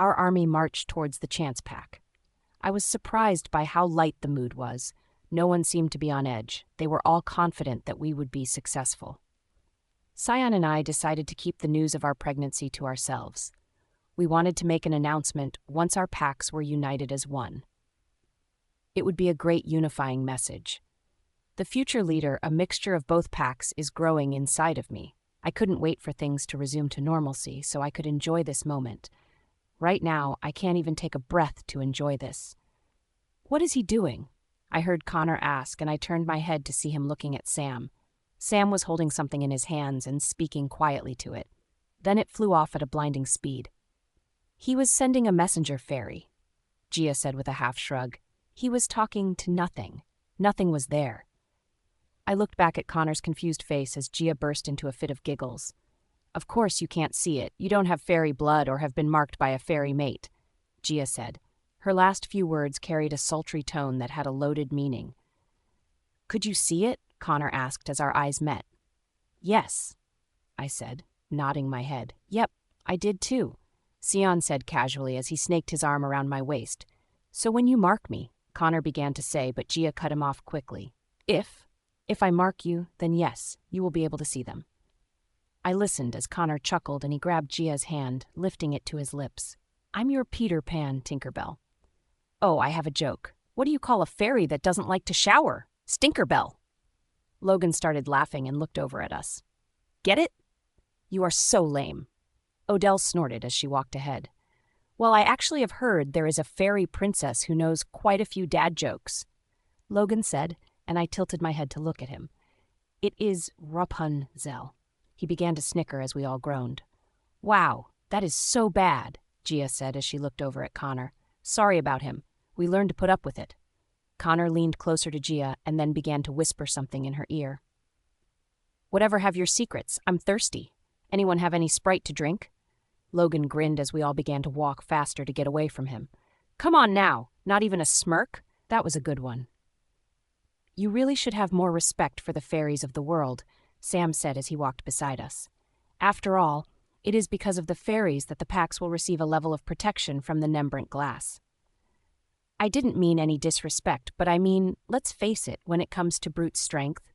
our army marched towards the chance pack. I was surprised by how light the mood was. No one seemed to be on edge. They were all confident that we would be successful. Scion and I decided to keep the news of our pregnancy to ourselves. We wanted to make an announcement once our packs were united as one. It would be a great unifying message. The future leader, a mixture of both packs, is growing inside of me. I couldn't wait for things to resume to normalcy so I could enjoy this moment. Right now, I can't even take a breath to enjoy this. "What is he doing?" I heard Connor ask, and I turned my head to see him looking at Sam. Sam was holding something in his hands and speaking quietly to it. Then it flew off at a blinding speed. "He was sending a messenger fairy," Gia said with a half shrug. "He was talking to nothing. Nothing was there." I looked back at Connor's confused face as Gia burst into a fit of giggles. "Of course you can't see it. You don't have fairy blood or have been marked by a fairy mate," Gia said. Her last few words carried a sultry tone that had a loaded meaning. "Could you see it?" Connor asked as our eyes met. "Yes," I said, nodding my head. "Yep, I did too," Sion said casually as he snaked his arm around my waist. "So when you mark me," Connor began to say, but Gia cut him off quickly. If I mark you, then yes, you will be able to see them." I listened as Connor chuckled and he grabbed Gia's hand, lifting it to his lips. "I'm your Peter Pan, Tinkerbell." "Oh, I have a joke. What do you call a fairy that doesn't like to shower? Stinkerbell." Logan started laughing and looked over at us. "Get it? You are so lame." Odell snorted as she walked ahead. "Well, I actually have heard there is a fairy princess who knows quite a few dad jokes," Logan said, and I tilted my head to look at him. "It is Rapunzel." He began to snicker as we all groaned. "Wow, that is so bad," Gia said as she looked over at Connor. "Sorry about him. We learned to put up with it." Connor leaned closer to Gia and then began to whisper something in her ear. "Whatever have your secrets, I'm thirsty. Anyone have any Sprite to drink?" Logan grinned as we all began to walk faster to get away from him. "Come on now, not even a smirk? That was a good one." "You really should have more respect for the fairies of the world," Sam said as he walked beside us. "After all, it is because of the fairies that the packs will receive a level of protection from the Nembrant glass." "I didn't mean any disrespect, but I mean, let's face it, when it comes to brute strength.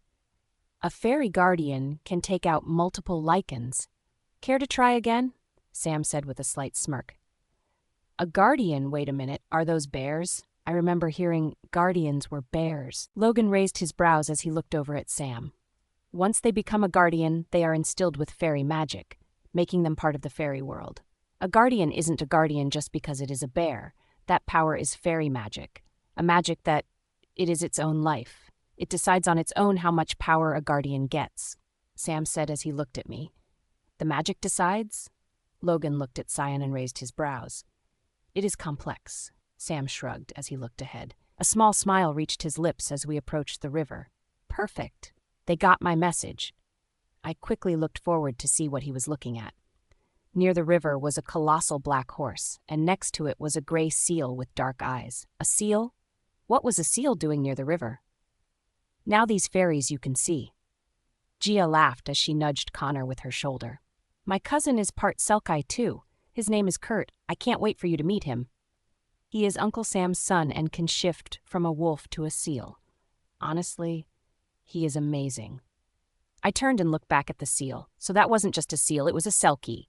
A fairy guardian can take out multiple lichens. Care to try again?" Sam said with a slight smirk. "A guardian, wait a minute, are those bears? I remember hearing guardians were bears." Logan raised his brows as he looked over at Sam. "Once they become a guardian, they are instilled with fairy magic, making them part of the fairy world. A guardian isn't a guardian just because it is a bear. That power is fairy magic, a magic that it is its own life. It decides on its own how much power a guardian gets," Sam said as he looked at me. "The magic decides?" Logan looked at Sion and raised his brows. "It is complex," Sam shrugged as he looked ahead. A small smile reached his lips as we approached the river. "Perfect. They got my message." I quickly looked forward to see what he was looking at. Near the river was a colossal black horse, and next to it was a gray seal with dark eyes. A seal? What was a seal doing near the river? "Now these fairies you can see." Gia laughed as she nudged Connor with her shoulder. "My cousin is part Selkie too. His name is Kurt. I can't wait for you to meet him. He is Uncle Sam's son and can shift from a wolf to a seal. Honestly, he is amazing." I turned and looked back at the seal. So that wasn't just a seal, it was a Selkie.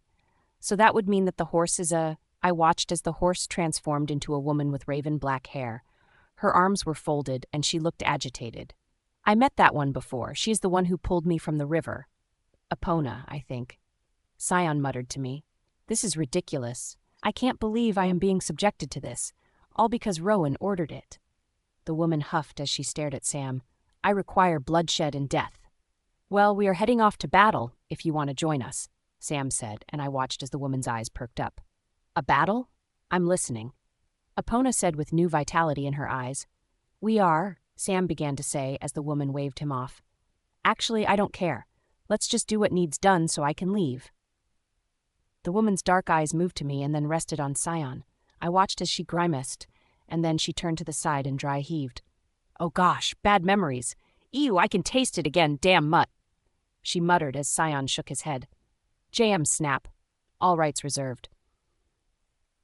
So that would mean that the horse is a... I watched as the horse transformed into a woman with raven black hair. Her arms were folded and she looked agitated. "I met that one before. She is the one who pulled me from the river. Epona, I think." Sion muttered to me. "This is ridiculous. I can't believe I am being subjected to this, all because Rowan ordered it." The woman huffed as she stared at Sam. "I require bloodshed and death." "Well, we are heading off to battle, if you want to join us," Sam said, and I watched as the woman's eyes perked up. "A battle? I'm listening." Epona said with new vitality in her eyes. "We are," Sam began to say as the woman waved him off. "Actually, I don't care. Let's just do what needs done so I can leave." The woman's dark eyes moved to me and then rested on Sion. I watched as she grimaced, and then she turned to the side and dry heaved. "Oh gosh, bad memories. Ew, I can taste it again, damn mutt," she muttered as Sion shook his head. "JM Snap. All rights reserved."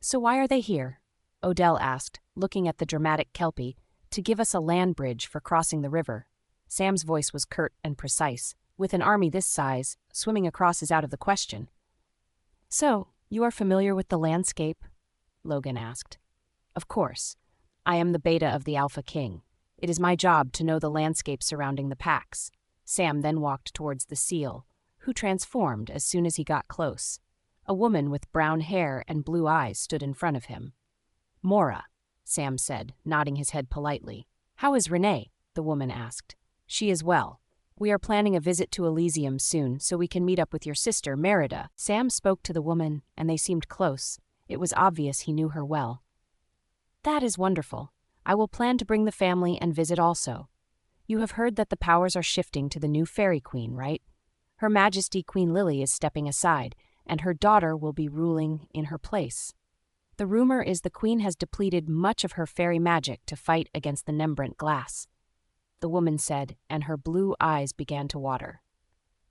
So why are they here? Odell asked, looking at the dramatic Kelpie. To give us a land bridge for crossing the river. Sam's voice was curt and precise. With an army this size, swimming across is out of the question. So, you are familiar with the landscape? Logan asked. Of course. I am the beta of the Alpha King. It is my job to know the landscape surrounding the packs. Sam then walked towards the seal, who transformed as soon as he got close. A woman with brown hair and blue eyes stood in front of him. Mora, Sam said, nodding his head politely. How is Renee? The woman asked. She is well. We are planning a visit to Elysium soon, so we can meet up with your sister, Merida. Sam spoke to the woman, and they seemed close. It was obvious he knew her well. That is wonderful. I will plan to bring the family and visit also. You have heard that the powers are shifting to the new fairy queen, right? Her Majesty Queen Lily is stepping aside, and her daughter will be ruling in her place. The rumor is the queen has depleted much of her fairy magic to fight against the Nembrant glass, the woman said, and her blue eyes began to water.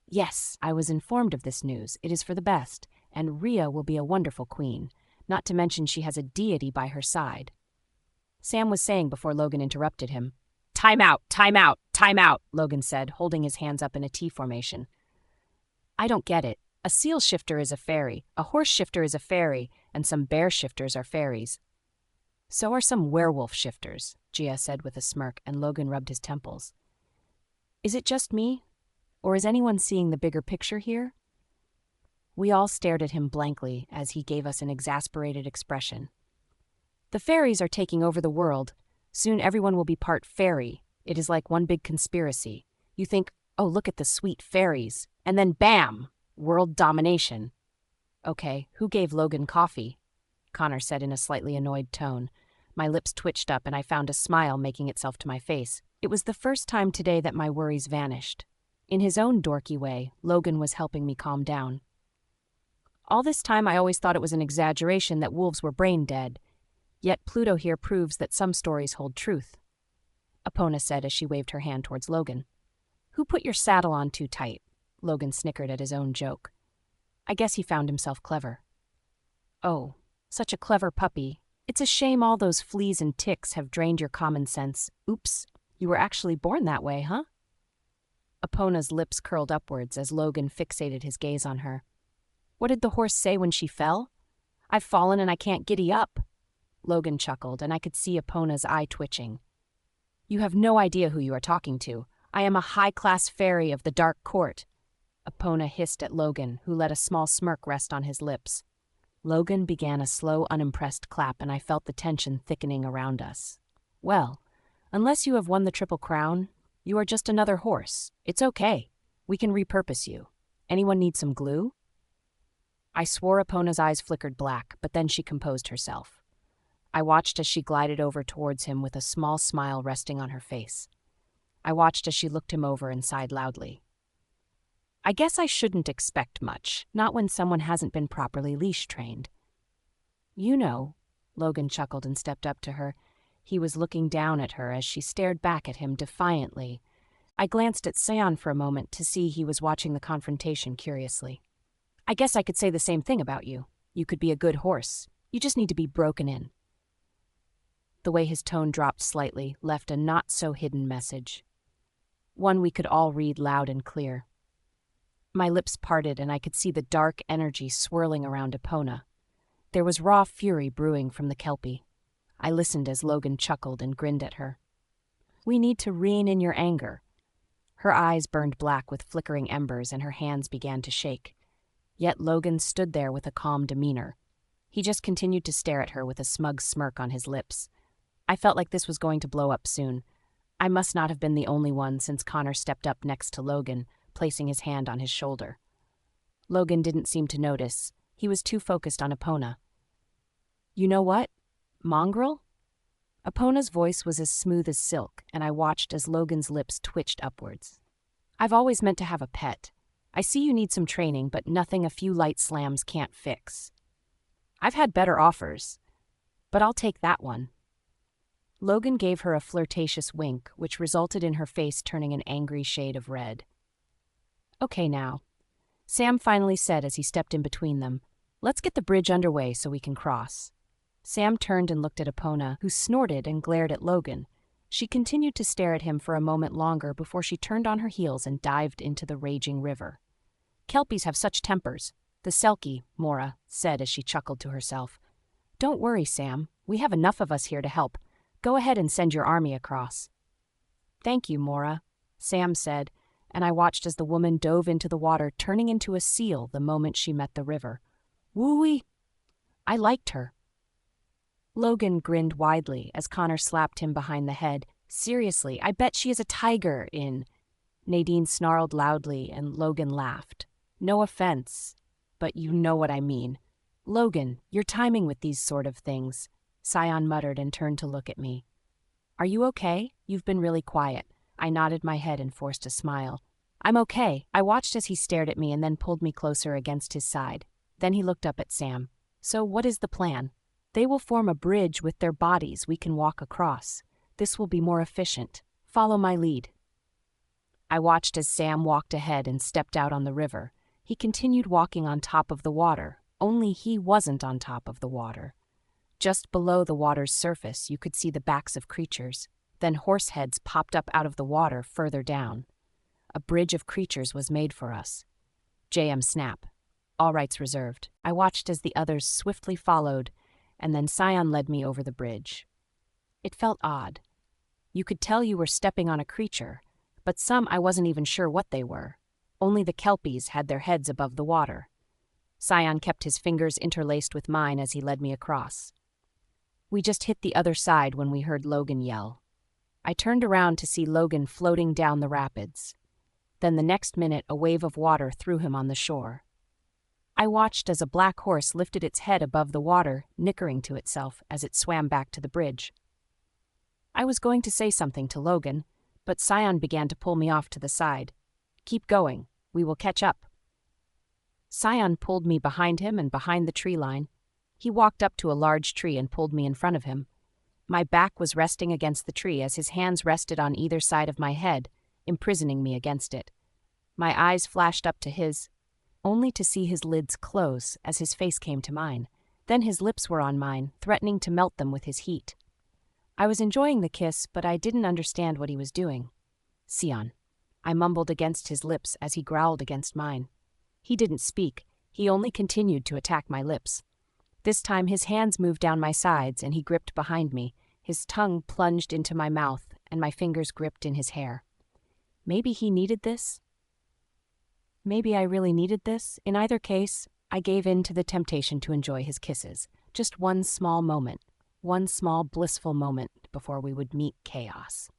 Yes, I was informed of this news. It is for the best, and Rhea will be a wonderful queen, not to mention she has a deity by her side. Sam was saying before Logan interrupted him. Time out, time out, time out, Logan said, holding his hands up in a T formation. I don't get it. A seal shifter is a fairy, a horse shifter is a fairy, and some bear shifters are fairies. So are some werewolf shifters, Gia said with a smirk, and Logan rubbed his temples. Is it just me? Or is anyone seeing the bigger picture here? We all stared at him blankly as he gave us an exasperated expression. The fairies are taking over the world. Soon everyone will be part fairy. It is like one big conspiracy. You think, oh, look at the sweet fairies. And then bam! World domination. Okay, who gave Logan coffee? Connor said in a slightly annoyed tone. My lips twitched up and I found a smile making itself to my face. It was the first time today that my worries vanished. In his own dorky way, Logan was helping me calm down. All this time I always thought it was an exaggeration that wolves were brain dead. Yet Pluto here proves that some stories hold truth. Epona said as she waved her hand towards Logan. Who put your saddle on too tight? Logan snickered at his own joke. I guess he found himself clever. Oh, such a clever puppy. It's a shame all those fleas and ticks have drained your common sense. Oops, you were actually born that way, huh? Epona's lips curled upwards as Logan fixated his gaze on her. What did the horse say when she fell? I've fallen and I can't giddy up. Logan chuckled, and I could see Epona's eye twitching. You have no idea who you are talking to. I am a high-class fairy of the Dark Court. Epona hissed at Logan, who let a small smirk rest on his lips. Logan began a slow, unimpressed clap, and I felt the tension thickening around us. Well, unless you have won the Triple Crown, you are just another horse. It's okay. We can repurpose you. Anyone need some glue? I swore Epona's eyes flickered black, but then she composed herself. I watched as she glided over towards him with a small smile resting on her face. I watched as she looked him over and sighed loudly. I guess I shouldn't expect much, not when someone hasn't been properly leash-trained. You know, Logan chuckled and stepped up to her. He was looking down at her as she stared back at him defiantly. I glanced at Sion for a moment to see he was watching the confrontation curiously. I guess I could say the same thing about you. You could be a good horse. You just need to be broken in. The way his tone dropped slightly left a not-so-hidden message. One we could all read loud and clear. My lips parted and I could see the dark energy swirling around Epona. There was raw fury brewing from the Kelpie. I listened as Logan chuckled and grinned at her. We need to rein in your anger. Her eyes burned black with flickering embers and her hands began to shake. Yet Logan stood there with a calm demeanor. He just continued to stare at her with a smug smirk on his lips. I felt like this was going to blow up soon. I must not have been the only one since Connor stepped up next to Logan, placing his hand on his shoulder. Logan didn't seem to notice. He was too focused on Epona. You know what? Mongrel? Epona's voice was as smooth as silk, and I watched as Logan's lips twitched upwards. I've always meant to have a pet. I see you need some training, but nothing a few light slams can't fix. I've had better offers, but I'll take that one. Logan gave her a flirtatious wink, which resulted in her face turning an angry shade of red. Okay now, Sam finally said as he stepped in between them. Let's get the bridge underway so we can cross. Sam turned and looked at Epona, who snorted and glared at Logan. She continued to stare at him for a moment longer before she turned on her heels and dived into the raging river. "Kelpies have such tempers," the Selkie, Mora, said as she chuckled to herself. "Don't worry, Sam. We have enough of us here to help. Go ahead and send your army across." "Thank you, Mora," Sam said, and I watched as the woman dove into the water, turning into a seal the moment she met the river. Woo-wee! I liked her. Logan grinned widely as Connor slapped him behind the head. "Seriously, I bet she is a tiger in—" Nadine snarled loudly and Logan laughed. "No offense, but you know what I mean. Logan, your timing with these sort of things," Sion muttered and turned to look at me. "Are you okay? You've been really quiet." I nodded my head and forced a smile. "I'm okay." I watched as he stared at me and then pulled me closer against his side. Then he looked up at Sam. "So what is the plan?" "They will form a bridge with their bodies we can walk across. This will be more efficient. Follow my lead." I watched as Sam walked ahead and stepped out on the river. He continued walking on top of the water, only he wasn't on top of the water. Just below the water's surface, you could see the backs of creatures. Then horse heads popped up out of the water further down. A bridge of creatures was made for us. JM Snap. All rights reserved. I watched as the others swiftly followed, and then Sion led me over the bridge. It felt odd. You could tell you were stepping on a creature, but some I wasn't even sure what they were. Only the Kelpies had their heads above the water. Sion kept his fingers interlaced with mine as he led me across. We just hit the other side when we heard Logan yell. I turned around to see Logan floating down the rapids. Then the next minute, a wave of water threw him on the shore. I watched as a black horse lifted its head above the water, nickering to itself as it swam back to the bridge. I was going to say something to Logan, but Sion began to pull me off to the side. "Keep going. We will catch up." Sion pulled me behind him and behind the tree line. He walked up to a large tree and pulled me in front of him. My back was resting against the tree as his hands rested on either side of my head, imprisoning me against it. My eyes flashed up to his, only to see his lids close as his face came to mine. Then his lips were on mine, threatening to melt them with his heat. I was enjoying the kiss, but I didn't understand what he was doing. "Sion," I mumbled against his lips as he growled against mine. He didn't speak, he only continued to attack my lips. This time his hands moved down my sides and he gripped behind me. His tongue plunged into my mouth and my fingers gripped in his hair. Maybe he needed this? Maybe I really needed this. In either case, I gave in to the temptation to enjoy his kisses. Just one small moment, one small blissful moment before we would meet chaos.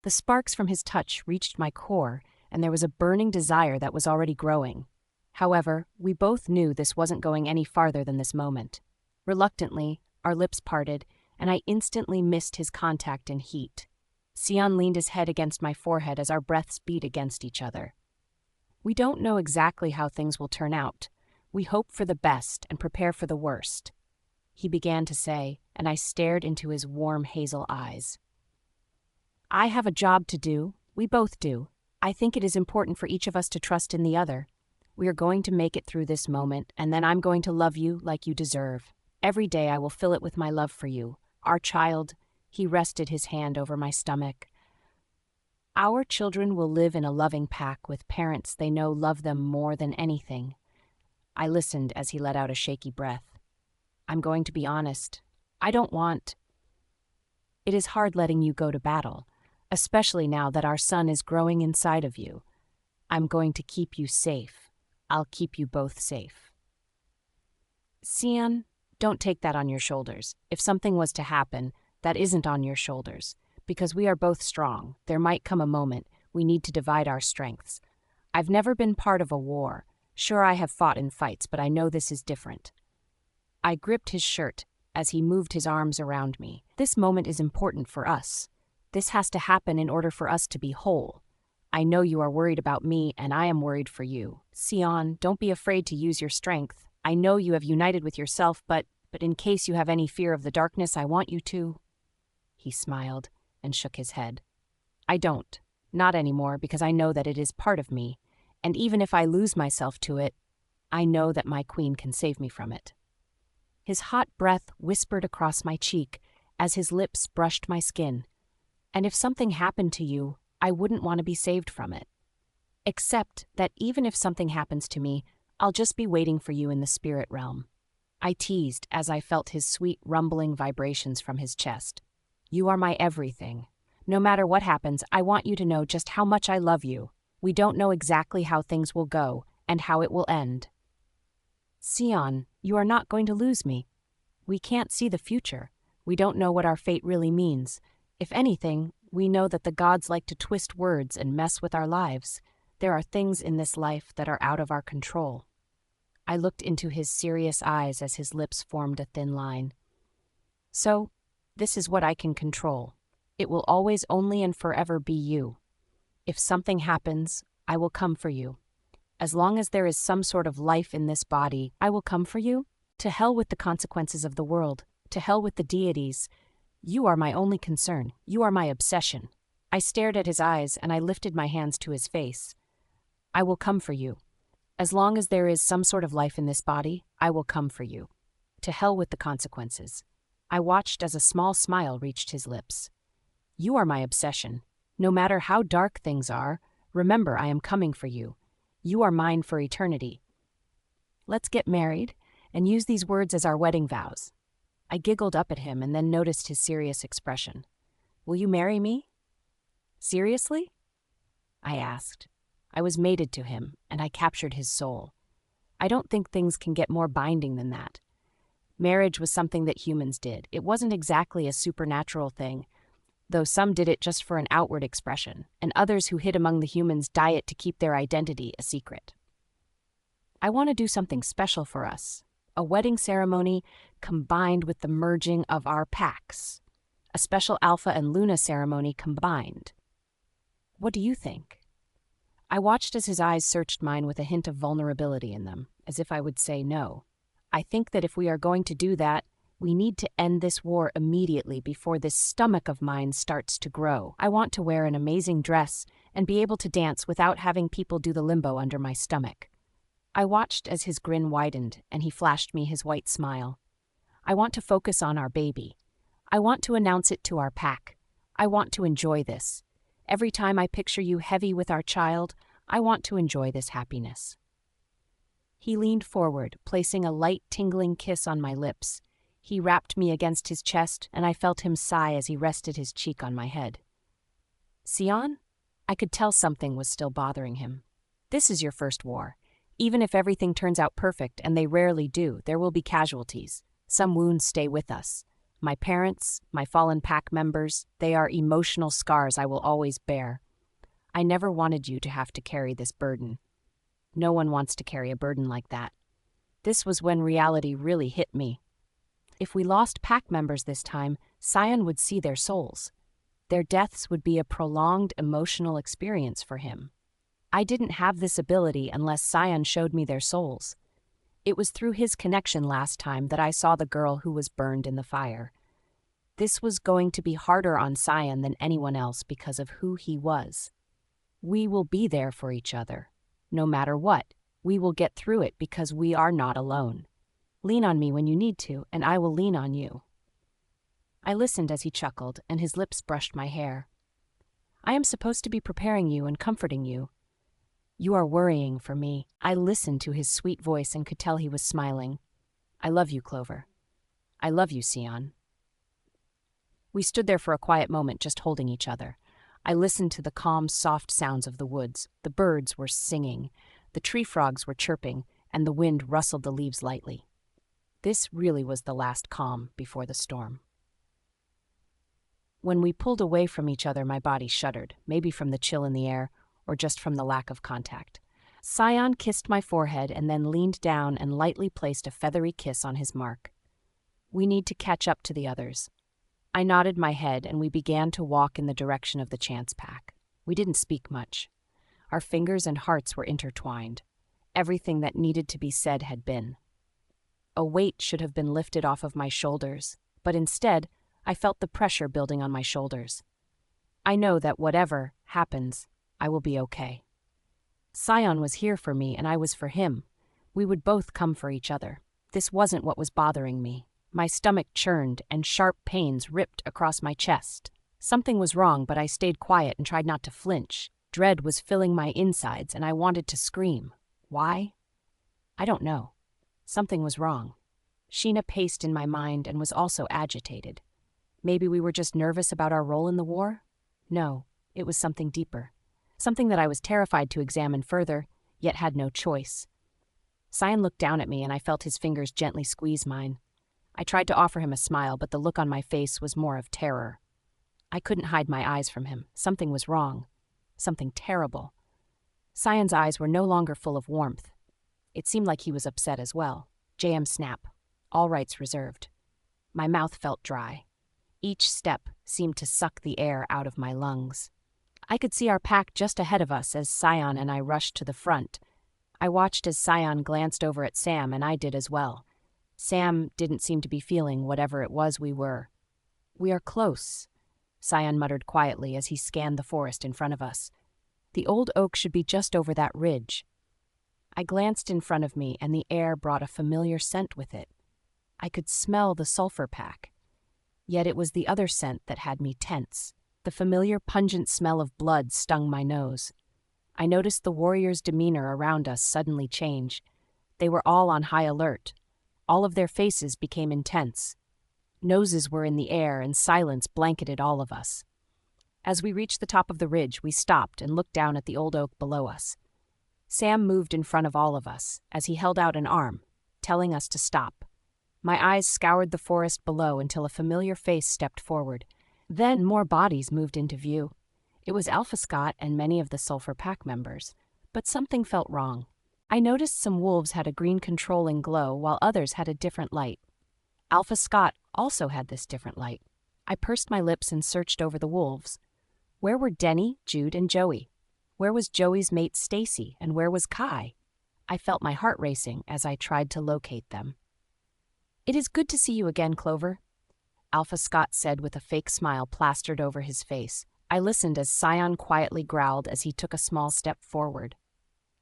The sparks from his touch reached my core, and there was a burning desire that was already growing. However, we both knew this wasn't going any farther than this moment. Reluctantly, our lips parted, and I instantly missed his contact and heat. Sion leaned his head against my forehead as our breaths beat against each other. We don't know exactly how things will turn out. We hope for the best and prepare for the worst, he began to say, and I stared into his warm hazel eyes. I have a job to do. We both do. I think it is important for each of us to trust in the other. We are going to make it through this moment, and then I'm going to love you like you deserve. Every day I will fill it with my love for you. Our child, he rested his hand over my stomach. Our children will live in a loving pack with parents they know love them more than anything. I listened as he let out a shaky breath. I'm going to be honest. I don't want. It is hard letting you go to battle, especially now that our son is growing inside of you. I'm going to keep you safe. I'll keep you both safe. Sion, don't take that on your shoulders. If something was to happen, that isn't on your shoulders. Because we are both strong, there might come a moment we need to divide our strengths. I've never been part of a war. Sure, I have fought in fights, but I know this is different. I gripped his shirt as he moved his arms around me. This moment is important for us. This has to happen in order for us to be whole. I know you are worried about me, and I am worried for you. Sion, don't be afraid to use your strength. I know you have united with yourself, but in case you have any fear of the darkness, I want you to. He smiled and shook his head. I don't. Not anymore, because I know that it is part of me, and even if I lose myself to it, I know that my queen can save me from it. His hot breath whispered across my cheek as his lips brushed my skin. And if something happened to you, I wouldn't want to be saved from it. Except that even if something happens to me, I'll just be waiting for you in the spirit realm. I teased as I felt his sweet rumbling vibrations from his chest. You are my everything. No matter what happens, I want you to know just how much I love you. We don't know exactly how things will go and how it will end. Sion, you are not going to lose me. We can't see the future. We don't know what our fate really means. If anything, we know that the gods like to twist words and mess with our lives. There are things in this life that are out of our control. I looked into his serious eyes as his lips formed a thin line. So, this is what I can control. It will always only and forever be you. If something happens, I will come for you. As long as there is some sort of life in this body, I will come for you. To hell with the consequences of the world. To hell with the deities. You are my only concern. You are my obsession. I stared at his eyes and I lifted my hands to his face. I will come for you. As long as there is some sort of life in this body, I will come for you. To hell with the consequences. I watched as a small smile reached his lips. You are my obsession. No matter how dark things are, remember I am coming for you. You are mine for eternity. Let's get married and use these words as our wedding vows. I giggled up at him and then noticed his serious expression. Will you marry me? Seriously? I asked. I was mated to him, and I captured his soul. I don't think things can get more binding than that. Marriage was something that humans did. It wasn't exactly a supernatural thing, though some did it just for an outward expression, and others who hid among the humans diet to keep their identity a secret. I want to do something special for us, a wedding ceremony combined with the merging of our packs, a special Alpha and Luna ceremony combined. What do you think? I watched as his eyes searched mine with a hint of vulnerability in them, as if I would say no. I think that if we are going to do that, we need to end this war immediately before this stomach of mine starts to grow. I want to wear an amazing dress and be able to dance without having people do the limbo under my stomach. I watched as his grin widened and he flashed me his white smile. I want to focus on our baby. I want to announce it to our pack. I want to enjoy this. Every time I picture you heavy with our child, I want to enjoy this happiness. He leaned forward, placing a light, tingling kiss on my lips. He wrapped me against his chest, and I felt him sigh as he rested his cheek on my head. Sion? I could tell something was still bothering him. This is your first war. Even if everything turns out perfect, and they rarely do, there will be casualties. Some wounds stay with us. My parents, my fallen pack members, they are emotional scars I will always bear. I never wanted you to have to carry this burden. No one wants to carry a burden like that. This was when reality really hit me. If we lost pack members this time, Sion would see their souls. Their deaths would be a prolonged emotional experience for him. I didn't have this ability unless Sion showed me their souls. It was through his connection last time that I saw the girl who was burned in the fire. This was going to be harder on Sion than anyone else because of who he was. We will be there for each other. No matter what, we will get through it because we are not alone. Lean on me when you need to, and I will lean on you. I listened as he chuckled, and his lips brushed my hair. I am supposed to be preparing you and comforting you. You are worrying for me. I listened to his sweet voice and could tell he was smiling. I love you, Clover. I love you, Sion. We stood there for a quiet moment, just holding each other. I listened to the calm, soft sounds of the woods. The birds were singing, the tree frogs were chirping, and the wind rustled the leaves lightly. This really was the last calm before the storm. When we pulled away from each other, my body shuddered, maybe from the chill in the air, or just from the lack of contact. Sion kissed my forehead and then leaned down and lightly placed a feathery kiss on his mark. We need to catch up to the others. I nodded my head and we began to walk in the direction of the chance pack. We didn't speak much. Our fingers and hearts were intertwined. Everything that needed to be said had been. A weight should have been lifted off of my shoulders, but instead, I felt the pressure building on my shoulders. I know that whatever happens, I will be okay. Sion was here for me and I was for him. We would both come for each other. this wasn't what was bothering me. My stomach churned, and sharp pains ripped across my chest. Something was wrong, but I stayed quiet and tried not to flinch. Dread was filling my insides, and I wanted to scream. Why? I don't know. Something was wrong. Sheena paced in my mind and was also agitated. Maybe we were just nervous about our role in the war? No, it was something deeper. Something that I was terrified to examine further, yet had no choice. Cyan looked down at me, and I felt his fingers gently squeeze mine. I tried to offer him a smile, but the look on my face was more of terror. I couldn't hide my eyes from him. Something was wrong. Something terrible. Cyan's eyes were no longer full of warmth. It seemed like he was upset as well. JM snap. All rights reserved. My mouth felt dry. Each step seemed to suck the air out of my lungs. I could see our pack just ahead of us as Cyan and I rushed to the front. I watched as Cyan glanced over at Sam, and I did as well. Sam didn't seem to be feeling whatever it was we were. "We are close," Cyan muttered quietly as he scanned the forest in front of us. "The old oak should be just over that ridge." I glanced in front of me, and the air brought a familiar scent with it. I could smell the sulfur pack. Yet it was the other scent that had me tense. The familiar pungent smell of blood stung my nose. I noticed the warriors' demeanor around us suddenly change. They were all on high alert. All of their faces became intense. Noses were in the air, and silence blanketed all of us. As we reached the top of the ridge, we stopped and looked down at the old oak below us. Sam moved in front of all of us as he held out an arm, telling us to stop. My eyes scoured the forest below until a familiar face stepped forward. Then more bodies moved into view. It was Alpha Scott and many of the Sulfur Pack members, but something felt wrong. I noticed some wolves had a green controlling glow while others had a different light. Alpha Scott also had this different light. I pursed my lips and searched over the wolves. Where were Denny, Jude, and Joey? Where was Joey's mate Stacy, and where was Kai? I felt my heart racing as I tried to locate them. "It is good to see you again, Clover," Alpha Scott said with a fake smile plastered over his face. I listened as Cyan quietly growled as he took a small step forward.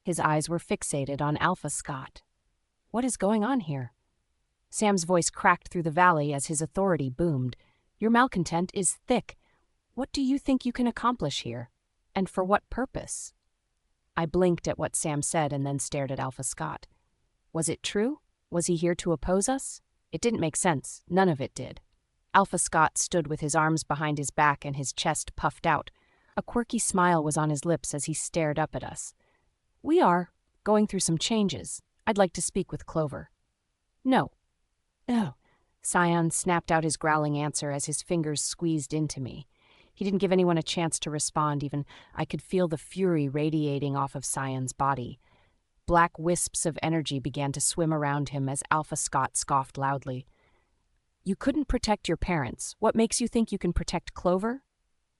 His eyes were fixated on Alpha Scott. What is going on here? Sam's voice cracked through the valley as his authority boomed. "Your malcontent is thick. What do you think you can accomplish here? And for what purpose?" I blinked at what Sam said and then stared at Alpha Scott. Was it true? Was he here to oppose us? It didn't make sense. None of it did. Alpha Scott stood with his arms behind his back and his chest puffed out. A quirky smile was on his lips as he stared up at us. "We are going through some changes. I'd like to speak with Clover." "No." "Oh." Cyan snapped out his growling answer as his fingers squeezed into me. He didn't give anyone a chance to respond even. I could feel the fury radiating off of Cyan's body. Black wisps of energy began to swim around him as Alpha Scott scoffed loudly. "You couldn't protect your parents. What makes you think you can protect Clover?"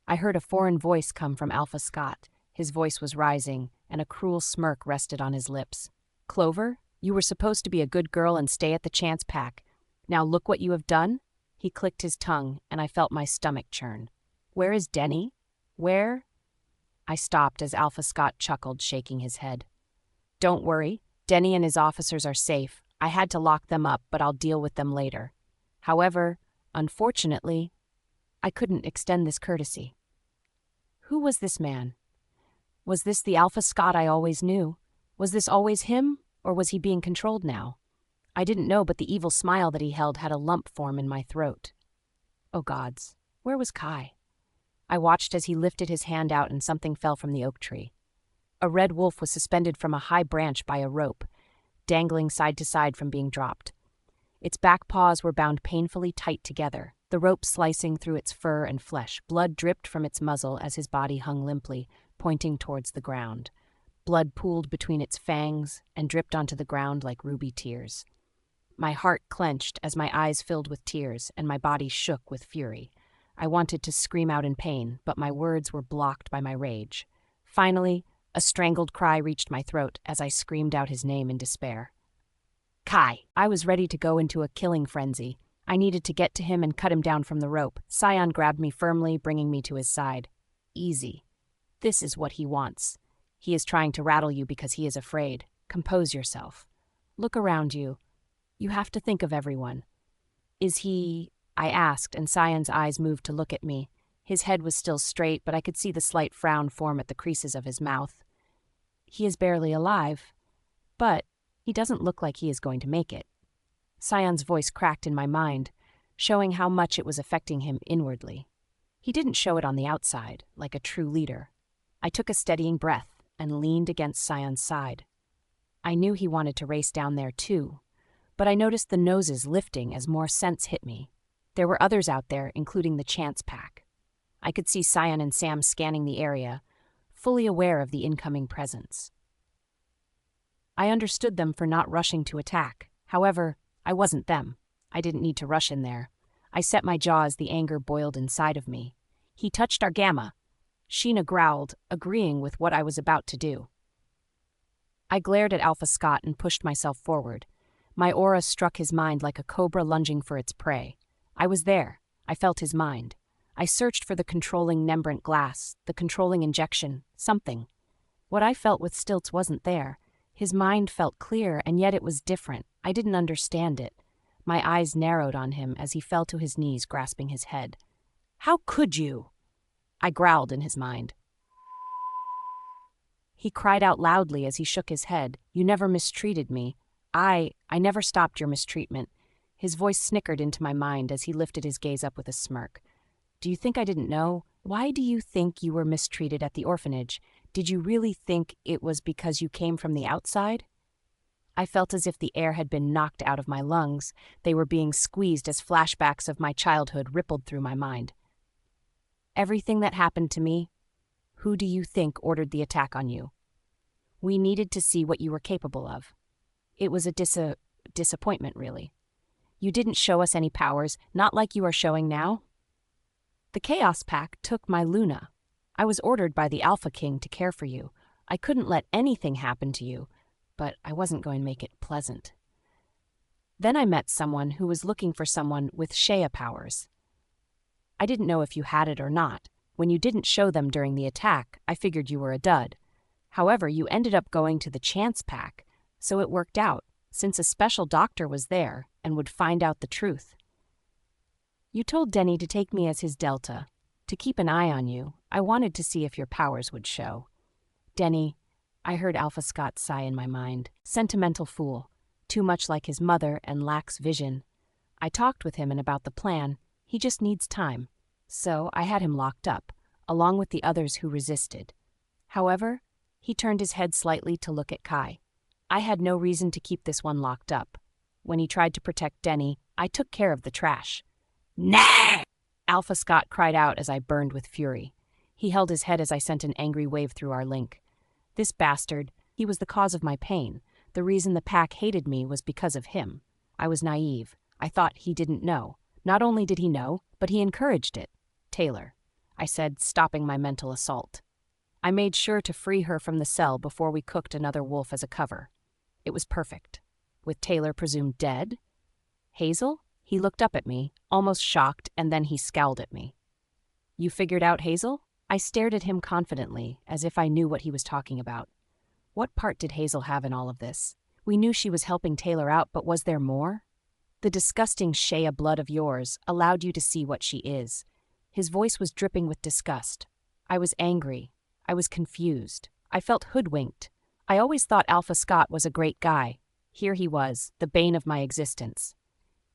I heard a foreign voice come from Alpha Scott. His voice was rising, and a cruel smirk rested on his lips. "Clover, you were supposed to be a good girl and stay at the chance pack. Now look what you have done." He clicked his tongue, and I felt my stomach churn. "Where is Denny? Where?" I stopped as Alpha Scott chuckled, shaking his head. "Don't worry. Denny and his officers are safe. I had to lock them up, but I'll deal with them later. However, unfortunately, I couldn't extend this courtesy." Who was this man? Was this the Alpha Scott I always knew? Was this always him, or was he being controlled now? I didn't know, but the evil smile that he held had a lump form in my throat. Oh gods, where was Kai? I watched as he lifted his hand out and something fell from the oak tree. A red wolf was suspended from a high branch by a rope, dangling side to side from being dropped. Its back paws were bound painfully tight together, the rope slicing through its fur and flesh. Blood dripped from its muzzle as his body hung limply, pointing towards the ground. Blood pooled between its fangs and dripped onto the ground like ruby tears. My heart clenched as my eyes filled with tears and my body shook with fury. I wanted to scream out in pain, but my words were blocked by my rage. Finally, a strangled cry reached my throat as I screamed out his name in despair. Kai! I was ready to go into a killing frenzy. I needed to get to him and cut him down from the rope. Cyan grabbed me firmly, bringing me to his side. "Easy. This is what he wants. He is trying to rattle you because he is afraid. Compose yourself. Look around you. You have to think of everyone. Is he? I asked, and Cyan's eyes moved to look at me. His head was still straight, but I could see the slight frown form at the creases of his mouth. He is barely alive, but he doesn't look like he is going to make it. Cyan's voice cracked in my mind, showing how much it was affecting him inwardly. He didn't show it on the outside, like a true leader. I took a steadying breath and leaned against Cyan's side. I knew he wanted to race down there too, but I noticed the noses lifting as more scents hit me. There were others out there, including the chance pack. I could see Cyan and Sam scanning the area, fully aware of the incoming presence. I understood them for not rushing to attack. However, I wasn't them. I didn't need to rush in there. I set my jaw as the anger boiled inside of me. He touched our gamma. Sheena growled, agreeing with what I was about to do. I glared at Alpha Scott and pushed myself forward. My aura struck his mind like a cobra lunging for its prey. I was there. I felt his mind. I searched for the controlling nembrant glass, the controlling injection, something. What I felt with Stilts wasn't there. His mind felt clear, and yet it was different. I didn't understand it. My eyes narrowed on him as he fell to his knees, grasping his head. "How could you?" I growled in his mind. He cried out loudly as he shook his head. "You never mistreated me. I never stopped your mistreatment." His voice snickered into my mind as he lifted his gaze up with a smirk. "Do you think I didn't know? Why do you think you were mistreated at the orphanage? Did you really think it was because you came from the outside?" I felt as if the air had been knocked out of my lungs. They were being squeezed as flashbacks of my childhood rippled through my mind. "Everything that happened to me, who do you think ordered the attack on you? We needed to see what you were capable of. It was a disappointment, really. You didn't show us any powers, not like you are showing now. The Chaos Pack took my Luna. I was ordered by the Alpha King to care for you. I couldn't let anything happen to you, but I wasn't going to make it pleasant. Then I met someone who was looking for someone with Shea powers. I didn't know if you had it or not. When you didn't show them during the attack, I figured you were a dud. However, you ended up going to the Chance Pack, so it worked out, since a special doctor was there and would find out the truth. You told Denny to take me as his Delta, to keep an eye on you. I wanted to see if your powers would show. Denny," I heard Alpha Scott sigh in my mind, "sentimental fool, too much like his mother and lacks vision. I talked with him and about the plan. He just needs time. So I had him locked up, along with the others who resisted. However, he turned his head slightly to look at Kai. I had no reason to keep this one locked up. When he tried to protect Denny, I took care of the trash." "Nah!" Alpha Scott cried out as I burned with fury. He held his head as I sent an angry wave through our link. This bastard, he was the cause of my pain. The reason the pack hated me was because of him. I was naive. I thought he didn't know. Not only did he know, but he encouraged it. "Taylor," I said, stopping my mental assault. I made sure to free her from the cell before we cooked another wolf as a cover. It was perfect. With Taylor presumed dead? Hazel? He looked up at me, almost shocked, and then he scowled at me. "You figured out Hazel?" I stared at him confidently, as if I knew what he was talking about. What part did Hazel have in all of this? We knew she was helping Taylor out, but was there more? "The disgusting Shea blood of yours allowed you to see what she is." His voice was dripping with disgust. I was angry. I was confused. I felt hoodwinked. I always thought Alpha Scott was a great guy. Here he was, the bane of my existence.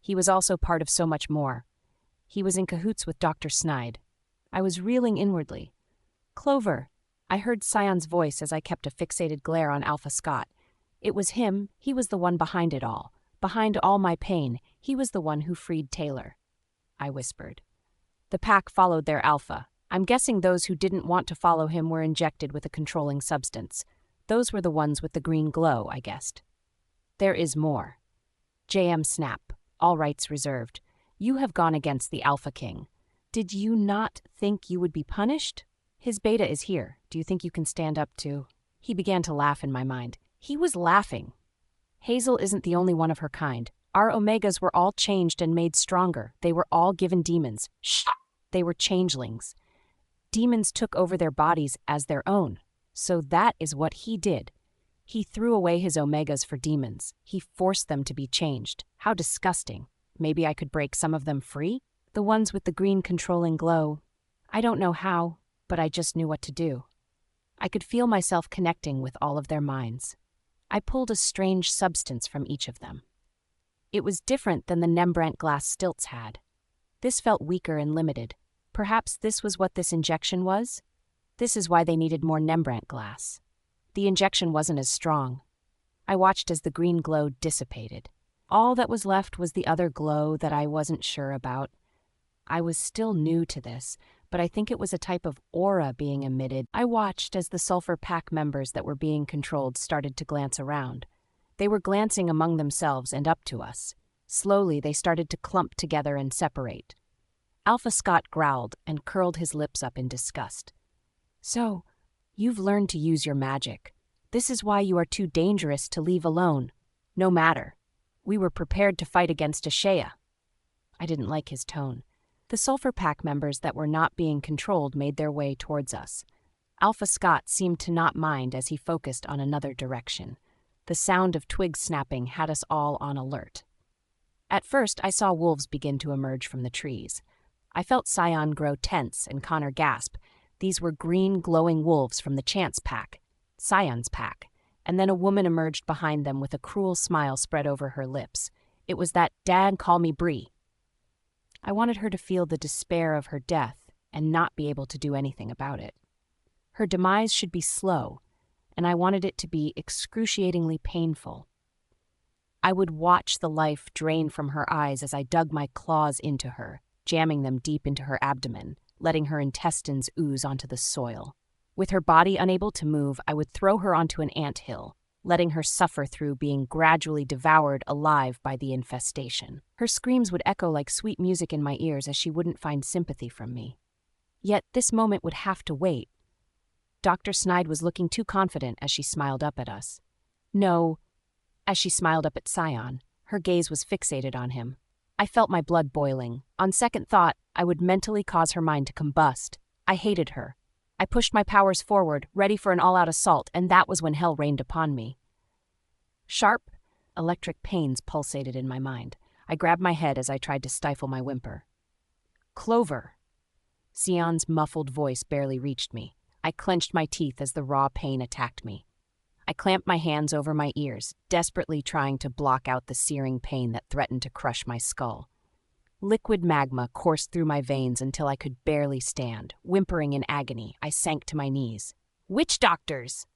He was also part of so much more. He was in cahoots with Dr. Snide. I was reeling inwardly. "Clover," I heard Cyan's voice as I kept a fixated glare on Alpha Scott. It was him. He was the one behind it all. Behind all my pain, he was the one who freed Taylor. I whispered. The pack followed their Alpha. I'm guessing those who didn't want to follow him were injected with a controlling substance. Those were the ones with the green glow, I guessed. "There is more." JM snap. All rights reserved. "You have gone against the Alpha King. Did you not think you would be punished? His beta is here. Do you think you can stand up to—" He began to laugh in my mind. He was laughing. "Hazel isn't the only one of her kind. Our Omegas were all changed and made stronger. They were all given demons. Shh! They were changelings. Demons took over their bodies as their own. So that is what he did. He threw away his omegas for demons. He forced them to be changed. How disgusting. Maybe I could break some of them free? The ones with the green controlling glow. I don't know how, but I just knew what to do. I could feel myself connecting with all of their minds. I pulled a strange substance from each of them. It was different than the Nembrant glass stilts had. This felt weaker and limited. Perhaps this was what this injection was? This is why they needed more Nembrant glass. The injection wasn't as strong. I watched as the green glow dissipated. All that was left was the other glow that I wasn't sure about. I was still new to this, but I think it was a type of aura being emitted. I watched as the Sulfur pack members that were being controlled started to glance around. They were glancing among themselves and up to us. Slowly, they started to clump together and separate. Alpha Scott growled and curled his lips up in disgust. So, you've learned to use your magic. This is why you are too dangerous to leave alone. No matter. We were prepared to fight against Ashea. I didn't like his tone. The Sulfur pack members that were not being controlled made their way towards us. Alpha Scott seemed to not mind as he focused on another direction. The sound of twigs snapping had us all on alert. At first, I saw wolves begin to emerge from the trees. I felt Scion grow tense and Connor gasp. These were green, glowing wolves from the Chance pack, Scion's pack, and then a woman emerged behind them with a cruel smile spread over her lips. It was that "Dad, call me Bree." I wanted her to feel the despair of her death and not be able to do anything about it. Her demise should be slow, and I wanted it to be excruciatingly painful. I would watch the life drain from her eyes as I dug my claws into her, jamming them deep into her abdomen, letting her intestines ooze onto the soil. With her body unable to move, I would throw her onto an anthill, letting her suffer through being gradually devoured alive by the infestation. Her screams would echo like sweet music in my ears as she wouldn't find sympathy from me. Yet this moment would have to wait. Dr. Snide was looking too confident as she smiled up at us. No, as she smiled up at Scion, her gaze was fixated on him. I felt my blood boiling. On second thought, I would mentally cause her mind to combust. I hated her. I pushed my powers forward, ready for an all-out assault, and that was when hell rained upon me. Sharp, electric pains pulsated in my mind. I grabbed my head as I tried to stifle my whimper. "Clover." Sion's muffled voice barely reached me. I clenched my teeth as the raw pain attacked me. I clamped my hands over my ears, desperately trying to block out the searing pain that threatened to crush my skull. Liquid magma coursed through my veins until I could barely stand. Whimpering in agony, I sank to my knees. "Witch doctors!"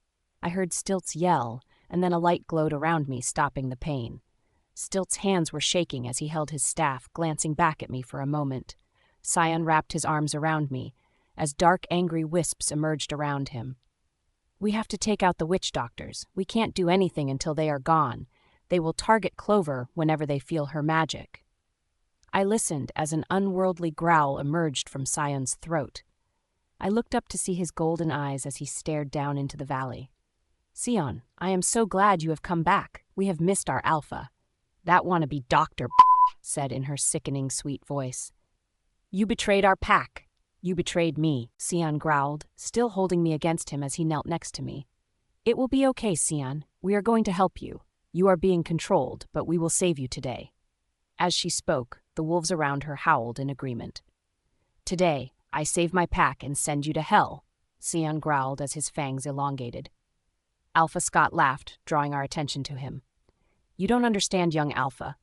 I heard Stilts yell, and then a light glowed around me, stopping the pain. Stilts' hands were shaking as he held his staff, glancing back at me for a moment. Scion wrapped his arms around me, as dark, angry wisps emerged around him. "We have to take out the witch doctors. We can't do anything until they are gone. They will target Clover whenever they feel her magic." I listened as an unworldly growl emerged from Scion's throat. I looked up to see his golden eyes as he stared down into the valley. "Scion, I am so glad you have come back. We have missed our alpha." "That wannabe doctor," said in her sickening sweet voice. "You betrayed our pack. You betrayed me," Scion growled, still holding me against him as he knelt next to me. "It will be okay, Scion. We are going to help you. You are being controlled, but we will save you today." As she spoke, the wolves around her howled in agreement. "Today, I save my pack and send you to hell," Scion growled as his fangs elongated. Alpha Scott laughed, drawing our attention to him. "You don't understand, young Alpha."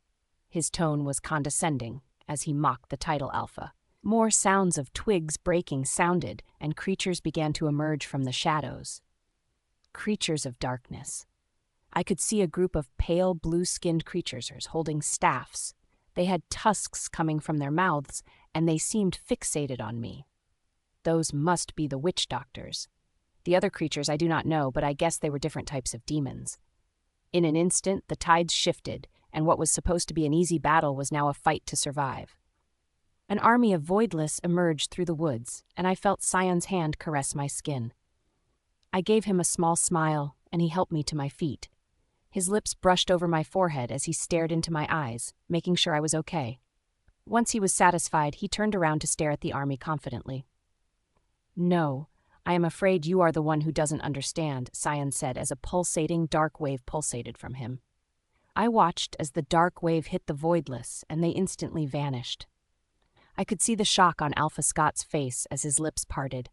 His tone was condescending as he mocked the title Alpha. More sounds of twigs breaking sounded, and creatures began to emerge from the shadows. Creatures of darkness. I could see a group of pale blue-skinned creatures holding staffs. They had tusks coming from their mouths, and they seemed fixated on me. Those must be the witch doctors. The other creatures I do not know, but I guess they were different types of demons. In an instant, the tides shifted, and what was supposed to be an easy battle was now a fight to survive. An army of voidless emerged through the woods, and I felt Scion's hand caress my skin. I gave him a small smile, and he helped me to my feet. His lips brushed over my forehead as he stared into my eyes, making sure I was okay. Once he was satisfied, he turned around to stare at the army confidently. "No, I am afraid you are the one who doesn't understand, Cyan said as a pulsating dark wave pulsated from him. I watched as the dark wave hit the voidless, and they instantly vanished. I could see the shock on Alpha Scott's face as his lips parted.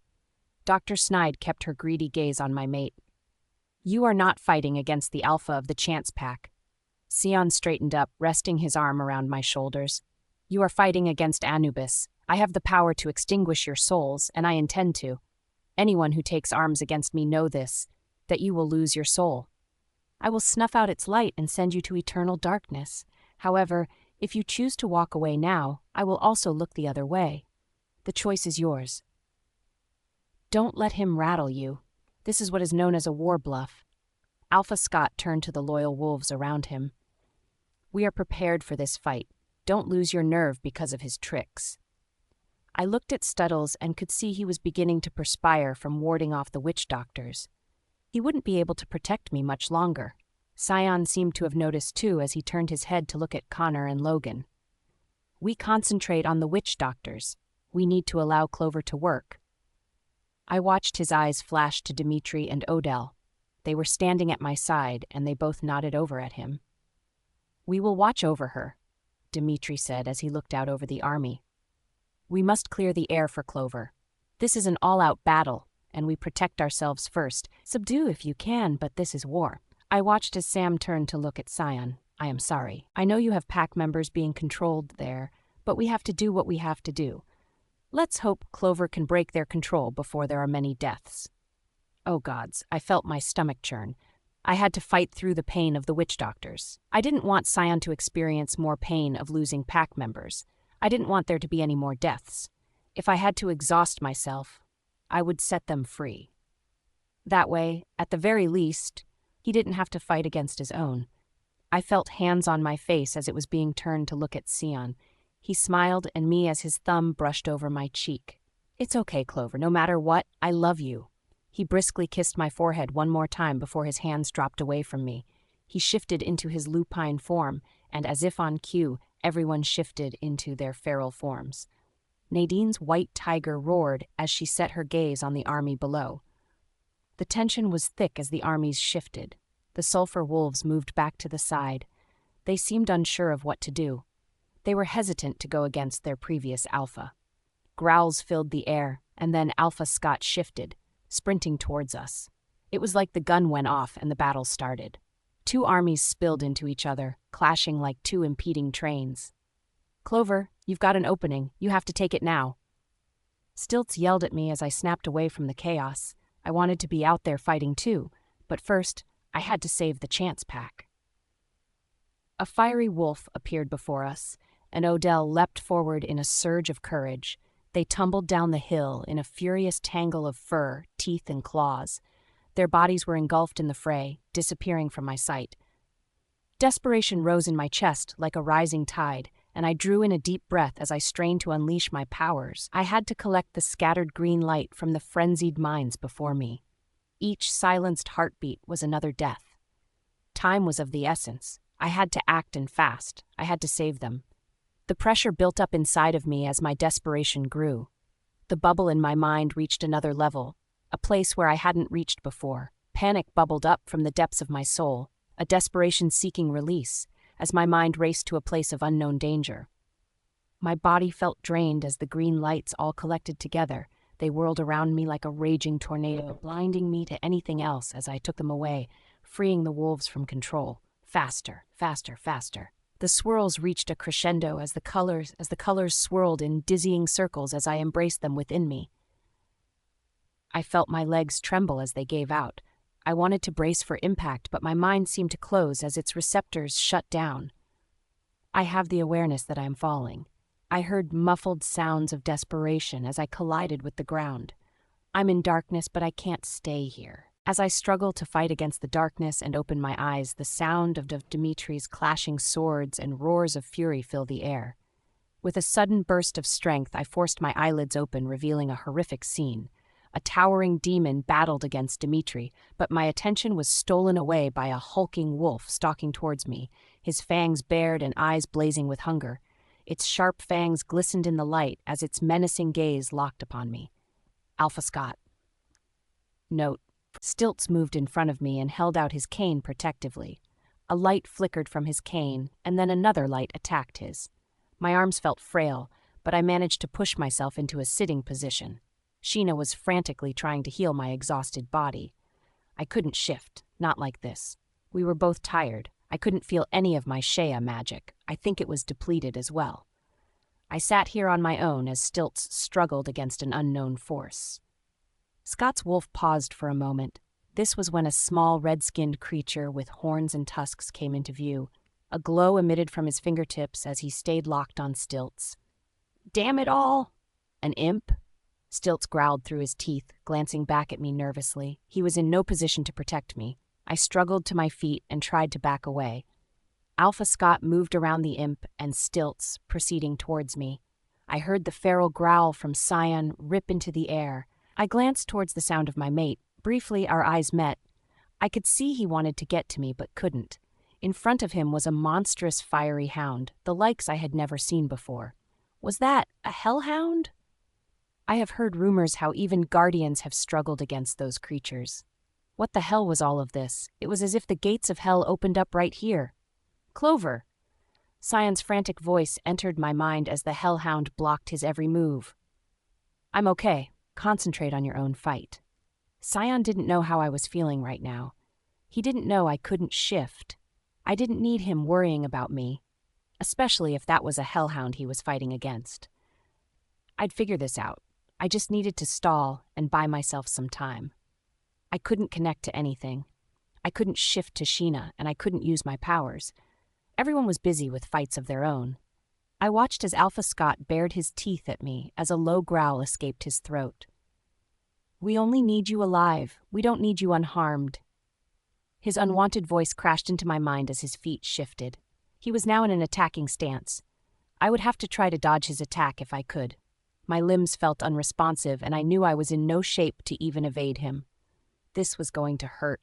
Dr. Snide kept her greedy gaze on my mate. You are not fighting against the Alpha of the Chance Pack. Sion straightened up, resting his arm around my shoulders. You are fighting against Anubis. I have the power to extinguish your souls, and I intend to. Anyone who takes arms against me know this, that you will lose your soul. I will snuff out its light and send you to eternal darkness. However, if you choose to walk away now, I will also look the other way. The choice is yours. Don't let him rattle you. This is what is known as a war bluff. Alpha Scott turned to the loyal wolves around him. We are prepared for this fight. Don't lose your nerve because of his tricks. I looked at Studdles and could see he was beginning to perspire from warding off the witch doctors. He wouldn't be able to protect me much longer. Sion seemed to have noticed too as he turned his head to look at Connor and Logan. We concentrate on the witch doctors. We need to allow Clover to work. I watched his eyes flash to Dimitri and Odell. They were standing at my side, and they both nodded over at him. We will watch over her, Dimitri said as he looked out over the army. We must clear the air for Clover. This is an all-out battle, and we protect ourselves first. Subdue if you can, but this is war. I watched as Sam turned to look at Sion. I am sorry. I know you have pack members being controlled there, but we have to do what we have to do. Let's hope Clover can break their control before there are many deaths. Oh gods, I felt my stomach churn. I had to fight through the pain of the witch doctors. I didn't want Sion to experience more pain of losing pack members. I didn't want there to be any more deaths. If I had to exhaust myself, I would set them free. That way, at the very least, he didn't have to fight against his own. I felt hands on my face as it was being turned to look at Sion. He smiled and me as his thumb brushed over my cheek. It's okay, Clover, no matter what, I love you. He briskly kissed my forehead one more time before his hands dropped away from me. He shifted into his lupine form, and as if on cue, everyone shifted into their feral forms. Nadine's white tiger roared as she set her gaze on the army below. The tension was thick as the armies shifted. The Sulfur wolves moved back to the side. They seemed unsure of what to do. They were hesitant to go against their previous alpha. Growls filled the air, and then Alpha Scott shifted, sprinting towards us. It was like the gun went off and the battle started. Two armies spilled into each other, clashing like two impeding trains. Clover, you've got an opening. You have to take it now. Stilts yelled at me as I snapped away from the chaos. I wanted to be out there fighting too, but first, I had to save the Chance Pack. A fiery wolf appeared before us, and Odell leapt forward in a surge of courage. They tumbled down the hill in a furious tangle of fur, teeth, and claws. Their bodies were engulfed in the fray, disappearing from my sight. Desperation rose in my chest like a rising tide, and I drew in a deep breath as I strained to unleash my powers. I had to collect the scattered green light from the frenzied minds before me. Each silenced heartbeat was another death. Time was of the essence. I had to act and fast. I had to save them. The pressure built up inside of me as my desperation grew. The bubble in my mind reached another level, a place where I hadn't reached before. Panic bubbled up from the depths of my soul, a desperation seeking release, as my mind raced to a place of unknown danger. My body felt drained as the green lights all collected together. They whirled around me like a raging tornado, blinding me to anything else as I took them away, freeing the wolves from control. Faster, faster, faster. The swirls reached a crescendo as the colors swirled in dizzying circles as I embraced them within me. I felt my legs tremble as they gave out. I wanted to brace for impact, but my mind seemed to close as its receptors shut down. I have the awareness that I am falling. I heard muffled sounds of desperation as I collided with the ground. I'm in darkness, but I can't stay here. As I struggle to fight against the darkness and open my eyes, the sound of Dimitri's clashing swords and roars of fury fill the air. With a sudden burst of strength, I forced my eyelids open, revealing a horrific scene. A towering demon battled against Dimitri, but my attention was stolen away by a hulking wolf stalking towards me, his fangs bared and eyes blazing with hunger. Its sharp fangs glistened in the light as its menacing gaze locked upon me. Alpha Scott. Note: Stilts moved in front of me and held out his cane protectively. A light flickered from his cane, and then another light attacked his. My arms felt frail, but I managed to push myself into a sitting position. Sheena was frantically trying to heal my exhausted body. I couldn't shift, not like this. We were both tired. I couldn't feel any of my Shea magic. I think it was depleted as well. I sat here on my own as Stilts struggled against an unknown force. Scott's wolf paused for a moment. This was when a small red-skinned creature with horns and tusks came into view. A glow emitted from his fingertips as he stayed locked on Stilts. "Damn it all!" "An imp?" Stilts growled through his teeth, glancing back at me nervously. He was in no position to protect me. I struggled to my feet and tried to back away. Alpha Scott moved around the imp and Stilts, proceeding towards me. I heard the feral growl from Scion rip into the air. I glanced towards the sound of my mate. Briefly, our eyes met. I could see he wanted to get to me, but couldn't. In front of him was a monstrous fiery hound, the likes I had never seen before. Was that a hellhound? I have heard rumors how even guardians have struggled against those creatures. What the hell was all of this? It was as if the gates of hell opened up right here. "Clover!" Scion's frantic voice entered my mind as the hellhound blocked his every move. "I'm okay. Concentrate on your own fight." Scion didn't know how I was feeling right now. He didn't know I couldn't shift. I didn't need him worrying about me, especially if that was a hellhound he was fighting against. I'd figure this out. I just needed to stall and buy myself some time. I couldn't connect to anything. I couldn't shift to Sheena, and I couldn't use my powers. Everyone was busy with fights of their own. I watched as Alpha Scott bared his teeth at me as a low growl escaped his throat. "We only need you alive. We don't need you unharmed." His unwanted voice crashed into my mind as his feet shifted. He was now in an attacking stance. I would have to try to dodge his attack if I could. My limbs felt unresponsive, and I knew I was in no shape to even evade him. This was going to hurt.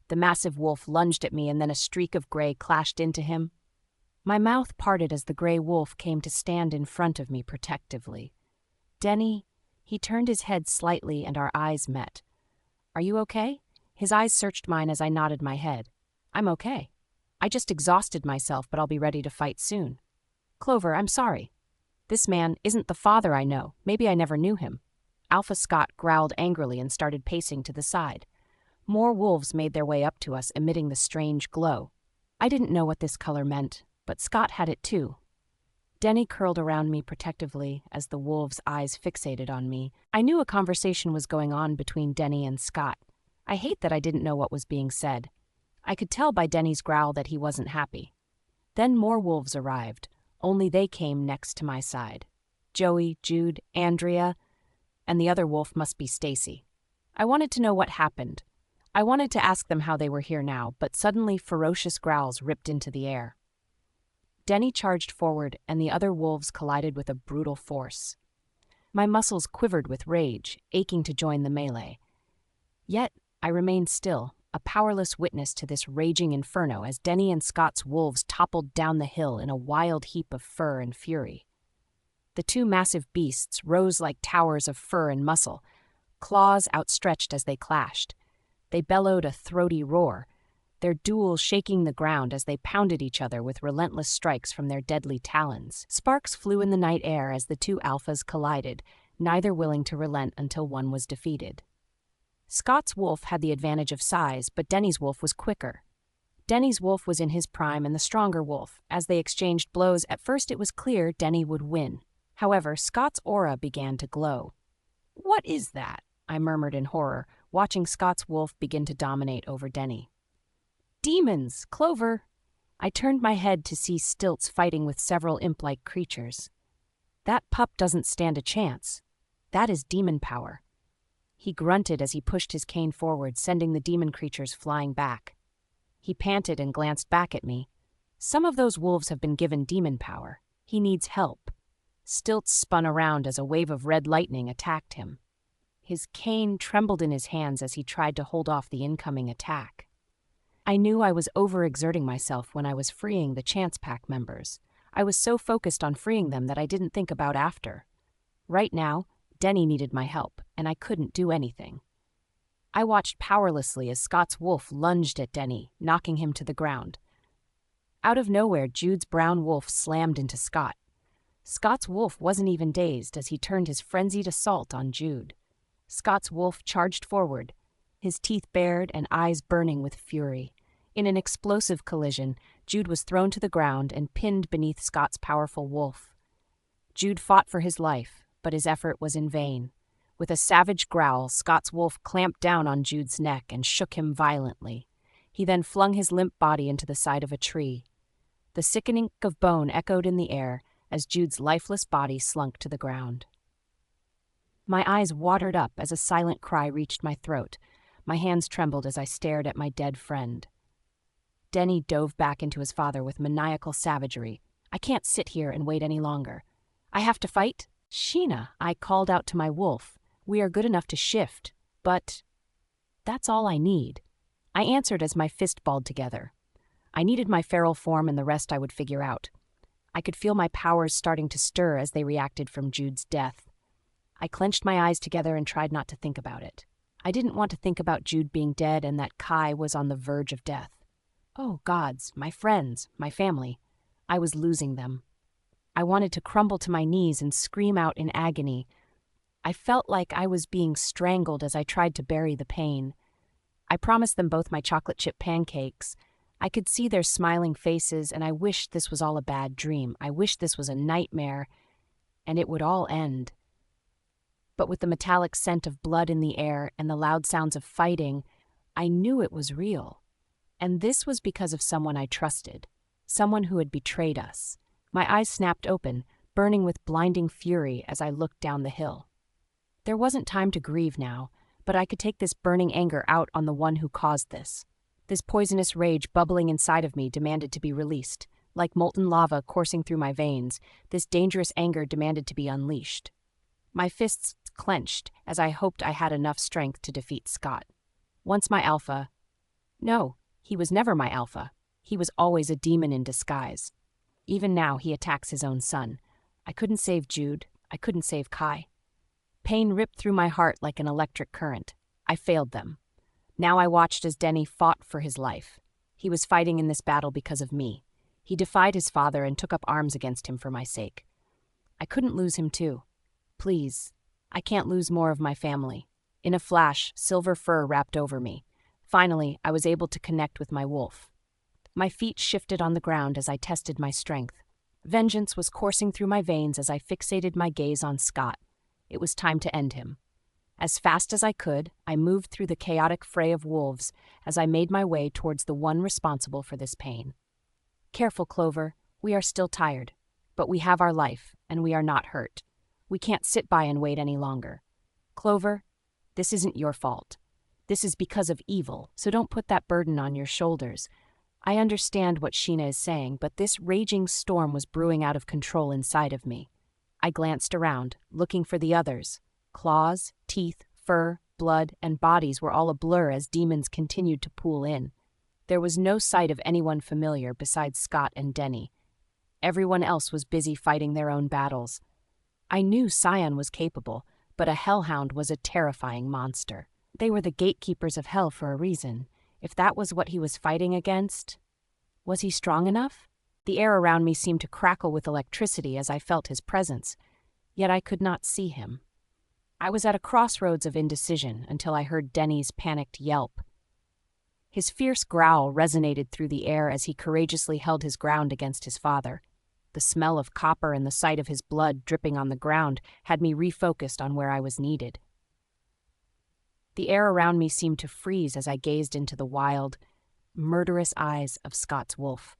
The massive wolf lunged at me, and then a streak of gray clashed into him. My mouth parted as the gray wolf came to stand in front of me protectively. "Denny," he turned his head slightly and our eyes met. "Are you okay?" His eyes searched mine as I nodded my head. "I'm okay. I just exhausted myself, but I'll be ready to fight soon." "Clover, I'm sorry. This man isn't the father I know. Maybe I never knew him." Alpha Scott growled angrily and started pacing to the side. More wolves made their way up to us, emitting the strange glow. I didn't know what this color meant, but Scott had it too. Denny curled around me protectively as the wolves' eyes fixated on me. I knew a conversation was going on between Denny and Scott. I hate that I didn't know what was being said. I could tell by Denny's growl that he wasn't happy. Then more wolves arrived, only they came next to my side. Joey, Jude, Andrea, and the other wolf must be Stacy. I wanted to know what happened. I wanted to ask them how they were here now, but suddenly ferocious growls ripped into the air. Denny charged forward, and the other wolves collided with a brutal force. My muscles quivered with rage, aching to join the melee. Yet, I remained still, a powerless witness to this raging inferno as Denny and Scott's wolves toppled down the hill in a wild heap of fur and fury. The two massive beasts rose like towers of fur and muscle, claws outstretched as they clashed. They bellowed a throaty roar, their duel shaking the ground as they pounded each other with relentless strikes from their deadly talons. Sparks flew in the night air as the two alphas collided, neither willing to relent until one was defeated. Scott's wolf had the advantage of size, but Denny's wolf was quicker. Denny's wolf was in his prime and the stronger wolf. As they exchanged blows, at first it was clear Denny would win. However, Scott's aura began to glow. "What is that?" I murmured in horror, watching Scott's wolf begin to dominate over Denny. "Demons! Clover!" I turned my head to see Stilts fighting with several imp-like creatures. "That pup doesn't stand a chance. That is demon power." He grunted as he pushed his cane forward, sending the demon creatures flying back. He panted and glanced back at me. "Some of those wolves have been given demon power. He needs help." Stilts spun around as a wave of red lightning attacked him. His cane trembled in his hands as he tried to hold off the incoming attack. I knew I was overexerting myself when I was freeing the Chance Pack members. I was so focused on freeing them that I didn't think about after. Right now, Denny needed my help, and I couldn't do anything. I watched powerlessly as Scott's wolf lunged at Denny, knocking him to the ground. Out of nowhere, Jude's brown wolf slammed into Scott. Scott's wolf wasn't even dazed as he turned his frenzied assault on Jude. Scott's wolf charged forward, his teeth bared and eyes burning with fury. In an explosive collision, Jude was thrown to the ground and pinned beneath Scott's powerful wolf. Jude fought for his life, but his effort was in vain. With a savage growl, Scott's wolf clamped down on Jude's neck and shook him violently. He then flung his limp body into the side of a tree. The sickening of bone echoed in the air as Jude's lifeless body slunk to the ground. My eyes watered up as a silent cry reached my throat. My hands trembled as I stared at my dead friend. Denny dove back into his father with maniacal savagery. "I can't sit here and wait any longer. I have to fight?" "Sheena," I called out to my wolf. "We are good enough to shift, but that's all I need." I answered as my fist balled together. I needed my feral form and the rest I would figure out. I could feel my powers starting to stir as they reacted from Jude's death. I clenched my eyes together and tried not to think about it. I didn't want to think about Jude being dead and that Kai was on the verge of death. Oh, gods, my friends, my family. I was losing them. I wanted to crumble to my knees and scream out in agony. I felt like I was being strangled as I tried to bury the pain. I promised them both my chocolate chip pancakes. I could see their smiling faces, and I wished this was all a bad dream. I wished this was a nightmare, and it would all end. But with the metallic scent of blood in the air and the loud sounds of fighting, I knew it was real. And this was because of someone I trusted, someone who had betrayed us. My eyes snapped open, burning with blinding fury as I looked down the hill. There wasn't time to grieve now, but I could take this burning anger out on the one who caused this. This poisonous rage bubbling inside of me demanded to be released. Like molten lava coursing through my veins, this dangerous anger demanded to be unleashed. My fists clenched as I hoped I had enough strength to defeat Scott. Once my alpha... No, he was never my alpha. He was always a demon in disguise. Even now, he attacks his own son. I couldn't save Jude. I couldn't save Kai. Pain ripped through my heart like an electric current. I failed them. Now I watched as Denny fought for his life. He was fighting in this battle because of me. He defied his father and took up arms against him for my sake. I couldn't lose him too. Please, I can't lose more of my family. In a flash, silver fur wrapped over me. Finally, I was able to connect with my wolf. My feet shifted on the ground as I tested my strength. Vengeance was coursing through my veins as I fixated my gaze on Scott. It was time to end him. As fast as I could, I moved through the chaotic fray of wolves as I made my way towards the one responsible for this pain. Careful, Clover. We are still tired, but we have our life, and we are not hurt. We can't sit by and wait any longer. Clover, this isn't your fault. This is because of evil, so don't put that burden on your shoulders. I understand what Sheena is saying, but this raging storm was brewing out of control inside of me. I glanced around, looking for the others. Claws, teeth, fur, blood, and bodies were all a blur as demons continued to pool in. There was no sight of anyone familiar besides Scott and Denny. Everyone else was busy fighting their own battles. I knew Scion was capable, but a hellhound was a terrifying monster. They were the gatekeepers of hell for a reason. If that was what he was fighting against, was he strong enough? The air around me seemed to crackle with electricity as I felt his presence, yet I could not see him. I was at a crossroads of indecision until I heard Denny's panicked yelp. His fierce growl resonated through the air as he courageously held his ground against his father. The smell of copper and the sight of his blood dripping on the ground had me refocused on where I was needed. The air around me seemed to freeze as I gazed into the wild, murderous eyes of Scott's wolf.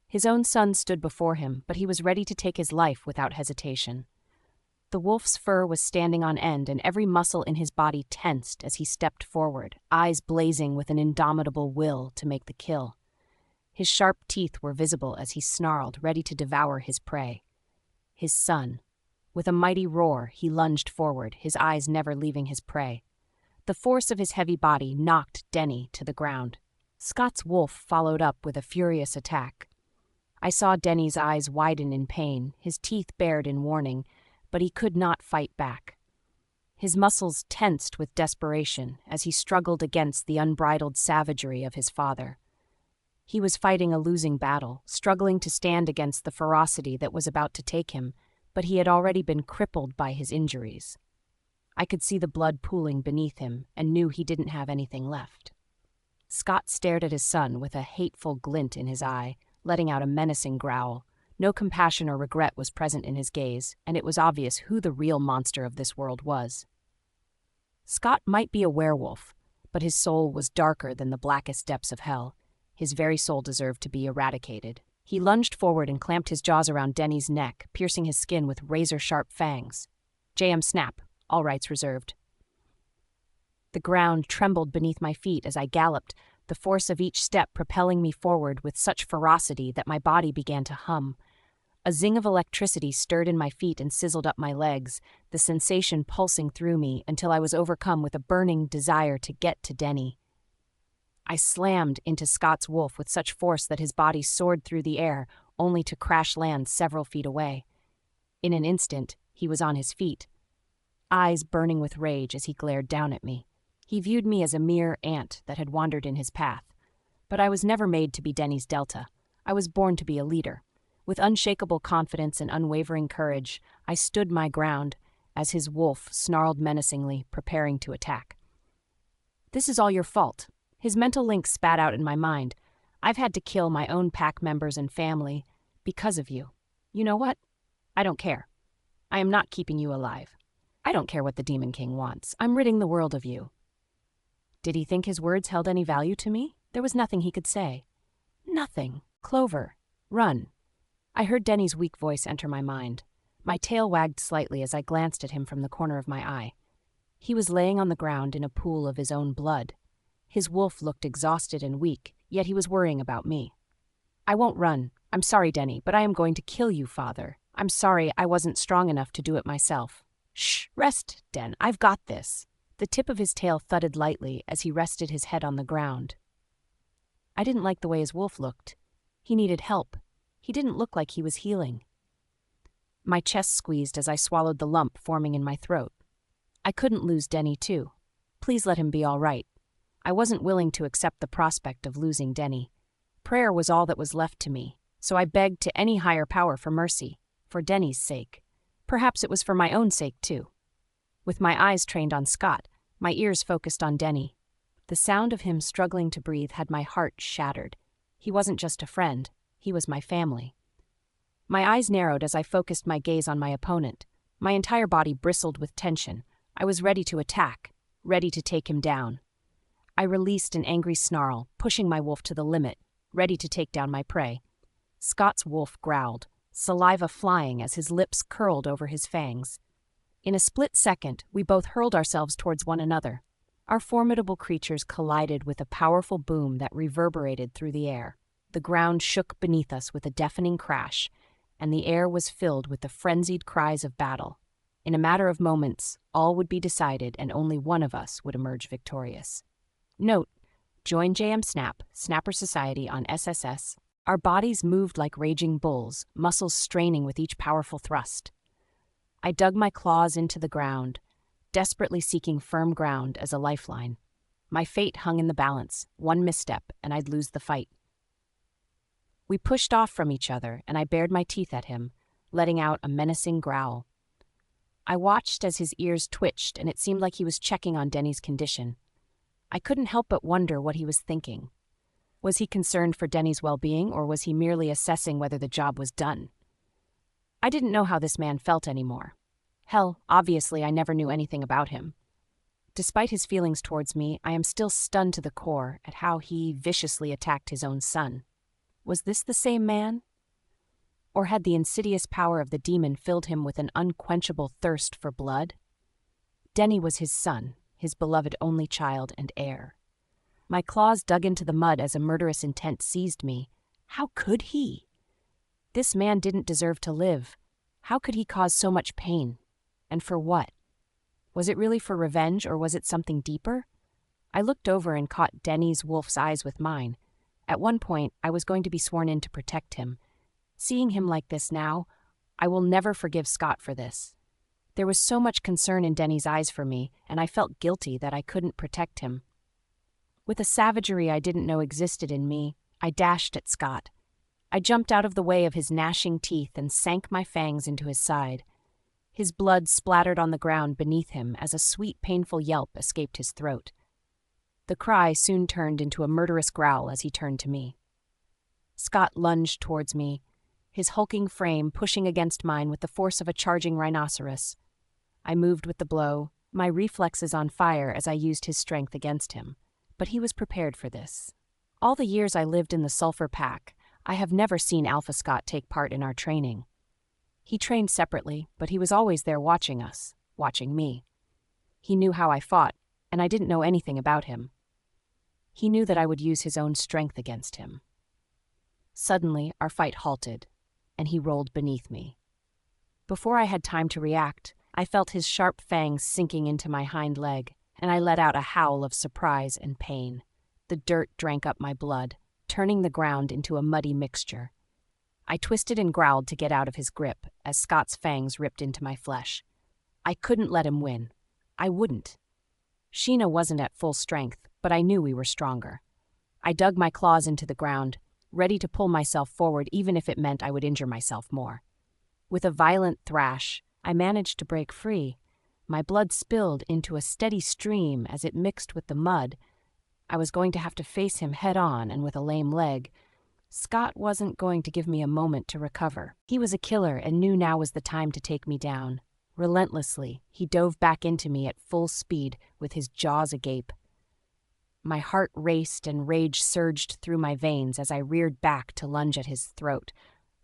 His own son stood before him, but he was ready to take his life without hesitation. The wolf's fur was standing on end, and every muscle in his body tensed as he stepped forward, eyes blazing with an indomitable will to make the kill. His sharp teeth were visible as he snarled, ready to devour his prey. His son. With a mighty roar, he lunged forward, his eyes never leaving his prey. The force of his heavy body knocked Denny to the ground. Scott's wolf followed up with a furious attack. I saw Denny's eyes widen in pain, his teeth bared in warning, but he could not fight back. His muscles tensed with desperation as he struggled against the unbridled savagery of his father. He was fighting a losing battle, struggling to stand against the ferocity that was about to take him, but he had already been crippled by his injuries. I could see the blood pooling beneath him and knew he didn't have anything left. Scott stared at his son with a hateful glint in his eye, letting out a menacing growl. No compassion or regret was present in his gaze, and it was obvious who the real monster of this world was. Scott might be a werewolf, but his soul was darker than the blackest depths of hell. His very soul deserved to be eradicated. He lunged forward and clamped his jaws around Denny's neck, piercing his skin with razor-sharp fangs. JM snap, all rights reserved. The ground trembled beneath my feet as I galloped, the force of each step propelling me forward with such ferocity that my body began to hum. A zing of electricity stirred in my feet and sizzled up my legs, the sensation pulsing through me until I was overcome with a burning desire to get to Denny. I slammed into Scott's wolf with such force that his body soared through the air, only to crash land several feet away. In an instant, he was on his feet, eyes burning with rage as he glared down at me. He viewed me as a mere ant that had wandered in his path. But I was never made to be Denny's Delta. I was born to be a leader. With unshakable confidence and unwavering courage, I stood my ground as his wolf snarled menacingly, preparing to attack. "This is all your fault." His mental link spat out in my mind. "I've had to kill my own pack members and family because of you. You know what? I don't care. I am not keeping you alive. I don't care what the Demon King wants. I'm ridding the world of you." Did he think his words held any value to me? There was nothing he could say. Nothing. "Clover, run." I heard Denny's weak voice enter my mind. My tail wagged slightly as I glanced at him from the corner of my eye. He was laying on the ground in a pool of his own blood. His wolf looked exhausted and weak, yet he was worrying about me. "I won't run. I'm sorry, Denny, but I am going to kill you, father. I'm sorry I wasn't strong enough to do it myself." "Shh, rest, Den. I've got this." The tip of his tail thudded lightly as he rested his head on the ground. I didn't like the way his wolf looked. He needed help. He didn't look like he was healing. My chest squeezed as I swallowed the lump forming in my throat. I couldn't lose Denny, too. Please let him be all right. I wasn't willing to accept the prospect of losing Denny. Prayer was all that was left to me, so I begged to any higher power for mercy, for Denny's sake. Perhaps it was for my own sake, too. With my eyes trained on Scott, my ears focused on Denny. The sound of him struggling to breathe had my heart shattered. He wasn't just a friend. He was my family. My eyes narrowed as I focused my gaze on my opponent. My entire body bristled with tension. I was ready to attack, ready to take him down. I released an angry snarl, pushing my wolf to the limit, ready to take down my prey. Scott's wolf growled, saliva flying as his lips curled over his fangs. In a split second, we both hurled ourselves towards one another. Our formidable creatures collided with a powerful boom that reverberated through the air. The ground shook beneath us with a deafening crash, and the air was filled with the frenzied cries of battle. In a matter of moments, all would be decided and only one of us would emerge victorious. Note: join JM Snap, Snapper Society on SSS. Our bodies moved like raging bulls, muscles straining with each powerful thrust. I dug my claws into the ground, desperately seeking firm ground as a lifeline. My fate hung in the balance. One misstep, and I'd lose the fight. We pushed off from each other, and I bared my teeth at him, letting out a menacing growl. I watched as his ears twitched, and it seemed like he was checking on Denny's condition. I couldn't help but wonder what he was thinking. Was he concerned for Denny's well-being, or was he merely assessing whether the job was done? I didn't know how this man felt anymore. Hell, obviously I never knew anything about him. Despite his feelings towards me, I am still stunned to the core at how he viciously attacked his own son. Was this the same man? Or had the insidious power of the demon filled him with an unquenchable thirst for blood? Denny was his son, his beloved only child and heir. My claws dug into the mud as a murderous intent seized me. How could he? This man didn't deserve to live. How could he cause so much pain? And for what? Was it really for revenge, or was it something deeper? I looked over and caught Denny's wolf's eyes with mine. At one point, I was going to be sworn in to protect him. Seeing him like this now, I will never forgive Scott for this. There was so much concern in Denny's eyes for me, and I felt guilty that I couldn't protect him. With a savagery I didn't know existed in me, I dashed at Scott. I jumped out of the way of his gnashing teeth and sank my fangs into his side. His blood splattered on the ground beneath him as a sweet, painful yelp escaped his throat. The cry soon turned into a murderous growl as he turned to me. Scott lunged towards me, his hulking frame pushing against mine with the force of a charging rhinoceros. I moved with the blow, my reflexes on fire as I used his strength against him. But he was prepared for this. All the years I lived in the Sulfur pack, I have never seen Alpha Scott take part in our training. He trained separately, but he was always there watching us, watching me. He knew how I fought, and I didn't know anything about him. He knew that I would use his own strength against him. Suddenly, our fight halted, and he rolled beneath me. Before I had time to react, I felt his sharp fangs sinking into my hind leg, and I let out a howl of surprise and pain. The dirt drank up my blood, turning the ground into a muddy mixture. I twisted and growled to get out of his grip as Scott's fangs ripped into my flesh. I couldn't let him win. I wouldn't. Sheena wasn't at full strength, but I knew we were stronger. I dug my claws into the ground, ready to pull myself forward even if it meant I would injure myself more. With a violent thrash, I managed to break free. My blood spilled into a steady stream as it mixed with the mud. I was going to have to face him head-on, and with a lame leg, Scott wasn't going to give me a moment to recover. He was a killer and knew now was the time to take me down. Relentlessly, he dove back into me at full speed with his jaws agape. My heart raced and rage surged through my veins as I reared back to lunge at his throat.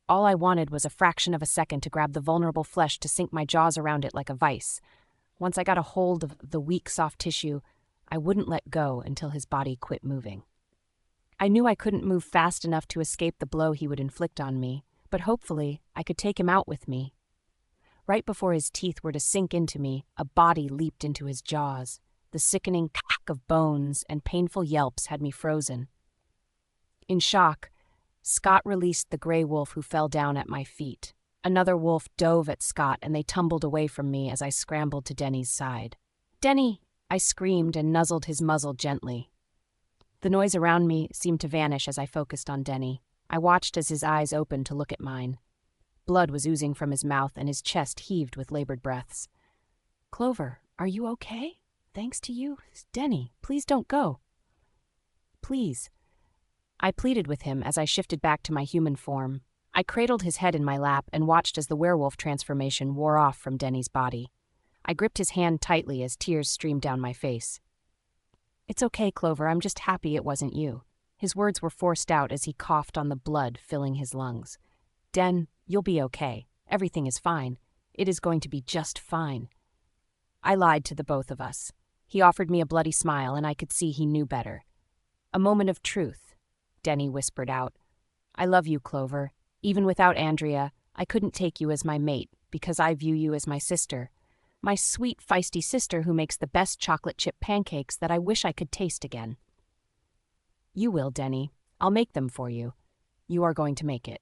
All I wanted was a fraction of a second to grab the vulnerable flesh to sink my jaws around it like a vice. Once I got a hold of the weak, soft tissue, I wouldn't let go until his body quit moving. I knew I couldn't move fast enough to escape the blow he would inflict on me, but hopefully I could take him out with me. Right before his teeth were to sink into me, a body leaped into his jaws. The sickening crack of bones and painful yelps had me frozen. In shock, Scott released the gray wolf who fell down at my feet. Another wolf dove at Scott and they tumbled away from me as I scrambled to Denny's side. "Denny!" I screamed and nuzzled his muzzle gently. The noise around me seemed to vanish as I focused on Denny. I watched as his eyes opened to look at mine. Blood was oozing from his mouth and his chest heaved with labored breaths. "Clover, are you okay? Thanks to you? Denny, please don't go." "Please." I pleaded with him as I shifted back to my human form. I cradled his head in my lap and watched as the werewolf transformation wore off from Denny's body. I gripped his hand tightly as tears streamed down my face. "It's okay, Clover, I'm just happy it wasn't you." His words were forced out as he coughed on the blood filling his lungs. "Den, you'll be okay. Everything is fine. It is going to be just fine." I lied to the both of us. He offered me a bloody smile and I could see he knew better. "A moment of truth," Denny whispered out. "I love you, Clover. Even without Andrea, I couldn't take you as my mate because I view you as my sister. My sweet, feisty sister who makes the best chocolate chip pancakes that I wish I could taste again." "You will, Denny. I'll make them for you. You are going to make it.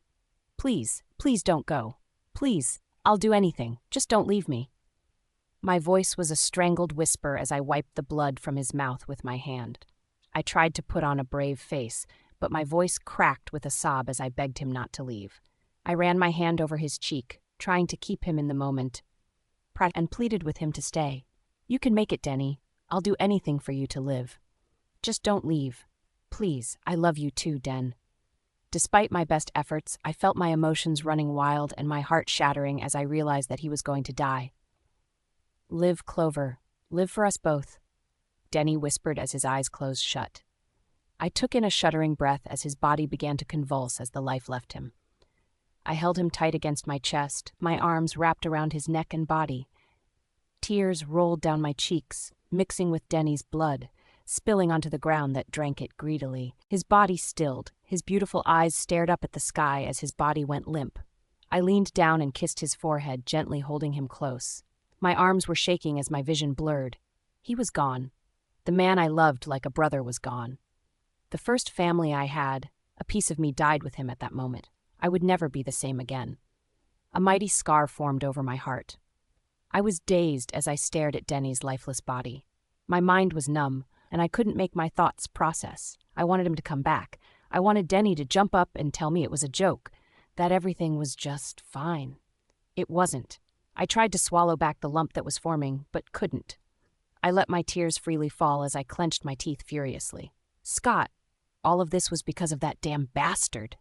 Please, please don't go. Please, I'll do anything. Just don't leave me." My voice was a strangled whisper as I wiped the blood from his mouth with my hand. I tried to put on a brave face, but my voice cracked with a sob as I begged him not to leave. I ran my hand over his cheek, trying to keep him in the moment, and pleaded with him to stay. "You can make it, Denny. I'll do anything for you to live. Just don't leave. Please, I love you too, Den." Despite my best efforts, I felt my emotions running wild and my heart shattering as I realized that he was going to die. "Live, Clover. Live for us both," Denny whispered as his eyes closed shut. I took in a shuddering breath as his body began to convulse as the life left him. I held him tight against my chest, my arms wrapped around his neck and body. Tears rolled down my cheeks, mixing with Denny's blood, spilling onto the ground that drank it greedily. His body stilled. His beautiful eyes stared up at the sky as his body went limp. I leaned down and kissed his forehead, gently holding him close. My arms were shaking as my vision blurred. He was gone. The man I loved like a brother was gone. The first family I had, a piece of me died with him at that moment. I would never be the same again. A mighty scar formed over my heart. I was dazed as I stared at Denny's lifeless body. My mind was numb, and I couldn't make my thoughts process. I wanted him to come back. I wanted Denny to jump up and tell me it was a joke, that everything was just fine. It wasn't. I tried to swallow back the lump that was forming, but couldn't. I let my tears freely fall as I clenched my teeth furiously. Scott, all of this was because of that damn bastard.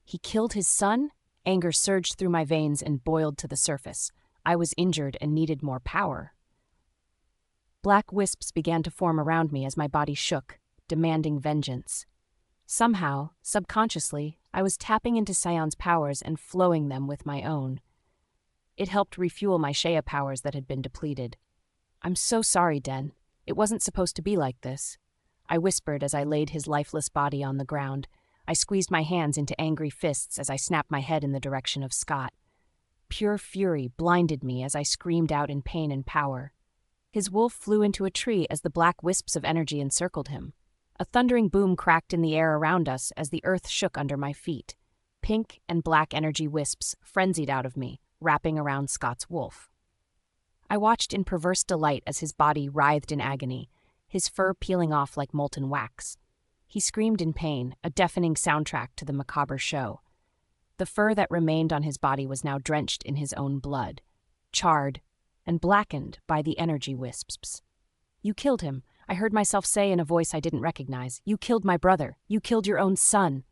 He killed his son? Anger surged through my veins and boiled to the surface. I was injured and needed more power. Black wisps began to form around me as my body shook, demanding vengeance. Somehow, subconsciously, I was tapping into Sion's powers and flowing them with my own. It helped refuel my Shea powers that had been depleted. "I'm so sorry, Den. It wasn't supposed to be like this," I whispered as I laid his lifeless body on the ground. I squeezed my hands into angry fists as I snapped my head in the direction of Scott. Pure fury blinded me as I screamed out in pain and power. His wolf flew into a tree as the black wisps of energy encircled him. A thundering boom cracked in the air around us as the earth shook under my feet. Pink and black energy wisps frenzied out of me, wrapping around Scott's wolf. I watched in perverse delight as his body writhed in agony, his fur peeling off like molten wax. He screamed in pain, a deafening soundtrack to the macabre show. The fur that remained on his body was now drenched in his own blood, charred and blackened by the energy wisps. "You killed him," I heard myself say in a voice I didn't recognize. "You killed my brother. You killed your own son."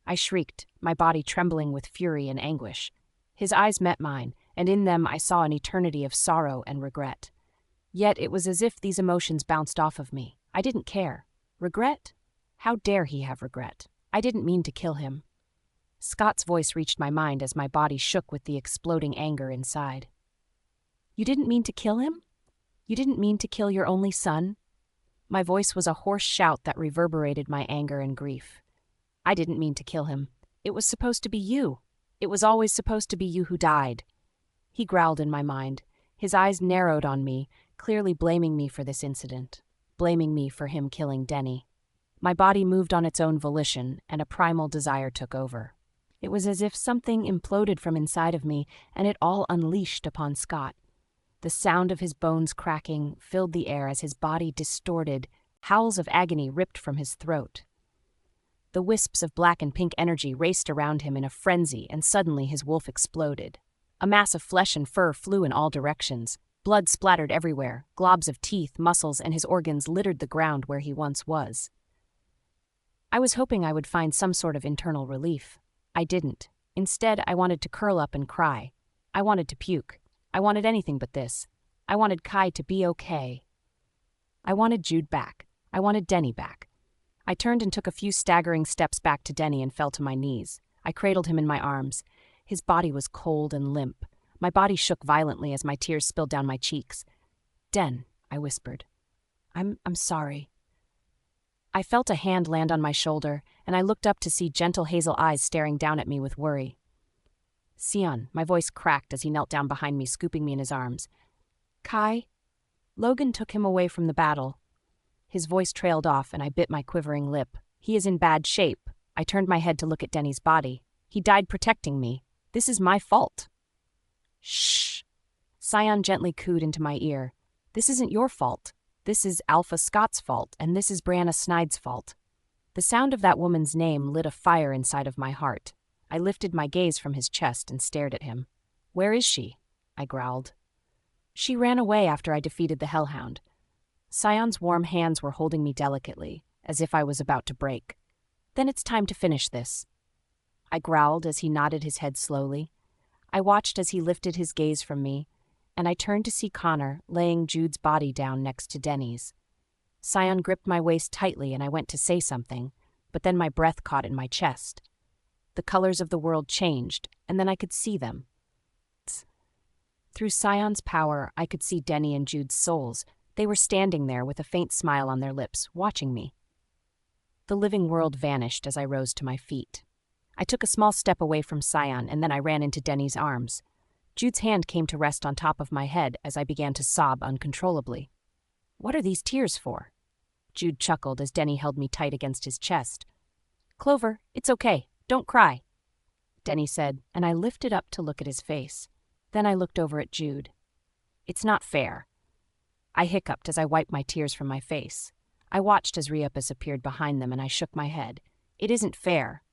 I shrieked, my body trembling with fury and anguish. His eyes met mine, and in them I saw an eternity of sorrow and regret. Yet it was as if these emotions bounced off of me. I didn't care. Regret? How dare he have regret? I didn't mean to kill him. Scott's voice reached my mind as my body shook with the exploding anger inside. "You didn't mean to kill him? You didn't mean to kill your only son?" My voice was a hoarse shout that reverberated my anger and grief. "I didn't mean to kill him. It was supposed to be you. It was always supposed to be you who died." He growled in my mind. His eyes narrowed on me, clearly blaming me for this incident, blaming me for him killing Denny. My body moved on its own volition, and a primal desire took over. It was as if something imploded from inside of me, and it all unleashed upon Scott. The sound of his bones cracking filled the air as his body distorted, howls of agony ripped from his throat. The wisps of black and pink energy raced around him in a frenzy, and suddenly his wolf exploded. A mass of flesh and fur flew in all directions. Blood splattered everywhere, globs of teeth, muscles, and his organs littered the ground where he once was. I was hoping I would find some sort of internal relief. I didn't. Instead, I wanted to curl up and cry. I wanted to puke. I wanted anything but this. I wanted Kai to be okay. I wanted Jude back. I wanted Denny back. I turned and took a few staggering steps back to Denny and fell to my knees. I cradled him in my arms. His body was cold and limp. My body shook violently as my tears spilled down my cheeks. "Den," I whispered. I'm sorry." I felt a hand land on my shoulder, and I looked up to see gentle hazel eyes staring down at me with worry. "Sion," my voice cracked as he knelt down behind me, scooping me in his arms. "Kai, Logan took him away from the battle." His voice trailed off, and I bit my quivering lip. "He is in bad shape." I turned my head to look at Denny's body. "He died protecting me. This is my fault." "Shh." Sion gently cooed into my ear. "This isn't your fault. This is Alpha Scott's fault, and this is Brianna Snide's fault." The sound of that woman's name lit a fire inside of my heart. I lifted my gaze from his chest and stared at him. "Where is she?" I growled. "She ran away after I defeated the Hellhound." Sion's warm hands were holding me delicately, as if I was about to break. "Then it's time to finish this." I growled as he nodded his head slowly. I watched as he lifted his gaze from me, and I turned to see Connor laying Jude's body down next to Denny's. Sion gripped my waist tightly, and I went to say something, but then my breath caught in my chest. The colors of the world changed, and then I could see them. Through Sion's power, I could see Denny and Jude's souls. They were standing there with a faint smile on their lips, watching me. The living world vanished as I rose to my feet. I took a small step away from Sion, and then I ran into Denny's arms. Jude's hand came to rest on top of my head as I began to sob uncontrollably. "What are these tears for?" Jude chuckled as Denny held me tight against his chest. "Clover, it's okay. Don't cry," Denny said, and I lifted up to look at his face. Then I looked over at Jude. It's not fair. I hiccuped as I wiped my tears from my face. I watched as Riapus appeared behind them and I shook my head. It isn't fair.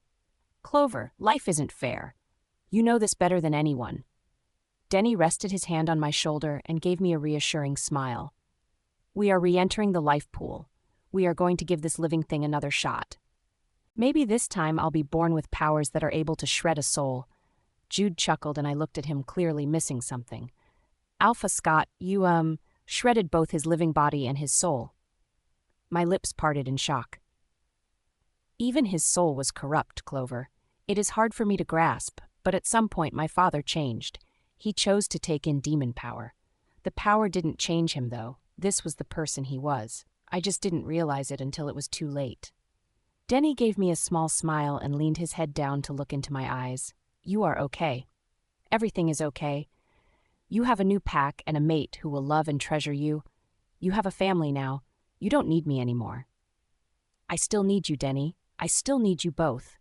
Clover, life isn't fair. You know this better than anyone. Denny rested his hand on my shoulder and gave me a reassuring smile. We are re-entering the life pool. We are going to give this living thing another shot. Maybe this time I'll be born with powers that are able to shred a soul. Jude chuckled and I looked at him, clearly missing something. Alpha Scott, you, shredded both his living body and his soul. My lips parted in shock. Even his soul was corrupt, Clover. It is hard for me to grasp, but at some point my father changed. He chose to take in demon power. The power didn't change him, though. This was the person he was. I just didn't realize it until it was too late. Denny gave me a small smile and leaned his head down to look into my eyes. You are okay. Everything is okay. You have a new pack and a mate who will love and treasure you. You have a family now. You don't need me anymore. I still need you, Denny. I still need you both.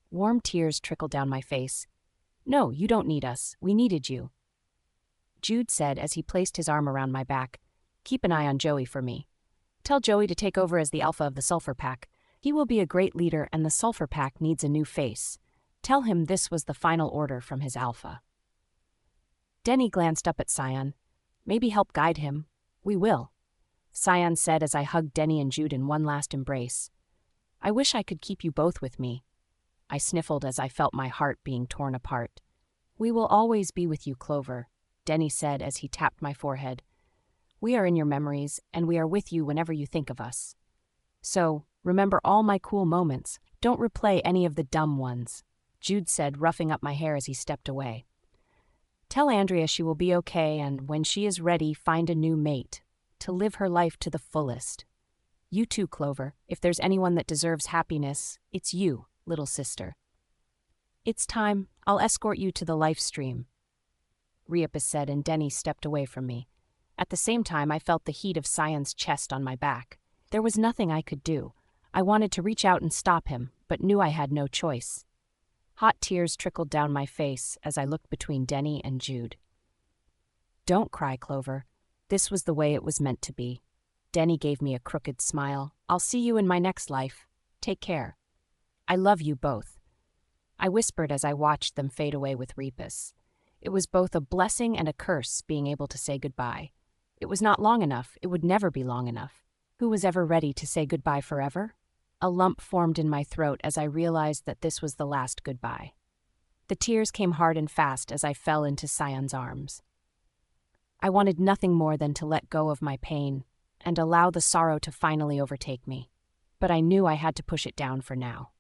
Warm tears trickled down my face. No, you don't need us. We needed you. Jude said as he placed his arm around my back. Keep an eye on Joey for me. Tell Joey to take over as the alpha of the Sulfur Pack. He will be a great leader and the Sulfur Pack needs a new face. Tell him this was the final order from his alpha. Denny glanced up at Scion. Maybe help guide him. We will. Scion said as I hugged Denny and Jude in one last embrace. I wish I could keep you both with me. I sniffled as I felt my heart being torn apart. We will always be with you, Clover, Denny said as he tapped my forehead. We are in your memories, and we are with you whenever you think of us. So, remember all my cool moments. Don't replay any of the dumb ones, Jude said, roughing up my hair as he stepped away. Tell Andrea she will be okay, and when she is ready, find a new mate, to live her life to the fullest. You too, Clover. If there's anyone that deserves happiness, it's you, little sister. It's time. I'll escort you to the life stream, Riapus said, and Denny stepped away from me. At the same time, I felt the heat of Scion's chest on my back. There was nothing I could do. I wanted to reach out and stop him, but knew I had no choice. Hot tears trickled down my face as I looked between Denny and Jude. Don't cry, Clover. This was the way it was meant to be. Denny gave me a crooked smile. I'll see you in my next life. Take care. I love you both. I whispered as I watched them fade away with Riapus. It was both a blessing and a curse being able to say goodbye. It was not long enough. It would never be long enough. Who was ever ready to say goodbye forever? A lump formed in my throat as I realized that this was the last goodbye. The tears came hard and fast as I fell into Scion's arms. I wanted nothing more than to let go of my pain and allow the sorrow to finally overtake me. But I knew I had to push it down for now.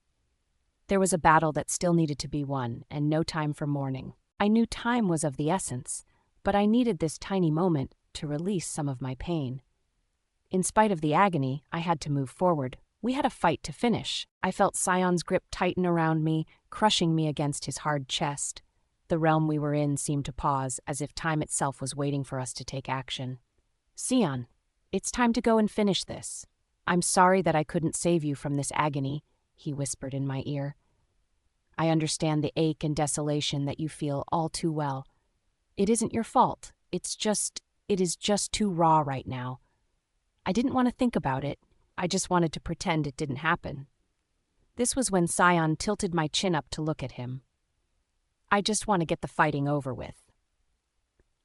There was a battle that still needed to be won, and no time for mourning. I knew time was of the essence, but I needed this tiny moment to release some of my pain. In spite of the agony, I had to move forward. We had a fight to finish. I felt Scion's grip tighten around me, crushing me against his hard chest. The realm we were in seemed to pause, as if time itself was waiting for us to take action. Scion, it's time to go and finish this. I'm sorry that I couldn't save you from this agony, he whispered in my ear. I understand the ache and desolation that you feel all too well. It isn't your fault. It is just too raw right now. I didn't want to think about it. I just wanted to pretend it didn't happen. This was when Scion tilted my chin up to look at him. I just want to get the fighting over with.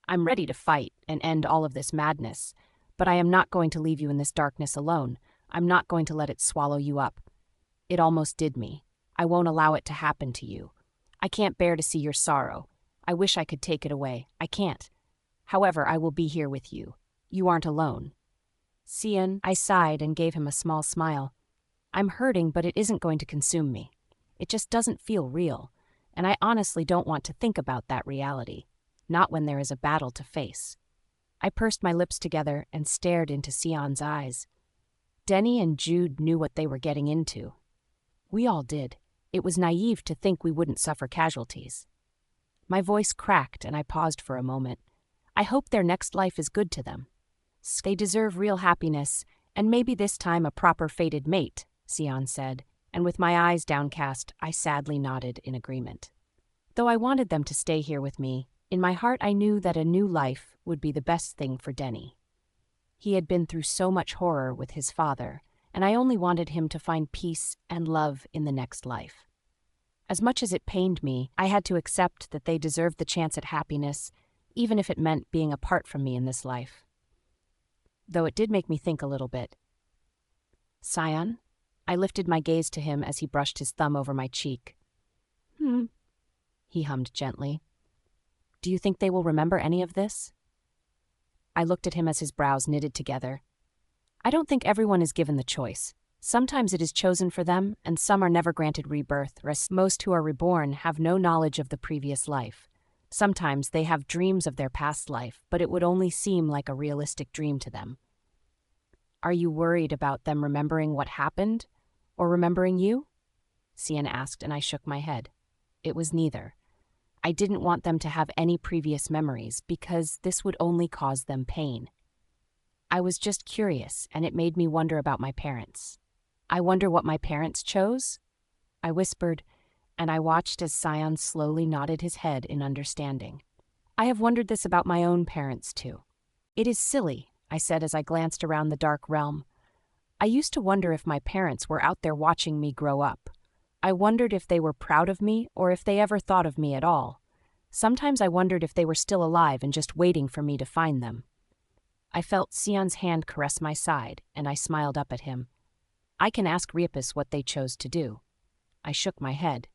I'm ready to fight and end all of this madness, but I am not going to leave you in this darkness alone. I'm not going to let it swallow you up. It almost did me. I won't allow it to happen to you. I can't bear to see your sorrow. I wish I could take it away. I can't. However, I will be here with you. You aren't alone. Scion, I sighed and gave him a small smile. I'm hurting, but it isn't going to consume me. It just doesn't feel real, and I honestly don't want to think about that reality, not when there is a battle to face. I pursed my lips together and stared into Scion's eyes. Denny and Jude knew what they were getting into. We all did. It was naive to think we wouldn't suffer casualties. My voice cracked and I paused for a moment. I hope their next life is good to them. They deserve real happiness, and maybe this time a proper fated mate, Scion said, and with my eyes downcast, I sadly nodded in agreement. Though I wanted them to stay here with me, In my heart, I knew that a new life would be the best thing for Denny. He had been through so much horror with his father, and I only wanted him to find peace and love in the next life. As much as it pained me, I had to accept that they deserved the chance at happiness, even if it meant being apart from me in this life. Though it did make me think a little bit. "Scion?" I lifted my gaze to him as he brushed his thumb over my cheek. He hummed gently. "Do you think they will remember any of this?" I looked at him as his brows knitted together. "I don't think everyone is given the choice. Sometimes it is chosen for them, and some are never granted rebirth, whereas most who are reborn have no knowledge of the previous life. Sometimes they have dreams of their past life, but it would only seem like a realistic dream to them." "Are you worried about them remembering what happened, or remembering you?" Cian asked, and I shook my head. It was neither. I didn't want them to have any previous memories, because this would only cause them pain. I was just curious, and it made me wonder about my parents. "I wonder what my parents chose?" I whispered, and I watched as Scion slowly nodded his head in understanding. "I have wondered this about my own parents, too." "It is silly," I said as I glanced around the dark realm. "I used to wonder if my parents were out there watching me grow up. I wondered if they were proud of me or if they ever thought of me at all. Sometimes I wondered if they were still alive and just waiting for me to find them." I felt Sion's hand caress my side, and I smiled up at him. "I can ask Riapus what they chose to do." I shook my head.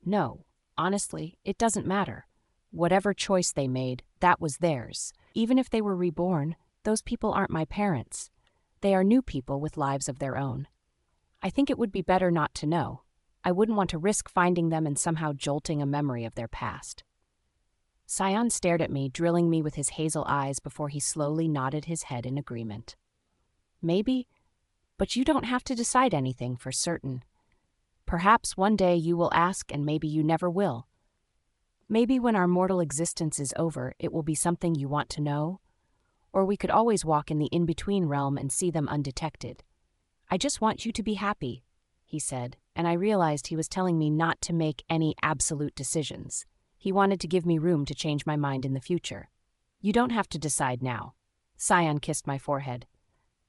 "No, honestly, it doesn't matter. Whatever choice they made, that was theirs. Even if they were reborn, those people aren't my parents. They are new people with lives of their own. I think it would be better not to know. I wouldn't want to risk finding them and somehow jolting a memory of their past." Scion stared at me, drilling me with his hazel eyes before he slowly nodded his head in agreement. "Maybe, but you don't have to decide anything for certain. Perhaps one day you will ask, and maybe you never will. Maybe when our mortal existence is over, it will be something you want to know. Or we could always walk in the in-between realm and see them undetected. I just want you to be happy," he said, and I realized he was telling me not to make any absolute decisions. He wanted to give me room to change my mind in the future. "You don't have to decide now." Scion kissed my forehead.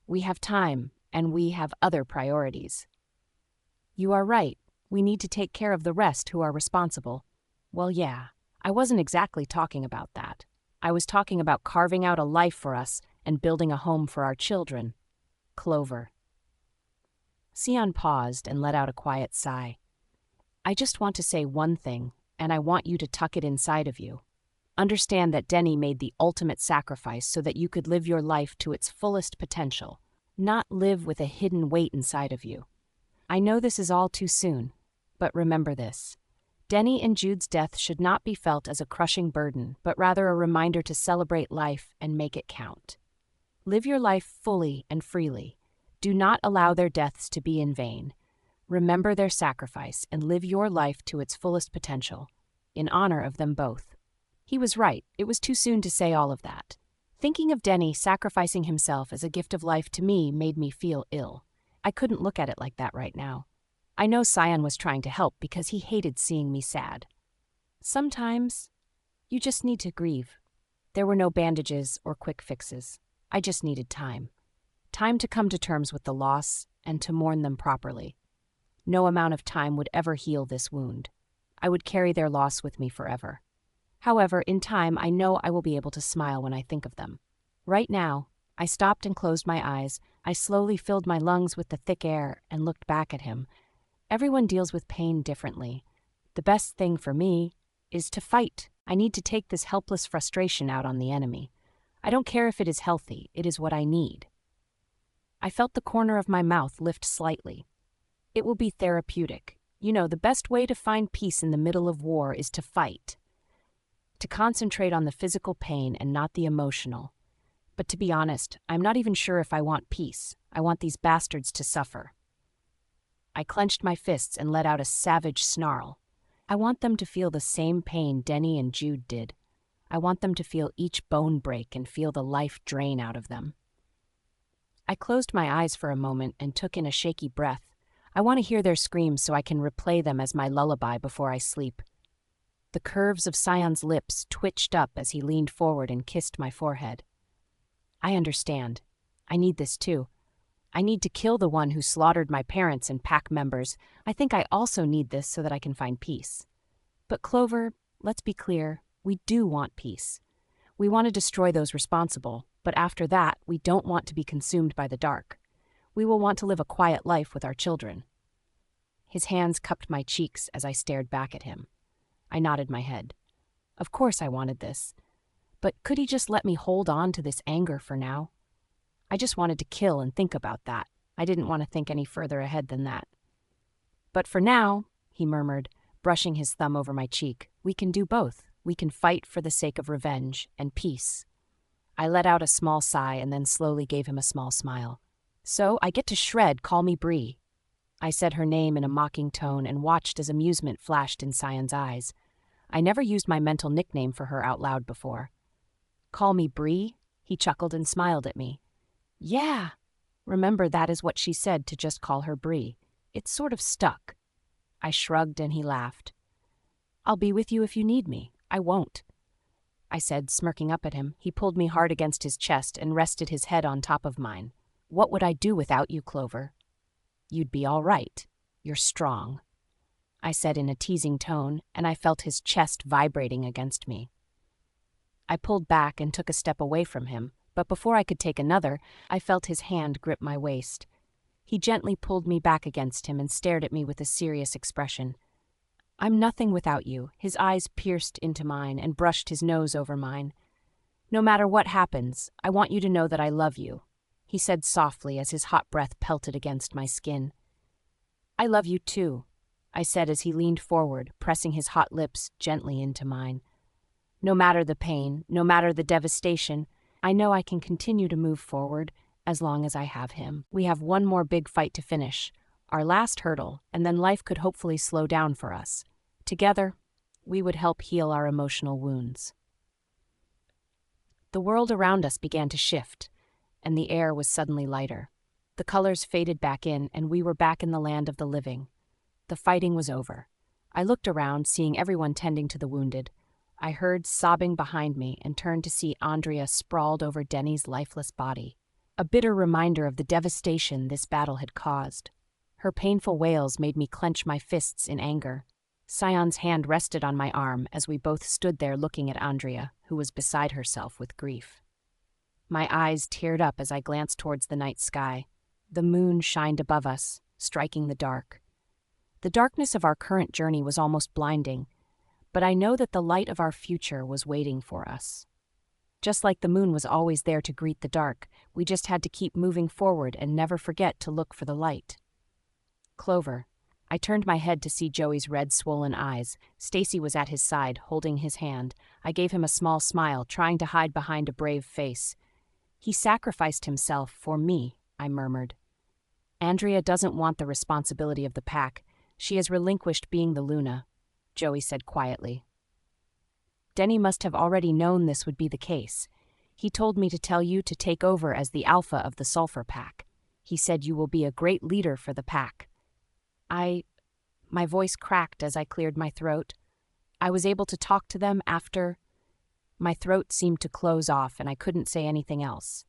"We have time, and we have other priorities." "You are right. We need to take care of the rest who are responsible." "Well, yeah, I wasn't exactly talking about that. I was talking about carving out a life for us and building a home for our children. Clover." Sion paused and let out a quiet sigh. "I just want to say one thing, and I want you to tuck it inside of you. Understand that Denny made the ultimate sacrifice so that you could live your life to its fullest potential, not live with a hidden weight inside of you. I know this is all too soon, but remember this. Denny and Jude's death should not be felt as a crushing burden, but rather a reminder to celebrate life and make it count. Live your life fully and freely. Do not allow their deaths to be in vain. Remember their sacrifice and live your life to its fullest potential, in honor of them both." He was right. It was too soon to say all of that. Thinking of Denny sacrificing himself as a gift of life to me made me feel ill. I couldn't look at it like that right now. I know Scion was trying to help because he hated seeing me sad. Sometimes, you just need to grieve. There were no bandages or quick fixes. I just needed time. Time to come to terms with the loss and to mourn them properly. No amount of time would ever heal this wound. I would carry their loss with me forever. However, in time, I know I will be able to smile when I think of them. Right now, I stopped and closed my eyes. I slowly filled my lungs with the thick air and looked back at him. Everyone deals with pain differently. The best thing for me is to fight. I need to take this helpless frustration out on the enemy. I don't care if it is healthy, it is what I need. I felt the corner of my mouth lift slightly. It will be therapeutic. You know, the best way to find peace in the middle of war is to fight. To concentrate on the physical pain and not the emotional. But to be honest, I'm not even sure if I want peace. I want these bastards to suffer. I clenched my fists and let out a savage snarl. I want them to feel the same pain Denny and Jude did. I want them to feel each bone break and feel the life drain out of them. I closed my eyes for a moment and took in a shaky breath. I want to hear their screams so I can replay them as my lullaby before I sleep. The curves of Sion's lips twitched up as he leaned forward and kissed my forehead. I understand. I need this too. I need to kill the one who slaughtered my parents and pack members. I think I also need this so that I can find peace. But Clover, let's be clear, we do want peace. We want to destroy those responsible, but after that, we don't want to be consumed by the dark. We will want to live a quiet life with our children. His hands cupped my cheeks as I stared back at him. I nodded my head. Of course I wanted this. But could he just let me hold on to this anger for now? I just wanted to kill and think about that. I didn't want to think any further ahead than that. But for now, he murmured, brushing his thumb over my cheek, we can do both. We can fight for the sake of revenge and peace. I let out a small sigh and then slowly gave him a small smile. So I get to shred, call me Bree. I said her name in a mocking tone and watched as amusement flashed in Sion's eyes. I never used my mental nickname for her out loud before. Call me Bree? He chuckled and smiled at me. Yeah. Remember, that is what she said, to just call her Bree. It's sort of stuck. I shrugged and he laughed. I'll be with you if you need me. I won't, I said, smirking up at him. He pulled me hard against his chest and rested his head on top of mine. What would I do without you, Clover? You'd be all right. You're strong, I said in a teasing tone, and I felt his chest vibrating against me. I pulled back and took a step away from him, but before I could take another, I felt his hand grip my waist. He gently pulled me back against him and stared at me with a serious expression. I'm nothing without you. His eyes pierced into mine and brushed his nose over mine. No matter what happens, I want you to know that I love you, he said softly as his hot breath pelted against my skin. I love you too, I said as he leaned forward, pressing his hot lips gently into mine. No matter the pain, no matter the devastation, I know I can continue to move forward as long as I have him. We have one more big fight to finish, our last hurdle, and then life could hopefully slow down for us. Together, we would help heal our emotional wounds. The world around us began to shift, and the air was suddenly lighter. The colors faded back in, and we were back in the land of the living. The fighting was over. I looked around, seeing everyone tending to the wounded. I heard sobbing behind me and turned to see Andrea sprawled over Denny's lifeless body, a bitter reminder of the devastation this battle had caused. Her painful wails made me clench my fists in anger. Sion's hand rested on my arm as we both stood there looking at Andrea, who was beside herself with grief. My eyes teared up as I glanced towards the night sky. The moon shined above us, striking the dark. The darkness of our current journey was almost blinding, but I know that the light of our future was waiting for us. Just like the moon was always there to greet the dark, we just had to keep moving forward and never forget to look for the light. Clover. I turned my head to see Joey's red, swollen eyes. Stacy was at his side, holding his hand. I gave him a small smile, trying to hide behind a brave face. He sacrificed himself for me, I murmured. Andrea doesn't want the responsibility of the pack. She has relinquished being the Luna, Joey said quietly. Denny must have already known this would be the case. He told me to tell you to take over as the alpha of the Sulfur pack. He said you will be a great leader for the pack. My voice cracked as I cleared my throat. I was able to talk to them after. My throat seemed to close off and I couldn't say anything else.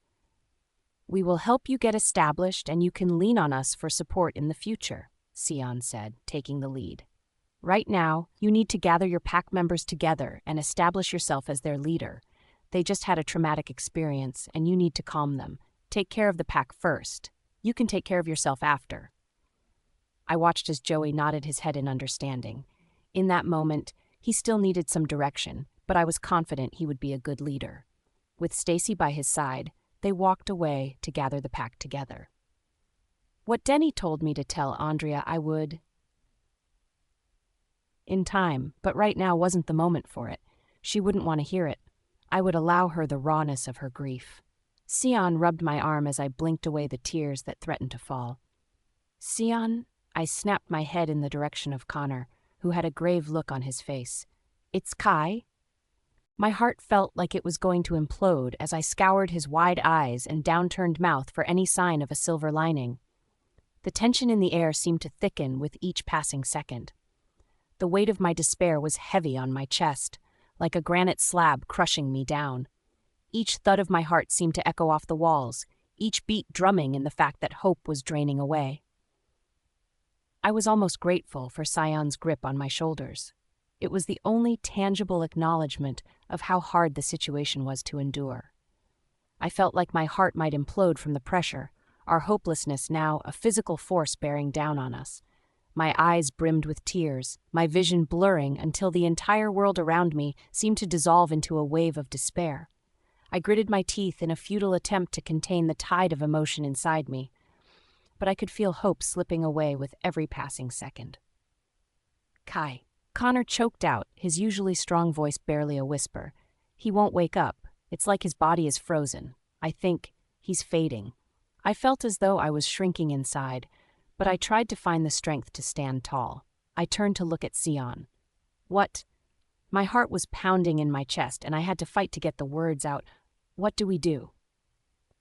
We will help you get established and you can lean on us for support in the future, Sion said, taking the lead. Right now, you need to gather your pack members together and establish yourself as their leader. They just had a traumatic experience and you need to calm them. Take care of the pack first. You can take care of yourself after. I watched as Joey nodded his head in understanding. In that moment, he still needed some direction, but I was confident he would be a good leader. With Stacy by his side, they walked away to gather the pack together. What Denny told me to tell Andrea I would in time, but right now wasn't the moment for it. She wouldn't want to hear it. I would allow her the rawness of her grief. Sion rubbed my arm as I blinked away the tears that threatened to fall. Sion, I snapped my head in the direction of Connor, who had a grave look on his face. It's Kai? My heart felt like it was going to implode as I scoured his wide eyes and downturned mouth for any sign of a silver lining. The tension in the air seemed to thicken with each passing second. The weight of my despair was heavy on my chest, like a granite slab crushing me down. Each thud of my heart seemed to echo off the walls, each beat drumming in the fact that hope was draining away. I was almost grateful for Sion's grip on my shoulders. It was the only tangible acknowledgement of how hard the situation was to endure. I felt like my heart might implode from the pressure, our hopelessness now a physical force bearing down on us. My eyes brimmed with tears, my vision blurring until the entire world around me seemed to dissolve into a wave of despair. I gritted my teeth in a futile attempt to contain the tide of emotion inside me, but I could feel hope slipping away with every passing second. Kai. Connor choked out, his usually strong voice barely a whisper. He won't wake up. It's like his body is frozen. I think he's fading. I felt as though I was shrinking inside, but I tried to find the strength to stand tall. I turned to look at Sion. What? My heart was pounding in my chest, and I had to fight to get the words out. What do we do?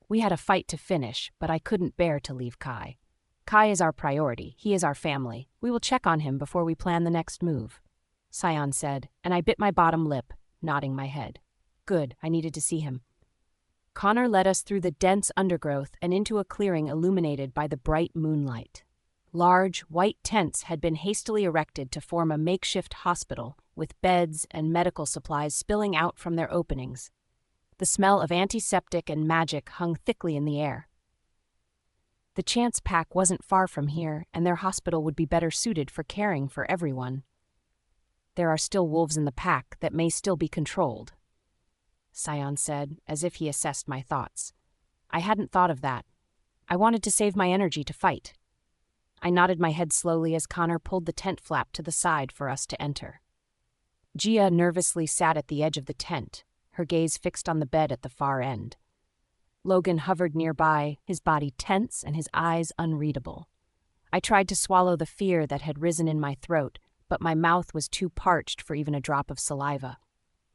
We had a fight to finish, but I couldn't bear to leave Kai. Kai is our priority. He is our family. We will check on him before we plan the next move, Sion said, and I bit my bottom lip, nodding my head. Good, I needed to see him. Connor led us through the dense undergrowth and into a clearing illuminated by the bright moonlight. Large, white tents had been hastily erected to form a makeshift hospital, with beds and medical supplies spilling out from their openings. The smell of antiseptic and magic hung thickly in the air. The Chance Pack wasn't far from here, and their hospital would be better suited for caring for everyone. There are still wolves in the pack that may still be controlled, Sion said, as if he assessed my thoughts. I hadn't thought of that. I wanted to save my energy to fight. I nodded my head slowly as Connor pulled the tent flap to the side for us to enter. Gia nervously sat at the edge of the tent, her gaze fixed on the bed at the far end. Logan hovered nearby, his body tense and his eyes unreadable. I tried to swallow the fear that had risen in my throat, but my mouth was too parched for even a drop of saliva.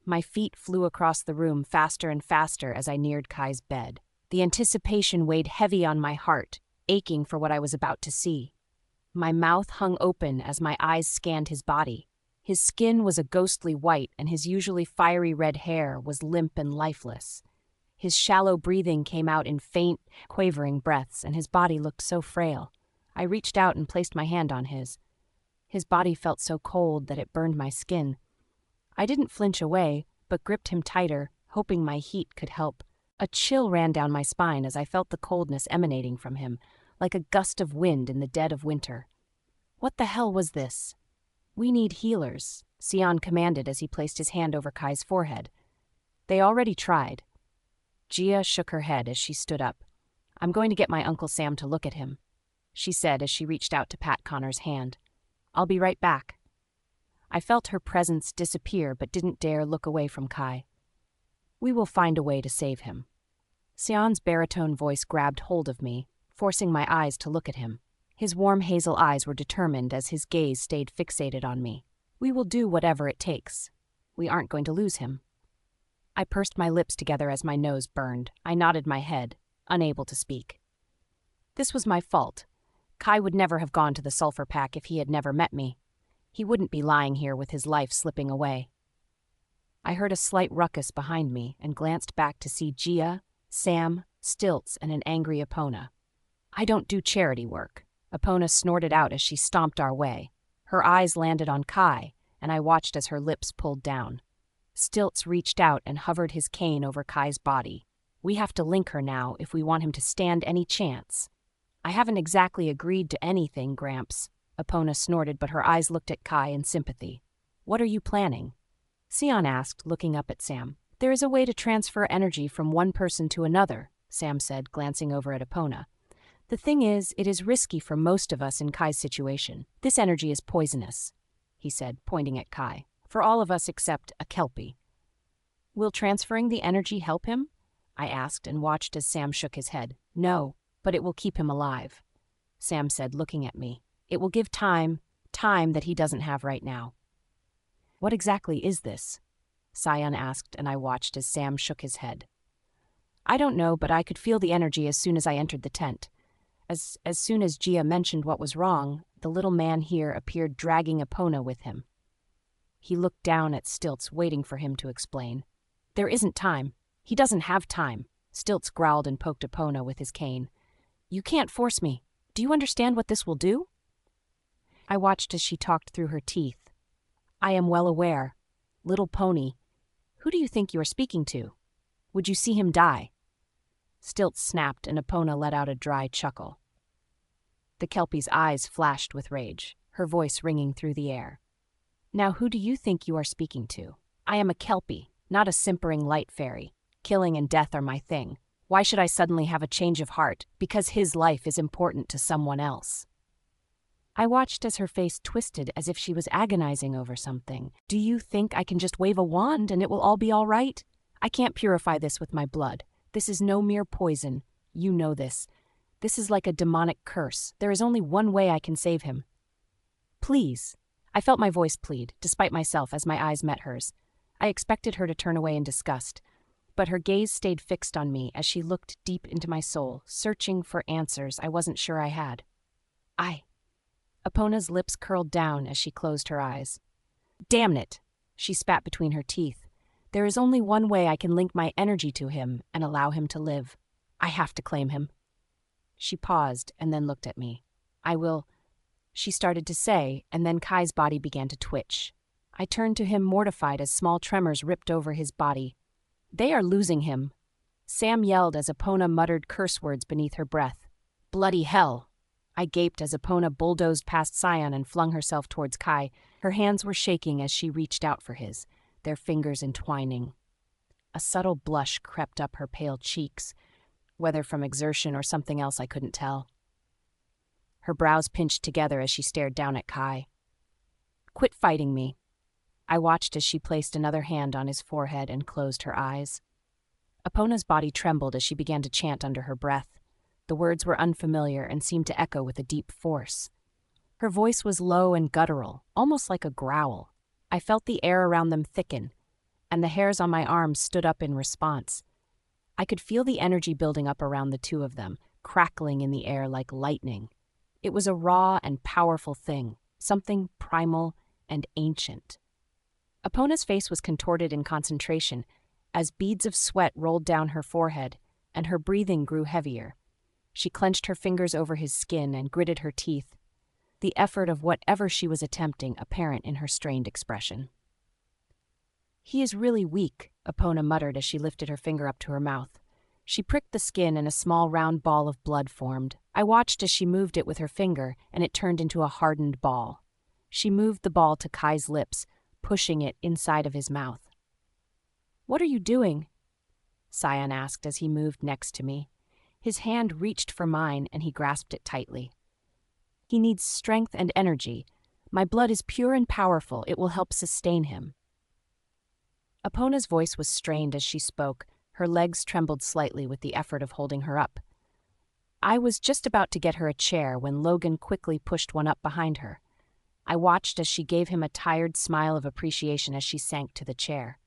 My feet flew across the room faster and faster as I neared Kai's bed. The anticipation weighed heavy on my heart, aching for what I was about to see. My mouth hung open as my eyes scanned his body. His skin was a ghostly white, and his usually fiery red hair was limp and lifeless. His shallow breathing came out in faint, quavering breaths, and his body looked so frail. I reached out and placed my hand on his. His body felt so cold that it burned my skin. I didn't flinch away, but gripped him tighter, hoping my heat could help. A chill ran down my spine as I felt the coldness emanating from him, like a gust of wind in the dead of winter. What the hell was this? We need healers, Sion commanded as he placed his hand over Kai's forehead. They already tried. Gia shook her head as she stood up. I'm going to get my Uncle Sam to look at him, she said as she reached out to pat Connor's hand. I'll be right back. I felt her presence disappear but didn't dare look away from Kai. We will find a way to save him. Sion's baritone voice grabbed hold of me, forcing my eyes to look at him. His warm hazel eyes were determined as his gaze stayed fixated on me. We will do whatever it takes. We aren't going to lose him. I pursed my lips together as my nose burned. I nodded my head, unable to speak. This was my fault. Kai would never have gone to the Sulfur Pack if he had never met me. He wouldn't be lying here with his life slipping away. I heard a slight ruckus behind me and glanced back to see Gia, Sam, Stilts, and an angry Epona. I don't do charity work, Epona snorted out as she stomped our way. Her eyes landed on Kai, and I watched as her lips pulled down. Stilts reached out and hovered his cane over Kai's body. We have to link her now if we want him to stand any chance. I haven't exactly agreed to anything, Gramps, Epona snorted, but her eyes looked at Kai in sympathy. What are you planning? Sion asked, looking up at Sam. There is a way to transfer energy from one person to another, Sam said, glancing over at Epona. The thing is, it is risky for most of us in Kai's situation. This energy is poisonous, he said, pointing at Kai. For all of us except a Kelpie. Will transferring the energy help him? I asked and watched as Sam shook his head. No, but it will keep him alive, Sam said, looking at me. It will give time that he doesn't have right now. What exactly is this? Sion asked, and I watched as Sam shook his head. I don't know, but I could feel the energy as soon as I entered the tent. As soon as Gia mentioned what was wrong, the little man here appeared dragging Epona with him. He looked down at Stilts, waiting for him to explain. There isn't time. He doesn't have time. Stilts growled and poked Epona with his cane. You can't force me. Do you understand what this will do? I watched as she talked through her teeth. I am well aware. Little pony. Who do you think you are speaking to? Would you see him die? Stilts snapped and Epona let out a dry chuckle. The Kelpie's eyes flashed with rage, her voice ringing through the air. Now who do you think you are speaking to? I am a Kelpie, not a simpering light fairy. Killing and death are my thing. Why should I suddenly have a change of heart? Because his life is important to someone else. I watched as her face twisted as if she was agonizing over something. Do you think I can just wave a wand and it will all be all right? I can't purify this with my blood. This is no mere poison. You know this. This is like a demonic curse. There is only one way I can save him. Please. I felt my voice plead, despite myself, as my eyes met hers. I expected her to turn away in disgust, but her gaze stayed fixed on me as she looked deep into my soul, searching for answers I wasn't sure I had. Epona's lips curled down as she closed her eyes. Damn it! She spat between her teeth. There is only one way I can link my energy to him and allow him to live. I have to claim him. She paused and then looked at me. I will, she started to say, and then Kai's body began to twitch. I turned to him mortified as small tremors ripped over his body. They are losing him. Sam yelled as Epona muttered curse words beneath her breath. Bloody hell! I gaped as Epona bulldozed past Scion and flung herself towards Kai. Her hands were shaking as she reached out for his, their fingers entwining. A subtle blush crept up her pale cheeks, whether from exertion or something else I couldn't tell. Her brows pinched together as she stared down at Kai. Quit fighting me. I watched as she placed another hand on his forehead and closed her eyes. Epona's body trembled as she began to chant under her breath. The words were unfamiliar and seemed to echo with a deep force. Her voice was low and guttural, almost like a growl. I felt the air around them thicken, and the hairs on my arms stood up in response. I could feel the energy building up around the two of them, crackling in the air like lightning. It was a raw and powerful thing, something primal and ancient. Epona's face was contorted in concentration as beads of sweat rolled down her forehead, and her breathing grew heavier. She clenched her fingers over his skin and gritted her teeth, the effort of whatever she was attempting apparent in her strained expression. He is really weak, Epona muttered as she lifted her finger up to her mouth. She pricked the skin and a small round ball of blood formed. I watched as she moved it with her finger, and it turned into a hardened ball. She moved the ball to Kai's lips, pushing it inside of his mouth. What are you doing? Scion asked as he moved next to me. His hand reached for mine, and he grasped it tightly. He needs strength and energy. My blood is pure and powerful. It will help sustain him. Epona's voice was strained as she spoke. Her legs trembled slightly with the effort of holding her up. I was just about to get her a chair when Logan quickly pushed one up behind her. I watched as she gave him a tired smile of appreciation as she sank to the chair.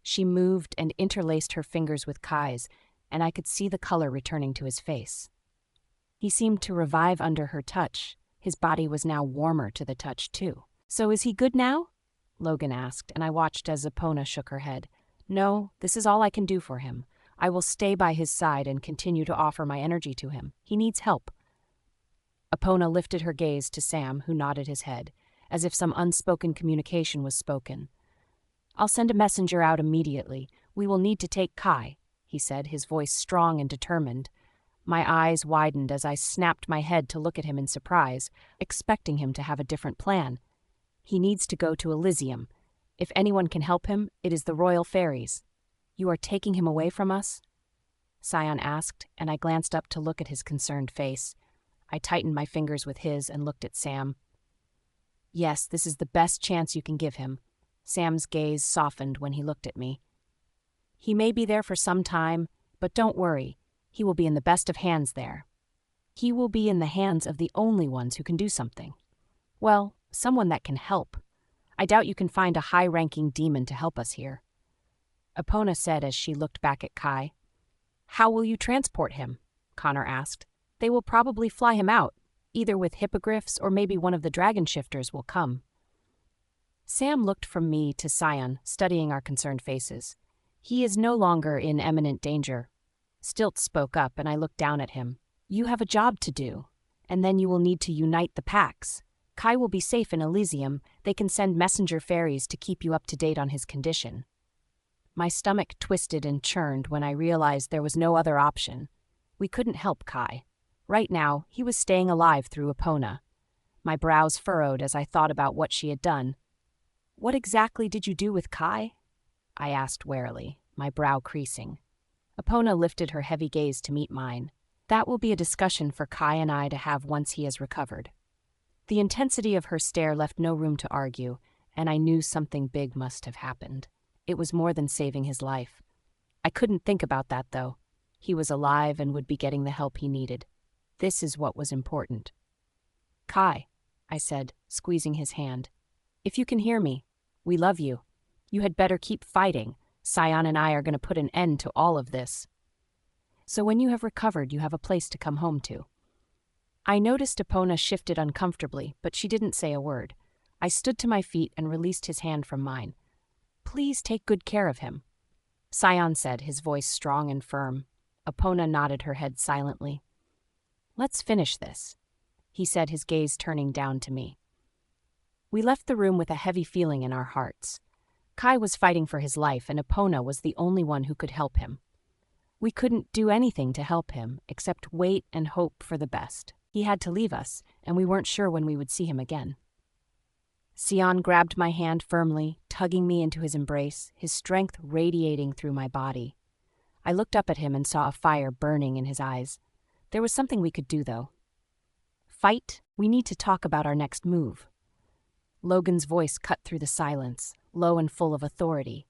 She moved and interlaced her fingers with Kai's, and I could see the color returning to his face. He seemed to revive under her touch. His body was now warmer to the touch, too. So is he good now? Logan asked, and I watched as Epona shook her head. No, this is all I can do for him. I will stay by his side and continue to offer my energy to him. He needs help. Epona lifted her gaze to Sam, who nodded his head, as if some unspoken communication was spoken. I'll send a messenger out immediately. We will need to take Kai, he said, his voice strong and determined. My eyes widened as I snapped my head to look at him in surprise, expecting him to have a different plan. He needs to go to Elysium. If anyone can help him, it is the royal fairies. You are taking him away from us? Scion asked, and I glanced up to look at his concerned face. I tightened my fingers with his and looked at Sam. Yes, this is the best chance you can give him. Sam's gaze softened when he looked at me. He may be there for some time, but don't worry. He will be in the best of hands there. He will be in the hands of the only ones who can do something. Well, someone that can help. I doubt you can find a high-ranking demon to help us here. Epona said as she looked back at Kai. How will you transport him? Connor asked. They will probably fly him out, either with hippogriffs or maybe one of the dragon shifters will come. Sam looked from me to Sion, studying our concerned faces. He is no longer in imminent danger. Stilt spoke up, and I looked down at him. You have a job to do, and then you will need to unite the packs. Kai will be safe in Elysium. They can send messenger ferries to keep you up to date on his condition. My stomach twisted and churned when I realized there was no other option. We couldn't help Kai. Right now, he was staying alive through Epona. My brows furrowed as I thought about what she had done. What exactly did you do with Kai? I asked warily, my brow creasing. Epona lifted her heavy gaze to meet mine. That will be a discussion for Kai and I to have once he has recovered. The intensity of her stare left no room to argue, and I knew something big must have happened. It was more than saving his life. I couldn't think about that, though. He was alive and would be getting the help he needed. This is what was important. Kai, I said, squeezing his hand. If you can hear me, we love you. You had better keep fighting. Sion and I are going to put an end to all of this. So when you have recovered, you have a place to come home to. I noticed Epona shifted uncomfortably, but she didn't say a word. I stood to my feet and released his hand from mine. Please take good care of him, Sion said, his voice strong and firm. Epona nodded her head silently. Let's finish this, he said, his gaze turning down to me. We left the room with a heavy feeling in our hearts. Kai was fighting for his life, and Epona was the only one who could help him. We couldn't do anything to help him, except wait and hope for the best. He had to leave us, and we weren't sure when we would see him again. Sion grabbed my hand firmly, tugging me into his embrace, his strength radiating through my body. I looked up at him and saw a fire burning in his eyes. There was something we could do, though. Fight? We need to talk about our next move. Logan's voice cut through the silence, low and full of authority.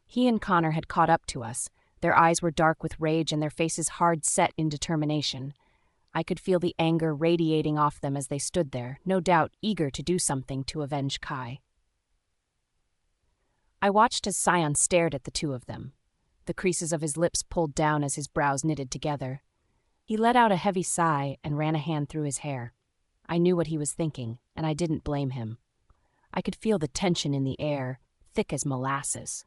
He and Connor had caught up to us. Their eyes were dark with rage and their faces hard set in determination. I could feel the anger radiating off them as they stood there, no doubt eager to do something to avenge Kai. I watched as Sion stared at the two of them. The creases of his lips pulled down as his brows knitted together. He let out a heavy sigh and ran a hand through his hair. I knew what he was thinking, and I didn't blame him. I could feel the tension in the air, thick as molasses.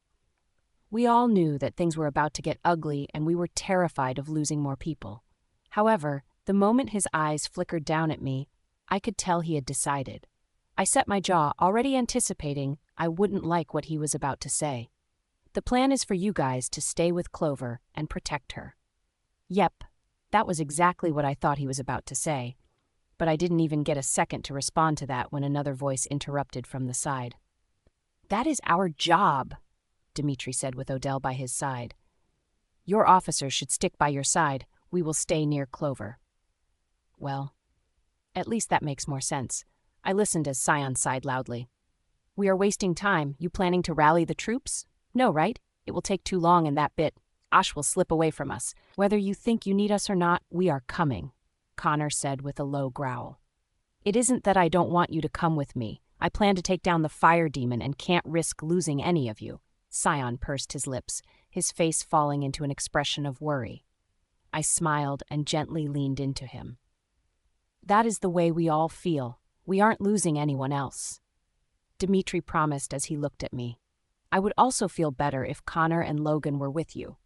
We all knew that things were about to get ugly, and we were terrified of losing more people. However, the moment his eyes flickered down at me, I could tell he had decided. I set my jaw, already anticipating I wouldn't like what he was about to say. The plan is for you guys to stay with Clover and protect her. Yep, that was exactly what I thought he was about to say, but I didn't even get a second to respond to that when another voice interrupted from the side. That is our job, Dimitri said with Odell by his side. Your officers should stick by your side. We will stay near Clover. Well, at least that makes more sense. I listened as Sion sighed loudly. We are wasting time. You planning to rally the troops? No, right? It will take too long in that bit. Ash will slip away from us. Whether you think you need us or not, we are coming, Connor said with a low growl. It isn't that I don't want you to come with me. I plan to take down the fire demon and can't risk losing any of you. Sion pursed his lips, his face falling into an expression of worry. I smiled and gently leaned into him. That is the way we all feel. We aren't losing anyone else, Dimitri promised as he looked at me. I would also feel better if Connor and Logan were with you,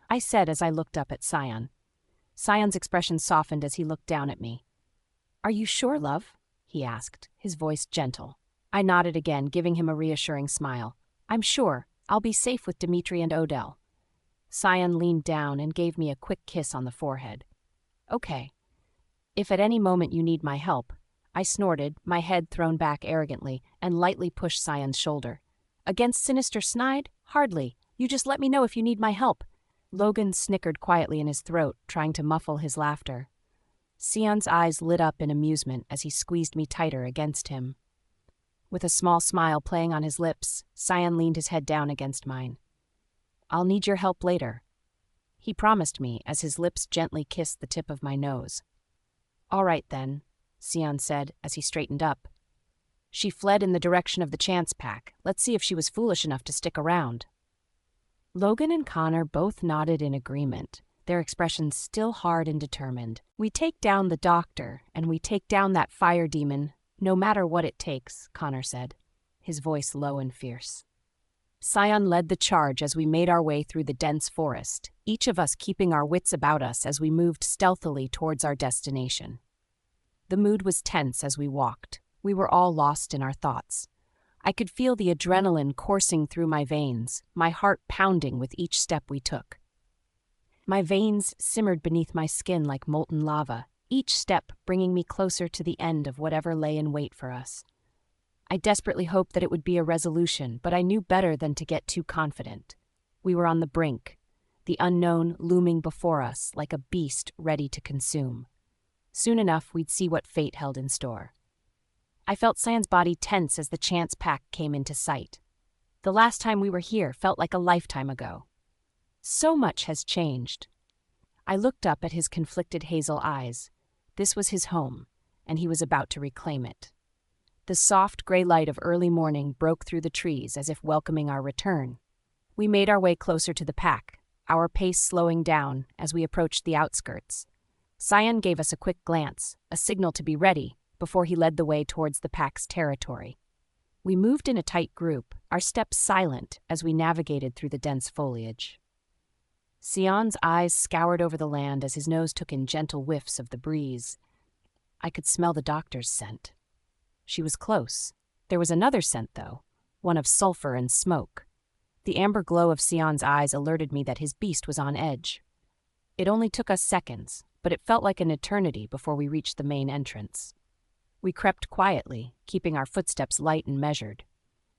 I said as I looked up at Sion. Sion's expression softened as he looked down at me. Are you sure, love? He asked, his voice gentle. I nodded again, giving him a reassuring smile. I'm sure. I'll be safe with Dimitri and Odell. Sion leaned down and gave me a quick kiss on the forehead. Okay. If at any moment you need my help, I snorted, my head thrown back arrogantly, and lightly pushed Sion's shoulder. Against Sinister Snide? Hardly. You just let me know if you need my help. Logan snickered quietly in his throat, trying to muffle his laughter. Sion's eyes lit up in amusement as he squeezed me tighter against him. With a small smile playing on his lips, Sion leaned his head down against mine. I'll need your help later, he promised me as his lips gently kissed the tip of my nose. All right then, Sion said as he straightened up. She fled in the direction of the chance pack. Let's see if she was foolish enough to stick around. Logan and Connor both nodded in agreement, their expressions still hard and determined. We take down the doctor, and we take down that fire demon, no matter what it takes, Connor said. his voice low and fierce. Scion led the charge as we made our way through the dense forest, each of us keeping our wits about us as we moved stealthily towards our destination. The mood was tense as we walked. We were all lost in our thoughts. I could feel the adrenaline coursing through my veins, my heart pounding with each step we took. My veins simmered beneath my skin like molten lava, each step bringing me closer to the end of whatever lay in wait for us. I desperately hoped that it would be a resolution, but I knew better than to get too confident. We were on the brink, the unknown looming before us like a beast ready to consume. Soon enough, we'd see what fate held in store. I felt Scion's body tense as the chance pack came into sight. The last time we were here felt like a lifetime ago. So much has changed. I looked up at his conflicted hazel eyes. This was his home, and he was about to reclaim it. The soft gray light of early morning broke through the trees as if welcoming our return. We made our way closer to the pack, our pace slowing down as we approached the outskirts. Scion gave us a quick glance, a signal to be ready, before he led the way towards the pack's territory. We moved in a tight group, our steps silent as we navigated through the dense foliage. Scion's eyes scoured over the land as his nose took in gentle whiffs of the breeze. I could smell the doctor's scent. She was close. There was another scent, though, one of sulfur and smoke. The amber glow of Scion's eyes alerted me that his beast was on edge. It only took us seconds, but it felt like an eternity before we reached the main entrance. We crept quietly, keeping our footsteps light and measured.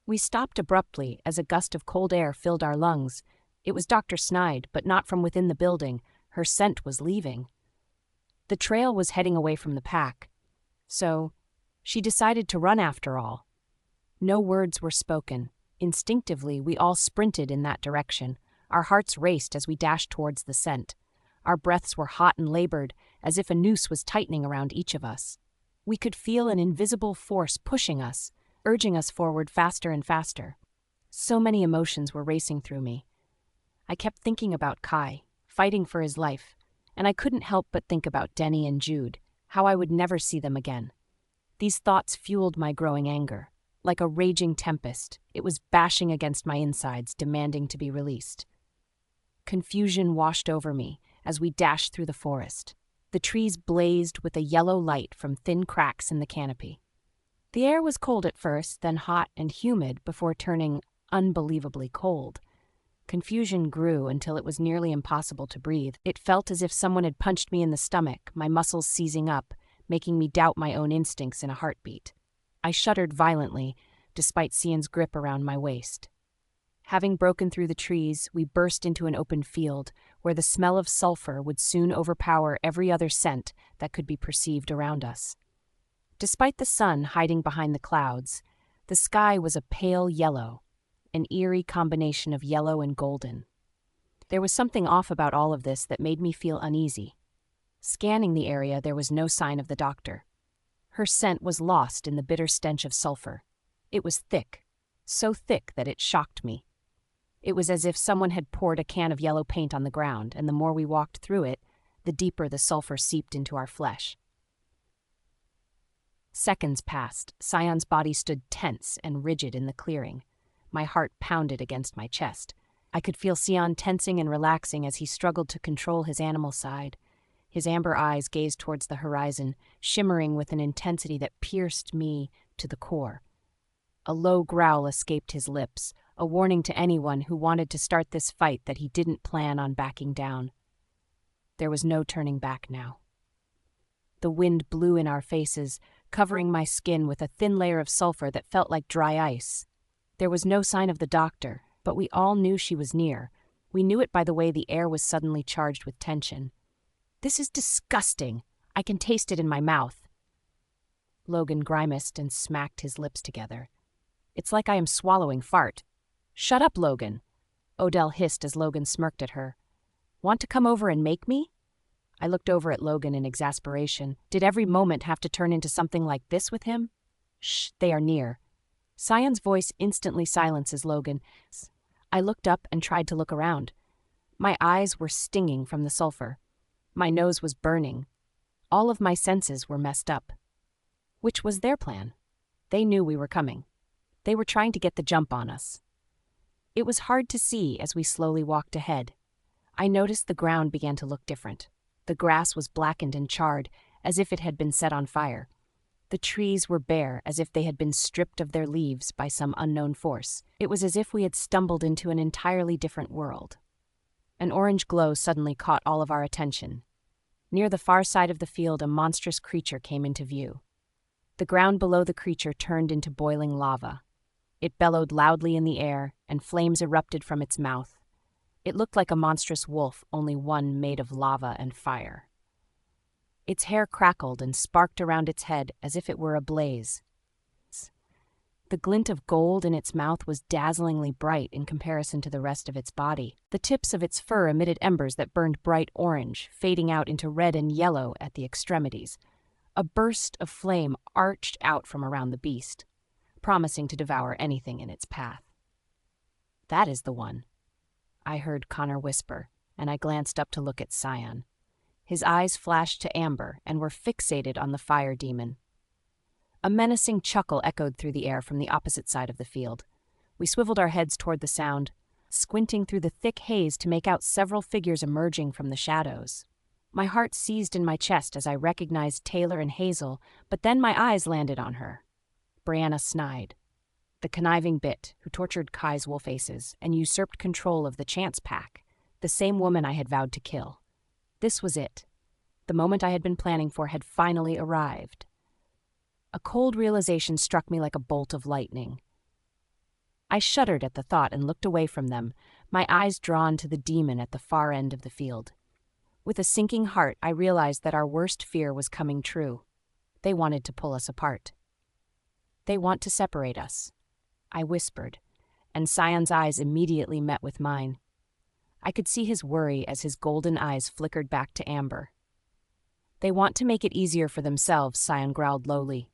We stopped abruptly as a gust of cold air filled our lungs. It was Dr. Snide, but not from within the building. Her scent was leaving. The trail was heading away from the pack. So, she decided to run after all. No words were spoken. Instinctively, we all sprinted in that direction. Our hearts raced as we dashed towards the scent. Our breaths were hot and labored, as if a noose was tightening around each of us. We could feel an invisible force pushing us, urging us forward faster and faster. So many emotions were racing through me. I kept thinking about Kai, fighting for his life, and I couldn't help but think about Denny and Jude, how I would never see them again. These thoughts fueled my growing anger. Like a raging tempest, it was bashing against my insides, demanding to be released. Confusion washed over me as we dashed through the forest. The trees blazed with a yellow light from thin cracks in the canopy. The air was cold at first, then hot and humid before turning unbelievably cold. Confusion grew until it was nearly impossible to breathe. It felt as if someone had punched me in the stomach, my muscles seizing up, making me doubt my own instincts in a heartbeat. I shuddered violently, despite Scion's grip around my waist. Having broken through the trees, we burst into an open field, where the smell of sulfur would soon overpower every other scent that could be perceived around us. Despite the sun hiding behind the clouds, the sky was a pale yellow, an eerie combination of yellow and golden. There was something off about all of this that made me feel uneasy. Scanning the area, there was no sign of the doctor. Her scent was lost in the bitter stench of sulfur. It was thick, so thick that it shocked me. It was as if someone had poured a can of yellow paint on the ground, and the more we walked through it, the deeper the sulfur seeped into our flesh. Seconds passed. Scion's body stood tense and rigid in the clearing. My heart pounded against my chest. I could feel Scion tensing and relaxing as he struggled to control his animal side. His amber eyes gazed towards the horizon, shimmering with an intensity that pierced me to the core. A low growl escaped his lips, a warning to anyone who wanted to start this fight that he didn't plan on backing down. There was no turning back now. The wind blew in our faces, covering my skin with a thin layer of sulfur that felt like dry ice. There was no sign of the doctor, but we all knew she was near. We knew it by the way the air was suddenly charged with tension. "This is disgusting. I can taste it in my mouth." Logan grimaced and smacked his lips together. "It's like I am swallowing fart." "Shut up, Logan," Odell hissed as Logan smirked at her. "Want to come over and make me?" I looked over at Logan in exasperation. Did every moment have to turn into something like this with him? "Shh, they are near." Scion's voice instantly silences Logan. I looked up and tried to look around. My eyes were stinging from the sulfur. My nose was burning. All of my senses were messed up. Which was their plan? They knew we were coming. They were trying to get the jump on us. It was hard to see as we slowly walked ahead. I noticed the ground began to look different. The grass was blackened and charred, as if it had been set on fire. The trees were bare, as if they had been stripped of their leaves by some unknown force. It was as if we had stumbled into an entirely different world. An orange glow suddenly caught all of our attention. Near the far side of the field, a monstrous creature came into view. The ground below the creature turned into boiling lava. It bellowed loudly in the air, and flames erupted from its mouth. It looked like a monstrous wolf, only one made of lava and fire. Its hair crackled and sparked around its head as if it were ablaze. The glint of gold in its mouth was dazzlingly bright in comparison to the rest of its body. The tips of its fur emitted embers that burned bright orange, fading out into red and yellow at the extremities. A burst of flame arched out from around the beast, promising to devour anything in its path. "That is the one," I heard Connor whisper, and I glanced up to look at Cyan. His eyes flashed to amber and were fixated on the fire demon. A menacing chuckle echoed through the air from the opposite side of the field. We swiveled our heads toward the sound, squinting through the thick haze to make out several figures emerging from the shadows. My heart seized in my chest as I recognized Taylor and Hazel, but then my eyes landed on her. Brianna Snide, the conniving bit who tortured Kai's wolf aces and usurped control of the Chance Pack, the same woman I had vowed to kill. This was it. The moment I had been planning for had finally arrived. A cold realization struck me like a bolt of lightning. I shuddered at the thought and looked away from them, my eyes drawn to the demon at the far end of the field. With a sinking heart, I realized that our worst fear was coming true. They wanted to pull us apart. "They want to separate us," I whispered, and Cyan's eyes immediately met with mine. I could see his worry as his golden eyes flickered back to amber. "They want to make it easier for themselves," Cyan growled lowly.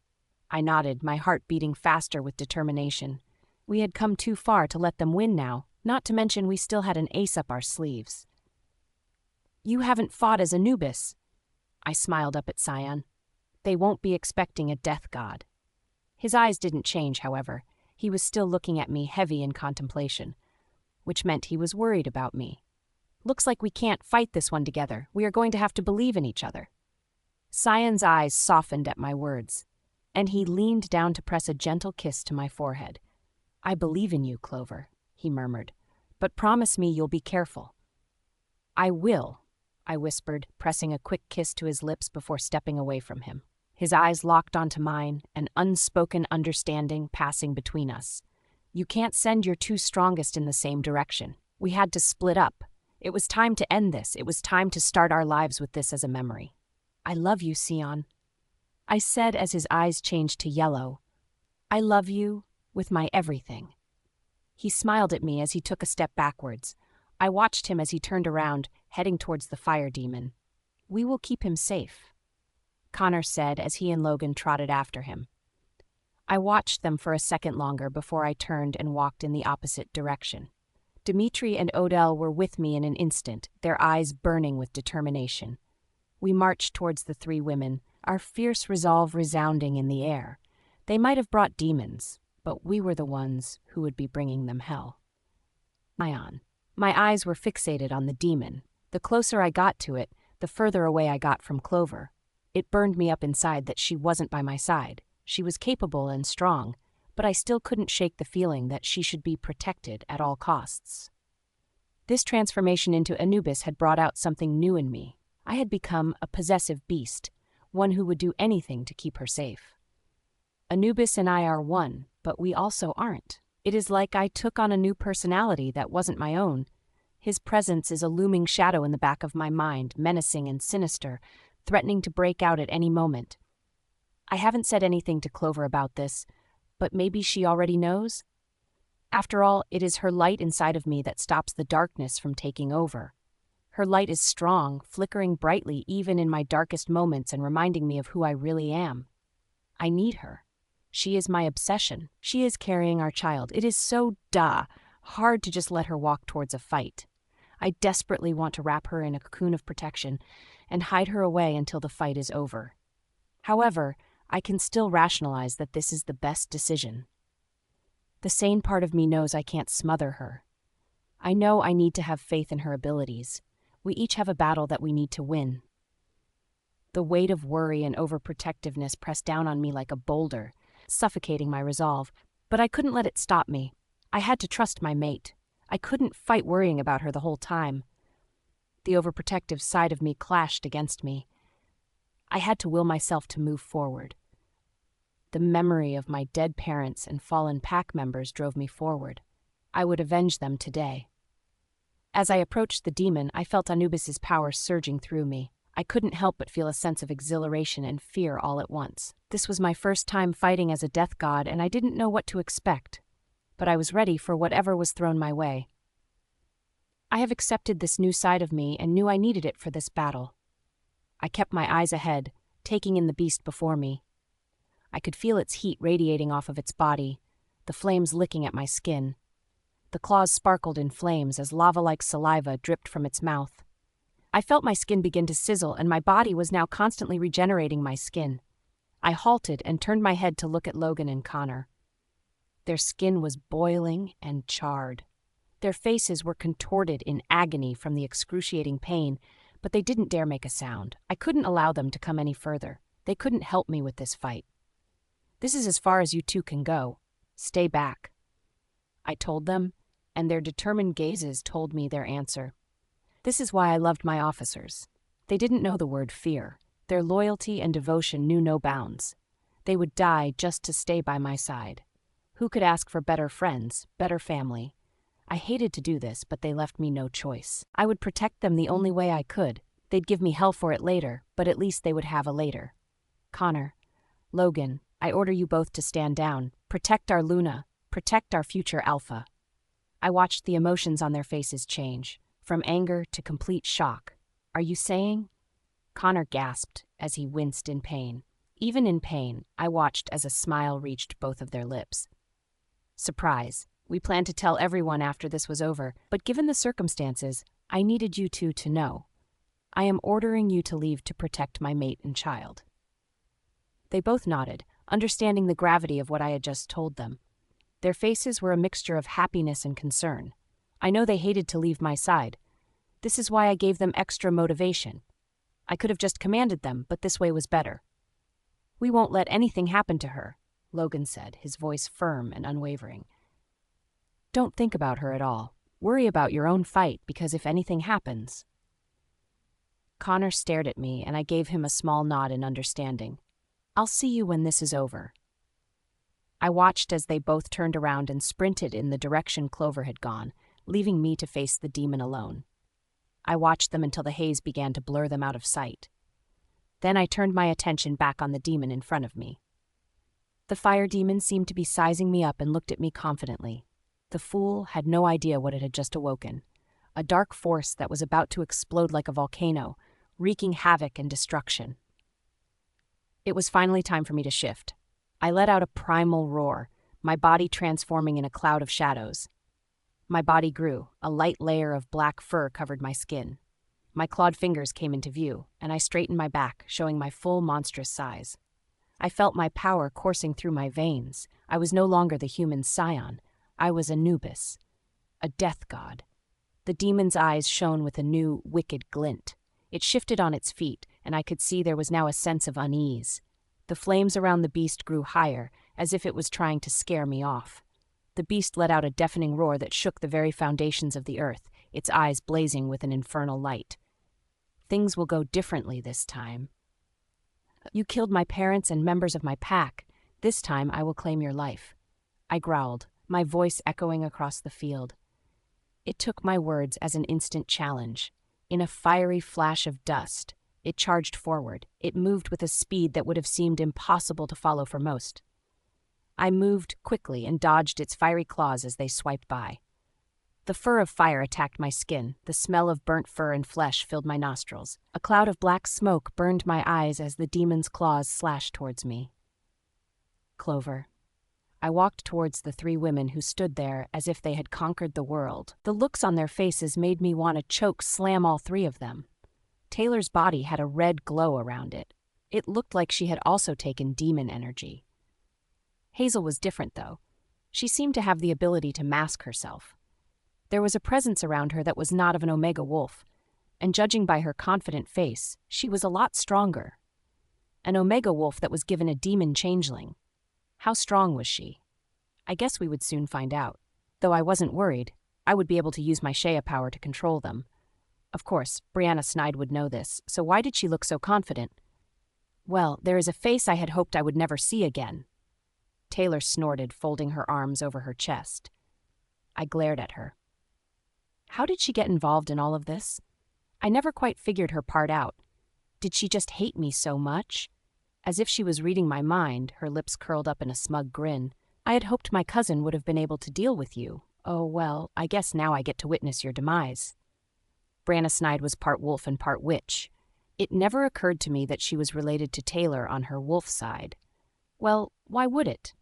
I nodded, my heart beating faster with determination. We had come too far to let them win now, not to mention we still had an ace up our sleeves. "You haven't fought as Anubis." I smiled up at Cyan. "They won't be expecting a death god." His eyes didn't change, however. He was still looking at me, heavy in contemplation, which meant he was worried about me. "Looks like we can't fight this one together. We are going to have to believe in each other." Cyan's eyes softened at my words, and he leaned down to press a gentle kiss to my forehead. "I believe in you, Clover," he murmured, "but promise me you'll be careful." "I will," I whispered, pressing a quick kiss to his lips before stepping away from him. His eyes locked onto mine, an unspoken understanding passing between us. "You can't send your two strongest in the same direction. We had to split up. It was time to end this. It was time to start our lives with this as a memory." "I love you, Sion," I said as his eyes changed to yellow. "I love you with my everything." He smiled at me as he took a step backwards. I watched him as he turned around, heading towards the fire demon. "We will keep him safe," Connor said as he and Logan trotted after him. I watched them for a second longer before I turned and walked in the opposite direction. Dimitri and Odell were with me in an instant, their eyes burning with determination. We marched towards the three women, our fierce resolve resounding in the air. They might have brought demons, but we were the ones who would be bringing them hell. My eyes were fixated on the demon. The closer I got to it, the further away I got from Clover. It burned me up inside that she wasn't by my side. She was capable and strong, but I still couldn't shake the feeling that she should be protected at all costs. This transformation into Anubis had brought out something new in me. I had become a possessive beast, one who would do anything to keep her safe. Anubis and I are one, but we also aren't. It is like I took on a new personality that wasn't my own. His presence is a looming shadow in the back of my mind, menacing and sinister, threatening to break out at any moment. I haven't said anything to Clover about this, but maybe she already knows? After all, it is her light inside of me that stops the darkness from taking over. Her light is strong, flickering brightly even in my darkest moments and reminding me of who I really am. I need her. She is my obsession. She is carrying our child. It is so hard to just let her walk towards a fight. I desperately want to wrap her in a cocoon of protection and hide her away until the fight is over. However, I can still rationalize that this is the best decision. The sane part of me knows I can't smother her. I know I need to have faith in her abilities. We each have a battle that we need to win. The weight of worry and overprotectiveness pressed down on me like a boulder, suffocating my resolve, but I couldn't let it stop me. I had to trust my mate. I couldn't fight worrying about her the whole time. The overprotective side of me clashed against me. I had to will myself to move forward. The memory of my dead parents and fallen pack members drove me forward. I would avenge them today. As I approached the demon, I felt Anubis's power surging through me. I couldn't help but feel a sense of exhilaration and fear all at once. This was my first time fighting as a death god, and I didn't know what to expect. But I was ready for whatever was thrown my way. I have accepted this new side of me and knew I needed it for this battle. I kept my eyes ahead, taking in the beast before me. I could feel its heat radiating off of its body, the flames licking at my skin. The claws sparkled in flames as lava-like saliva dripped from its mouth. I felt my skin begin to sizzle, and my body was now constantly regenerating my skin. I halted and turned my head to look at Logan and Connor. Their skin was boiling and charred. Their faces were contorted in agony from the excruciating pain, but they didn't dare make a sound. I couldn't allow them to come any further. They couldn't help me with this fight. "This is as far as you two can go. Stay back," I told them, and their determined gazes told me their answer. This is why I loved my officers. They didn't know the word fear. Their loyalty and devotion knew no bounds. They would die just to stay by my side. Who could ask for better friends, better family? I hated to do this, but they left me no choice. I would protect them the only way I could. They'd give me hell for it later, but at least they would have a later. "Connor, Logan, I order you both to stand down. Protect our Luna. Protect our future Alpha." I watched the emotions on their faces change, from anger to complete shock. "Are you saying?" Connor gasped as he winced in pain. Even in pain, I watched as a smile reached both of their lips. "Surprise. We planned to tell everyone after this was over, but given the circumstances, I needed you two to know. I am ordering you to leave to protect my mate and child." They both nodded, understanding the gravity of what I had just told them. Their faces were a mixture of happiness and concern. I know they hated to leave my side. This is why I gave them extra motivation. I could have just commanded them, but this way was better. "We won't let anything happen to her," Logan said, his voice firm and unwavering. "Don't think about her at all. Worry about your own fight, because if anything happens..." Connor stared at me, and I gave him a small nod in understanding. "I'll see you when this is over." I watched as they both turned around and sprinted in the direction Clover had gone, leaving me to face the demon alone. I watched them until the haze began to blur them out of sight. Then I turned my attention back on the demon in front of me. The fire demon seemed to be sizing me up and looked at me confidently. The fool had no idea what it had just awoken. A dark force that was about to explode like a volcano, wreaking havoc and destruction. It was finally time for me to shift. I let out a primal roar, my body transforming in a cloud of shadows. My body grew, a light layer of black fur covered my skin. My clawed fingers came into view, and I straightened my back, showing my full monstrous size. I felt my power coursing through my veins. I was no longer the human scion. I was Anubis, a death god. The demon's eyes shone with a new, wicked glint. It shifted on its feet, and I could see there was now a sense of unease. The flames around the beast grew higher, as if it was trying to scare me off. The beast let out a deafening roar that shook the very foundations of the earth, its eyes blazing with an infernal light. "Things will go differently this time. You killed my parents and members of my pack. This time I will claim your life," I growled, my voice echoing across the field. It took my words as an instant challenge. In a fiery flash of dust, it charged forward. It moved with a speed that would have seemed impossible to follow for most. I moved quickly and dodged its fiery claws as they swiped by. The fur of fire attacked my skin. The smell of burnt fur and flesh filled my nostrils. A cloud of black smoke burned my eyes as the demon's claws slashed towards me. "Clover." I walked towards the three women who stood there as if they had conquered the world. The looks on their faces made me want to choke slam all three of them. Taylor's body had a red glow around it. It looked like she had also taken demon energy. Hazel was different, though. She seemed to have the ability to mask herself. There was a presence around her that was not of an Omega wolf, and judging by her confident face, she was a lot stronger. An Omega wolf that was given a demon changeling. How strong was she? I guess we would soon find out. Though I wasn't worried, I would be able to use my Shea power to control them. Of course, Brianna Snide would know this, so why did she look so confident? Well, there is a face I had hoped I would never see again. Taylor snorted, folding her arms over her chest. I glared at her. How did she get involved in all of this? I never quite figured her part out. Did she just hate me so much? As if she was reading my mind, her lips curled up in a smug grin. I had hoped my cousin would have been able to deal with you. Oh, well, I guess now I get to witness your demise. Brianna Snide was part wolf and part witch. It never occurred to me that she was related to Taylor on her wolf side. Well, why would it?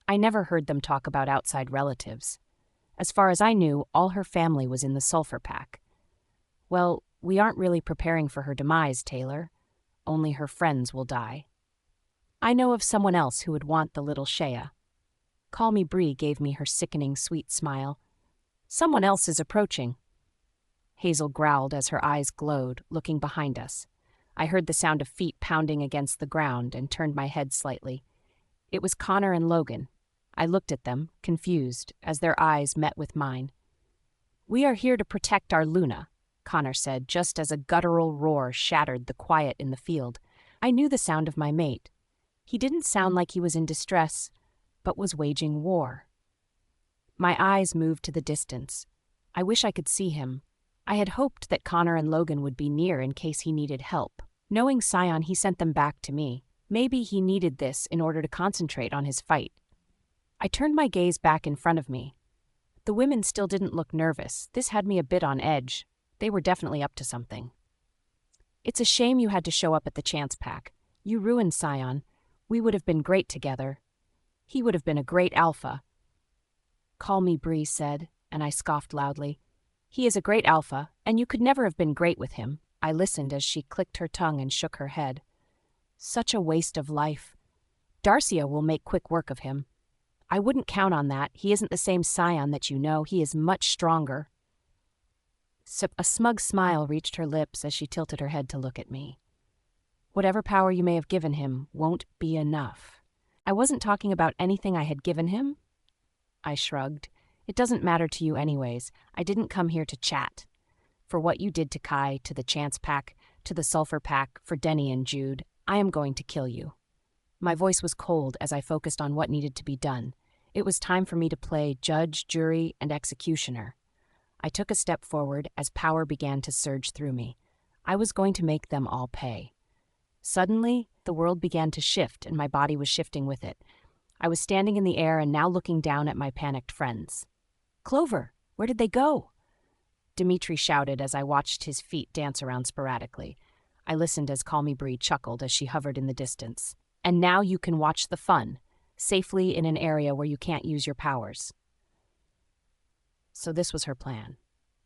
I never heard them talk about outside relatives. As far as I knew, all her family was in the Sulfur pack. Well, we aren't really preparing for her demise, Taylor. Only her friends will die. I know of someone else who would want the little Shea. Call Me Bree gave me her sickening sweet smile. Someone else is approaching. Hazel growled as her eyes glowed, looking behind us. I heard the sound of feet pounding against the ground and turned my head slightly. It was Connor and Logan. I looked at them, confused, as their eyes met with mine. We are here to protect our Luna, Connor said, just as a guttural roar shattered the quiet in the field. I knew the sound of my mate. He didn't sound like he was in distress, but was waging war. My eyes moved to the distance. I wish I could see him. I had hoped that Connor and Logan would be near in case he needed help. Knowing Scion, he sent them back to me. Maybe he needed this in order to concentrate on his fight. I turned my gaze back in front of me. The women still didn't look nervous. This had me a bit on edge. They were definitely up to something. It's a shame you had to show up at the chance pack. You ruined Scion. We would have been great together. He would have been a great alpha. Call Me Bree said, and I scoffed loudly. He is a great alpha, and you could never have been great with him. I listened as she clicked her tongue and shook her head. Such a waste of life. Darcia will make quick work of him. I wouldn't count on that. He isn't the same Scion that you know. He is much stronger. A smug smile reached her lips as she tilted her head to look at me. Whatever power you may have given him won't be enough. I wasn't talking about anything I had given him. I shrugged. It doesn't matter to you anyways. I didn't come here to chat. For what you did to Kai, to the Chance Pack, to the Sulfur Pack, for Denny and Jude, I am going to kill you. My voice was cold as I focused on what needed to be done. It was time for me to play judge, jury, and executioner. I took a step forward as power began to surge through me. I was going to make them all pay. Suddenly, the world began to shift and my body was shifting with it. I was standing in the air and now looking down at my panicked friends. Clover, where did they go? Dimitri shouted as I watched his feet dance around sporadically. I listened as Call Me Bree chuckled as she hovered in the distance. And now you can watch the fun, safely in an area where you can't use your powers. So this was her plan.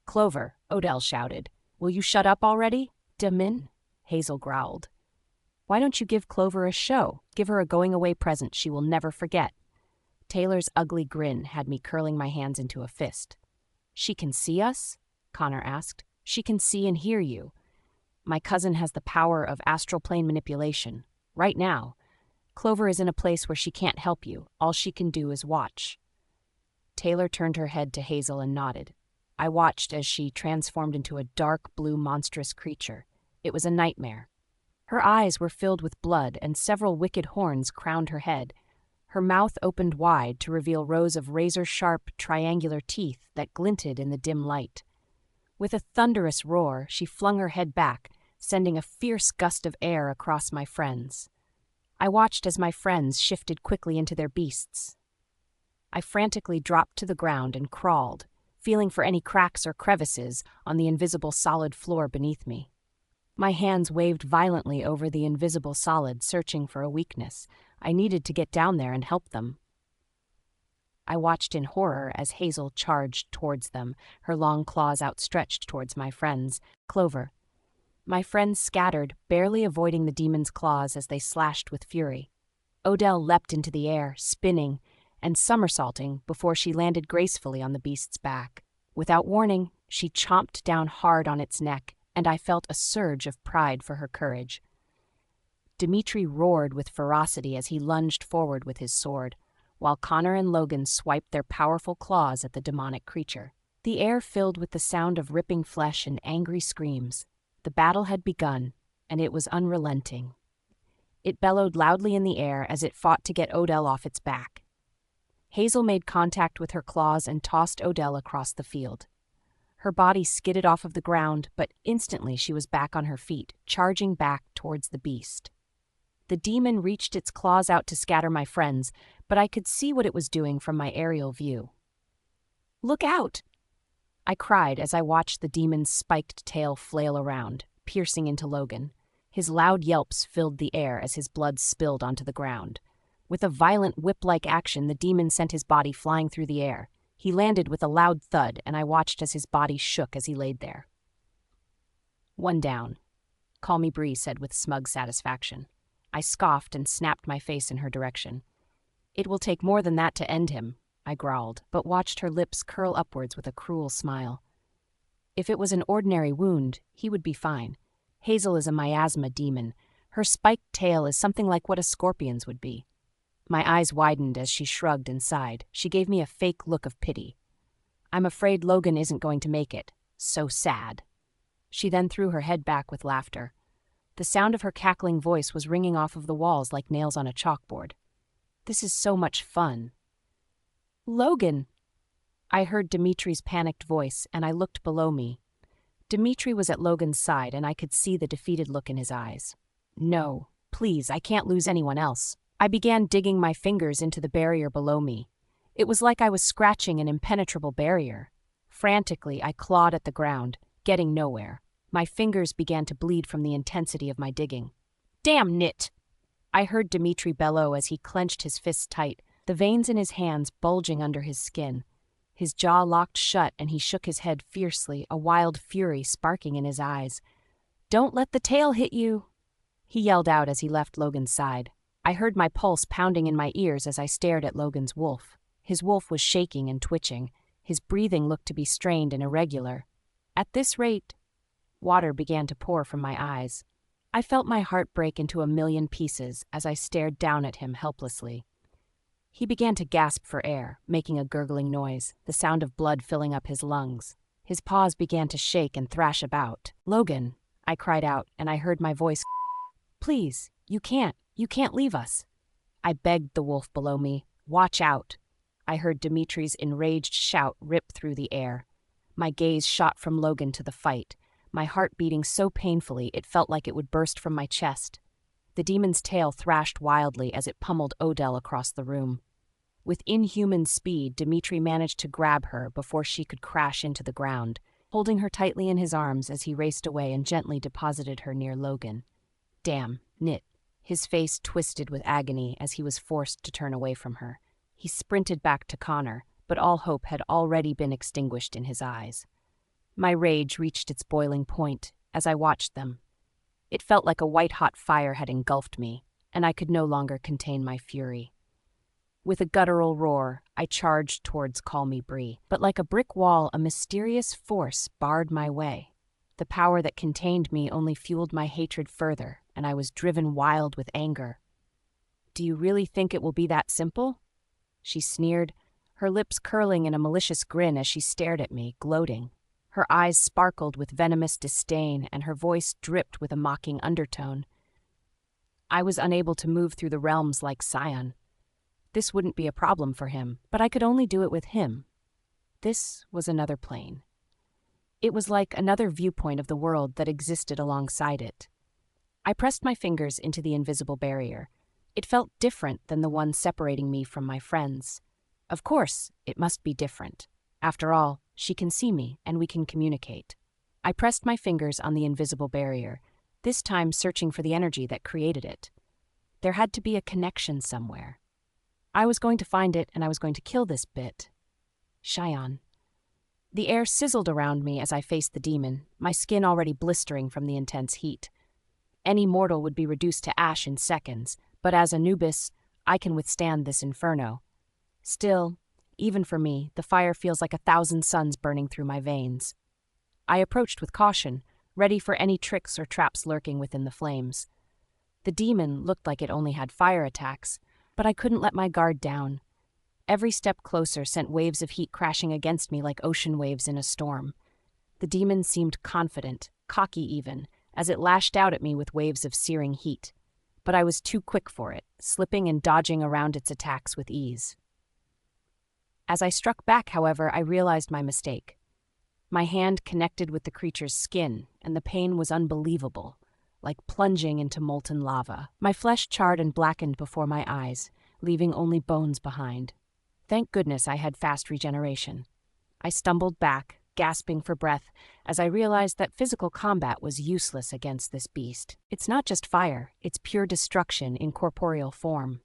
Clover, Odell shouted. Will you shut up already? Damin? Hazel growled. Why don't you give Clover a show? Give her a going-away present she will never forget. Taylor's ugly grin had me curling my hands into a fist. She can see us? Connor asked. She can see and hear you. My cousin has the power of astral plane manipulation. Right now, Clover is in a place where she can't help you. All she can do is watch. Taylor turned her head to Hazel and nodded. I watched as she transformed into a dark blue monstrous creature. It was a nightmare. Her eyes were filled with blood and several wicked horns crowned her head. Her mouth opened wide to reveal rows of razor-sharp, triangular teeth that glinted in the dim light. With a thunderous roar, she flung her head back, sending a fierce gust of air across my friends. I watched as my friends shifted quickly into their beasts. I frantically dropped to the ground and crawled, feeling for any cracks or crevices on the invisible solid floor beneath me. My hands waved violently over the invisible solid, searching for a weakness. I needed to get down there and help them. I watched in horror as Hazel charged towards them, her long claws outstretched towards my friends. Clover. My friends scattered, barely avoiding the demon's claws as they slashed with fury. Odell leapt into the air, spinning, and somersaulting before she landed gracefully on the beast's back. Without warning, she chomped down hard on its neck, and I felt a surge of pride for her courage. Dimitri roared with ferocity as he lunged forward with his sword, while Connor and Logan swiped their powerful claws at the demonic creature. The air filled with the sound of ripping flesh and angry screams. The battle had begun, and it was unrelenting. It bellowed loudly in the air as it fought to get Odell off its back. Hazel made contact with her claws and tossed Odell across the field. Her body skidded off of the ground, but instantly she was back on her feet, charging back towards the beast. The demon reached its claws out to scatter my friends, but I could see what it was doing from my aerial view. "Look out!" I cried as I watched the demon's spiked tail flail around, piercing into Logan. His loud yelps filled the air as his blood spilled onto the ground. With a violent whip-like action, the demon sent his body flying through the air. He landed with a loud thud, and I watched as his body shook as he laid there. "One down," Call Me Bree said with smug satisfaction. I scoffed and snapped my face in her direction. "It will take more than that to end him," I growled, but watched her lips curl upwards with a cruel smile. "If it was an ordinary wound, he would be fine. Hazel is a miasma demon. Her spiked tail is something like what a scorpion's would be." My eyes widened as she shrugged and sighed. She gave me a fake look of pity. "I'm afraid Logan isn't going to make it. So sad." She then threw her head back with laughter. The sound of her cackling voice was ringing off of the walls like nails on a chalkboard. "This is so much fun." "Logan!" I heard Dimitri's panicked voice, and I looked below me. Dimitri was at Logan's side, and I could see the defeated look in his eyes. "No, please, I can't lose anyone else." I began digging my fingers into the barrier below me. It was like I was scratching an impenetrable barrier. Frantically, I clawed at the ground, getting nowhere. My fingers began to bleed from the intensity of my digging. "Damn Nit!" I heard Dimitri bellow as he clenched his fists tight, the veins in his hands bulging under his skin. His jaw locked shut and he shook his head fiercely, a wild fury sparking in his eyes. "Don't let the tail hit you!" he yelled out as he left Logan's side. I heard my pulse pounding in my ears as I stared at Logan's wolf. His wolf was shaking and twitching. His breathing looked to be strained and irregular. At this rate, water began to pour from my eyes. I felt my heart break into a million pieces as I stared down at him helplessly. He began to gasp for air, making a gurgling noise, the sound of blood filling up his lungs. His paws began to shake and thrash about. "Logan," I cried out, and I heard my voice. "Please, you can't leave us." I begged the wolf below me. "Watch out." I heard Dimitri's enraged shout rip through the air. My gaze shot from Logan to the fight, my heart beating so painfully it felt like it would burst from my chest. The demon's tail thrashed wildly as it pummeled Odell across the room. With inhuman speed, Dimitri managed to grab her before she could crash into the ground, holding her tightly in his arms as he raced away and gently deposited her near Logan. "Damn, Nit." His face twisted with agony as he was forced to turn away from her. He sprinted back to Connor, but all hope had already been extinguished in his eyes. My rage reached its boiling point as I watched them. It felt like a white-hot fire had engulfed me, and I could no longer contain my fury. With a guttural roar, I charged towards Call Me Bree, but like a brick wall, a mysterious force barred my way. The power that contained me only fueled my hatred further, and I was driven wild with anger. "Do you really think it will be that simple?" she sneered, her lips curling in a malicious grin as she stared at me, gloating. Her eyes sparkled with venomous disdain, and her voice dripped with a mocking undertone. I was unable to move through the realms like Scion. This wouldn't be a problem for him, but I could only do it with him. This was another plane. It was like another viewpoint of the world that existed alongside it. I pressed my fingers into the invisible barrier. It felt different than the one separating me from my friends. Of course, it must be different. After all, she can see me and we can communicate. I pressed my fingers on the invisible barrier, this time searching for the energy that created it. There had to be a connection somewhere. I was going to find it, and I was going to kill this bit. Cheyenne. The air sizzled around me as I faced the demon, my skin already blistering from the intense heat. Any mortal would be reduced to ash in seconds, but as Anubis, I can withstand this inferno. Still, even for me, the fire feels like 1,000 suns burning through my veins. I approached with caution, ready for any tricks or traps lurking within the flames. The demon looked like it only had fire attacks, but I couldn't let my guard down. Every step closer sent waves of heat crashing against me like ocean waves in a storm. The demon seemed confident, cocky even, as it lashed out at me with waves of searing heat. But I was too quick for it, slipping and dodging around its attacks with ease. As I struck back, however, I realized my mistake. My hand connected with the creature's skin, and the pain was unbelievable, like plunging into molten lava. My flesh charred and blackened before my eyes, leaving only bones behind. Thank goodness I had fast regeneration. I stumbled back, gasping for breath, as I realized that physical combat was useless against this beast. It's not just fire, it's pure destruction in corporeal form.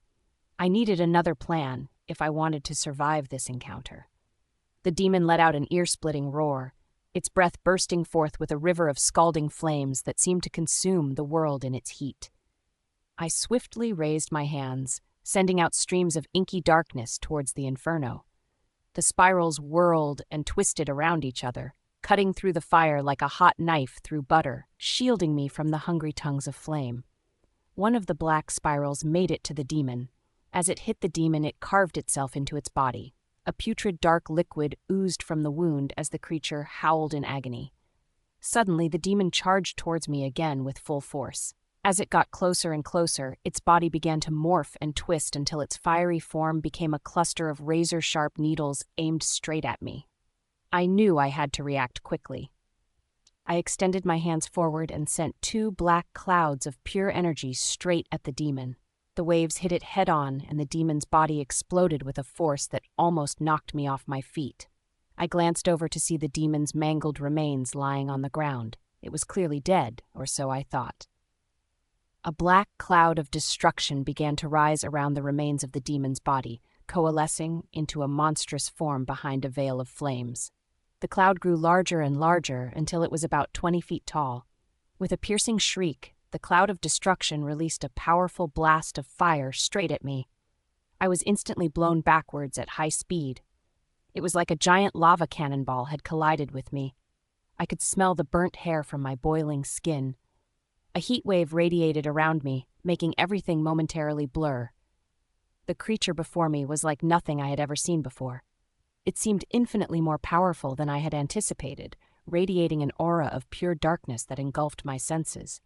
I needed another plan if I wanted to survive this encounter. The demon let out an ear-splitting roar, its breath bursting forth with a river of scalding flames that seemed to consume the world in its heat. I swiftly raised my hands, sending out streams of inky darkness towards the inferno. The spirals whirled and twisted around each other, cutting through the fire like a hot knife through butter, shielding me from the hungry tongues of flame. One of the black spirals made it to the demon. As it hit the demon, it carved itself into its body. A putrid dark liquid oozed from the wound as the creature howled in agony. Suddenly, the demon charged towards me again with full force. As it got closer and closer, its body began to morph and twist until its fiery form became a cluster of razor-sharp needles aimed straight at me. I knew I had to react quickly. I extended my hands forward and sent 2 black clouds of pure energy straight at the demon. The waves hit it head-on, and the demon's body exploded with a force that almost knocked me off my feet. I glanced over to see the demon's mangled remains lying on the ground. It was clearly dead, or so I thought. A black cloud of destruction began to rise around the remains of the demon's body, coalescing into a monstrous form behind a veil of flames. The cloud grew larger and larger until it was about 20 feet tall. With a piercing shriek, the cloud of destruction released a powerful blast of fire straight at me. I was instantly blown backwards at high speed. It was like a giant lava cannonball had collided with me. I could smell the burnt hair from my boiling skin. A heat wave radiated around me, making everything momentarily blur. The creature before me was like nothing I had ever seen before. It seemed infinitely more powerful than I had anticipated, radiating an aura of pure darkness that engulfed my senses.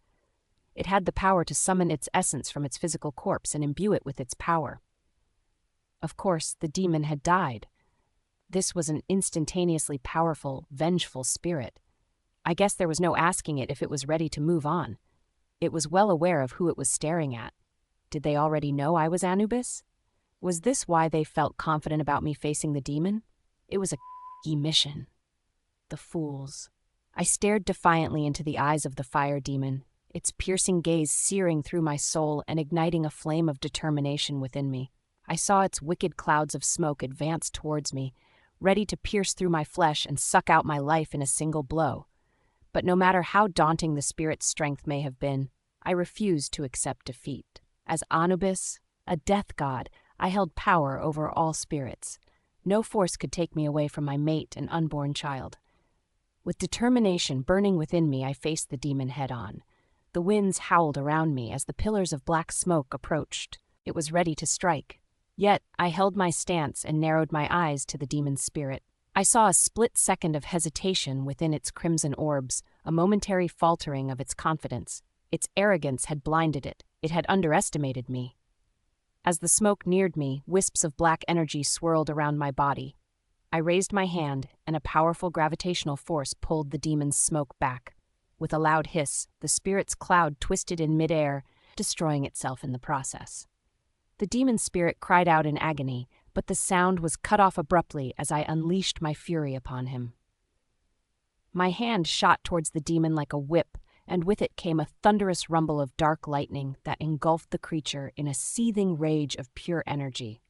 It had the power to summon its essence from its physical corpse and imbue it with its power. Of course, the demon had died. This was an instantaneously powerful, vengeful spirit. I guess there was no asking it if it was ready to move on. It was well aware of who it was staring at. Did they already know I was Anubis? Was this why they felt confident about me facing the demon? It was a key mission. The fools. I stared defiantly into the eyes of the fire demon, its piercing gaze searing through my soul and igniting a flame of determination within me. I saw its wicked clouds of smoke advance towards me, ready to pierce through my flesh and suck out my life in a single blow. But no matter how daunting the spirit's strength may have been, I refused to accept defeat. As Anubis, a death god, I held power over all spirits. No force could take me away from my mate and unborn child. With determination burning within me, I faced the demon head-on. The winds howled around me as the pillars of black smoke approached. It was ready to strike. Yet, I held my stance and narrowed my eyes to the demon's spirit. I saw a split second of hesitation within its crimson orbs, a momentary faltering of its confidence. Its arrogance had blinded it. It had underestimated me. As the smoke neared me, wisps of black energy swirled around my body. I raised my hand, and a powerful gravitational force pulled the demon's smoke back. With a loud hiss, the spirit's cloud twisted in midair, destroying itself in the process. The demon spirit cried out in agony, but the sound was cut off abruptly as I unleashed my fury upon him. My hand shot towards the demon like a whip, and with it came a thunderous rumble of dark lightning that engulfed the creature in a seething rage of pure energy.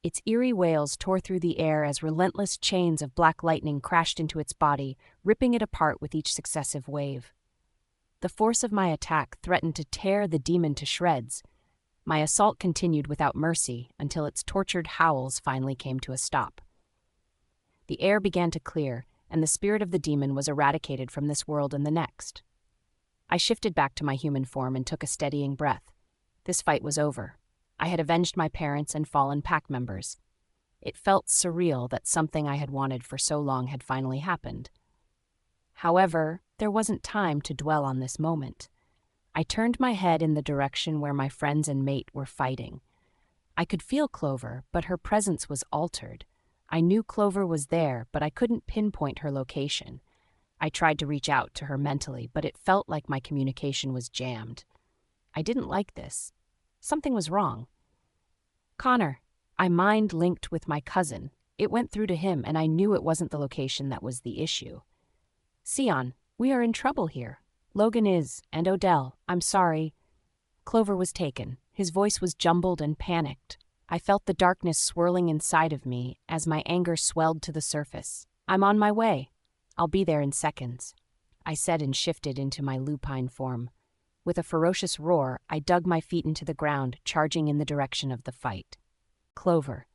Its eerie wails tore through the air as relentless chains of black lightning crashed into its body, ripping it apart with each successive wave. The force of my attack threatened to tear the demon to shreds, My assault continued without mercy until its tortured howls finally came to a stop. The air began to clear, and the spirit of the demon was eradicated from this world and the next. I shifted back to my human form and took a steadying breath. This fight was over. I had avenged my parents and fallen pack members. It felt surreal that something I had wanted for so long had finally happened. However, there wasn't time to dwell on this moment. I turned my head in the direction where my friends and mate were fighting. I could feel Clover, but her presence was altered. I knew Clover was there, but I couldn't pinpoint her location. I tried to reach out to her mentally, but it felt like my communication was jammed. I didn't like this. Something was wrong. Connor, I mind-linked with my cousin. It went through to him, and I knew it wasn't the location that was the issue. Sion, we are in trouble here. Logan is, and Odell, I'm sorry. Clover was taken. His voice was jumbled and panicked. I felt the darkness swirling inside of me as my anger swelled to the surface. I'm on my way. I'll be there in seconds, I said and shifted into my lupine form. With a ferocious roar, I dug my feet into the ground, charging in the direction of the fight. Clover.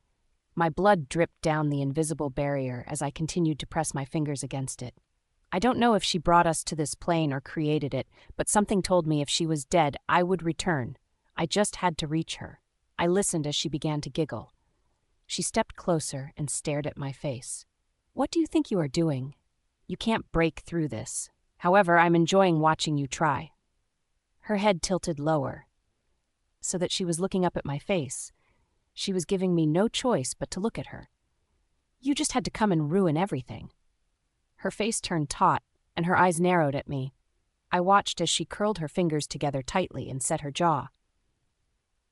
My blood dripped down the invisible barrier as I continued to press my fingers against it. I don't know if she brought us to this plane or created it, but something told me if she was dead, I would return. I just had to reach her. I listened as she began to giggle. She stepped closer and stared at my face. What do you think you are doing? You can't break through this. However, I'm enjoying watching you try. Her head tilted lower, so that she was looking up at my face. She was giving me no choice but to look at her. You just had to come and ruin everything. Her face turned taut, and her eyes narrowed at me. I watched as she curled her fingers together tightly and set her jaw.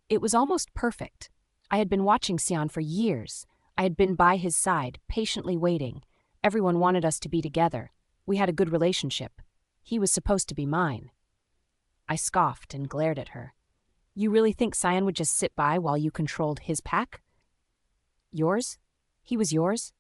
It was almost perfect. I had been watching Sion for years. I had been by his side, patiently waiting. Everyone wanted us to be together. We had a good relationship. He was supposed to be mine. I scoffed and glared at her. You really think Sion would just sit by while you controlled his pack? Yours? He was yours?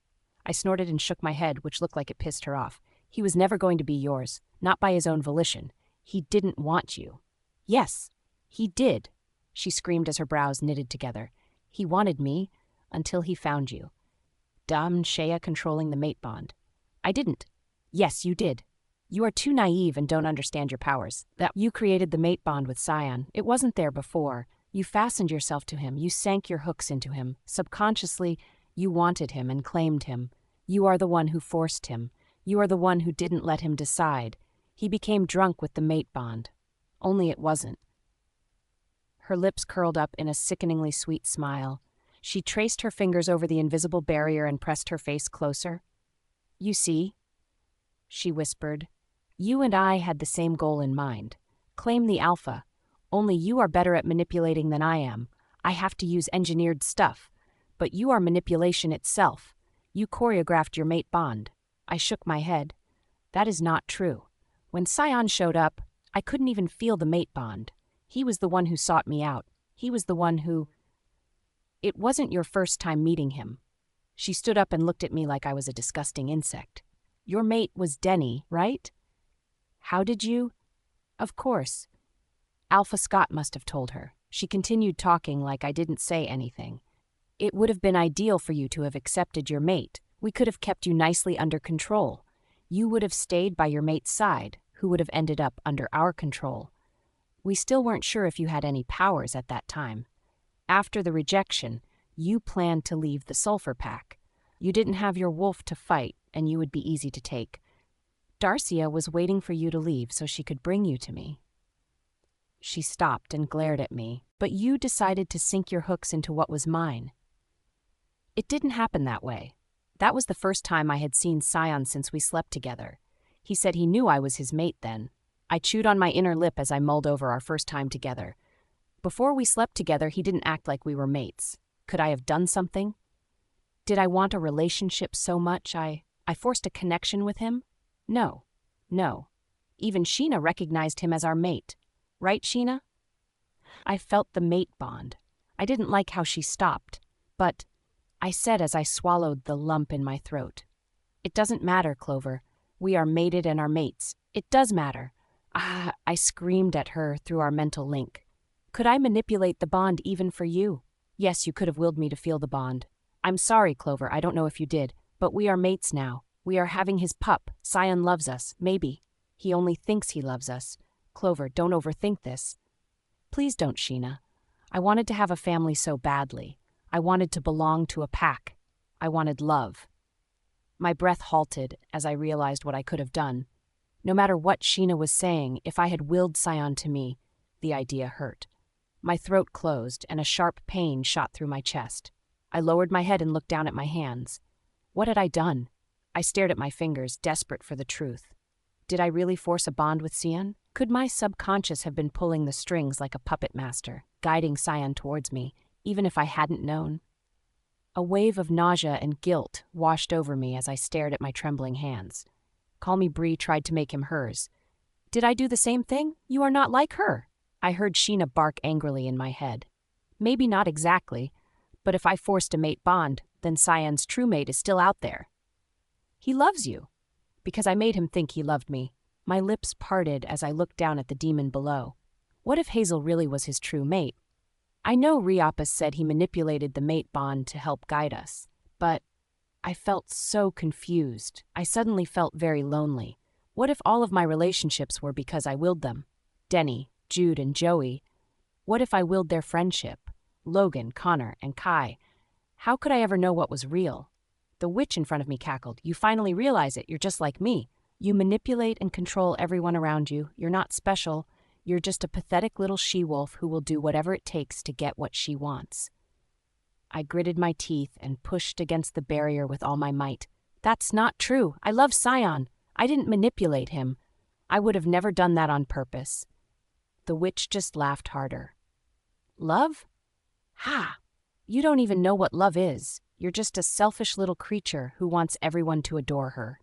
I snorted and shook my head, which looked like it pissed her off. He was never going to be yours, not by his own volition. He didn't want you. Yes, he did, she screamed as her brows knitted together. He wanted me until he found you. Dumb Shea controlling the mate bond. I didn't. Yes, you did. You are too naive and don't understand your powers. That you created the mate bond with Sion. It wasn't there before. You fastened yourself to him. You sank your hooks into him. Subconsciously, you wanted him and claimed him. You are the one who forced him. You are the one who didn't let him decide. He became drunk with the mate bond. Only it wasn't. Her lips curled up in a sickeningly sweet smile. She traced her fingers over the invisible barrier and pressed her face closer. You see, she whispered, you and I had the same goal in mind. Claim the alpha. Only you are better at manipulating than I am. I have to use engineered stuff. But you are manipulation itself. You choreographed your mate bond. I shook my head. That is not true. When Sion showed up, I couldn't even feel the mate bond. He was the one who sought me out. He was the one who... It wasn't your first time meeting him. She stood up and looked at me like I was a disgusting insect. Your mate was Denny, right? How did you? Of course. Alpha Scott must have told her. She continued talking like I didn't say anything. It would have been ideal for you to have accepted your mate. We could have kept you nicely under control. You would have stayed by your mate's side, who would have ended up under our control. We still weren't sure if you had any powers at that time. After the rejection, you planned to leave the Sulfur pack. You didn't have your wolf to fight, and you would be easy to take. Darcia was waiting for you to leave so she could bring you to me. She stopped and glared at me, but you decided to sink your hooks into what was mine. It didn't happen that way. That was the first time I had seen Sion since we slept together. He said he knew I was his mate then. I chewed on my inner lip as I mulled over our first time together. Before we slept together, he didn't act like we were mates. Could I have done something? Did I want a relationship so much I forced a connection with him? No. Even Sheena recognized him as our mate. Right, Sheena? I felt the mate bond. I didn't like how she stopped, but I said as I swallowed the lump in my throat. It doesn't matter, Clover. We are mated and are mates. It does matter. I screamed at her through our mental link. Could I manipulate the bond even for you? Yes, you could have willed me to feel the bond. I'm sorry, Clover, I don't know if you did, but we are mates now. We are having his pup. Sion loves us, maybe. He only thinks he loves us. Clover, don't overthink this. Please don't, Sheena. I wanted to have a family so badly. I wanted to belong to a pack. I wanted love. My breath halted as I realized what I could have done. No matter what Sheena was saying, if I had willed Sion to me, the idea hurt. My throat closed and a sharp pain shot through my chest. I lowered my head and looked down at my hands. What had I done? I stared at my fingers, desperate for the truth. Did I really force a bond with Sion? Could my subconscious have been pulling the strings like a puppet master, guiding Sion towards me, even if I hadn't known? A wave of nausea and guilt washed over me as I stared at my trembling hands. Call Me Bree tried to make him hers. Did I do the same thing? You are not like her. I heard Sheena bark angrily in my head. Maybe not exactly, but if I forced a mate bond, then Sion's true mate is still out there. He loves you. Because I made him think he loved me. My lips parted as I looked down at the demon below. What if Hazel really was his true mate? I know Riapus said he manipulated the mate bond to help guide us, but I felt so confused. I suddenly felt very lonely. What if all of my relationships were because I willed them? Denny, Jude, and Joey. What if I willed their friendship? Logan, Connor, and Kai. How could I ever know what was real? The witch in front of me cackled. You finally realize it. You're just like me. You manipulate and control everyone around you. You're not special. You're just a pathetic little she-wolf who will do whatever it takes to get what she wants. I gritted my teeth and pushed against the barrier with all my might. That's not true. I love Sion. I didn't manipulate him. I would have never done that on purpose. The witch just laughed harder. Love? Ha! You don't even know what love is. You're just a selfish little creature who wants everyone to adore her.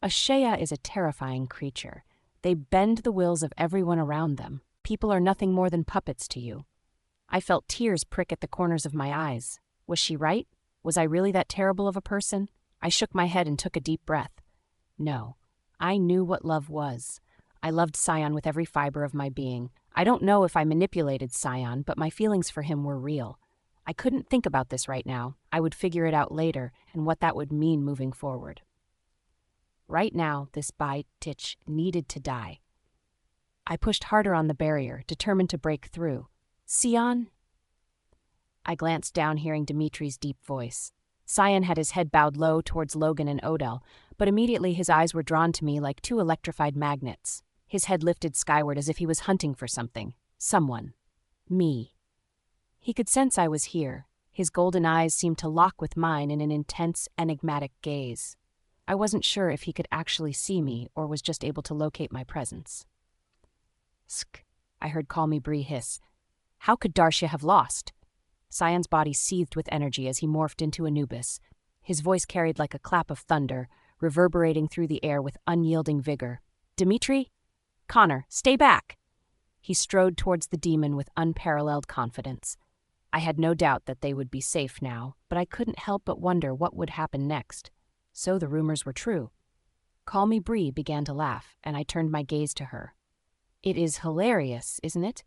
A Shea is a terrifying creature. They bend the wills of everyone around them. People are nothing more than puppets to you. I felt tears prick at the corners of my eyes. Was she right? Was I really that terrible of a person? I shook my head and took a deep breath. No, I knew what love was. I loved Sion with every fiber of my being. I don't know if I manipulated Sion, but my feelings for him were real. I couldn't think about this right now. I would figure it out later and what that would mean moving forward. Right now, this bitch needed to die. I pushed harder on the barrier, determined to break through. Sion? I glanced down, hearing Dimitri's deep voice. Sion had his head bowed low towards Logan and Odell, but immediately his eyes were drawn to me like two electrified magnets. His head lifted skyward as if he was hunting for something. Someone. Me. He could sense I was here. His golden eyes seemed to lock with mine in an intense, enigmatic gaze. I wasn't sure if he could actually see me or was just able to locate my presence. Sk, I heard Call Me Bree hiss. How could Darcia have lost? Sion's body seethed with energy as he morphed into Anubis. His voice carried like a clap of thunder, reverberating through the air with unyielding vigor. Dimitri? Connor, stay back! He strode towards the demon with unparalleled confidence. I had no doubt that they would be safe now, but I couldn't help but wonder what would happen next. So the rumors were true. Call Me Bree began to laugh, and I turned my gaze to her. It is hilarious, isn't it?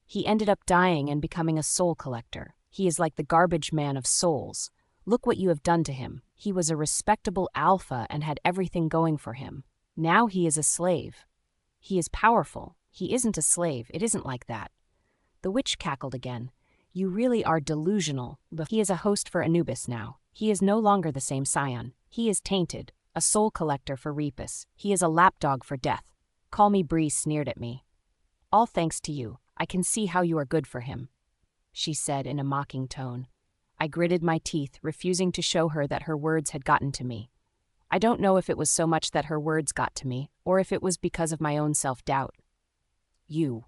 He ended up dying and becoming a soul collector. He is like the garbage man of souls. Look what you have done to him. He was a respectable alpha and had everything going for him. Now he is a slave. He is powerful. He isn't a slave. It isn't like that. The witch cackled again. You really are delusional. He is a host for Anubis now. He is no longer the same Sion. He is tainted, a soul collector for Riapus. He is a lapdog for death. Call Me Bree sneered at me. All thanks to you. I can see how you are good for him, she said in a mocking tone. I gritted my teeth, refusing to show her that her words had gotten to me. I don't know if it was so much that her words got to me, or if it was because of my own self-doubt. You,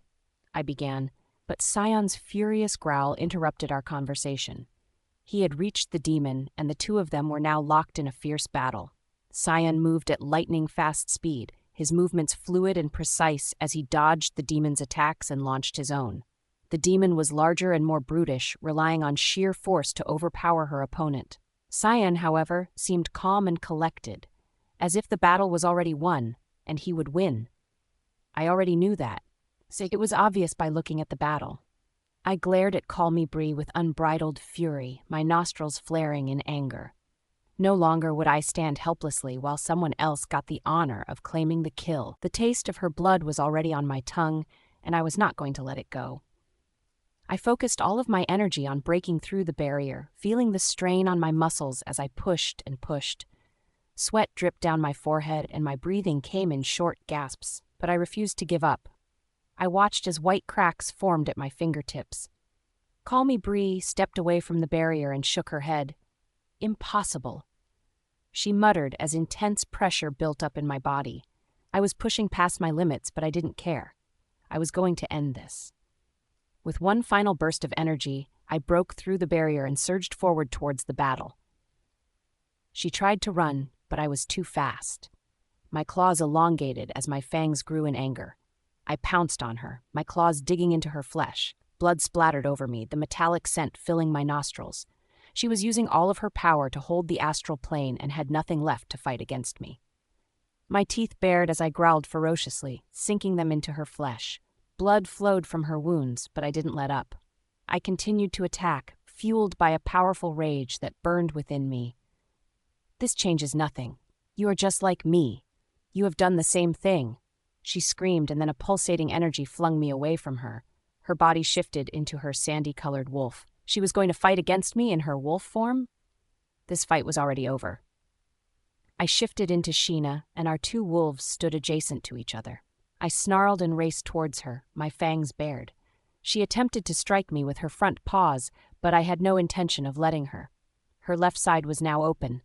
I began, but Sion's furious growl interrupted our conversation. He had reached the demon, and the two of them were now locked in a fierce battle. Sion moved at lightning-fast speed, his movements fluid and precise as he dodged the demon's attacks and launched his own. The demon was larger and more brutish, relying on sheer force to overpower her opponent. Sion, however, seemed calm and collected, as if the battle was already won, and he would win. I already knew that. It was obvious by looking at the battle. I glared at Call Me Bree with unbridled fury, my nostrils flaring in anger. No longer would I stand helplessly while someone else got the honor of claiming the kill. The taste of her blood was already on my tongue, and I was not going to let it go. I focused all of my energy on breaking through the barrier, feeling the strain on my muscles as I pushed and pushed. Sweat dripped down my forehead and my breathing came in short gasps, but I refused to give up. I watched as white cracks formed at my fingertips. Call Me Bree stepped away from the barrier and shook her head. Impossible. She muttered as intense pressure built up in my body. I was pushing past my limits, but I didn't care. I was going to end this. With one final burst of energy, I broke through the barrier and surged forward towards the battle. She tried to run, but I was too fast. My claws elongated as my fangs grew in anger. I pounced on her, my claws digging into her flesh. Blood splattered over me, the metallic scent filling my nostrils. She was using all of her power to hold the astral plane and had nothing left to fight against me. My teeth bared as I growled ferociously, sinking them into her flesh. Blood flowed from her wounds, but I didn't let up. I continued to attack, fueled by a powerful rage that burned within me. This changes nothing. You are just like me. You have done the same thing. She screamed, and then a pulsating energy flung me away from her. Her body shifted into her sandy-colored wolf. She was going to fight against me in her wolf form? This fight was already over. I shifted into Sheena, and our two wolves stood adjacent to each other. I snarled and raced towards her, my fangs bared. She attempted to strike me with her front paws, but I had no intention of letting her. Her left side was now open.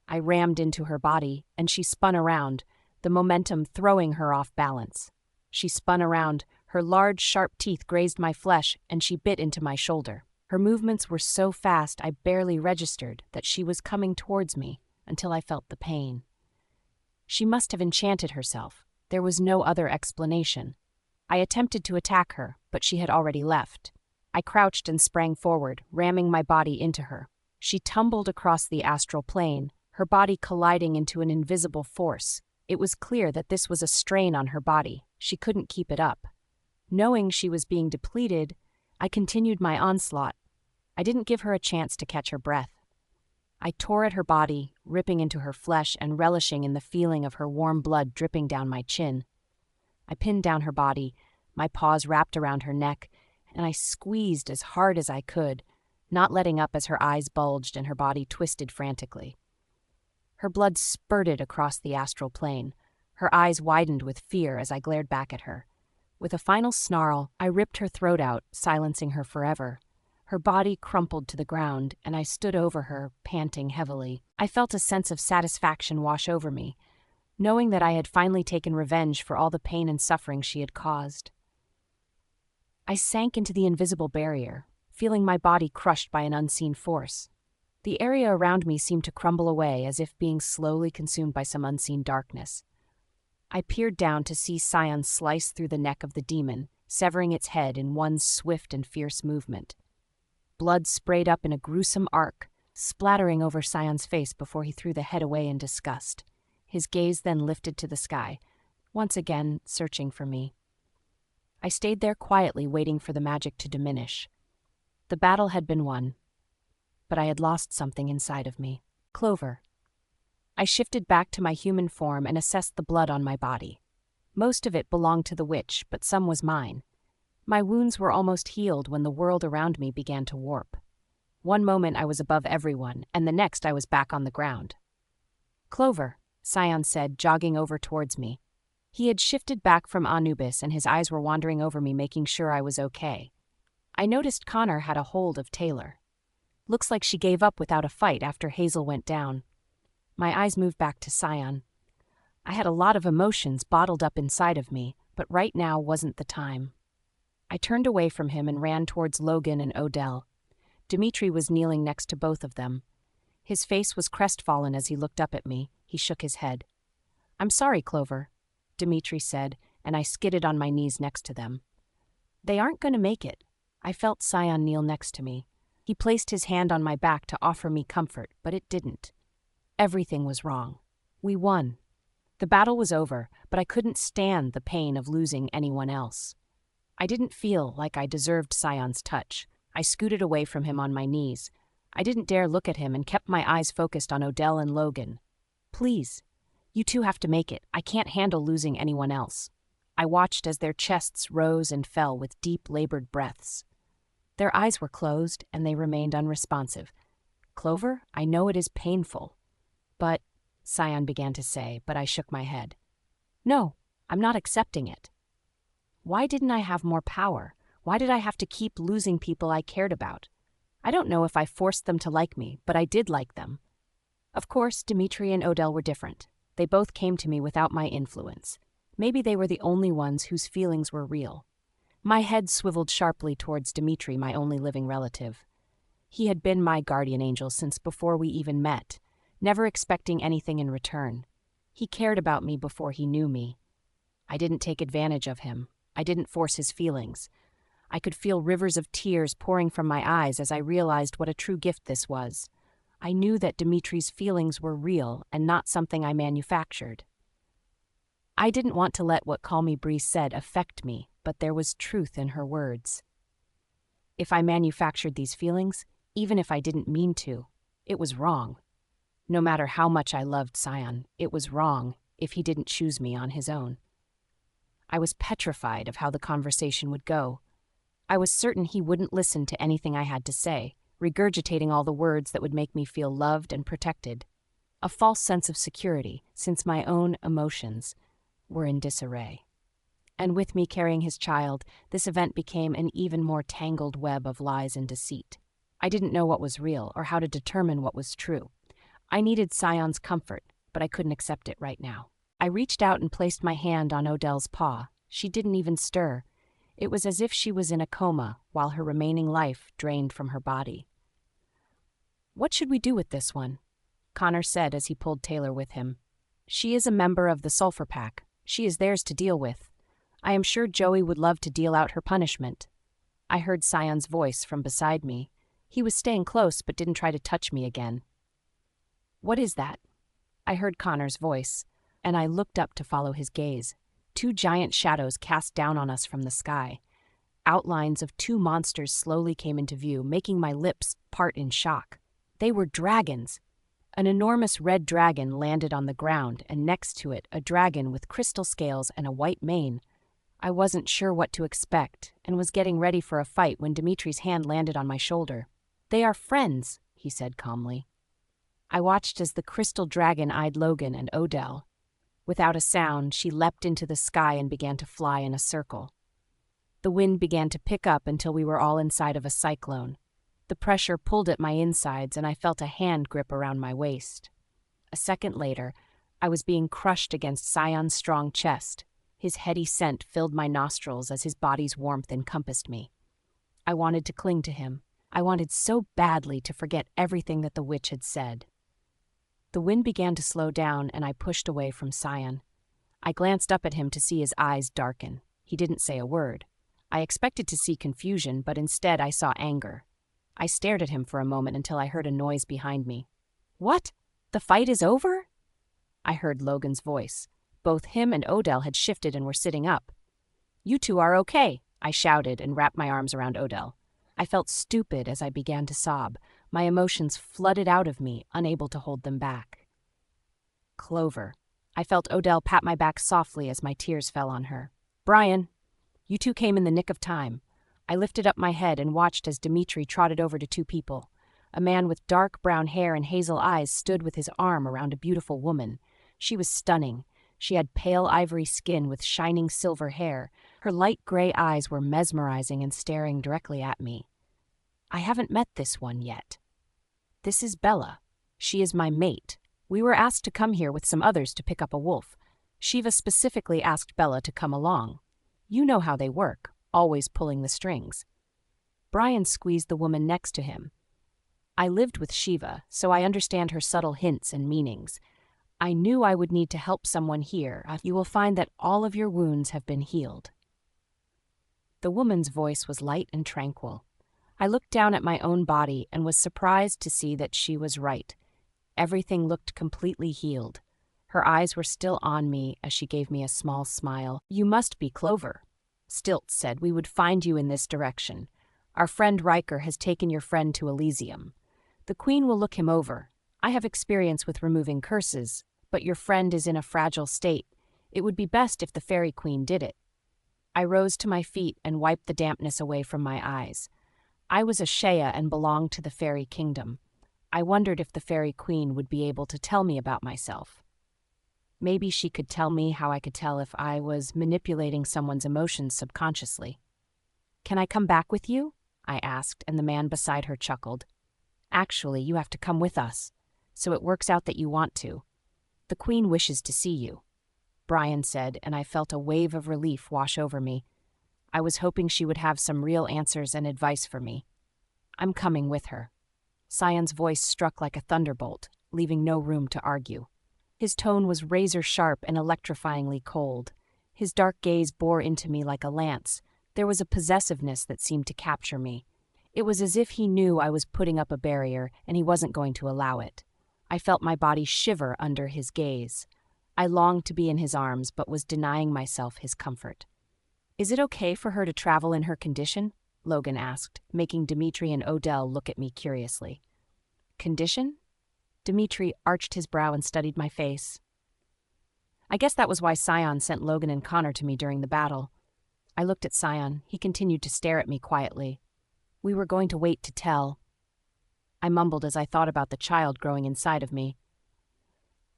I rammed into her body, and she spun around, the momentum throwing her off balance. She spun around, her large, sharp teeth grazed my flesh, and she bit into my shoulder. Her movements were so fast I barely registered that she was coming towards me until I felt the pain. She must have enchanted herself. There was no other explanation. I attempted to attack her, but she had already left. I crouched and sprang forward, ramming my body into her. She tumbled across the astral plane, her body colliding into an invisible force. It was clear that this was a strain on her body. She couldn't keep it up. Knowing she was being depleted, I continued my onslaught. I didn't give her a chance to catch her breath. I tore at her body, ripping into her flesh and relishing in the feeling of her warm blood dripping down my chin. I pinned down her body, my paws wrapped around her neck, and I squeezed as hard as I could, not letting up as her eyes bulged and her body twisted frantically. Her blood spurted across the astral plane. Her eyes widened with fear as I glared back at her. With a final snarl, I ripped her throat out, silencing her forever. Her body crumpled to the ground, and I stood over her, panting heavily. I felt a sense of satisfaction wash over me, knowing that I had finally taken revenge for all the pain and suffering she had caused. I sank into the invisible barrier, feeling my body crushed by an unseen force. The area around me seemed to crumble away as if being slowly consumed by some unseen darkness. I peered down to see Scion slice through the neck of the demon, severing its head in one swift and fierce movement. Blood sprayed up in a gruesome arc, splattering over Scion's face before he threw the head away in disgust. His gaze then lifted to the sky, once again searching for me. I stayed there quietly, waiting for the magic to diminish. The battle had been won, but I had lost something inside of me. Clover. I shifted back to my human form and assessed the blood on my body. Most of it belonged to the witch, but some was mine. My wounds were almost healed when the world around me began to warp. One moment I was above everyone, and the next I was back on the ground. Clover, Scion said, jogging over towards me. He had shifted back from Anubis, and his eyes were wandering over me, making sure I was okay. I noticed Connor had a hold of Taylor. Looks like she gave up without a fight after Hazel went down. My eyes moved back to Scion. I had a lot of emotions bottled up inside of me, but right now wasn't the time. I turned away from him and ran towards Logan and Odell. Dimitri was kneeling next to both of them. His face was crestfallen as he looked up at me. He shook his head. "I'm sorry, Clover," Dimitri said, and I skidded on my knees next to them. "They aren't going to make it." I felt Scion kneel next to me. He placed his hand on my back to offer me comfort, but it didn't. Everything was wrong. We won. The battle was over, but I couldn't stand the pain of losing anyone else. I didn't feel like I deserved Sion's touch. I scooted away from him on my knees. I didn't dare look at him and kept my eyes focused on Odell and Logan. Please, you two have to make it. I can't handle losing anyone else. I watched as their chests rose and fell with deep, labored breaths. Their eyes were closed, and they remained unresponsive. Clover, I know it is painful. But, Sion began to say, but I shook my head. No, I'm not accepting it. Why didn't I have more power? Why did I have to keep losing people I cared about? I don't know if I forced them to like me, but I did like them. Of course, Dimitri and Odell were different. They both came to me without my influence. Maybe they were the only ones whose feelings were real. My head swiveled sharply towards Dimitri, my only living relative. He had been my guardian angel since before we even met, never expecting anything in return. He cared about me before he knew me. I didn't take advantage of him. I didn't force his feelings. I could feel rivers of tears pouring from my eyes as I realized what a true gift this was. I knew that Dimitri's feelings were real and not something I manufactured. I didn't want to let what Call Me Bree said affect me, but there was truth in her words. If I manufactured these feelings, even if I didn't mean to, it was wrong. No matter how much I loved Sion, it was wrong if he didn't choose me on his own. I was petrified of how the conversation would go. I was certain he wouldn't listen to anything I had to say, regurgitating all the words that would make me feel loved and protected. A false sense of security, since my own emotions were in disarray. And with me carrying his child, this event became an even more tangled web of lies and deceit. I didn't know what was real or how to determine what was true. I needed Sion's comfort, but I couldn't accept it right now. I reached out and placed my hand on Odell's paw. She didn't even stir. It was as if she was in a coma while her remaining life drained from her body. "What should we do with this one?" Connor said as he pulled Taylor with him. "She is a member of the Sulfur Pack. She is theirs to deal with. I am sure Joey would love to deal out her punishment." I heard Sion's voice from beside me. He was staying close but didn't try to touch me again. "What is that?" I heard Connor's voice, and I looked up to follow his gaze. Two giant shadows cast down on us from the sky. Outlines of two monsters slowly came into view, making my lips part in shock. They were dragons. An enormous red dragon landed on the ground, and next to it, a dragon with crystal scales and a white mane. I wasn't sure what to expect, and was getting ready for a fight when Dimitri's hand landed on my shoulder. "They are friends," he said calmly. I watched as the crystal dragon eyed Logan and Odell. Without a sound, she leapt into the sky and began to fly in a circle. The wind began to pick up until we were all inside of a cyclone. The pressure pulled at my insides, and I felt a hand grip around my waist. A second later, I was being crushed against Sion's strong chest. His heady scent filled my nostrils as his body's warmth encompassed me. I wanted to cling to him. I wanted so badly to forget everything that the witch had said. The wind began to slow down, and I pushed away from Sion. I glanced up at him to see his eyes darken. He didn't say a word. I expected to see confusion, but instead I saw anger. I stared at him for a moment until I heard a noise behind me. "What? The fight is over?" I heard Logan's voice. Both him and Odell had shifted and were sitting up. "You two are okay," I shouted and wrapped my arms around Odell. I felt stupid as I began to sob. My emotions flooded out of me, unable to hold them back. "Clover." I felt Odell pat my back softly as my tears fell on her. "Brian, you two came in the nick of time." I lifted up my head and watched as Dimitri trotted over to two people. A man with dark brown hair and hazel eyes stood with his arm around a beautiful woman. She was stunning. She had pale ivory skin with shining silver hair. Her light gray eyes were mesmerizing and staring directly at me. I haven't met this one yet. This is Bella. She is my mate. We were asked to come here with some others to pick up a wolf. Shiva specifically asked Bella to come along. You know how they work, always pulling the strings. Brian squeezed the woman next to him. I lived with Shiva, so I understand her subtle hints and meanings. I knew I would need to help someone here. You will find that all of your wounds have been healed. The woman's voice was light and tranquil. I looked down at my own body and was surprised to see that she was right. Everything looked completely healed. Her eyes were still on me as she gave me a small smile. "You must be Clover." Stilts said we would find you in this direction. Our friend Riker has taken your friend to Elysium. The Queen will look him over. I have experience with removing curses, but your friend is in a fragile state. It would be best if the Fairy Queen did it. I rose to my feet and wiped the dampness away from my eyes. I was a Shea and belonged to the Fairy Kingdom. I wondered if the Fairy Queen would be able to tell me about myself. Maybe she could tell me how I could tell if I was manipulating someone's emotions subconsciously. "Can I come back with you?" I asked, and the man beside her chuckled. "Actually, you have to come with us, so it works out that you want to. The Queen wishes to see you," Brian said, and I felt a wave of relief wash over me. I was hoping she would have some real answers and advice for me. "I'm coming with her." Sion's voice struck like a thunderbolt, leaving no room to argue. His tone was razor-sharp and electrifyingly cold. His dark gaze bore into me like a lance. There was a possessiveness that seemed to capture me. It was as if he knew I was putting up a barrier and he wasn't going to allow it. I felt my body shiver under his gaze. I longed to be in his arms, but was denying myself his comfort. "Is it okay for her to travel in her condition?" Logan asked, making Dimitri and Odell look at me curiously. "Condition?" Dimitri arched his brow and studied my face. I guess that was why Sion sent Logan and Connor to me during the battle. I looked at Sion. He continued to stare at me quietly. "We were going to wait to tell." I mumbled as I thought about the child growing inside of me.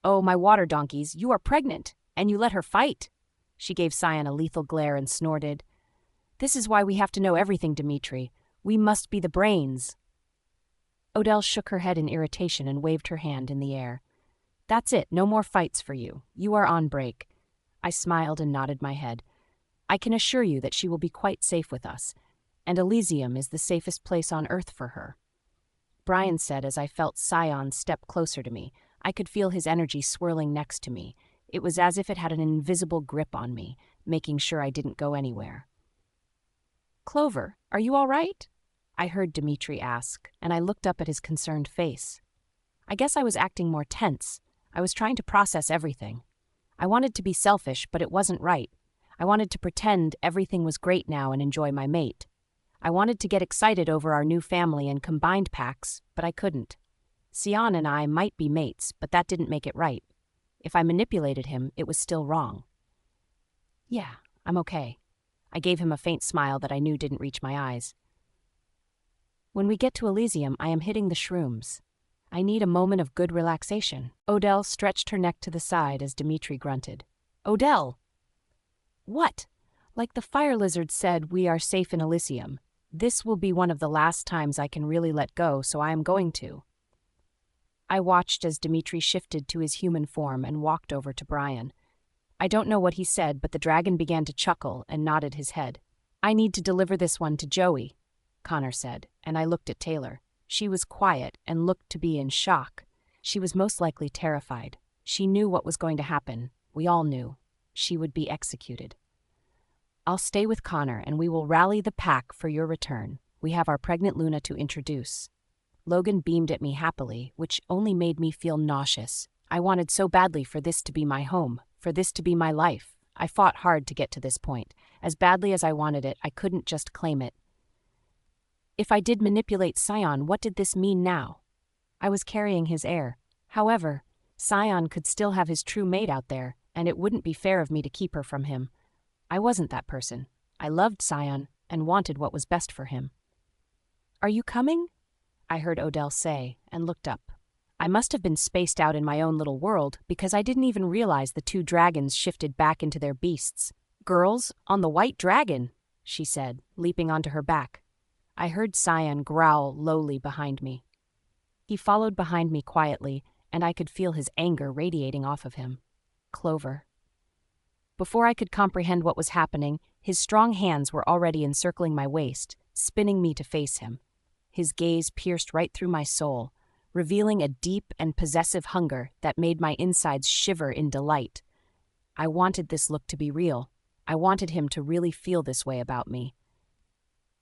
"Oh, my water donkeys, you are pregnant, and you let her fight." She gave Sion a lethal glare and snorted. "This is why we have to know everything, Dimitri. We must be the brains." Odell shook her head in irritation and waved her hand in the air. "That's it, no more fights for you. You are on break." I smiled and nodded my head. "I can assure you that she will be quite safe with us, and Elysium is the safest place on Earth for her." Brian said as I felt Sion step closer to me. I could feel his energy swirling next to me. It was as if it had an invisible grip on me, making sure I didn't go anywhere. "Clover, are you all right?" I heard Dimitri ask, and I looked up at his concerned face. I guess I was acting more tense. I was trying to process everything. I wanted to be selfish, but it wasn't right. I wanted to pretend everything was great now and enjoy my mate. I wanted to get excited over our new family and combined packs, but I couldn't. Sion and I might be mates, but that didn't make it right. If I manipulated him, it was still wrong. "Yeah, I'm okay." I gave him a faint smile that I knew didn't reach my eyes. "When we get to Elysium, I am hitting the shrooms. I need a moment of good relaxation." Odell stretched her neck to the side as Dimitri grunted. "Odell!" "What?" "Like the fire lizard said, we are safe in Elysium. This will be one of the last times I can really let go, so I am going to." I watched as Dimitri shifted to his human form and walked over to Brian. I don't know what he said, but the dragon began to chuckle and nodded his head. "I need to deliver this one to Joey," Connor said, and I looked at Taylor. She was quiet and looked to be in shock. She was most likely terrified. She knew what was going to happen. We all knew. She would be executed. "I'll stay with Connor, and we will rally the pack for your return. We have our pregnant Luna to introduce." Logan beamed at me happily, which only made me feel nauseous. I wanted so badly for this to be my home, for this to be my life. I fought hard to get to this point. As badly as I wanted it, I couldn't just claim it. If I did manipulate Sion, what did this mean now? I was carrying his heir. However, Sion could still have his true mate out there, and it wouldn't be fair of me to keep her from him. I wasn't that person. I loved Sion and wanted what was best for him. "Are you coming?" I heard Odell say, and looked up. I must have been spaced out in my own little world, because I didn't even realize the two dragons shifted back into their beasts. "Girls, on the white dragon," she said, leaping onto her back. I heard Sion growl lowly behind me. He followed behind me quietly, and I could feel his anger radiating off of him. Clover. Before I could comprehend what was happening, his strong hands were already encircling my waist, spinning me to face him. His gaze pierced right through my soul, revealing a deep and possessive hunger that made my insides shiver in delight. I wanted this look to be real. I wanted him to really feel this way about me.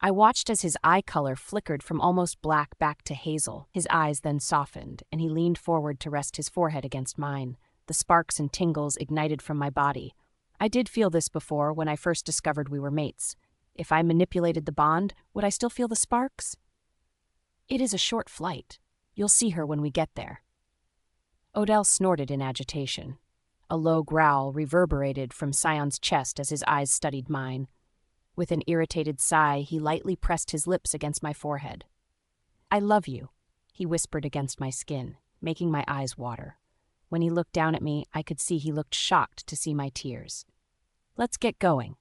I watched as his eye color flickered from almost black back to hazel. His eyes then softened, and he leaned forward to rest his forehead against mine. The sparks and tingles ignited from my body. I did feel this before when I first discovered we were mates. If I manipulated the bond, would I still feel the sparks? It is a short flight. You'll see her when we get there. Odell snorted in agitation. A low growl reverberated from Sion's chest as his eyes studied mine. With an irritated sigh, he lightly pressed his lips against my forehead. "I love you," he whispered against my skin, making my eyes water. When he looked down at me, I could see he looked shocked to see my tears. "Let's get going."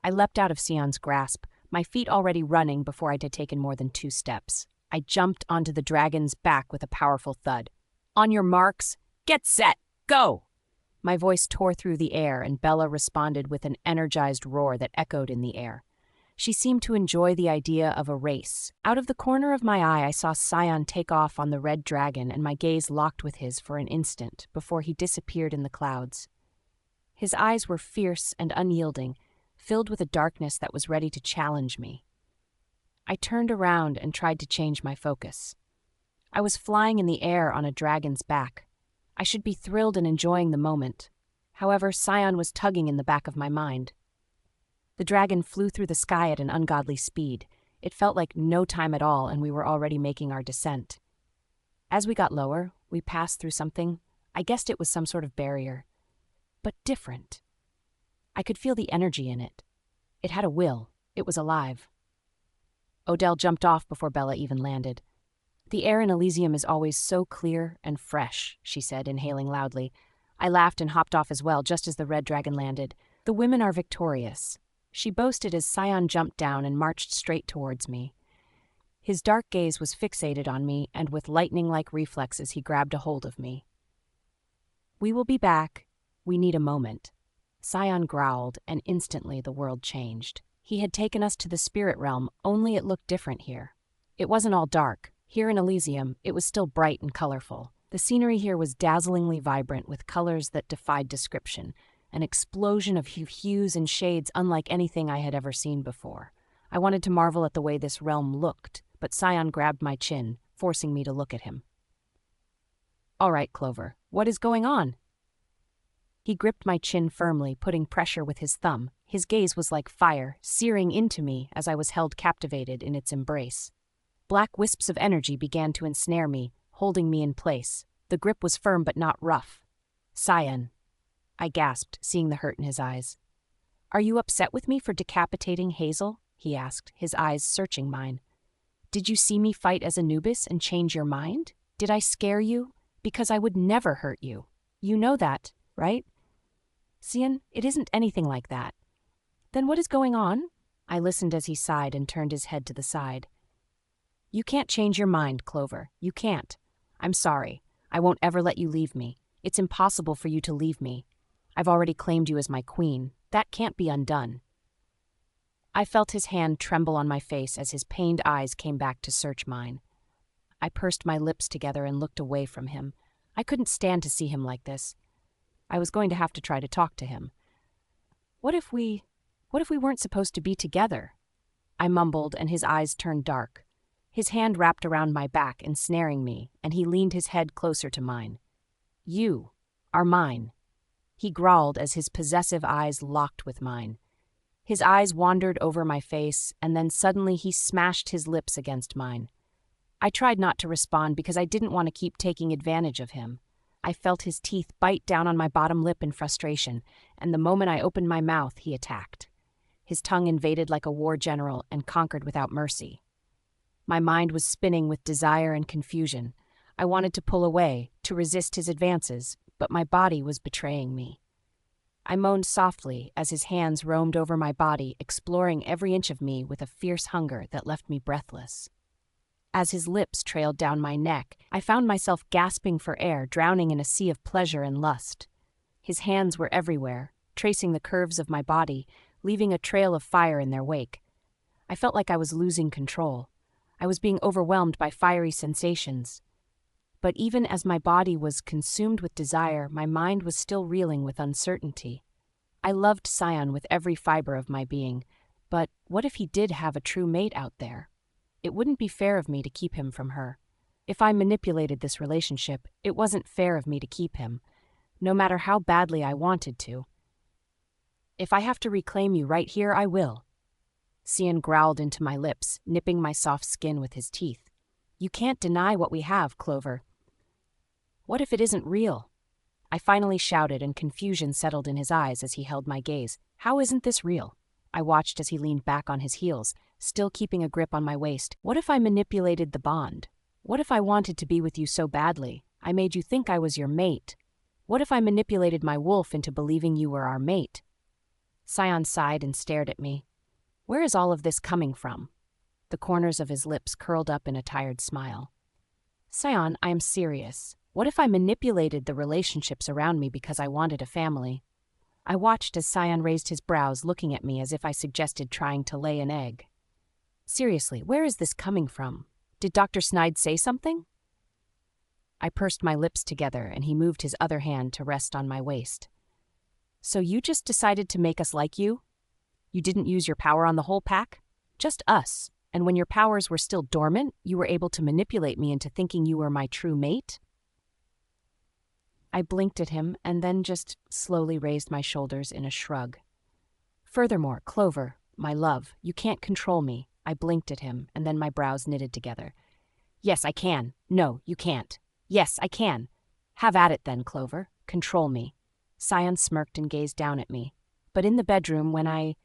I leapt out of Sion's grasp, my feet already running before I had taken more than 2 steps. I jumped onto the dragon's back with a powerful thud. "On your marks, get set, go!" My voice tore through the air, and Bella responded with an energized roar that echoed in the air. She seemed to enjoy the idea of a race. Out of the corner of my eye, I saw Sion take off on the red dragon, and my gaze locked with his for an instant before he disappeared in the clouds. His eyes were fierce and unyielding, filled with a darkness that was ready to challenge me. I turned around and tried to change my focus. I was flying in the air on a dragon's back. I should be thrilled and enjoying the moment. However, Sion was tugging in the back of my mind. The dragon flew through the sky at an ungodly speed. It felt like no time at all, and we were already making our descent. As we got lower, we passed through something. I guessed it was some sort of barrier. But different. I could feel the energy in it. It had a will. It was alive. Odell jumped off before Bella even landed. "The air in Elysium is always so clear and fresh," she said, inhaling loudly. I laughed and hopped off as well, just as the red dragon landed. "The women are victorious," she boasted as Sion jumped down and marched straight towards me. His dark gaze was fixated on me, and with lightning-like reflexes he grabbed a hold of me. "We will be back. We need a moment." Sion growled, and instantly the world changed. He had taken us to the spirit realm, only it looked different here. It wasn't all dark. Here in Elysium, it was still bright and colorful. The scenery here was dazzlingly vibrant with colors that defied description, an explosion of hues and shades unlike anything I had ever seen before. I wanted to marvel at the way this realm looked, but Sion grabbed my chin, forcing me to look at him. "All right, Clover, what is going on?" He gripped my chin firmly, putting pressure with his thumb. His gaze was like fire, searing into me as I was held captivated in its embrace. Black wisps of energy began to ensnare me, holding me in place. The grip was firm but not rough. "Sion," I gasped, seeing the hurt in his eyes. "Are you upset with me for decapitating Hazel?" he asked, his eyes searching mine. "Did you see me fight as Anubis and change your mind? Did I scare you? Because I would never hurt you. You know that, right?" "Sion, it isn't anything like that." "Then what is going on?" I listened as he sighed and turned his head to the side. "You can't change your mind, Clover. You can't. I'm sorry. I won't ever let you leave me. It's impossible for you to leave me. I've already claimed you as my queen. That can't be undone." I felt his hand tremble on my face as his pained eyes came back to search mine. I pursed my lips together and looked away from him. I couldn't stand to see him like this. I was going to have to try to talk to him. What if we weren't supposed to be together?" I mumbled, and his eyes turned dark. His hand wrapped around my back, ensnaring me, and he leaned his head closer to mine. "You are mine," he growled as his possessive eyes locked with mine. His eyes wandered over my face, and then suddenly he smashed his lips against mine. I tried not to respond because I didn't want to keep taking advantage of him. I felt his teeth bite down on my bottom lip in frustration, and the moment I opened my mouth, he attacked. His tongue invaded like a war general and conquered without mercy. My mind was spinning with desire and confusion. I wanted to pull away, to resist his advances, but my body was betraying me. I moaned softly as his hands roamed over my body, exploring every inch of me with a fierce hunger that left me breathless. As his lips trailed down my neck, I found myself gasping for air, drowning in a sea of pleasure and lust. His hands were everywhere, tracing the curves of my body, leaving a trail of fire in their wake. I felt like I was losing control. I was being overwhelmed by fiery sensations. But even as my body was consumed with desire, my mind was still reeling with uncertainty. I loved Sion with every fiber of my being, but what if he did have a true mate out there? It wouldn't be fair of me to keep him from her. If I manipulated this relationship, it wasn't fair of me to keep him, no matter how badly I wanted to. If I have to reclaim you right here, I will. Sion growled into my lips, nipping my soft skin with his teeth. You can't deny what we have, Clover. What if it isn't real? I finally shouted, and confusion settled in his eyes as he held my gaze. How isn't this real? I watched as he leaned back on his heels, still keeping a grip on my waist. What if I manipulated the bond? What if I wanted to be with you so badly, I made you think I was your mate? What if I manipulated my wolf into believing you were our mate? Sion sighed and stared at me. Where is all of this coming from? The corners of his lips curled up in a tired smile. Sion, I am serious. What if I manipulated the relationships around me because I wanted a family? I watched as Sion raised his brows, looking at me as if I suggested trying to lay an egg. Seriously, where is this coming from? Did Dr. Snide say something? I pursed my lips together, and he moved his other hand to rest on my waist. So you just decided to make us like you? You didn't use your power on the whole pack? Just us. And when your powers were still dormant, you were able to manipulate me into thinking you were my true mate? I blinked at him and then just slowly raised my shoulders in a shrug. Furthermore, Clover, my love, you can't control me. I blinked at him, and then my brows knitted together. Yes, I can. No, you can't. Yes, I can. Have at it then, Clover. Control me. Sion smirked and gazed down at me. But in the bedroom, when I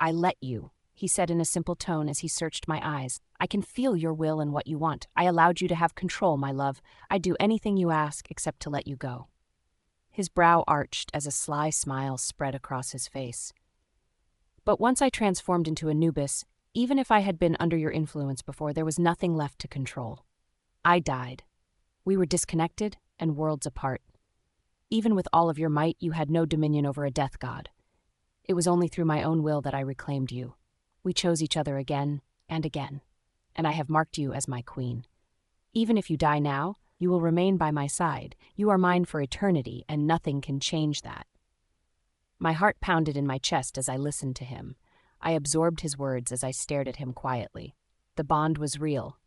let you, he said in a simple tone as he searched my eyes. I can feel your will and what you want. I allowed you to have control, my love. I'd do anything you ask except to let you go. His brow arched as a sly smile spread across his face. But once I transformed into Anubis, even if I had been under your influence before, there was nothing left to control. I died. We were disconnected and worlds apart. Even with all of your might, you had no dominion over a death god. It was only through my own will that I reclaimed you. We chose each other again and again, and I have marked you as my queen. Even if you die now, you will remain by my side. You are mine for eternity, and nothing can change that. My heart pounded in my chest as I listened to him. I absorbed his words as I stared at him quietly. The bond was real.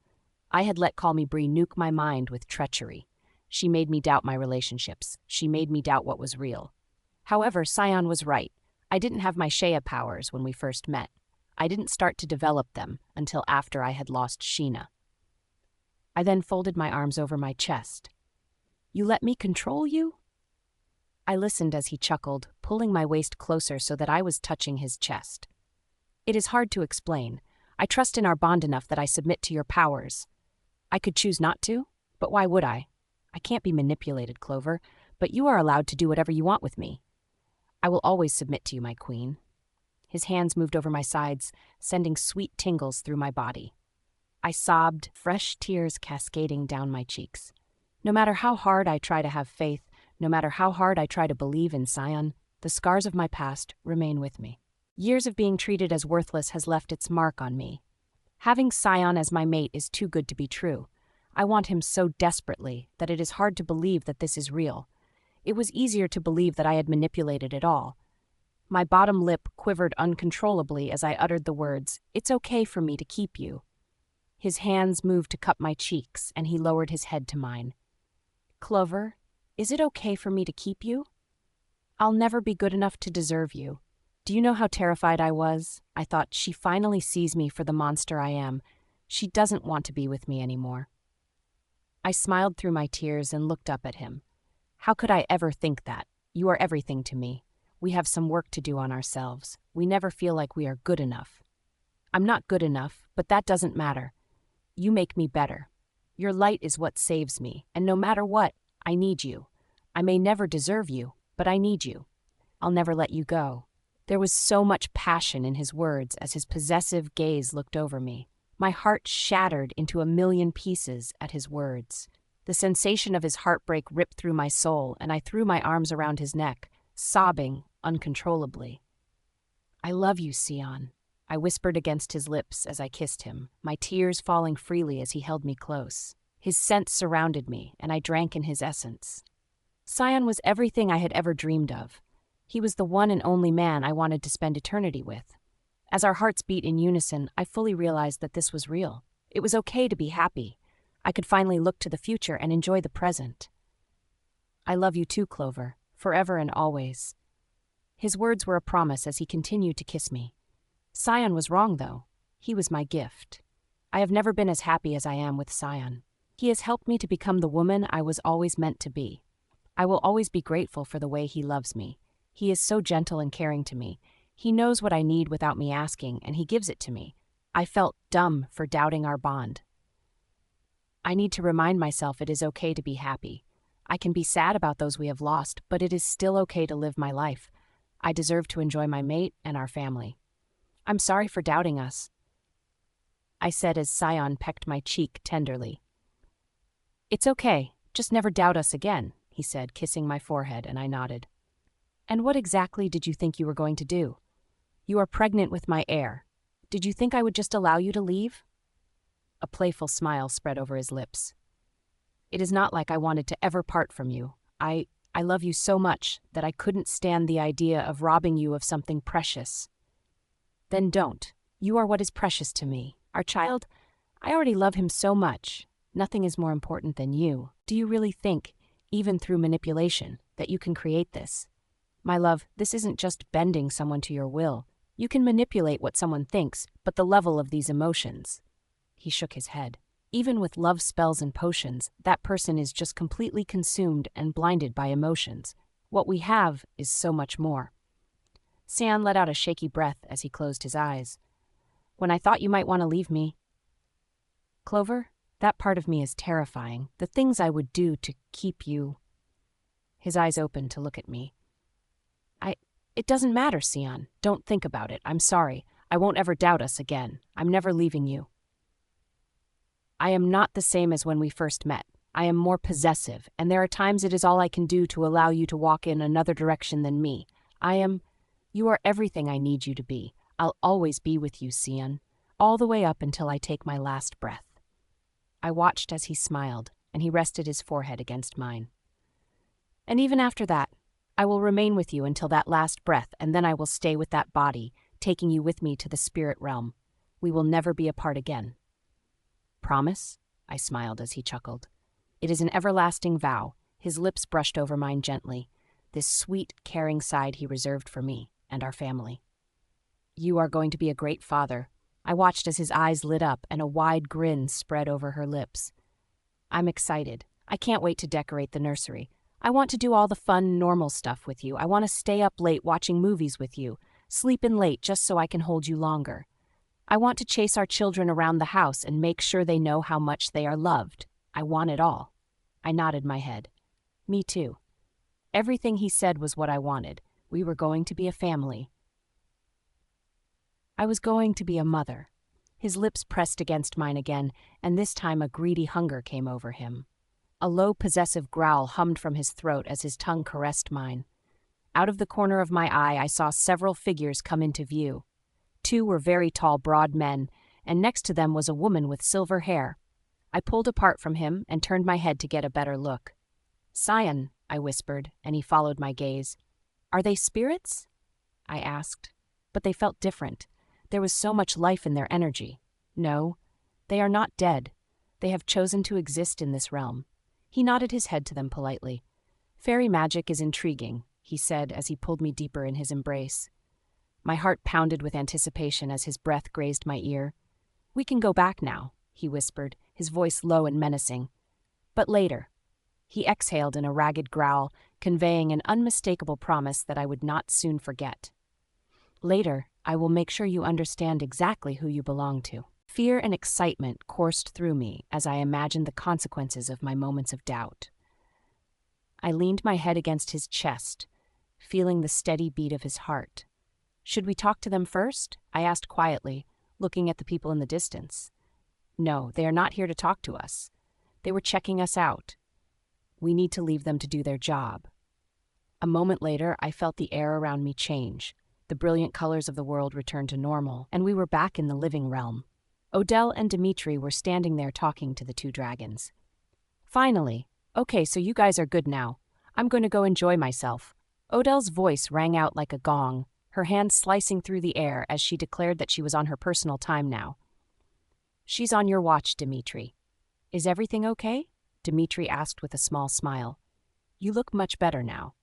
I had let Call Me Bree nuke my mind with treachery. She made me doubt my relationships. She made me doubt what was real. However, Sion was right. I didn't have my Shea powers when we first met. I didn't start to develop them until after I had lost Sheena. I then folded my arms over my chest. You let me control you? I listened as he chuckled, pulling my waist closer so that I was touching his chest. It is hard to explain. I trust in our bond enough that I submit to your powers. I could choose not to, but why would I? I can't be manipulated, Clover, but you are allowed to do whatever you want with me. I will always submit to you, my queen. His hands moved over my sides, sending sweet tingles through my body. I sobbed, fresh tears cascading down my cheeks. No matter how hard I try to have faith, no matter how hard I try to believe in Sion, the scars of my past remain with me. Years of being treated as worthless has left its mark on me. Having Sion as my mate is too good to be true. I want him so desperately that it is hard to believe that this is real. It was easier to believe that I had manipulated it all. My bottom lip quivered uncontrollably as I uttered the words, "It's okay for me to keep you." His hands moved to cup my cheeks, and he lowered his head to mine. Clover, is it okay for me to keep you? I'll never be good enough to deserve you. Do you know how terrified I was? I thought, she finally sees me for the monster I am. She doesn't want to be with me anymore. I smiled through my tears and looked up at him. How could I ever think that? You are everything to me. We have some work to do on ourselves. We never feel like we are good enough. I'm not good enough, but that doesn't matter. You make me better. Your light is what saves me, and no matter what, I need you. I may never deserve you, but I need you. I'll never let you go. There was so much passion in his words as his possessive gaze looked over me. My heart shattered into a million pieces at his words. The sensation of his heartbreak ripped through my soul, and I threw my arms around his neck, sobbing uncontrollably. I love you, Sion, I whispered against his lips as I kissed him, my tears falling freely as he held me close. His scent surrounded me, and I drank in his essence. Sion was everything I had ever dreamed of. He was the one and only man I wanted to spend eternity with. As our hearts beat in unison, I fully realized that this was real. It was okay to be happy. I could finally look to the future and enjoy the present. I love you too, Clover, forever and always. His words were a promise as he continued to kiss me. Sion was wrong, though. He was my gift. I have never been as happy as I am with Sion. He has helped me to become the woman I was always meant to be. I will always be grateful for the way he loves me. He is so gentle and caring to me. He knows what I need without me asking, and he gives it to me. I felt dumb for doubting our bond. I need to remind myself it is okay to be happy. I can be sad about those we have lost, but it is still okay to live my life. I deserve to enjoy my mate and our family. I'm sorry for doubting us, I said as Sion pecked my cheek tenderly. It's okay, just never doubt us again, he said, kissing my forehead, and I nodded. And what exactly did you think you were going to do? You are pregnant with my heir. Did you think I would just allow you to leave? A playful smile spread over his lips. It is not like I wanted to ever part from you. I love you so much that I couldn't stand the idea of robbing you of something precious. Then don't. You are what is precious to me. Our child, I already love him so much. Nothing is more important than you. Do you really think, even through manipulation, that you can create this? My love, this isn't just bending someone to your will. You can manipulate what someone thinks, but the level of these emotions. He shook his head. Even with love spells and potions, that person is just completely consumed and blinded by emotions. What we have is so much more. Sion let out a shaky breath as he closed his eyes. When I thought you might want to leave me. Clover, that part of me is terrifying. The things I would do to keep you. His eyes opened to look at me. It doesn't matter, Sion. Don't think about it. I'm sorry. I won't ever doubt us again. I'm never leaving you. I am not the same as when we first met. I am more possessive, and there are times it is all I can do to allow you to walk in another direction than me. You are everything I need you to be. I'll always be with you, Sion, all the way up until I take my last breath. I watched as he smiled, and he rested his forehead against mine. And even after that, I will remain with you until that last breath, and then I will stay with that body, taking you with me to the spirit realm. We will never be apart again. Promise? I smiled as he chuckled. It is an everlasting vow. His lips brushed over mine gently, this sweet, caring side he reserved for me and our family. You are going to be a great father. I watched as his eyes lit up and a wide grin spread over her lips. I'm excited. I can't wait to decorate the nursery. I want to do all the fun, normal stuff with you. I want to stay up late watching movies with you, sleep in late just so I can hold you longer. I want to chase our children around the house and make sure they know how much they are loved. I want it all. I nodded my head. Me too. Everything he said was what I wanted. We were going to be a family. I was going to be a mother. His lips pressed against mine again, and this time a greedy hunger came over him. A low, possessive growl hummed from his throat as his tongue caressed mine. Out of the corner of my eye, I saw several figures come into view. 2 were very tall, broad men, and next to them was a woman with silver hair. I pulled apart from him and turned my head to get a better look. Sion, I whispered, and he followed my gaze. Are they spirits? I asked, but they felt different. There was so much life in their energy. No, they are not dead. They have chosen to exist in this realm. He nodded his head to them politely. Fairy magic is intriguing, he said as he pulled me deeper in his embrace. My heart pounded with anticipation as his breath grazed my ear. We can go back now, he whispered, his voice low and menacing. But later. He exhaled in a ragged growl, conveying an unmistakable promise that I would not soon forget. Later, I will make sure you understand exactly who you belong to. Fear and excitement coursed through me as I imagined the consequences of my moments of doubt. I leaned my head against his chest, feeling the steady beat of his heart. Should we talk to them first? I asked quietly, looking at the people in the distance. No, they are not here to talk to us. They were checking us out. We need to leave them to do their job. A moment later, I felt the air around me change. The brilliant colors of the world returned to normal, and we were back in the living realm. Odell and Dimitri were standing there talking to the 2 dragons. Finally. Okay, so you guys are good now. I'm going to go enjoy myself. Odell's voice rang out like a gong, her hand slicing through the air as she declared that she was on her personal time now. She's on your watch, Dimitri. Is everything okay? Dimitri asked with a small smile. You look much better now.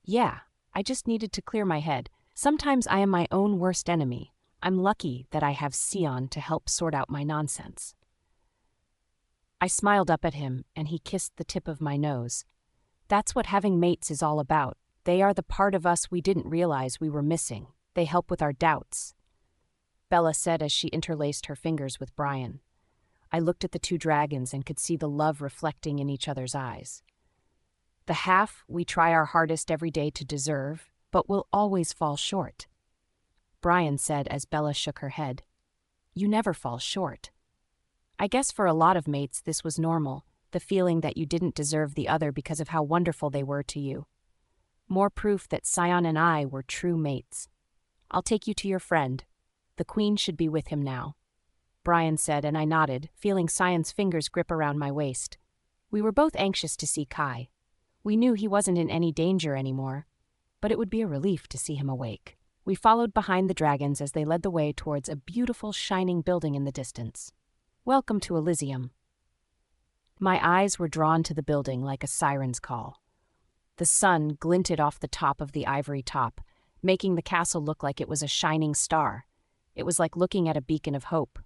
Yeah, I just needed to clear my head. Sometimes I am my own worst enemy. I'm lucky that I have Sion to help sort out my nonsense. I smiled up at him, and he kissed the tip of my nose. That's what having mates is all about. They are the part of us we didn't realize we were missing. They help with our doubts, Bella said as she interlaced her fingers with Brian. I looked at the two dragons and could see the love reflecting in each other's eyes. The half we try our hardest every day to deserve, but will always fall short, Brian said as Bella shook her head. You never fall short. I guess for a lot of mates this was normal, the feeling that you didn't deserve the other because of how wonderful they were to you. More proof that Sion and I were true mates. I'll take you to your friend. The Queen should be with him now, Brian said, and I nodded, feeling Sion's fingers grip around my waist. We were both anxious to see Kai. We knew he wasn't in any danger anymore, but it would be a relief to see him awake. We followed behind the dragons as they led the way towards a beautiful, shining building in the distance. Welcome to Elysium. My eyes were drawn to the building like a siren's call. The sun glinted off the top of the ivory top, making the castle look like it was a shining star. It was like looking at a beacon of hope.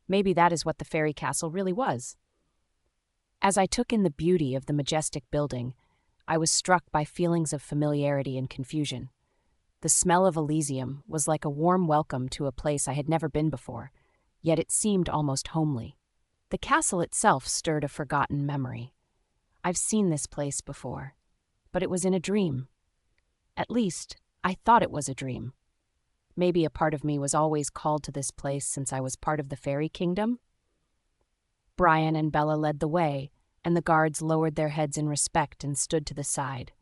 Maybe that is what the fairy castle really was. As I took in the beauty of the majestic building, I was struck by feelings of familiarity and confusion. The smell of Elysium was like a warm welcome to a place I had never been before, yet it seemed almost homely. The castle itself stirred a forgotten memory. I've seen this place before, but it was in a dream. At least, I thought it was a dream. Maybe a part of me was always called to this place since I was part of the fairy kingdom? Brian and Bella led the way, and the guards lowered their heads in respect and stood to the side.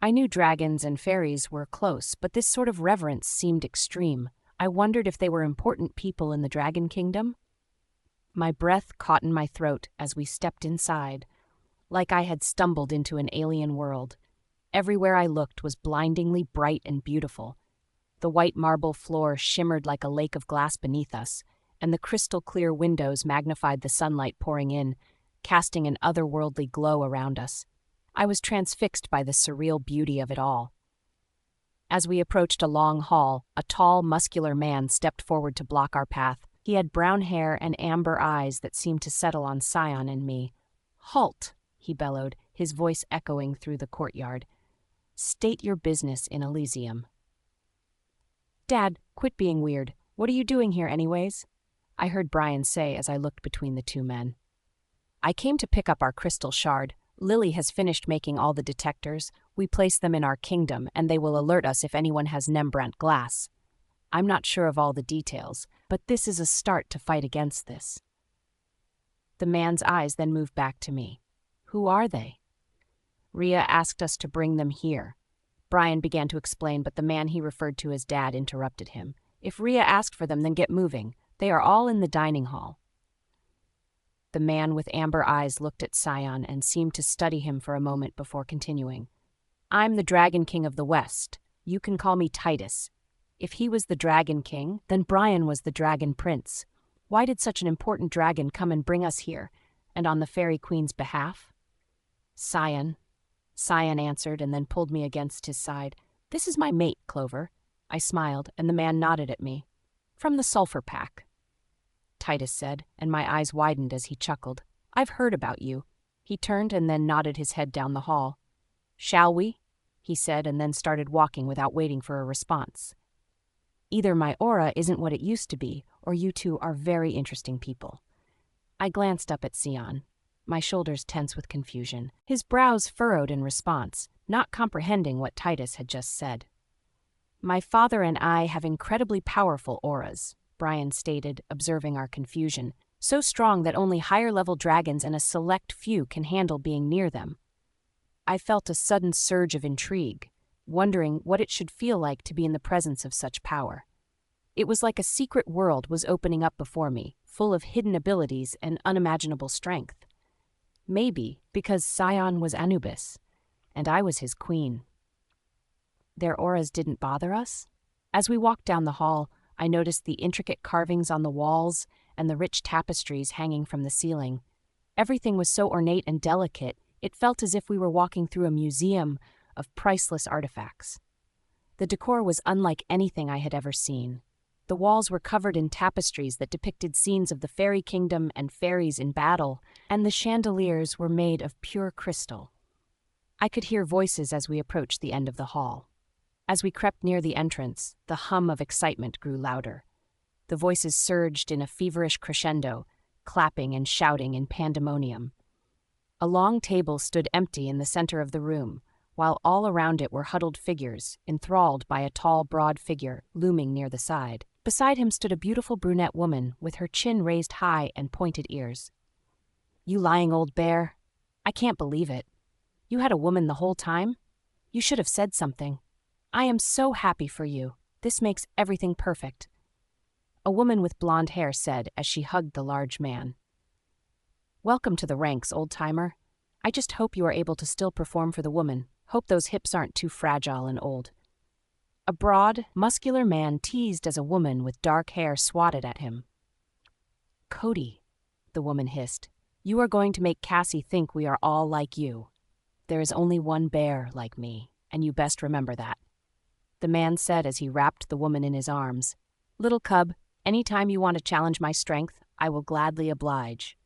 I knew dragons and fairies were close, but this sort of reverence seemed extreme. I wondered if they were important people in the dragon kingdom. My breath caught in my throat as we stepped inside, like I had stumbled into an alien world. Everywhere I looked was blindingly bright and beautiful. The white marble floor shimmered like a lake of glass beneath us, and the crystal-clear windows magnified the sunlight pouring in, casting an otherworldly glow around us. I was transfixed by the surreal beauty of it all. As we approached a long hall, a tall, muscular man stepped forward to block our path. He had brown hair and amber eyes that seemed to settle on Sion and me. "Halt!" he bellowed, his voice echoing through the courtyard. "State your business in Elysium." "Dad, quit being weird. What are you doing here anyways?" I heard Brian say as I looked between the two men. "I came to pick up our crystal shard. Lily has finished making all the detectors. We place them in our kingdom, and they will alert us if anyone has Nembrant glass. I'm not sure of all the details, but this is a start to fight against this." The man's eyes then moved back to me. "Who are they?" "Rhea asked us to bring them here." Brian began to explain, but the man he referred to as Dad interrupted him. "If Rhea asked for them, then get moving. They are all in the dining hall." The man with amber eyes looked at Sion and seemed to study him for a moment before continuing. "I'm the Dragon King of the West. You can call me Titus. If he was the Dragon King, then Brian was the Dragon Prince. Why did such an important dragon come and bring us here, and on the Fairy Queen's behalf?" "Sion," answered and then pulled me against his side. "This is my mate, Clover." I smiled, and the man nodded at me. "From the Sulfur pack," Titus said, and my eyes widened as he chuckled. "I've heard about you." He turned and then nodded his head down the hall. "Shall we?" he said, and then started walking without waiting for a response. Either my aura isn't what it used to be, or you two are very interesting people. I glanced up at Sion, my shoulders tense with confusion. His brows furrowed in response, not comprehending what Titus had just said. "My father and I have incredibly powerful auras," Brian stated, observing our confusion, "so strong that only higher-level dragons and a select few can handle being near them." I felt a sudden surge of intrigue, wondering what it should feel like to be in the presence of such power. It was like a secret world was opening up before me, full of hidden abilities and unimaginable strength. Maybe because Sion was Anubis, and I was his queen. Their auras didn't bother us? As we walked down the hall, I noticed the intricate carvings on the walls and the rich tapestries hanging from the ceiling. Everything was so ornate and delicate, it felt as if we were walking through a museum of priceless artifacts. The decor was unlike anything I had ever seen. The walls were covered in tapestries that depicted scenes of the fairy kingdom and fairies in battle, and the chandeliers were made of pure crystal. I could hear voices as we approached the end of the hall. As we crept near the entrance, the hum of excitement grew louder. The voices surged in a feverish crescendo, clapping and shouting in pandemonium. A long table stood empty in the center of the room, while all around it were huddled figures, enthralled by a tall, broad figure looming near the side. Beside him stood a beautiful brunette woman with her chin raised high and pointed ears. "You lying old bear. I can't believe it. You had a woman the whole time? You should have said something. I am so happy for you. This makes everything perfect," a woman with blonde hair said as she hugged the large man. "Welcome to the ranks, old-timer. I just hope you are able to still perform for the woman. Hope those hips aren't too fragile and old." A broad, muscular man teased as a woman with dark hair swatted at him. "Cody," the woman hissed, "you are going to make Cassie think we are all like you. There is only one bear like me, and you best remember that," the man said as he wrapped the woman in his arms. "Little cub, anytime you want to challenge my strength, I will gladly oblige."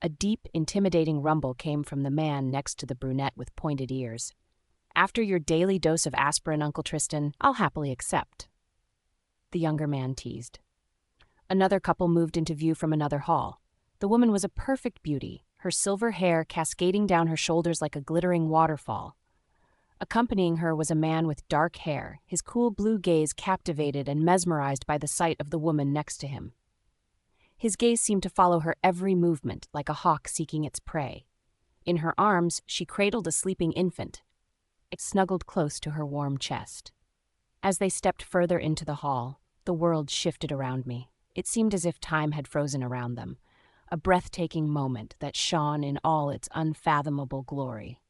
A deep, intimidating rumble came from the man next to the brunette with pointed ears. "After your daily dose of aspirin, Uncle Tristan, I'll happily accept," the younger man teased. Another couple moved into view from another hall. The woman was a perfect beauty, her silver hair cascading down her shoulders like a glittering waterfall. Accompanying her was a man with dark hair, his cool blue gaze captivated and mesmerized by the sight of the woman next to him. His gaze seemed to follow her every movement, like a hawk seeking its prey. In her arms, she cradled a sleeping infant. It snuggled close to her warm chest. As they stepped further into the hall, the world shifted around me. It seemed as if time had frozen around them, a breathtaking moment that shone in all its unfathomable glory.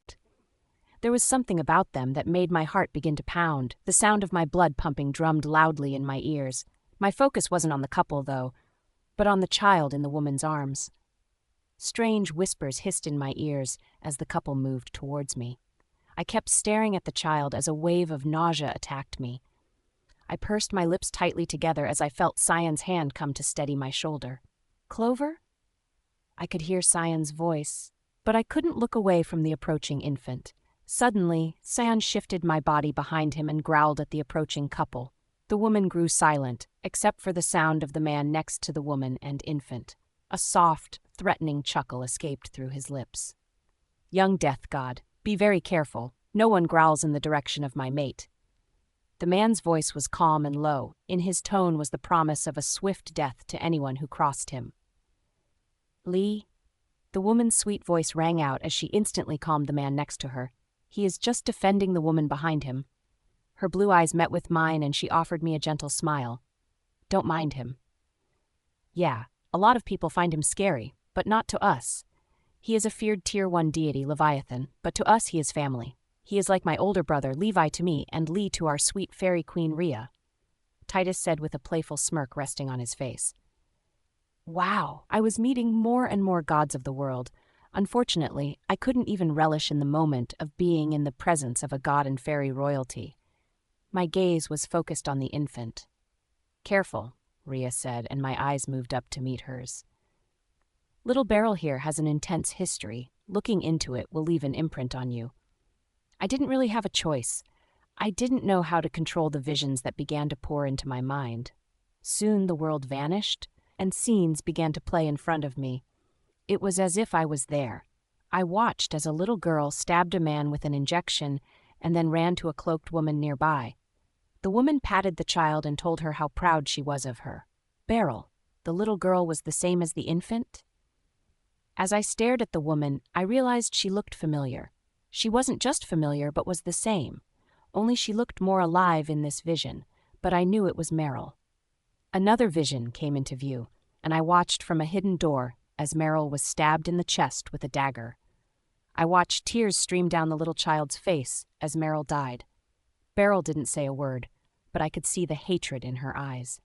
There was something about them that made my heart begin to pound. The sound of my blood pumping drummed loudly in my ears. My focus wasn't on the couple, though, but on the child in the woman's arms. Strange whispers hissed in my ears as the couple moved towards me. I kept staring at the child as a wave of nausea attacked me. I pursed my lips tightly together as I felt Cyan's hand come to steady my shoulder. "Clover?" I could hear Cyan's voice, but I couldn't look away from the approaching infant. Suddenly, Cyan shifted my body behind him and growled at the approaching couple. The woman grew silent, except for the sound of the man next to the woman and infant. A soft, threatening chuckle escaped through his lips. "Young death god, be very careful. No one growls in the direction of my mate." The man's voice was calm and low. In his tone was the promise of a swift death to anyone who crossed him. "Lee?" The woman's sweet voice rang out as she instantly calmed the man next to her. "He is just defending the woman behind him." Her blue eyes met with mine and she offered me a gentle smile. "Don't mind him." "Yeah, a lot of people find him scary, but not to us. He is a feared Tier 1 deity, Leviathan, but to us he is family. He is like my older brother, Levi, to me, and Lee to our sweet fairy queen, Rhea," Titus said with a playful smirk resting on his face. Wow, I was meeting more and more gods of the world. Unfortunately, I couldn't even relish in the moment of being in the presence of a god and fairy royalty. My gaze was focused on the infant. "Careful," Rhea said, and my eyes moved up to meet hers. "Little Beryl here has an intense history. Looking into it will leave an imprint on you." I didn't really have a choice. I didn't know how to control the visions that began to pour into my mind. Soon the world vanished, and scenes began to play in front of me. It was as if I was there. I watched as a little girl stabbed a man with an injection and then ran to a cloaked woman nearby. The woman patted the child and told her how proud she was of her. Beryl, the little girl, was the same as the infant? As I stared at the woman, I realized she looked familiar. She wasn't just familiar, but was the same. Only she looked more alive in this vision, but I knew it was Meryl. Another vision came into view, and I watched from a hidden door as Meryl was stabbed in the chest with a dagger. I watched tears stream down the little child's face as Meryl died. Beryl didn't say a word, but I could see the hatred in her eyes.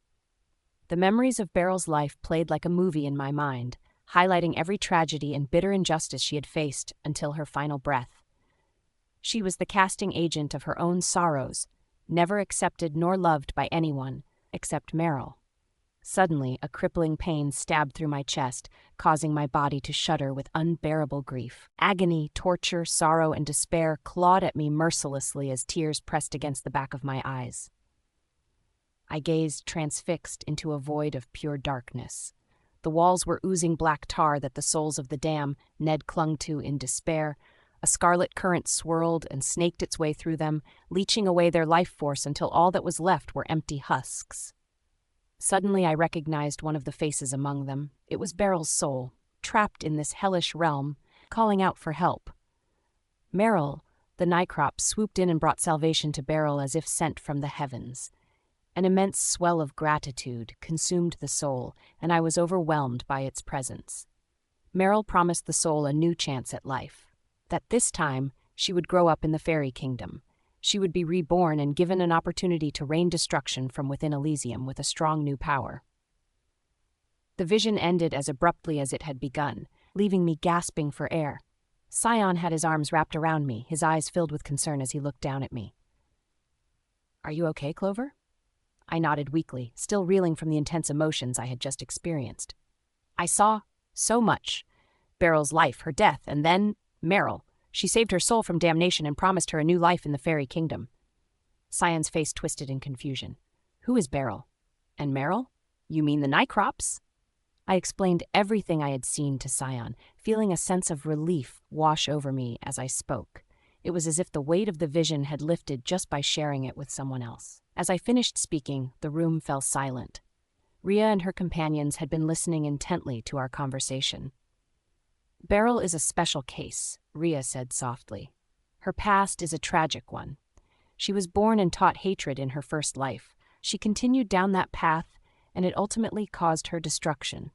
The memories of Beryl's life played like a movie in my mind, highlighting every tragedy and bitter injustice she had faced until her final breath. She was the casting agent of her own sorrows, never accepted nor loved by anyone except Meryl. Suddenly, a crippling pain stabbed through my chest, causing my body to shudder with unbearable grief. Agony, torture, sorrow, and despair clawed at me mercilessly as tears pressed against the back of my eyes. I gazed transfixed into a void of pure darkness. The walls were oozing black tar that the souls of the damned Ned clung to in despair. A scarlet current swirled and snaked its way through them, leeching away their life force until all that was left were empty husks. Suddenly I recognized one of the faces among them. It was Beryl's soul, trapped in this hellish realm, calling out for help. Meryl, the Nycrops, swooped in and brought salvation to Beryl as if sent from the heavens. An immense swell of gratitude consumed the soul, and I was overwhelmed by its presence. Meryl promised the soul a new chance at life, that this time she would grow up in the fairy kingdom. She would be reborn and given an opportunity to rain destruction from within Elysium with a strong new power. The vision ended as abruptly as it had begun, leaving me gasping for air. Scion had his arms wrapped around me, his eyes filled with concern as he looked down at me. "Are you okay, Clover?" I nodded weakly, still reeling from the intense emotions I had just experienced. I saw so much. Beryl's life, her death, and then Meryl. She saved her soul from damnation and promised her a new life in the fairy kingdom. Scion's face twisted in confusion. "Who is Beryl? And Meryl? You mean the Nycrops?" I explained everything I had seen to Scion, feeling a sense of relief wash over me as I spoke. It was as if the weight of the vision had lifted just by sharing it with someone else. As I finished speaking, the room fell silent. Rhea and her companions had been listening intently to our conversation. "Beryl is a special case," Rhea said softly. "Her past is a tragic one. She was born and taught hatred in her first life. She continued down that path, and it ultimately caused her destruction.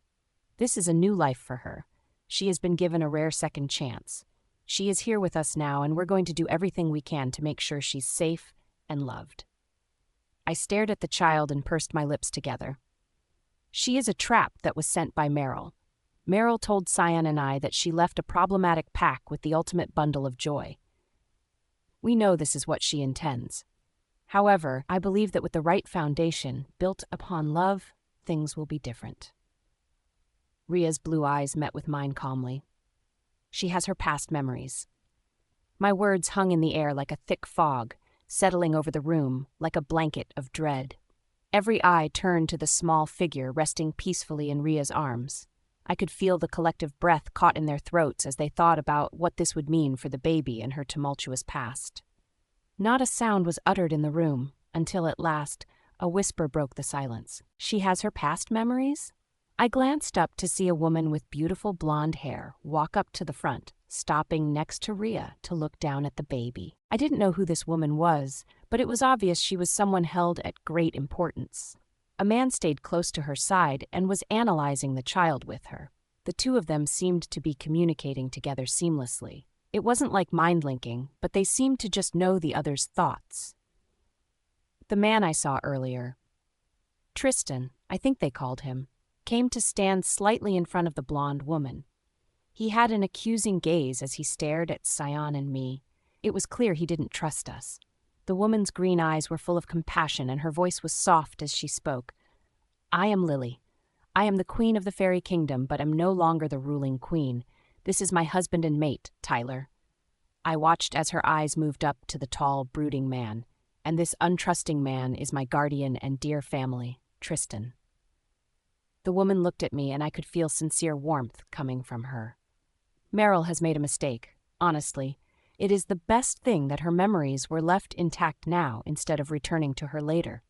This is a new life for her. She has been given a rare second chance. She is here with us now, and we're going to do everything we can to make sure she's safe and loved." I stared at the child and pursed my lips together. "She is a trap that was sent by Meryl. Meryl told Scion and I that she left a problematic pack with the ultimate bundle of joy. We know this is what she intends. However, I believe that with the right foundation, built upon love, things will be different." Rhea's blue eyes met with mine calmly. "She has her past memories." My words hung in the air like a thick fog, settling over the room like a blanket of dread. Every eye turned to the small figure resting peacefully in Rhea's arms. I could feel the collective breath caught in their throats as they thought about what this would mean for the baby and her tumultuous past. Not a sound was uttered in the room, until at last a whisper broke the silence. "She has her past memories?" I glanced up to see a woman with beautiful blonde hair walk up to the front, stopping next to Rhea to look down at the baby. I didn't know who this woman was, but it was obvious she was someone held at great importance. A man stayed close to her side and was analyzing the child with her. The two of them seemed to be communicating together seamlessly. It wasn't like mind-linking, but they seemed to just know the other's thoughts. The man I saw earlier, Tristan, I think they called him, came to stand slightly in front of the blonde woman. He had an accusing gaze as he stared at Scion and me. It was clear he didn't trust us. The woman's green eyes were full of compassion, and her voice was soft as she spoke. "I am Lily. I am the queen of the fairy kingdom, but am no longer the ruling queen. This is my husband and mate, Tyler." I watched as her eyes moved up to the tall, brooding man. "And this untrusting man is my guardian and dear family, Tristan." The woman looked at me, and I could feel sincere warmth coming from her. "Meryl has made a mistake, honestly. It is the best thing that her memories were left intact now instead of returning to her later.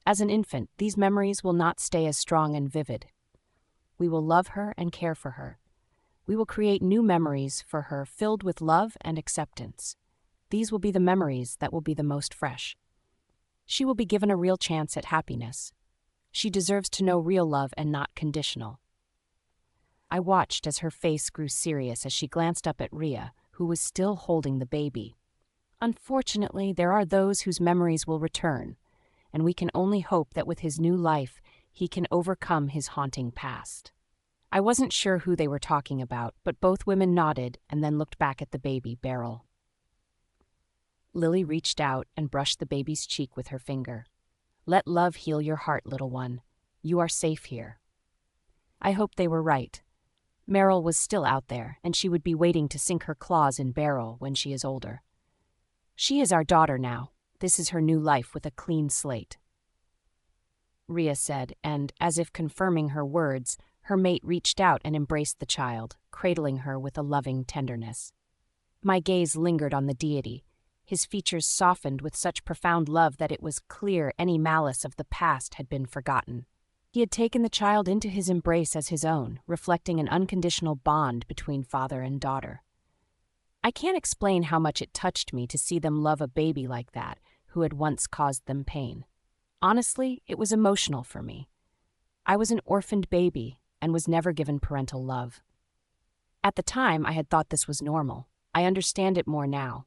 As an infant, these memories will not stay as strong and vivid. We will love her and care for her. We will create new memories for her filled with love and acceptance. These will be the memories that will be the most fresh. She will be given a real chance at happiness. She deserves to know real love and not conditional." I watched as her face grew serious as she glanced up at Rhea, who was still holding the baby. Unfortunately, there are those whose memories will return, and we can only hope that with his new life, he can overcome his haunting past. I wasn't sure who they were talking about, but both women nodded and then looked back at the baby, Beryl. Lily reached out and brushed the baby's cheek with her finger. Let love heal your heart, little one. You are safe here. I hoped they were right. Meryl was still out there, and she would be waiting to sink her claws in Beryl when she is older. She is our daughter now. This is her new life with a clean slate. Rhea said, and, as if confirming her words, her mate reached out and embraced the child, cradling her with a loving tenderness. My gaze lingered on the deity. His features softened with such profound love that it was clear any malice of the past had been forgotten. He had taken the child into his embrace as his own, reflecting an unconditional bond between father and daughter. I can't explain how much it touched me to see them love a baby like that, who had once caused them pain. Honestly, it was emotional for me. I was an orphaned baby and was never given parental love. At the time, I had thought this was normal. I understand it more now.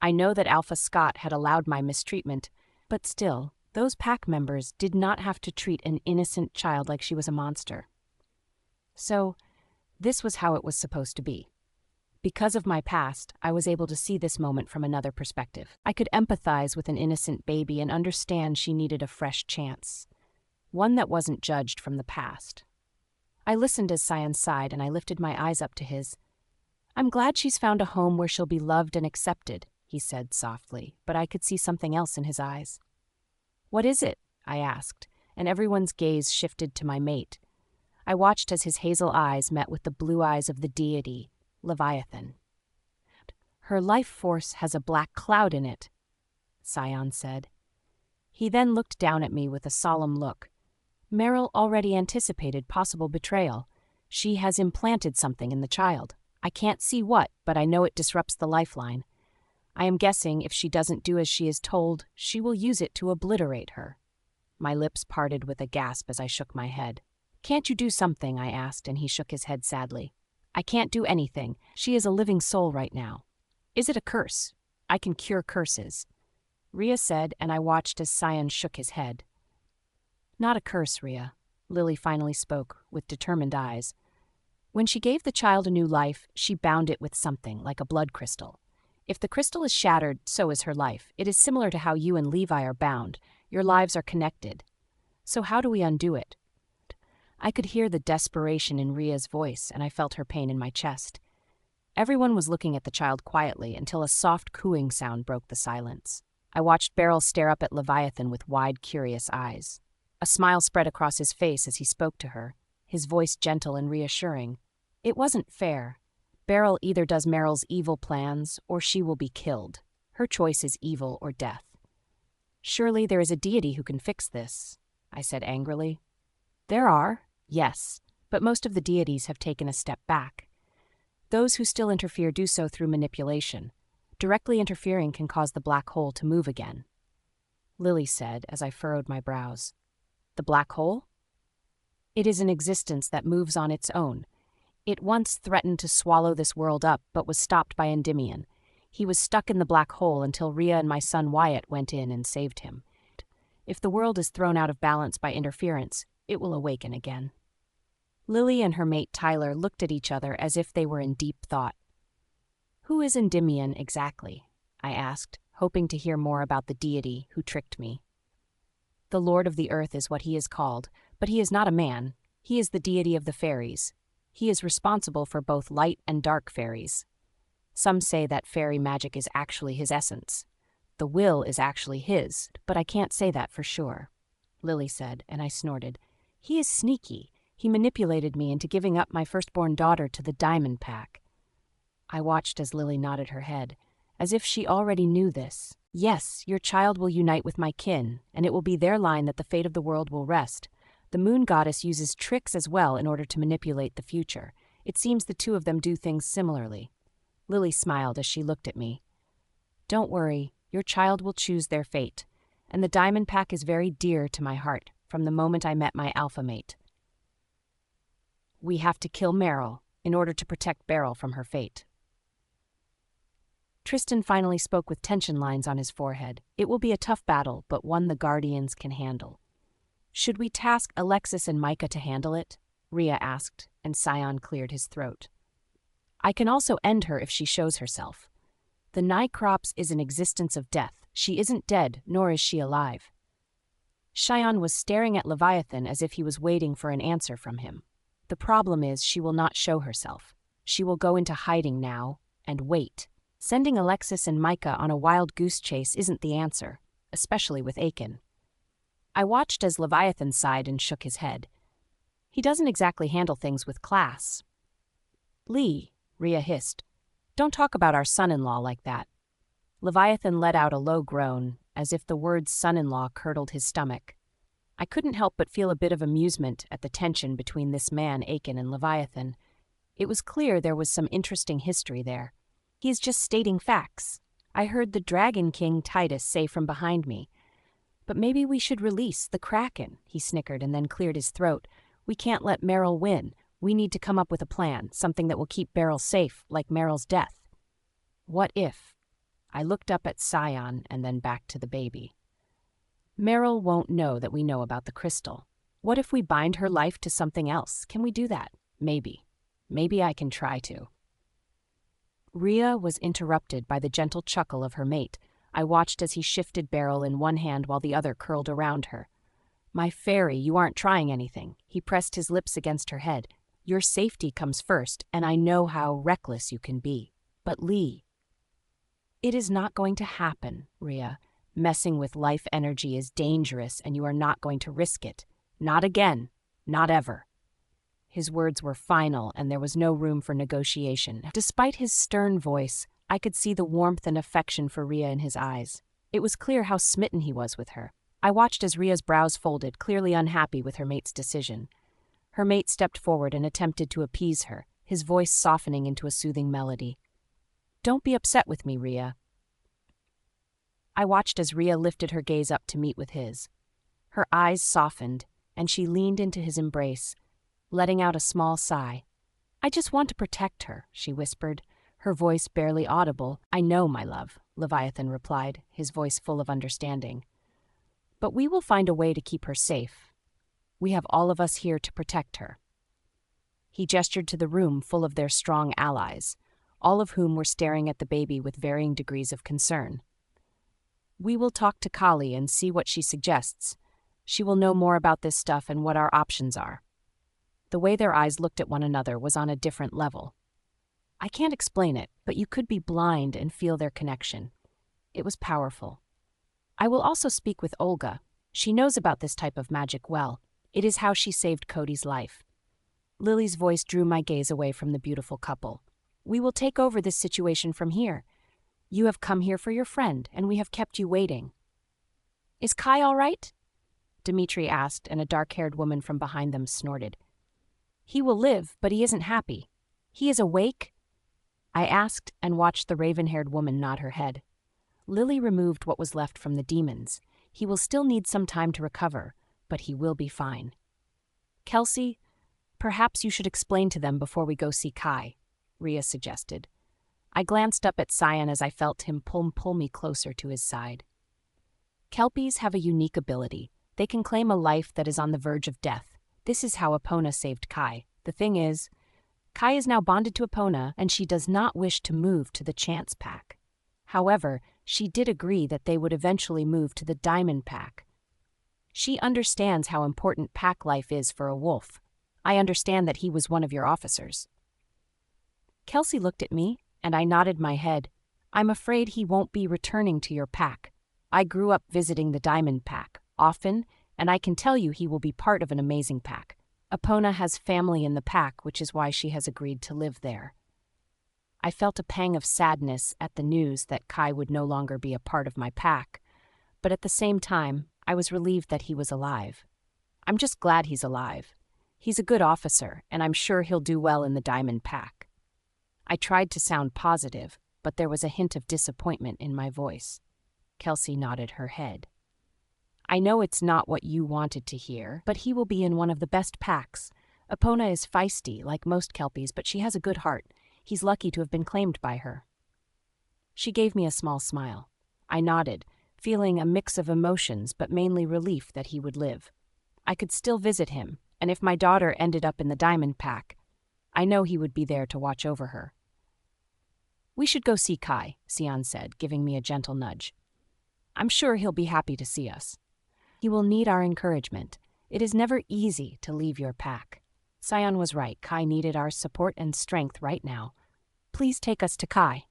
I know that Alpha Scott had allowed my mistreatment, but still, those pack members did not have to treat an innocent child like she was a monster. So, this was how it was supposed to be. Because of my past, I was able to see this moment from another perspective. I could empathize with an innocent baby and understand she needed a fresh chance, one that wasn't judged from the past. I listened as Sion sighed, and I lifted my eyes up to his. I'm glad she's found a home where she'll be loved and accepted, he said softly, but I could see something else in his eyes. What is it? I asked, and everyone's gaze shifted to my mate. I watched as his hazel eyes met with the blue eyes of the deity, Leviathan. Her life force has a black cloud in it, Sion said. He then looked down at me with a solemn look. Meryl already anticipated possible betrayal. She has implanted something in the child. I can't see what, but I know it disrupts the lifeline. I am guessing if she doesn't do as she is told, she will use it to obliterate her. My lips parted with a gasp as I shook my head. Can't you do something? I asked, and he shook his head sadly. I can't do anything. She is a living soul right now. Is it a curse? I can cure curses, Rhea said, and I watched as Sion shook his head. Not a curse, Rhea, Lily finally spoke, with determined eyes. When she gave the child a new life, she bound it with something, like a blood crystal. If the crystal is shattered, so is her life. It is similar to how you and Levi are bound. Your lives are connected. So how do we undo it? I could hear the desperation in Rhea's voice, and I felt her pain in my chest. Everyone was looking at the child quietly until a soft cooing sound broke the silence. I watched Beryl stare up at Leviathan with wide, curious eyes. A smile spread across his face as he spoke to her, his voice gentle and reassuring. It wasn't fair. Beryl either does Meryl's evil plans, or she will be killed. Her choice is evil or death. Surely there is a deity who can fix this, I said angrily. There are, yes, but most of the deities have taken a step back. Those who still interfere do so through manipulation. Directly interfering can cause the black hole to move again, Lily said as I furrowed my brows. The black hole? It is an existence that moves on its own. It once threatened to swallow this world up, but was stopped by Endymion. He was stuck in the black hole until Rhea and my son Wyatt went in and saved him. If the world is thrown out of balance by interference, it will awaken again. Lily and her mate Tyler looked at each other as if they were in deep thought. Who is Endymion exactly? I asked, hoping to hear more about the deity who tricked me. The Lord of the Earth is what he is called, but he is not a man. He is the deity of the fairies. He is responsible for both light and dark fairies. Some say that fairy magic is actually his essence. The will is actually his, but I can't say that for sure, Lily said, and I snorted. He is sneaky. He manipulated me into giving up my firstborn daughter to the Diamond Pack. I watched as Lily nodded her head, as if she already knew this. Yes, your child will unite with my kin, and it will be their line that the fate of the world will rest. The moon goddess uses tricks as well in order to manipulate the future. It seems the two of them do things similarly. Lily smiled as she looked at me. Don't worry, your child will choose their fate, and the Diamond Pack is very dear to my heart from the moment I met my alpha mate. We have to kill Meryl in order to protect Beryl from her fate. Tristan finally spoke with tension lines on his forehead. It will be a tough battle, but one the Guardians can handle. Should we task Alexis and Micah to handle it? Rhea asked, and Sion cleared his throat. I can also end her if she shows herself. The Nycrops is an existence of death. She isn't dead, nor is she alive. Cheyenne was staring at Leviathan as if he was waiting for an answer from him. The problem is she will not show herself. She will go into hiding now and wait. Sending Alexis and Micah on a wild goose chase isn't the answer, especially with Aiken. I watched as Leviathan sighed and shook his head. He doesn't exactly handle things with class. Lee, Rhea hissed, don't talk about our son-in-law like that. Leviathan let out a low groan, as if the words son-in-law curdled his stomach. I couldn't help but feel a bit of amusement at the tension between this man, Aiken, and Leviathan. It was clear there was some interesting history there. He's just stating facts. I heard the Dragon King Titus say from behind me. But maybe we should release the Kraken, he snickered and then cleared his throat. We can't let Meryl win. We need to come up with a plan, something that will keep Beryl safe, like Meryl's death. What if? I looked up at Scion and then back to the baby. Meryl won't know that we know about the crystal. What if we bind her life to something else? Can we do that? Maybe. Maybe I can try to. Rhea was interrupted by the gentle chuckle of her mate. I watched as he shifted Beryl in one hand while the other curled around her. My fairy, you aren't trying anything. He pressed his lips against her head. Your safety comes first, and I know how reckless you can be. But Lee... It is not going to happen, Rhea. Messing with life energy is dangerous, and you are not going to risk it. Not again. Not ever. His words were final, and there was no room for negotiation. Despite his stern voice, I could see the warmth and affection for Rhea in his eyes. It was clear how smitten he was with her. I watched as Rhea's brows folded, clearly unhappy with her mate's decision. Her mate stepped forward and attempted to appease her, his voice softening into a soothing melody. Don't be upset with me, Rhea. I watched as Rhea lifted her gaze up to meet with his. Her eyes softened, and she leaned into his embrace, letting out a small sigh. I just want to protect her, she whispered, her voice barely audible. I know, my love, Leviathan replied, his voice full of understanding. But we will find a way to keep her safe. We have all of us here to protect her. He gestured to the room full of their strong allies, all of whom were staring at the baby with varying degrees of concern. We will talk to Kali and see what she suggests. She will know more about this stuff and what our options are. The way their eyes looked at one another was on a different level. I can't explain it, but you could be blind and feel their connection. It was powerful. I will also speak with Olga. She knows about this type of magic well. It is how she saved Cody's life. Lily's voice drew my gaze away from the beautiful couple. We will take over this situation from here. You have come here for your friend, and we have kept you waiting. Is Kai all right? Dmitri asked, and a dark-haired woman from behind them snorted. He will live, but he isn't happy. He is awake? I asked and watched the raven-haired woman nod her head. Lily removed what was left from the demons. He will still need some time to recover, but he will be fine. Kelsey, perhaps you should explain to them before we go see Kai, Rhea suggested. I glanced up at Cyan as I felt him pull me closer to his side. Kelpies have a unique ability. They can claim a life that is on the verge of death. This is how Epona saved Kai. The thing is, Kai is now bonded to Epona, and she does not wish to move to the Chance Pack. However, she did agree that they would eventually move to the Diamond Pack. She understands how important pack life is for a wolf. I understand that he was one of your officers. Kelsey looked at me, and I nodded my head. I'm afraid he won't be returning to your pack. I grew up visiting the Diamond Pack, often, and I can tell you he will be part of an amazing pack. Epona has family in the pack, which is why she has agreed to live there. I felt a pang of sadness at the news that Kai would no longer be a part of my pack, but at the same time, I was relieved that he was alive. I'm just glad he's alive. He's a good officer, and I'm sure he'll do well in the Diamond Pack. I tried to sound positive, but there was a hint of disappointment in my voice. Kelsey nodded her head. I know it's not what you wanted to hear, but he will be in one of the best packs. Epona is feisty, like most Kelpies, but she has a good heart. He's lucky to have been claimed by her. She gave me a small smile. I nodded, feeling a mix of emotions, but mainly relief that he would live. I could still visit him, and if my daughter ended up in the Diamond Pack, I know he would be there to watch over her. We should go see Kai, Sion said, giving me a gentle nudge. I'm sure he'll be happy to see us. He will need our encouragement. It is never easy to leave your pack. Sion was right. Kai needed our support and strength right now. Please take us to Kai.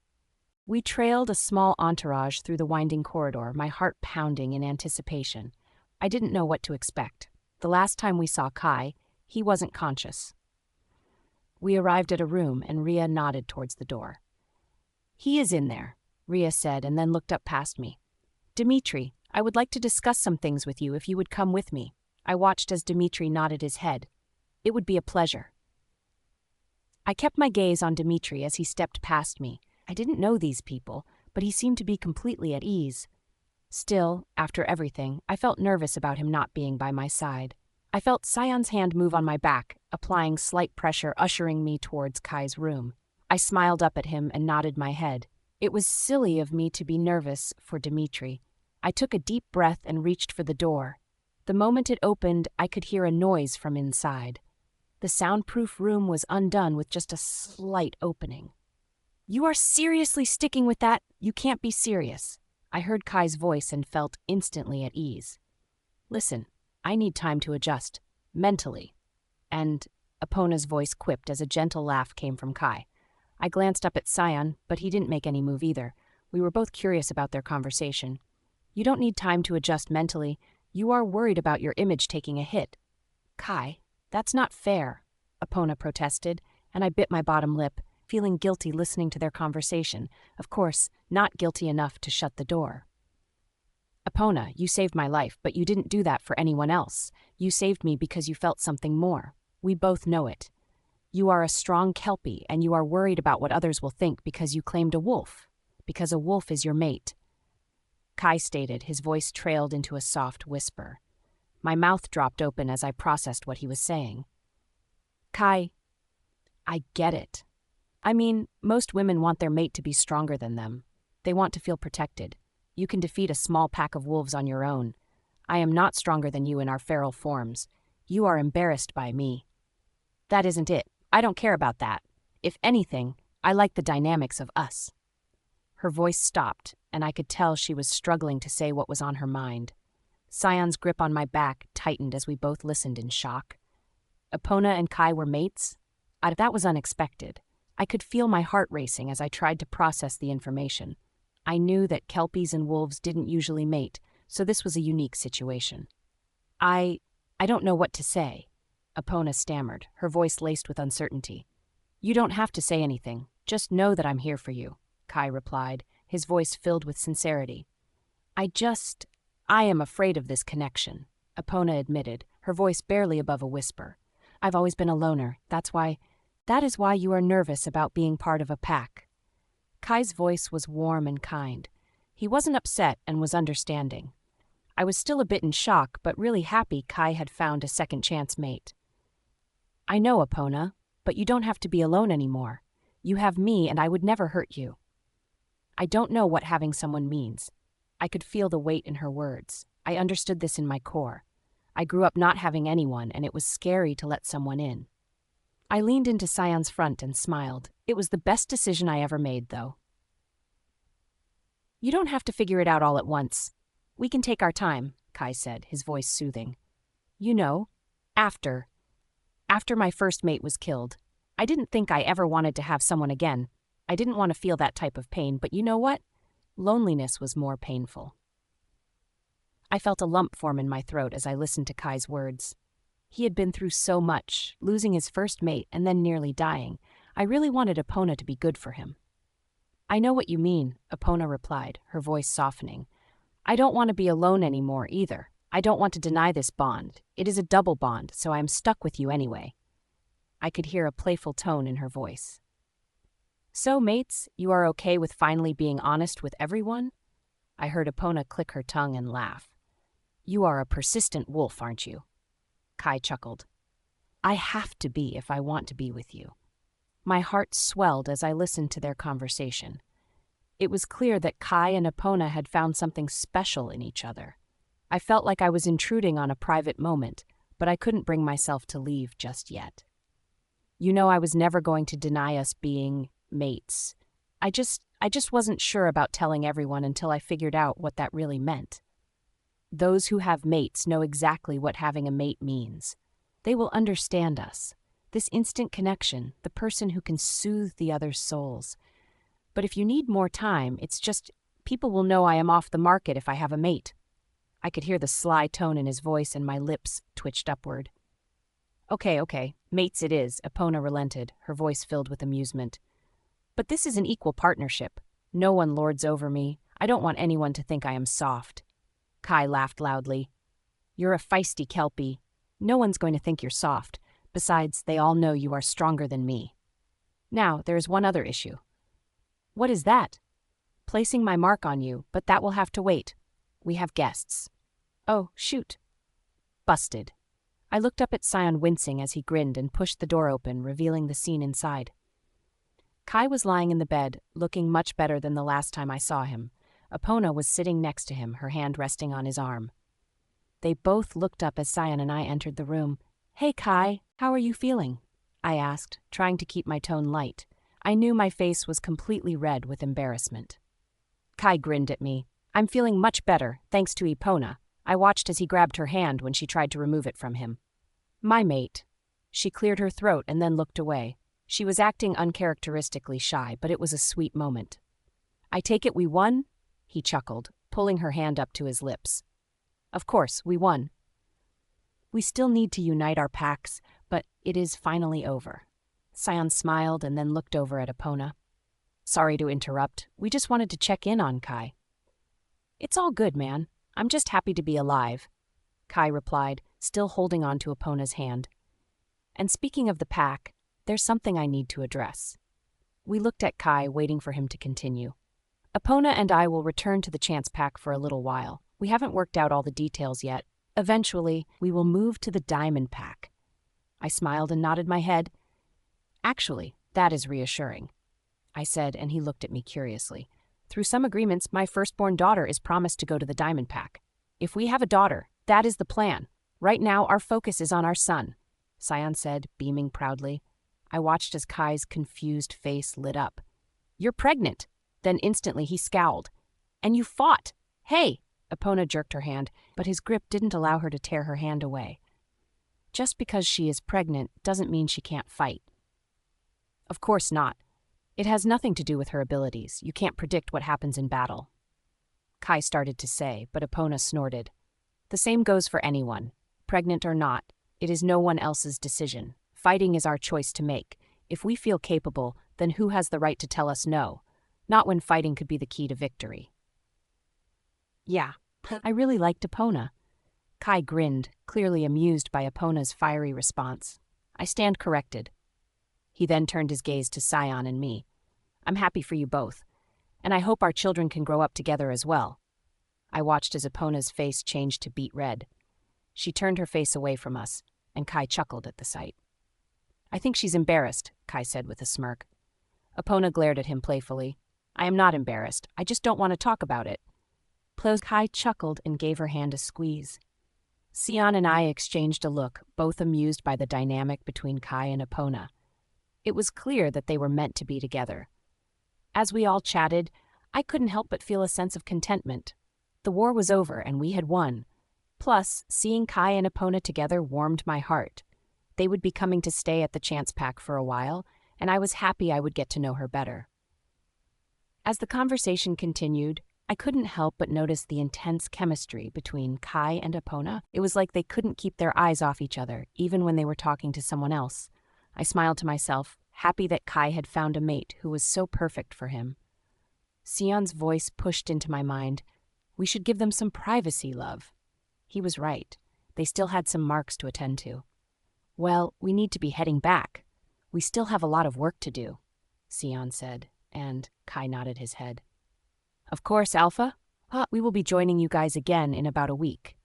We trailed a small entourage through the winding corridor, my heart pounding in anticipation. I didn't know what to expect. The last time we saw Kai, he wasn't conscious. We arrived at a room, and Ria nodded towards the door. He is in there, Ria said, and then looked up past me. Dmitri, I would like to discuss some things with you if you would come with me. I watched as Dmitri nodded his head. It would be a pleasure. I kept my gaze on Dmitri as he stepped past me. I didn't know these people, but he seemed to be completely at ease. Still, after everything, I felt nervous about him not being by my side. I felt Sion's hand move on my back, applying slight pressure, ushering me towards Kai's room. I smiled up at him and nodded my head. It was silly of me to be nervous for Dmitri. I took a deep breath and reached for the door. The moment it opened, I could hear a noise from inside. The soundproof room was undone with just a slight opening. You are seriously sticking with that? You can't be serious. I heard Kai's voice and felt instantly at ease. Listen, I need time to adjust, mentally. And Apona's voice quipped as a gentle laugh came from Kai. I glanced up at Sion, but he didn't make any move either. We were both curious about their conversation. You don't need time to adjust mentally. You are worried about your image taking a hit. Kai, that's not fair, Apona protested, and I bit my bottom lip, feeling guilty listening to their conversation. Of course, not guilty enough to shut the door. Apona, you saved my life, but you didn't do that for anyone else. You saved me because you felt something more. We both know it. You are a strong Kelpie, and you are worried about what others will think because you claimed a wolf, because a wolf is your mate. Kai stated, his voice trailed into a soft whisper. My mouth dropped open as I processed what he was saying. Kai, I get it. I mean, most women want their mate to be stronger than them. They want to feel protected. You can defeat a small pack of wolves on your own. I am not stronger than you in our feral forms. You are embarrassed by me. That isn't it. I don't care about that. If anything, I like the dynamics of us. Her voice stopped, and I could tell she was struggling to say what was on her mind. Sion's grip on my back tightened as we both listened in shock. Apona and Kai were mates? That was unexpected. I could feel my heart racing as I tried to process the information. I knew that Kelpies and wolves didn't usually mate, so this was a unique situation. I don't know what to say, Apona stammered, her voice laced with uncertainty. You don't have to say anything. Just know that I'm here for you, Kai replied, his voice filled with sincerity. I am afraid of this connection, Apona admitted, her voice barely above a whisper. I've always been a loner. That is why you are nervous about being part of a pack. Kai's voice was warm and kind. He wasn't upset and was understanding. I was still a bit in shock, but really happy Kai had found a second-chance mate. I know, Apona, but you don't have to be alone anymore. You have me, and I would never hurt you. I don't know what having someone means. I could feel the weight in her words. I understood this in my core. I grew up not having anyone, and it was scary to let someone in. I leaned into Sion's front and smiled. It was the best decision I ever made, though. You don't have to figure it out all at once. We can take our time, Kai said, his voice soothing. You know, after my first mate was killed, I didn't think I ever wanted to have someone again. I didn't want to feel that type of pain, but you know what? Loneliness was more painful. I felt a lump form in my throat as I listened to Kai's words. He had been through so much, losing his first mate and then nearly dying. I really wanted Apona to be good for him. I know what you mean, Apona replied, her voice softening. I don't want to be alone anymore either. I don't want to deny this bond. It is a double bond, so I am stuck with you anyway. I could hear a playful tone in her voice. So, mates, you are okay with finally being honest with everyone? I heard Apona click her tongue and laugh. You are a persistent wolf, aren't you? Kai chuckled. I have to be if I want to be with you. My heart swelled as I listened to their conversation. It was clear that Kai and Apona had found something special in each other. I felt like I was intruding on a private moment, but I couldn't bring myself to leave just yet. You know, I was never going to deny us being mates. I just wasn't sure about telling everyone until I figured out what that really meant. Those who have mates know exactly what having a mate means. They will understand us. This instant connection, the person who can soothe the other's souls. But if you need more time, it's just, people will know I am off the market if I have a mate. I could hear the sly tone in his voice and my lips twitched upward. Okay, mates it is, Epona relented, her voice filled with amusement. But this is an equal partnership. No one lords over me. I don't want anyone to think I am soft. Kai laughed loudly. You're a feisty Kelpie. No one's going to think you're soft. Besides, they all know you are stronger than me. Now, there is one other issue. What is that? Placing my mark on you, but that will have to wait. We have guests. Oh, shoot. Busted. I looked up at Sion wincing as he grinned and pushed the door open, revealing the scene inside. Kai was lying in the bed, looking much better than the last time I saw him. Epona was sitting next to him, her hand resting on his arm. They both looked up as Sion and I entered the room. Hey, Kai, how are you feeling? I asked, trying to keep my tone light. I knew my face was completely red with embarrassment. Kai grinned at me. I'm feeling much better, thanks to Epona. I watched as he grabbed her hand when she tried to remove it from him. My mate. She cleared her throat and then looked away. She was acting uncharacteristically shy, but it was a sweet moment. I take it we won? He chuckled, pulling her hand up to his lips. Of course, we won. We still need to unite our packs, but it is finally over. Sion smiled and then looked over at Epona. Sorry to interrupt. We just wanted to check in on Kai. It's all good, man. I'm just happy to be alive, Kai replied, still holding on to Epona's hand. And speaking of the pack, there's something I need to address. We looked at Kai, waiting for him to continue. Epona and I will return to the chance pack for a little while. We haven't worked out all the details yet. Eventually, we will move to the diamond pack. I smiled and nodded my head. Actually, that is reassuring, I said, and he looked at me curiously. Through some agreements, my firstborn daughter is promised to go to the diamond pack. If we have a daughter, that is the plan. Right now, our focus is on our son, Sion said, beaming proudly. I watched as Kai's confused face lit up. You're pregnant. Then instantly he scowled. And you fought. Hey! Epona jerked her hand, but his grip didn't allow her to tear her hand away. Just because she is pregnant doesn't mean she can't fight. Of course not. It has nothing to do with her abilities. You can't predict what happens in battle. Kai started to say, but Epona snorted. The same goes for anyone. Pregnant or not, it is no one else's decision. Fighting is our choice to make. If we feel capable, then who has the right to tell us no? Not when fighting could be the key to victory. Yeah, I really liked Epona. Kai grinned, clearly amused by Epona's fiery response. I stand corrected. He then turned his gaze to Sion and me. I'm happy for you both, and I hope our children can grow up together as well. I watched as Epona's face changed to beet red. She turned her face away from us, and Kai chuckled at the sight. I think she's embarrassed, Kai said with a smirk. Epona glared at him playfully. I am not embarrassed. I just don't want to talk about it. Kai chuckled and gave her hand a squeeze. Sion and I exchanged a look, both amused by the dynamic between Kai and Epona. It was clear that they were meant to be together. As we all chatted, I couldn't help but feel a sense of contentment. The war was over and we had won. Plus, seeing Kai and Epona together warmed my heart. They would be coming to stay at the chance pack for a while, and I was happy I would get to know her better. As the conversation continued, I couldn't help but notice the intense chemistry between Kai and Epona. It was like they couldn't keep their eyes off each other, even when they were talking to someone else. I smiled to myself, happy that Kai had found a mate who was so perfect for him. Sion's voice pushed into my mind. We should give them some privacy, love. He was right. They still had some marks to attend to. Well, we need to be heading back. We still have a lot of work to do, Sion said, and Kai nodded his head. Of course, Alpha. We will be joining you guys again in about a week.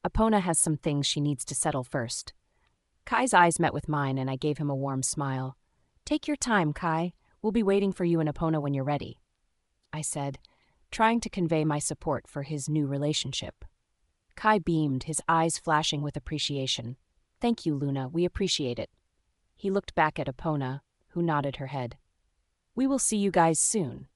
Epona has some things she needs to settle first. Kai's eyes met with mine, and I gave him a warm smile. Take your time, Kai. We'll be waiting for you and Epona when you're ready, I said, trying to convey my support for his new relationship. Kai beamed, his eyes flashing with appreciation. Thank you, Luna. We appreciate it. He looked back at Epona, who nodded her head. We will see you guys soon.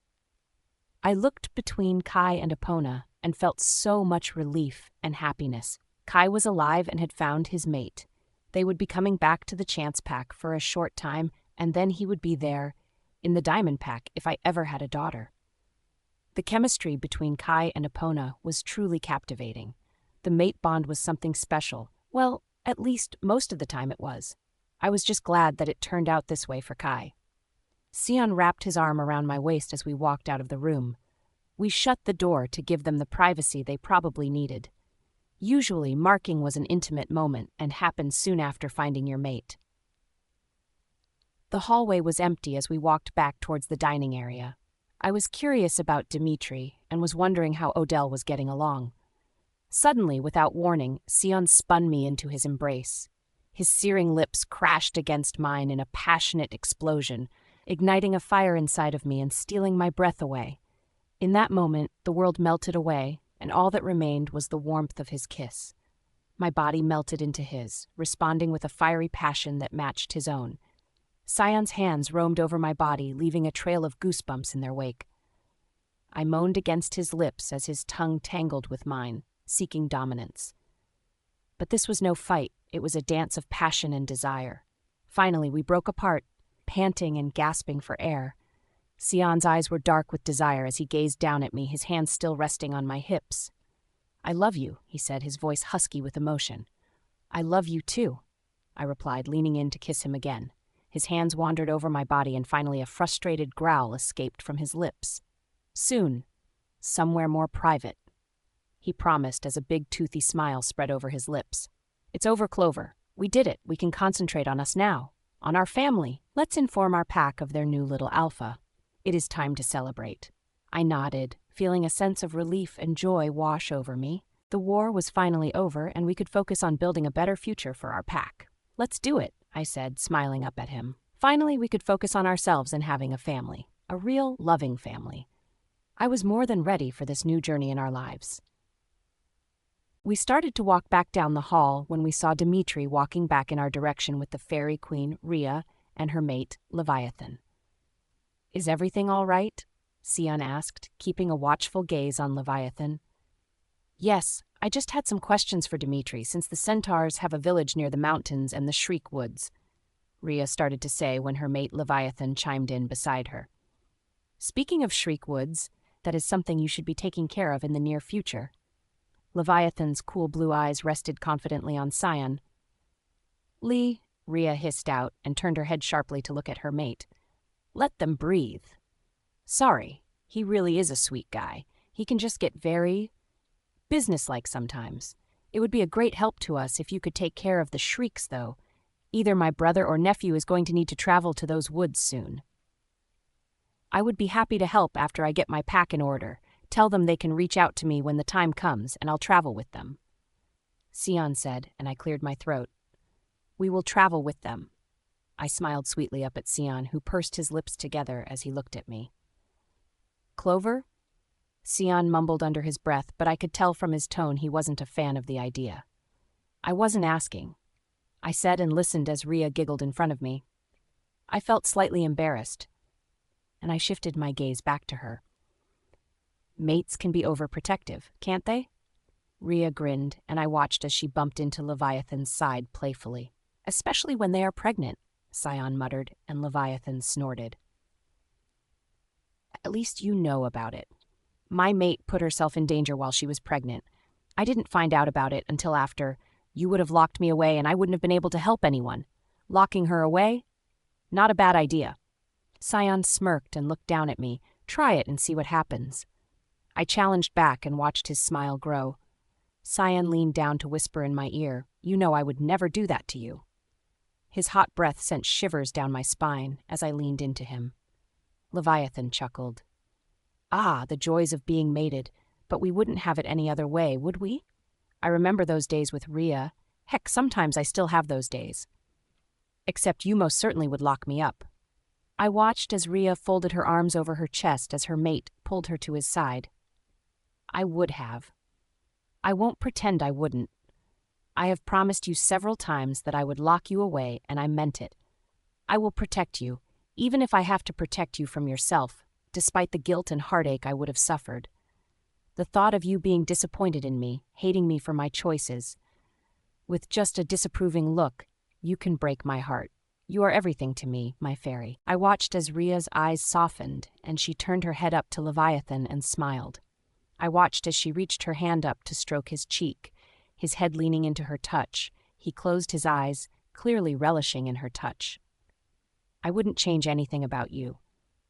I looked between Kai and Epona and felt so much relief and happiness. Kai was alive and had found his mate. They would be coming back to the chance pack for a short time, and then he would be there in the diamond pack if I ever had a daughter. The chemistry between Kai and Epona was truly captivating. The mate bond was something special. Well, at least most of the time it was. I was just glad that it turned out this way for Kai. Sion wrapped his arm around my waist as we walked out of the room. We shut the door to give them the privacy they probably needed. Usually, marking was an intimate moment and happened soon after finding your mate. The hallway was empty as we walked back towards the dining area. I was curious about Dimitri and was wondering how Odell was getting along. Suddenly, without warning, Sion spun me into his embrace. His searing lips crashed against mine in a passionate explosion, igniting a fire inside of me and stealing my breath away. In that moment, the world melted away, and all that remained was the warmth of his kiss. My body melted into his, responding with a fiery passion that matched his own. Sion's hands roamed over my body, leaving a trail of goosebumps in their wake. I moaned against his lips as his tongue tangled with mine, seeking dominance. But this was no fight, it was a dance of passion and desire. Finally, we broke apart, panting and gasping for air. Sion's eyes were dark with desire as he gazed down at me, his hands still resting on my hips. "I love you," he said, his voice husky with emotion. "I love you too," I replied, leaning in to kiss him again. His hands wandered over my body and finally a frustrated growl escaped from his lips. "Soon. Somewhere more private," he promised as a big toothy smile spread over his lips. "It's over, Clover. We did it. We can concentrate on us now. On our family. Let's inform our pack of their new little alpha. It is time to celebrate." I nodded, feeling a sense of relief and joy wash over me. The war was finally over, and we could focus on building a better future for our pack. "Let's do it," I said, smiling up at him. Finally, we could focus on ourselves and having a family. A real, loving family. I was more than ready for this new journey in our lives. We started to walk back down the hall when we saw Dimitri walking back in our direction with the fairy queen, Rhea, and her mate, Leviathan. "Is everything all right?" Sion asked, keeping a watchful gaze on Leviathan. "Yes, I just had some questions for Dimitri since the centaurs have a village near the mountains and the Shriek Woods," Rhea started to say when her mate Leviathan chimed in beside her. "Speaking of Shriek Woods, that is something you should be taking care of in the near future." Leviathan's cool blue eyes rested confidently on Sion. "Lee," Rhea hissed out and turned her head sharply to look at her mate. "Let them breathe." "Sorry, he really is a sweet guy. He can just get very businesslike sometimes. It would be a great help to us if you could take care of the Shrieks, though. Either my brother or nephew is going to need to travel to those woods soon." "I would be happy to help after I get my pack in order. Tell them they can reach out to me when the time comes, and I'll travel with them," Sion said, and I cleared my throat. "We will travel with them." I smiled sweetly up at Sion, who pursed his lips together as he looked at me. "Clover?" Sion mumbled under his breath, but I could tell from his tone he wasn't a fan of the idea. "I wasn't asking," I said and listened as Rhea giggled in front of me. I felt slightly embarrassed, and I shifted my gaze back to her. "Mates can be overprotective, can't they?" Rhea grinned, and I watched as she bumped into Leviathan's side playfully. "Especially when they are pregnant," Sion muttered, and Leviathan snorted. "At least you know about it. My mate put herself in danger while she was pregnant. I didn't find out about it until after. You would have locked me away and I wouldn't have been able to help anyone. Locking her away? Not a bad idea." Sion smirked and looked down at me. "Try it and see what happens." I challenged back and watched his smile grow. Sion leaned down to whisper in my ear, "You know I would never do that to you." His hot breath sent shivers down my spine as I leaned into him. Leviathan chuckled. "Ah, the joys of being mated, but we wouldn't have it any other way, would we? I remember those days with Rhea. Heck, sometimes I still have those days. Except you most certainly would lock me up." I watched as Rhea folded her arms over her chest as her mate pulled her to his side. "I would have. I won't pretend I wouldn't. I have promised you several times that I would lock you away, and I meant it. I will protect you, even if I have to protect you from yourself, despite the guilt and heartache I would have suffered. The thought of you being disappointed in me, hating me for my choices, with just a disapproving look, you can break my heart. You are everything to me, my fairy." I watched as Rhea's eyes softened, and she turned her head up to Leviathan and smiled. I watched as she reached her hand up to stroke his cheek, his head leaning into her touch. He closed his eyes, clearly relishing in her touch. "I wouldn't change anything about you.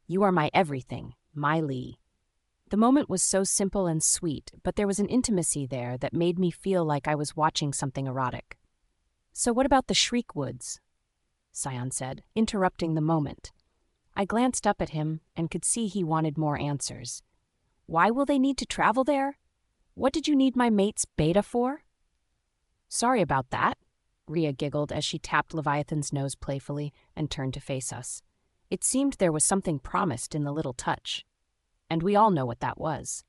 You are my everything, my Lee." The moment was so simple and sweet, but there was an intimacy there that made me feel like I was watching something erotic. "So what about the Shriek Woods?" Sion said, interrupting the moment. I glanced up at him and could see he wanted more answers. "Why will they need to travel there? What did you need my mate's beta for?" "Sorry about that," Rhea giggled as she tapped Leviathan's nose playfully and turned to face us. It seemed there was something promised in the little touch. And we all know what that was.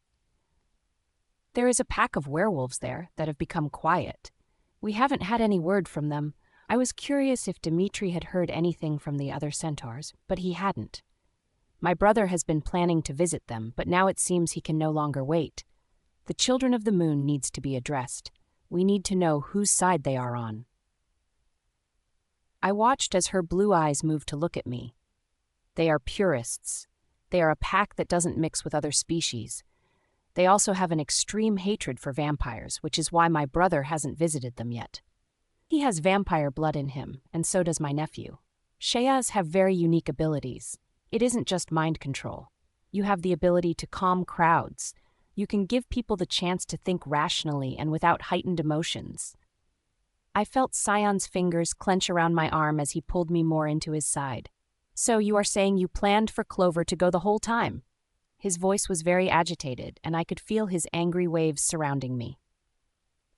"There is a pack of werewolves there that have become quiet. We haven't had any word from them. I was curious if Dimitri had heard anything from the other centaurs, but he hadn't. My brother has been planning to visit them, but now it seems he can no longer wait. The children of the moon needs to be addressed. We need to know whose side they are on." I watched as her blue eyes moved to look at me. They are purists. They are a pack that doesn't mix with other species. They also have an extreme hatred for vampires, which is why my brother hasn't visited them yet. He has vampire blood in him, and so does my nephew. Shayas have very unique abilities. It isn't just mind control. You have the ability to calm crowds. You can give people the chance to think rationally and without heightened emotions. I felt Sion's fingers clench around my arm as he pulled me more into his side. "So you are saying you planned for Clover to go the whole time?" His voice was very agitated, and I could feel his angry waves surrounding me.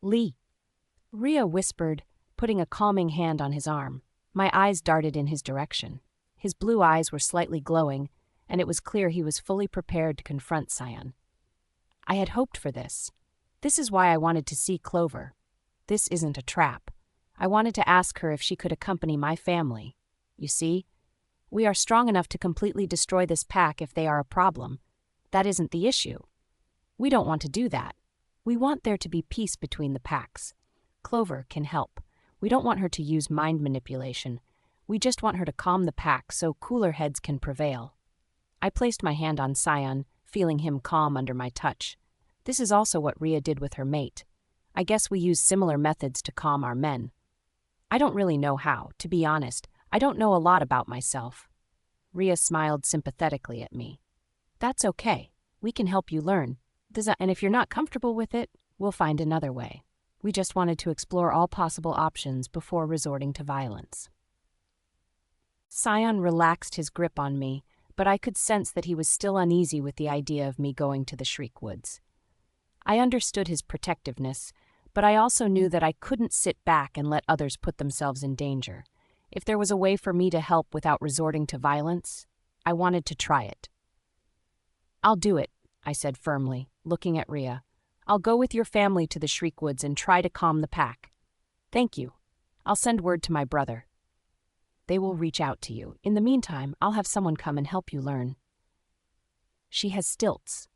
"Lee," Rhea whispered, putting a calming hand on his arm. My eyes darted in his direction. His blue eyes were slightly glowing, and it was clear he was fully prepared to confront Sion. I had hoped for this. This is why I wanted to see Clover. This isn't a trap. I wanted to ask her if she could accompany my family. You see? We are strong enough to completely destroy this pack if they are a problem. That isn't the issue. We don't want to do that. We want there to be peace between the packs. Clover can help. We don't want her to use mind manipulation. We just want her to calm the pack so cooler heads can prevail. I placed my hand on Sion, feeling him calm under my touch. This is also what Rhea did with her mate. I guess we use similar methods to calm our men. I don't really know how, to be honest. I don't know a lot about myself. Rhea smiled sympathetically at me. "That's okay. We can help you learn. And if you're not comfortable with it, we'll find another way. We just wanted to explore all possible options before resorting to violence." Sion relaxed his grip on me, but I could sense that he was still uneasy with the idea of me going to the Shriek Woods. I understood his protectiveness, but I also knew that I couldn't sit back and let others put themselves in danger. If there was a way for me to help without resorting to violence, I wanted to try it. "I'll do it," I said firmly, looking at Rhea. "I'll go with your family to the Shriek Woods and try to calm the pack." "Thank you. I'll send word to my brother. They will reach out to you. In the meantime, I'll have someone come and help you learn." "She has stilts,"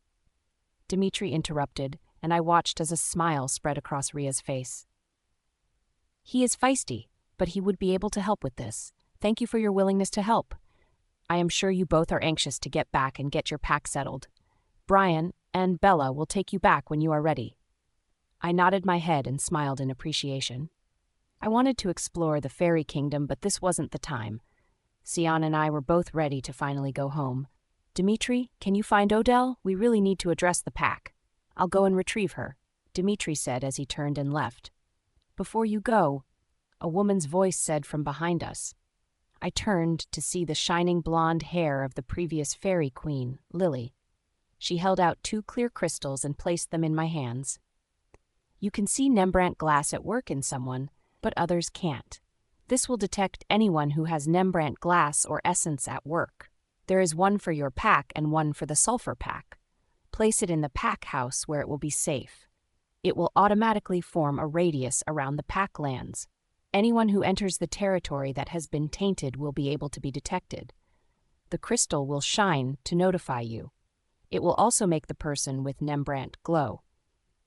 Dimitri interrupted, and I watched as a smile spread across Rhea's face. "He is feisty, but he would be able to help with this. Thank you for your willingness to help. I am sure you both are anxious to get back and get your pack settled. Brian and Bella will take you back when you are ready." I nodded my head and smiled in appreciation. I wanted to explore the fairy kingdom, but this wasn't the time. Sion and I were both ready to finally go home. "Dimitri, can you find Odell? We really need to address the pack." "I'll go and retrieve her," Dimitri said as he turned and left. "Before you go," a woman's voice said from behind us. I turned to see the shining blonde hair of the previous fairy queen, Lily. She held out 2 clear crystals and placed them in my hands. "You can see Nembrant glass at work in someone, but others can't. This will detect anyone who has Nembrant glass or essence at work. There is one for your pack and one for the Sulfur pack. Place it in the pack house where it will be safe. It will automatically form a radius around the pack lands. Anyone who enters the territory that has been tainted will be able to be detected. The crystal will shine to notify you. It will also make the person with Nembrant glow,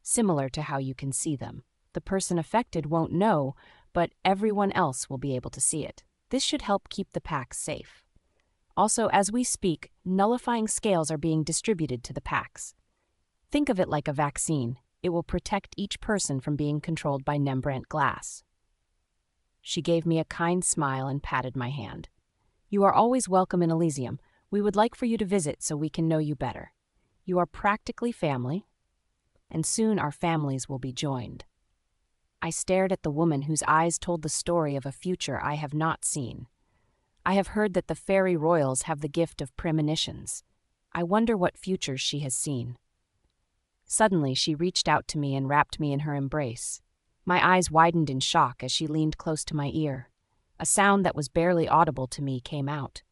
similar to how you can see them. The person affected won't know, but everyone else will be able to see it. This should help keep the pack safe. Also, as we speak, nullifying scales are being distributed to the packs. Think of it like a vaccine. It will protect each person from being controlled by Nembrant glass. She gave me a kind smile and patted my hand. You are always welcome in Elysium. We would like for you to visit so we can know you better. You are practically family, and soon our families will be joined. I stared at the woman whose eyes told the story of a future I have not seen. I have heard that the fairy royals have the gift of premonitions. I wonder what futures she has seen. Suddenly, she reached out to me and wrapped me in her embrace. My eyes widened in shock as she leaned close to my ear. A sound that was barely audible to me came out.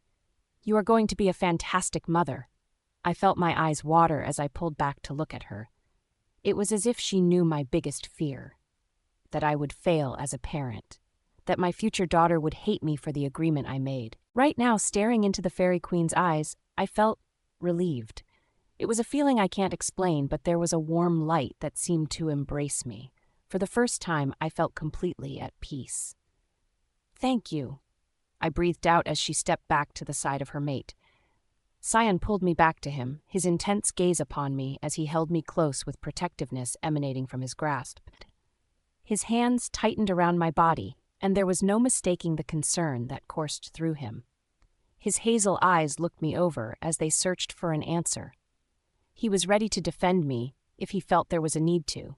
You are going to be a fantastic mother. I felt my eyes water as I pulled back to look at her. It was as if she knew my biggest fear, that I would fail as a parent, that my future daughter would hate me for the agreement I made. Right now, staring into the Fairy Queen's eyes, I felt relieved. It was a feeling I can't explain, but there was a warm light that seemed to embrace me. For the first time, I felt completely at peace. Thank you, I breathed out as she stepped back to the side of her mate. Sion pulled me back to him, his intense gaze upon me as he held me close with protectiveness emanating from his grasp. His hands tightened around my body, and there was no mistaking the concern that coursed through him. His hazel eyes looked me over as they searched for an answer. He was ready to defend me if he felt there was a need to.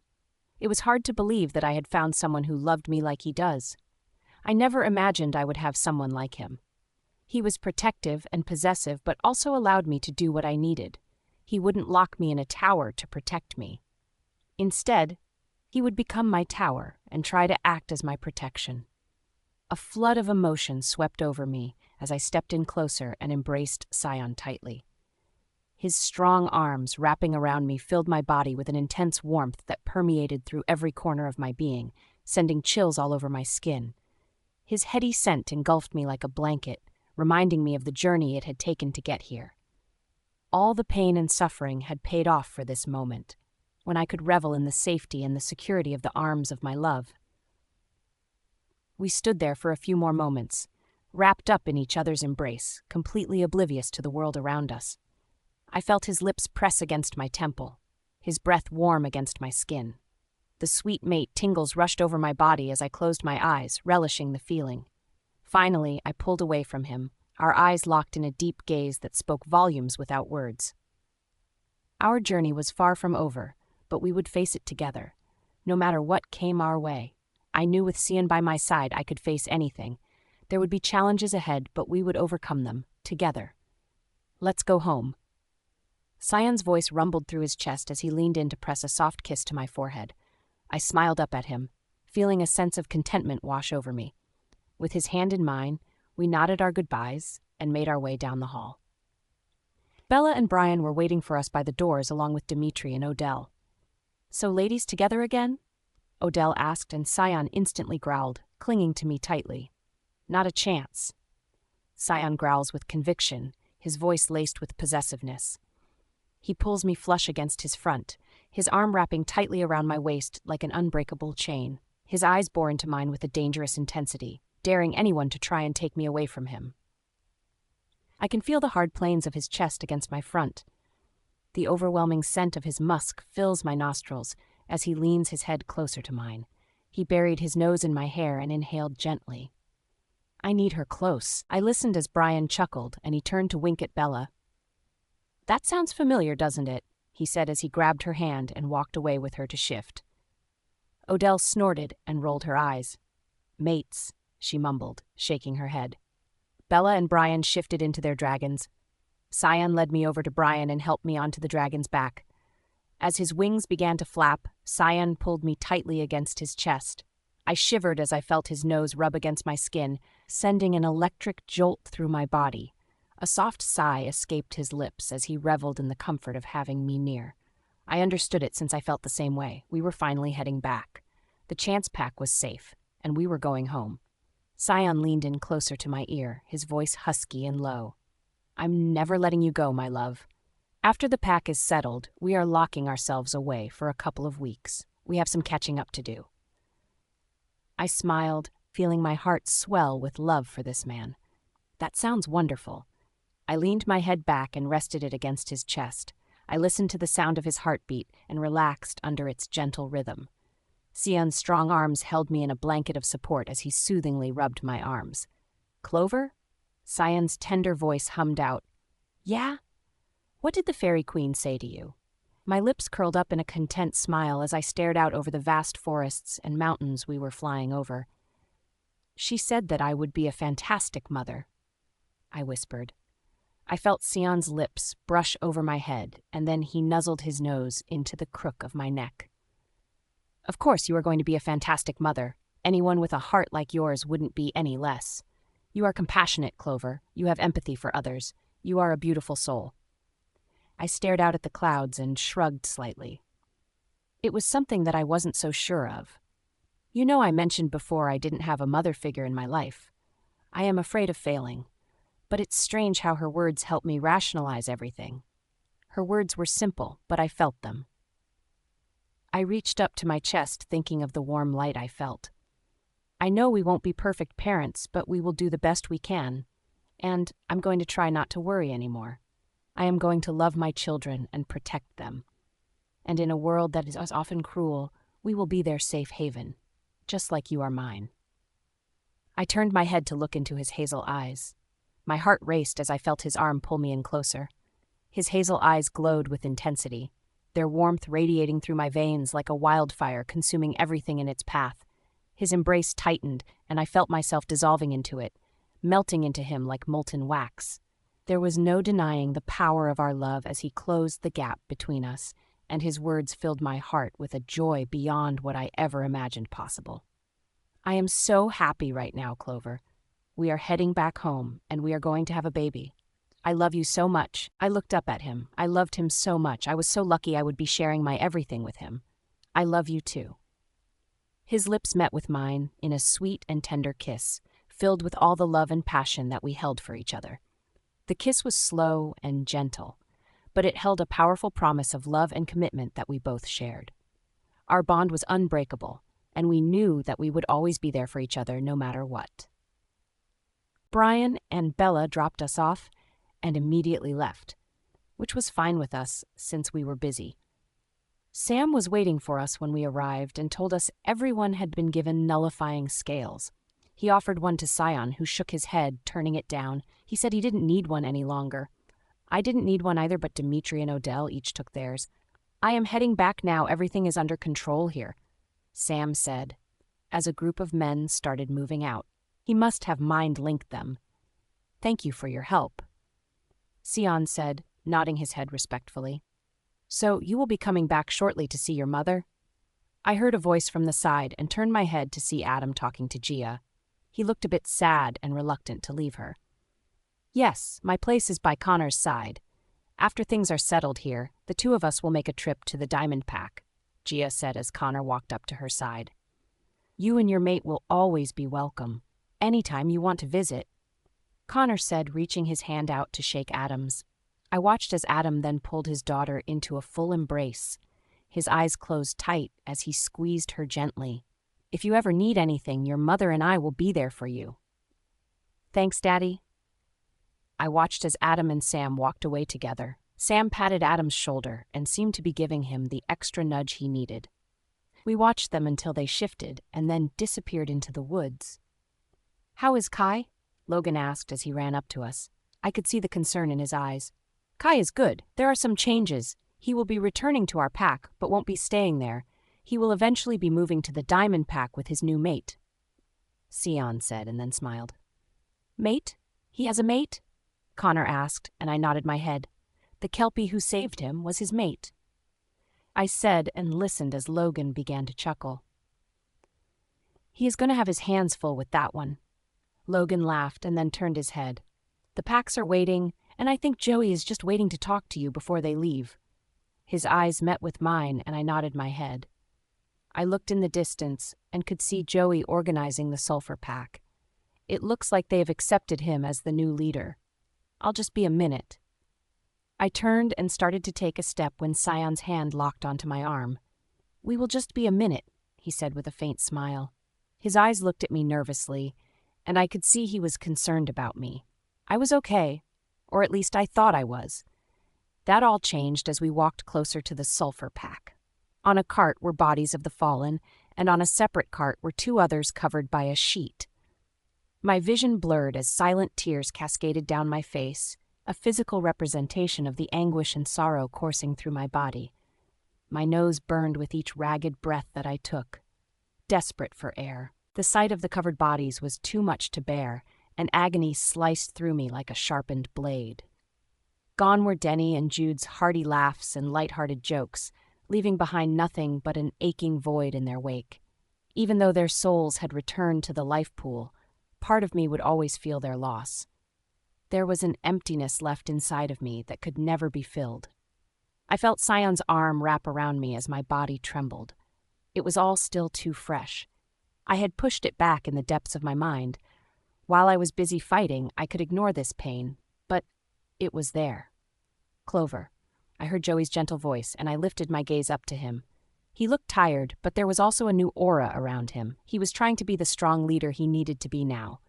It was hard to believe that I had found someone who loved me like he does. I never imagined I would have someone like him. He was protective and possessive, but also allowed me to do what I needed. He wouldn't lock me in a tower to protect me. Instead, he would become my tower and try to act as my protection. A flood of emotion swept over me as I stepped in closer and embraced Sion tightly. His strong arms wrapping around me filled my body with an intense warmth that permeated through every corner of my being, sending chills all over my skin. His heady scent engulfed me like a blanket, reminding me of the journey it had taken to get here. All the pain and suffering had paid off for this moment, when I could revel in the safety and the security of the arms of my love. We stood there for a few more moments, wrapped up in each other's embrace, completely oblivious to the world around us. I felt his lips press against my temple, his breath warm against my skin. The sweet mate tingles rushed over my body as I closed my eyes, relishing the feeling. Finally, I pulled away from him, our eyes locked in a deep gaze that spoke volumes without words. Our journey was far from over, but we would face it together, no matter what came our way. I knew with Sion by my side I could face anything. There would be challenges ahead, but we would overcome them, together. Let's go home. Sion's voice rumbled through his chest as he leaned in to press a soft kiss to my forehead. I smiled up at him, feeling a sense of contentment wash over me. With his hand in mine, we nodded our goodbyes and made our way down the hall. Bella and Brian were waiting for us by the doors along with Dimitri and Odell. So ladies together again? Odell asked, and Sion instantly growled, clinging to me tightly. Not a chance. Sion growls with conviction, his voice laced with possessiveness. He pulls me flush against his front, his arm wrapping tightly around my waist like an unbreakable chain. His eyes bore into mine with a dangerous intensity, daring anyone to try and take me away from him. I can feel the hard planes of his chest against my front. The overwhelming scent of his musk fills my nostrils as he leans his head closer to mine. He buried his nose in my hair and inhaled gently. I need her close. I listened as Brian chuckled, and he turned to wink at Bella. That sounds familiar, doesn't it? He said as he grabbed her hand and walked away with her to shift. Odell snorted and rolled her eyes. Mates, she mumbled, shaking her head. Bella and Brian shifted into their dragons. Sion led me over to Brian and helped me onto the dragon's back. As his wings began to flap, Sion pulled me tightly against his chest. I shivered as I felt his nose rub against my skin, sending an electric jolt through my body. A soft sigh escaped his lips as he reveled in the comfort of having me near. I understood it since I felt the same way. We were finally heading back. The chance pack was safe, and we were going home. Sion leaned in closer to my ear, his voice husky and low. I'm never letting you go, my love. After the pack is settled, we are locking ourselves away for a couple of weeks. We have some catching up to do." I smiled, feeling my heart swell with love for this man. That sounds wonderful. I leaned my head back and rested it against his chest. I listened to the sound of his heartbeat and relaxed under its gentle rhythm. Sion's strong arms held me in a blanket of support as he soothingly rubbed my arms. "Clover?" Sion's tender voice hummed out. "Yeah? What did the fairy queen say to you?" My lips curled up in a content smile as I stared out over the vast forests and mountains we were flying over. "She said that I would be a fantastic mother," I whispered. I felt Sion's lips brush over my head, and then he nuzzled his nose into the crook of my neck. "Of course you are going to be a fantastic mother. Anyone with a heart like yours wouldn't be any less. You are compassionate, Clover. You have empathy for others. You are a beautiful soul." I stared out at the clouds and shrugged slightly. It was something that I wasn't so sure of. You know, I mentioned before I didn't have a mother figure in my life. I am afraid of failing. But it's strange how her words helped me rationalize everything. Her words were simple, but I felt them. I reached up to my chest, thinking of the warm light I felt. I know we won't be perfect parents, but we will do the best we can. And I'm going to try not to worry anymore. I am going to love my children and protect them. And in a world that is often cruel, we will be their safe haven, just like you are mine. I turned my head to look into his hazel eyes. My heart raced as I felt his arm pull me in closer. His hazel eyes glowed with intensity, their warmth radiating through my veins like a wildfire consuming everything in its path. His embrace tightened, and I felt myself dissolving into it, melting into him like molten wax. There was no denying the power of our love as he closed the gap between us, and his words filled my heart with a joy beyond what I ever imagined possible. "I am so happy right now, Clover. We are heading back home, and we are going to have a baby. I love you so much." I looked up at him. I loved him so much. I was so lucky I would be sharing my everything with him. "I love you too." His lips met with mine in a sweet and tender kiss, filled with all the love and passion that we held for each other. The kiss was slow and gentle, but it held a powerful promise of love and commitment that we both shared. Our bond was unbreakable, and we knew that we would always be there for each other no matter what. Brian and Bella dropped us off and immediately left, which was fine with us since we were busy. Sam was waiting for us when we arrived and told us everyone had been given nullifying scales. He offered one to Sion, who shook his head, turning it down. He said he didn't need one any longer. I didn't need one either, but Dimitri and Odell each took theirs. "I am heading back now. Everything is under control here," Sam said, as a group of men started moving out. He must have mind-linked them. "Thank you for your help," Sion said, nodding his head respectfully. "So you will be coming back shortly to see your mother?" I heard a voice from the side and turned my head to see Adam talking to Gia. He looked a bit sad and reluctant to leave her. "Yes, my place is by Connor's side. After things are settled here, the two of us will make a trip to the Diamond Pack," Gia said as Connor walked up to her side. "You and your mate will always be welcome, anytime you want to visit," Connor said, reaching his hand out to shake Adam's. I watched as Adam then pulled his daughter into a full embrace. His eyes closed tight as he squeezed her gently. "If you ever need anything, your mother and I will be there for you." "Thanks, Daddy." I watched as Adam and Sam walked away together. Sam patted Adam's shoulder and seemed to be giving him the extra nudge he needed. We watched them until they shifted and then disappeared into the woods. "How is Kai?" Logan asked as he ran up to us. I could see the concern in his eyes. "Kai is good. There are some changes. He will be returning to our pack, but won't be staying there. He will eventually be moving to the Diamond Pack with his new mate," Sion said and then smiled. "Mate? He has a mate?" Connor asked, and I nodded my head. The Kelpie who saved him was his mate. I said and listened as Logan began to chuckle. "He is going to have his hands full with that one." Logan laughed and then turned his head. "The packs are waiting, and I think Joey is just waiting to talk to you before they leave." His eyes met with mine, and I nodded my head. I looked in the distance and could see Joey organizing the Sulfur pack. It looks like they have accepted him as the new leader. I'll just be a minute." I turned and started to take a step when Sion's hand locked onto my arm. "We will just be a minute," he said with a faint smile. His eyes looked at me nervously, and I could see he was concerned about me. I was okay, or at least I thought I was. That all changed as we walked closer to the Sulfur pack. On a cart were bodies of the fallen, and on a separate cart were two others covered by a sheet. My vision blurred as silent tears cascaded down my face, a physical representation of the anguish and sorrow coursing through my body. My nose burned with each ragged breath that I took, desperate for air. The sight of the covered bodies was too much to bear, and agony sliced through me like a sharpened blade. Gone were Denny and Jude's hearty laughs and light-hearted jokes, leaving behind nothing but an aching void in their wake. Even though their souls had returned to the life pool, part of me would always feel their loss. There was an emptiness left inside of me that could never be filled. I felt Sion's arm wrap around me as my body trembled. It was all still too fresh. I had pushed it back in the depths of my mind. While I was busy fighting, I could ignore this pain, but it was there. "Clover," I heard Joey's gentle voice, and I lifted my gaze up to him. He looked tired, but there was also a new aura around him. He was trying to be the strong leader he needed to be now.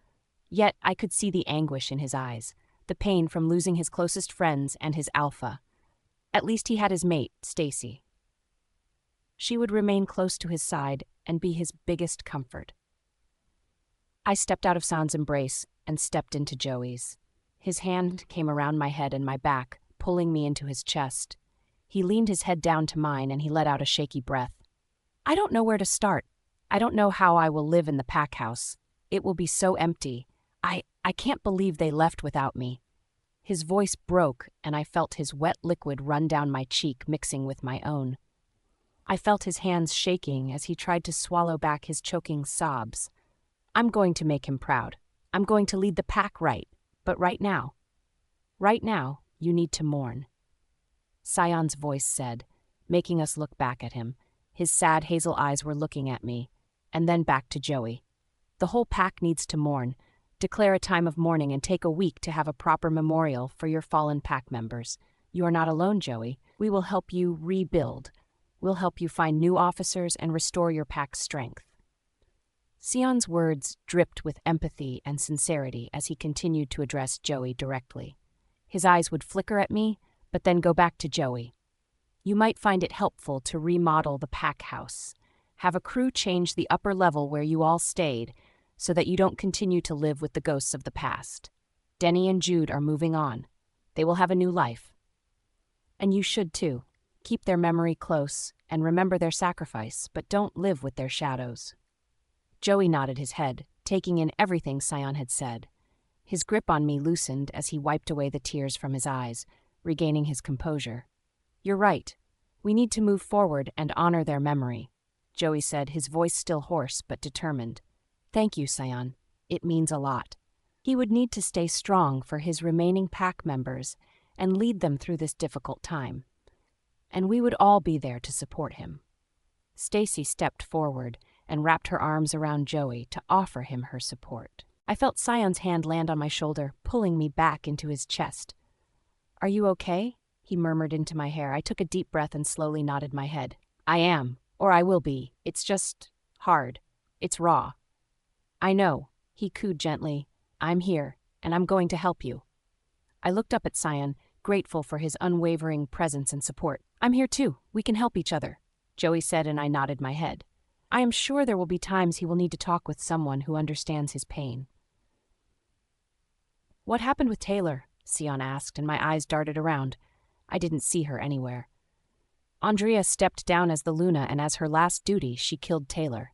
Yet I could see the anguish in his eyes, the pain from losing his closest friends and his alpha. At least he had his mate, Stacy. She would remain close to his side and be his biggest comfort. I stepped out of Sion's embrace and stepped into Joey's. His hand came around my head and my back, pulling me into his chest. He leaned his head down to mine and he let out a shaky breath. "I don't know where to start. I don't know how I will live in the pack house. It will be so empty. I can't believe they left without me." His voice broke, and I felt his wet liquid run down my cheek, mixing with my own. I felt his hands shaking as he tried to swallow back his choking sobs. "I'm going to make him proud. I'm going to lead the pack right. But right now, you need to mourn," Sion's voice said, making us look back at him. His sad hazel eyes were looking at me, and then back to Joey. "The whole pack needs to mourn. Declare a time of mourning and take a week to have a proper memorial for your fallen pack members. You are not alone, Joey. We will help you rebuild. We'll help you find new officers and restore your pack's strength." Sion's words dripped with empathy and sincerity as he continued to address Joey directly. His eyes would flicker at me, but then go back to Joey. "You might find it helpful to remodel the pack house. Have a crew change the upper level where you all stayed, so that you don't continue to live with the ghosts of the past. Denny and Jude are moving on. They will have a new life. And you should too. Keep their memory close and remember their sacrifice, but don't live with their shadows." Joey nodded his head, taking in everything Sion had said. His grip on me loosened as he wiped away the tears from his eyes, regaining his composure. "You're right. We need to move forward and honor their memory," Joey said, his voice still hoarse but determined. "Thank you, Sion. It means a lot." He would need to stay strong for his remaining pack members and lead them through this difficult time. And we would all be there to support him. Stacy stepped forward and wrapped her arms around Joey to offer him her support. I felt Sion's hand land on my shoulder, pulling me back into his chest. "Are you okay?" he murmured into my hair. I took a deep breath and slowly nodded my head. "I am, or I will be. It's just hard. It's raw." "I know," he cooed gently. "I'm here, and I'm going to help you." I looked up at Sion, grateful for his unwavering presence and support. "I'm here too. We can help each other," Joey said, and I nodded my head. I am sure there will be times he will need to talk with someone who understands his pain. "What happened with Taylor?" Sion asked, and my eyes darted around. I didn't see her anywhere. Andrea stepped down as the Luna, and as her last duty, she killed Taylor.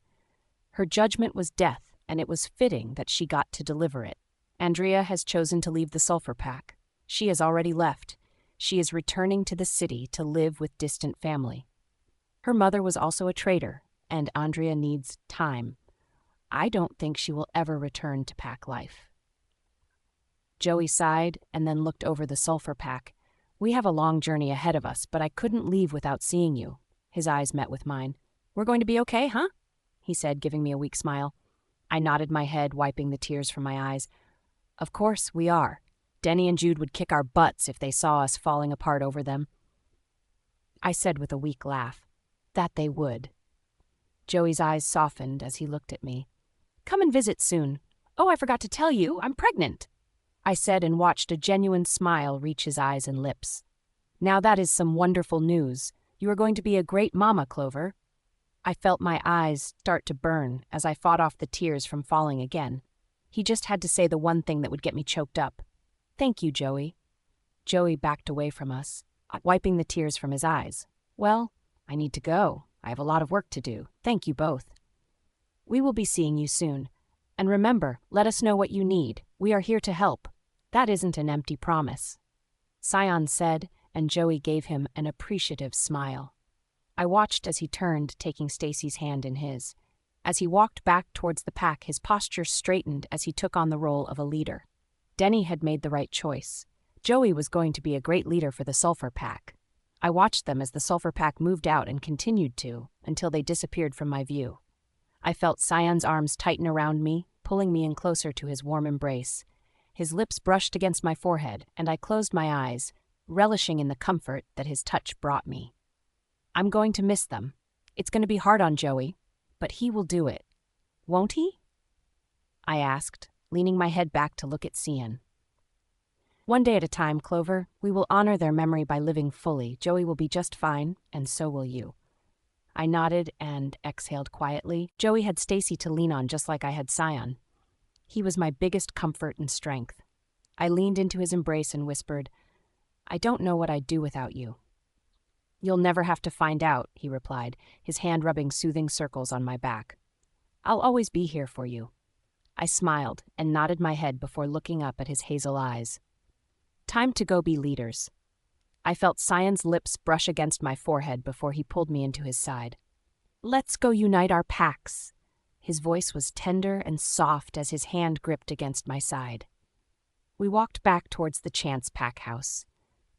Her judgment was death, and it was fitting that she got to deliver it. Andrea has chosen to leave the Sulfur Pack. She has already left. She is returning to the city to live with distant family. Her mother was also a traitor, and Andrea needs time. I don't think she will ever return to pack life. Joey sighed and then looked over the Sulfur Pack. "We have a long journey ahead of us, but I couldn't leave without seeing you." His eyes met with mine. "We're going to be okay, huh?" he said, giving me a weak smile. I nodded my head, wiping the tears from my eyes. "Of course we are. Denny and Jude would kick our butts if they saw us falling apart over them. I said with a weak laugh, that they would. Joey's eyes softened as he looked at me. Come and visit soon. Oh, I forgot to tell you, I'm pregnant, I said and watched a genuine smile reach his eyes and lips. Now that is some wonderful news. You are going to be a great mama, Clover. I felt my eyes start to burn as I fought off the tears from falling again. He just had to say the one thing that would get me choked up. Thank you, Joey. Joey backed away from us, wiping the tears from his eyes. Well, I need to go. I have a lot of work to do. Thank you both. We will be seeing you soon. And remember, let us know what you need. We are here to help. That isn't an empty promise. Sion said, and Joey gave him an appreciative smile. I watched as he turned, taking Stacy's hand in his. As he walked back towards the pack, his posture straightened as he took on the role of a leader. Denny had made the right choice. Joey was going to be a great leader for the Sulfur pack. I watched them as the Sulfur pack moved out and continued to, until they disappeared from my view. I felt Sion's arms tighten around me, pulling me in closer to his warm embrace. His lips brushed against my forehead, and I closed my eyes, relishing in the comfort that his touch brought me. I'm going to miss them. It's going to be hard on Joey, but he will do it. Won't he? I asked, leaning my head back to look at Sion. One day at a time, Clover. We will honor their memory by living fully. Joey will be just fine, and so will you. I nodded and exhaled quietly. Joey had Stacy to lean on just like I had Sion. He was my biggest comfort and strength. I leaned into his embrace and whispered, I don't know what I'd do without you. You'll never have to find out, he replied, his hand rubbing soothing circles on my back. I'll always be here for you. I smiled and nodded my head before looking up at his hazel eyes. Time to go be leaders. I felt Sion's lips brush against my forehead before he pulled me into his side. Let's go unite our packs. His voice was tender and soft as his hand gripped against my side. We walked back towards the Chance pack house.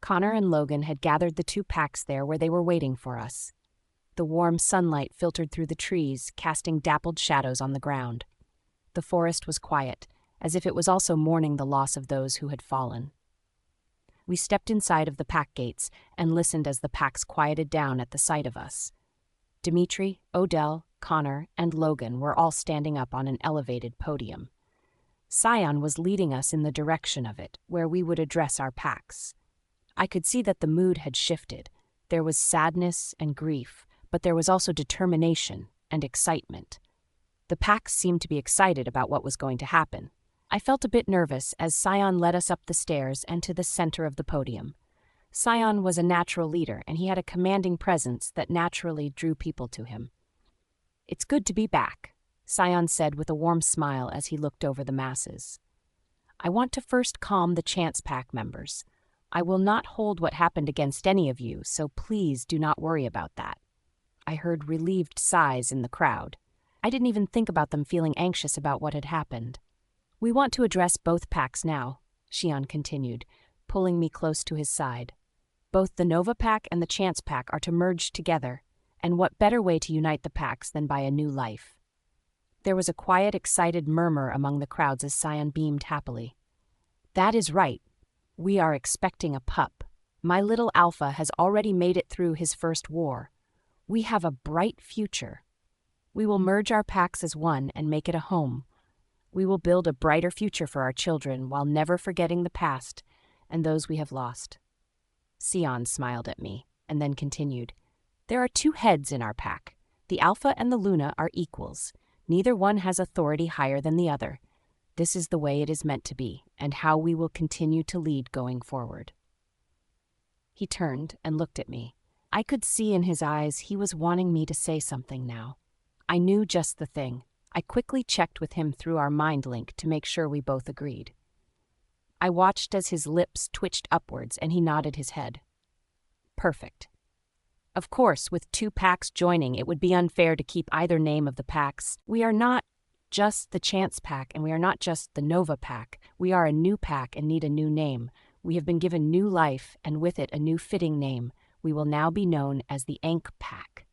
Connor and Logan had gathered the two packs there where they were waiting for us. The warm sunlight filtered through the trees, casting dappled shadows on the ground. The forest was quiet, as if it was also mourning the loss of those who had fallen. We stepped inside of the pack gates and listened as the packs quieted down at the sight of us. Dimitri, Odell, Connor, and Logan were all standing up on an elevated podium. Sion was leading us in the direction of it, where we would address our packs. I could see that the mood had shifted. There was sadness and grief, but there was also determination and excitement. The packs seemed to be excited about what was going to happen. I felt a bit nervous as Sion led us up the stairs and to the center of the podium. Sion was a natural leader, and he had a commanding presence that naturally drew people to him. It's good to be back, Sion said with a warm smile as he looked over the masses. I want to first calm the Chance Pack members. I will not hold what happened against any of you, so please do not worry about that. I heard relieved sighs in the crowd. I didn't even think about them feeling anxious about what had happened. We want to address both packs now, Xian continued, pulling me close to his side. Both the Nova Pack and the Chance Pack are to merge together, and what better way to unite the packs than by a new life? There was a quiet, excited murmur among the crowds as Sion beamed happily. That is right. We are expecting a pup. My little Alpha has already made it through his first war. We have a bright future. We will merge our packs as one and make it a home. We will build a brighter future for our children while never forgetting the past and those we have lost. Sion smiled at me and then continued. There are two heads in our pack. The Alpha and the Luna are equals. Neither one has authority higher than the other. This is the way it is meant to be, and how we will continue to lead going forward. He turned and looked at me. I could see in his eyes he was wanting me to say something now. I knew just the thing. I quickly checked with him through our mind link to make sure we both agreed. I watched as his lips twitched upwards and he nodded his head. Perfect. Of course, with two packs joining, it would be unfair to keep either name of the packs. We are not just the Chance Pack, and we are not just the Nova Pack. We are a new pack and need a new name. We have been given new life, and with it a new fitting name. We will now be known as the Ankh Pack.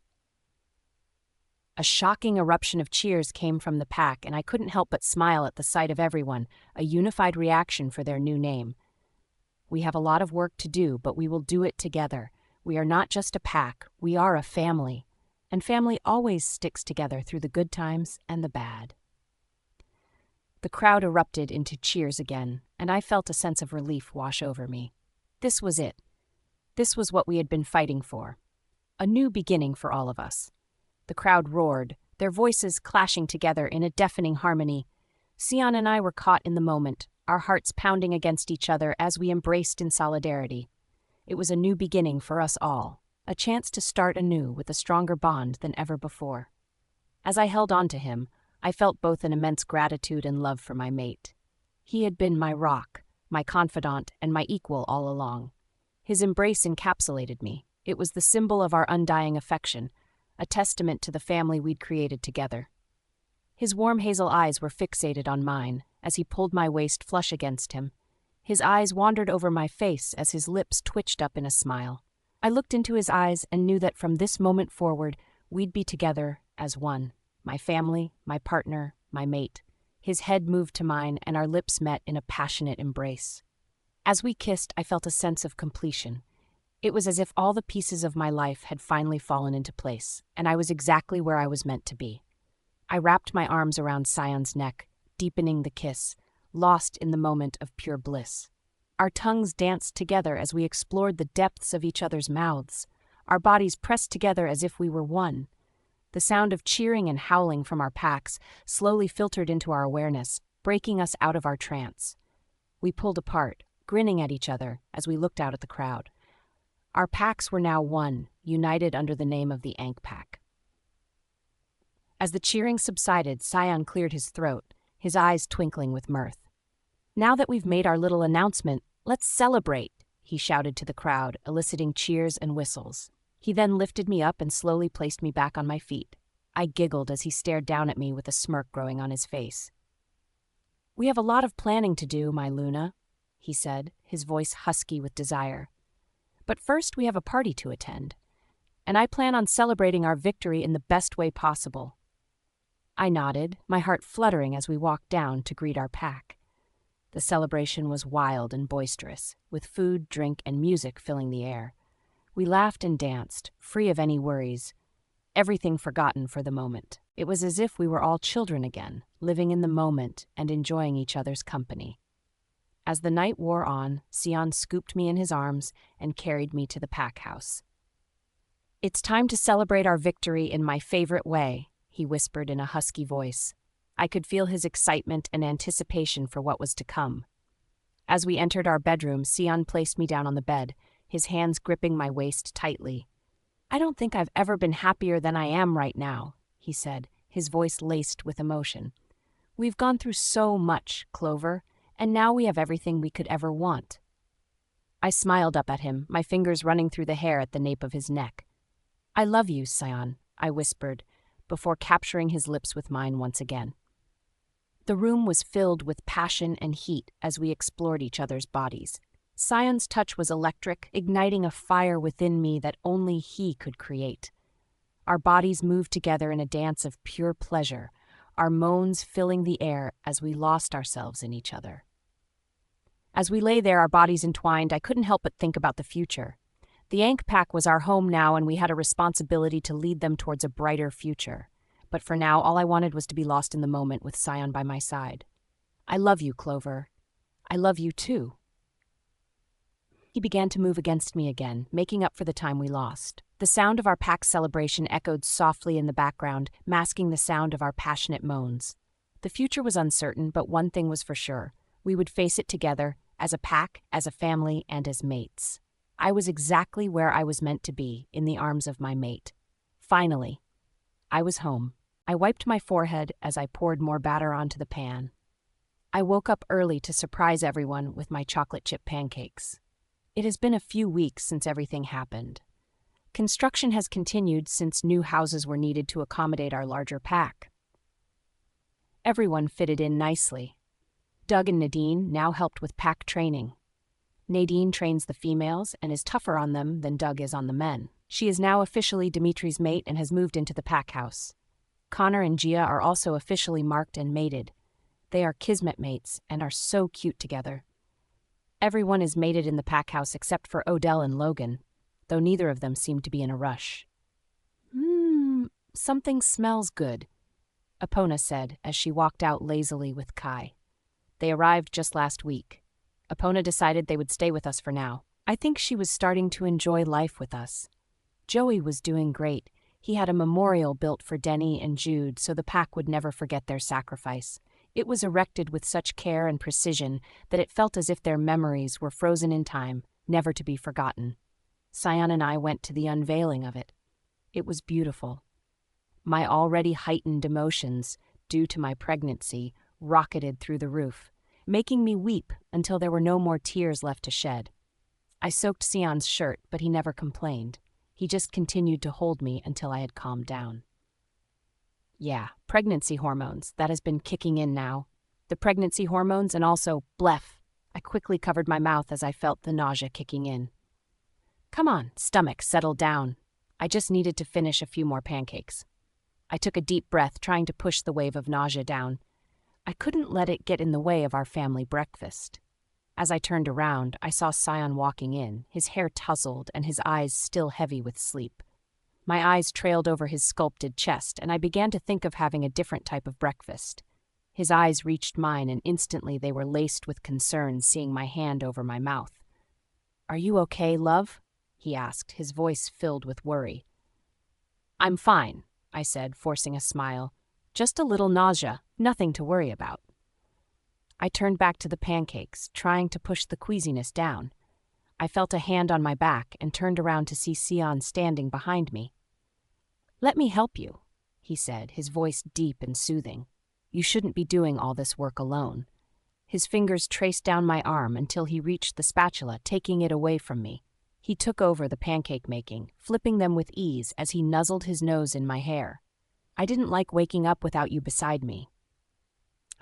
A shocking eruption of cheers came from the pack, and I couldn't help but smile at the sight of everyone, a unified reaction for their new name. We have a lot of work to do, but we will do it together. We are not just a pack, we are a family. And family always sticks together through the good times and the bad." The crowd erupted into cheers again, and I felt a sense of relief wash over me. This was it. This was what we had been fighting for. A new beginning for all of us. The crowd roared, their voices clashing together in a deafening harmony. Sion and I were caught in the moment, our hearts pounding against each other as we embraced in solidarity. It was a new beginning for us all, a chance to start anew with a stronger bond than ever before. As I held on to him, I felt both an immense gratitude and love for my mate. He had been my rock, my confidant, and my equal all along. His embrace encapsulated me. It was the symbol of our undying affection, a testament to the family we'd created together. His warm hazel eyes were fixated on mine as he pulled my waist flush against him. His eyes wandered over my face as his lips twitched up in a smile. I looked into his eyes and knew that from this moment forward, we'd be together as one. My family, my partner, my mate. His head moved to mine, and our lips met in a passionate embrace. As we kissed, I felt a sense of completion. It was as if all the pieces of my life had finally fallen into place, and I was exactly where I was meant to be. I wrapped my arms around Sion's neck, deepening the kiss, lost in the moment of pure bliss. Our tongues danced together as we explored the depths of each other's mouths, our bodies pressed together as if we were one. The sound of cheering and howling from our packs slowly filtered into our awareness, breaking us out of our trance. We pulled apart, grinning at each other as we looked out at the crowd. Our packs were now one, united under the name of the Ankh Pack. As the cheering subsided, Sion cleared his throat, his eyes twinkling with mirth. "Now that we've made our little announcement, let's celebrate," he shouted to the crowd, eliciting cheers and whistles. He then lifted me up and slowly placed me back on my feet. I giggled as he stared down at me with a smirk growing on his face. "We have a lot of planning to do, my Luna," he said, his voice husky with desire. "But first we have a party to attend, and I plan on celebrating our victory in the best way possible." I nodded, my heart fluttering as we walked down to greet our pack. The celebration was wild and boisterous, with food, drink, and music filling the air. We laughed and danced, free of any worries, everything forgotten for the moment. It was as if we were all children again, living in the moment and enjoying each other's company. As the night wore on, Sion scooped me in his arms and carried me to the pack house. "It's time to celebrate our victory in my favorite way," he whispered in a husky voice. I could feel his excitement and anticipation for what was to come. As we entered our bedroom, Sion placed me down on the bed, his hands gripping my waist tightly. "I don't think I've ever been happier than I am right now," he said, his voice laced with emotion. "We've gone through so much, Clover, and now we have everything we could ever want." I smiled up at him, my fingers running through the hair at the nape of his neck. "I love you, Sion," I whispered, before capturing his lips with mine once again. The room was filled with passion and heat as we explored each other's bodies. Sion's touch was electric, igniting a fire within me that only he could create. Our bodies moved together in a dance of pure pleasure, our moans filling the air as we lost ourselves in each other. As we lay there, our bodies entwined, I couldn't help but think about the future. The Ankh Pack was our home now, and we had a responsibility to lead them towards a brighter future. But for now, all I wanted was to be lost in the moment with Sion by my side. "I love you, Clover. I love you too." He began to move against me again, making up for the time we lost. The sound of our pack celebration echoed softly in the background, masking the sound of our passionate moans. The future was uncertain, but one thing was for sure. We would face it together, as a pack, as a family, and as mates. I was exactly where I was meant to be, in the arms of my mate. Finally, I was home. I wiped my forehead as I poured more batter onto the pan. I woke up early to surprise everyone with my chocolate chip pancakes. It has been a few weeks since everything happened. Construction has continued since new houses were needed to accommodate our larger pack. Everyone fitted in nicely. Doug and Nadine now helped with pack training. Nadine trains the females and is tougher on them than Doug is on the men. She is now officially Dimitri's mate and has moved into the pack house. Connor and Gia are also officially marked and mated. They are kismet mates and are so cute together. Everyone is mated in the pack house except for Odell and Logan, though neither of them seem to be in a rush. Something smells good, Epona said as she walked out lazily with Kai. They arrived just last week. Epona decided they would stay with us for now. I think she was starting to enjoy life with us. Joey was doing great. He had a memorial built for Denny and Jude so the pack would never forget their sacrifice. It was erected with such care and precision that it felt as if their memories were frozen in time, never to be forgotten. Sion and I went to the unveiling of it. It was beautiful. My already heightened emotions, due to my pregnancy, rocketed through the roof, making me weep until there were no more tears left to shed. I soaked Sion's shirt, but he never complained. He just continued to hold me until I had calmed down. Yeah, pregnancy hormones, that has been kicking in now. The pregnancy hormones and also blef. I quickly covered my mouth as I felt the nausea kicking in. Come on, stomach, settle down. I just needed to finish a few more pancakes. I took a deep breath, trying to push the wave of nausea down. I couldn't let it get in the way of our family breakfast. As I turned around, I saw Sion walking in, his hair tousled and his eyes still heavy with sleep. My eyes trailed over his sculpted chest, and I began to think of having a different type of breakfast. His eyes reached mine, and instantly they were laced with concern, seeing my hand over my mouth. "Are you okay, love?" he asked, his voice filled with worry. "I'm fine," I said, forcing a smile. "Just a little nausea, nothing to worry about." I turned back to the pancakes, trying to push the queasiness down. I felt a hand on my back and turned around to see Sion standing behind me. "Let me help you," he said, his voice deep and soothing. "You shouldn't be doing all this work alone." His fingers traced down my arm until he reached the spatula, taking it away from me. He took over the pancake making, flipping them with ease as he nuzzled his nose in my hair. "I didn't like waking up without you beside me."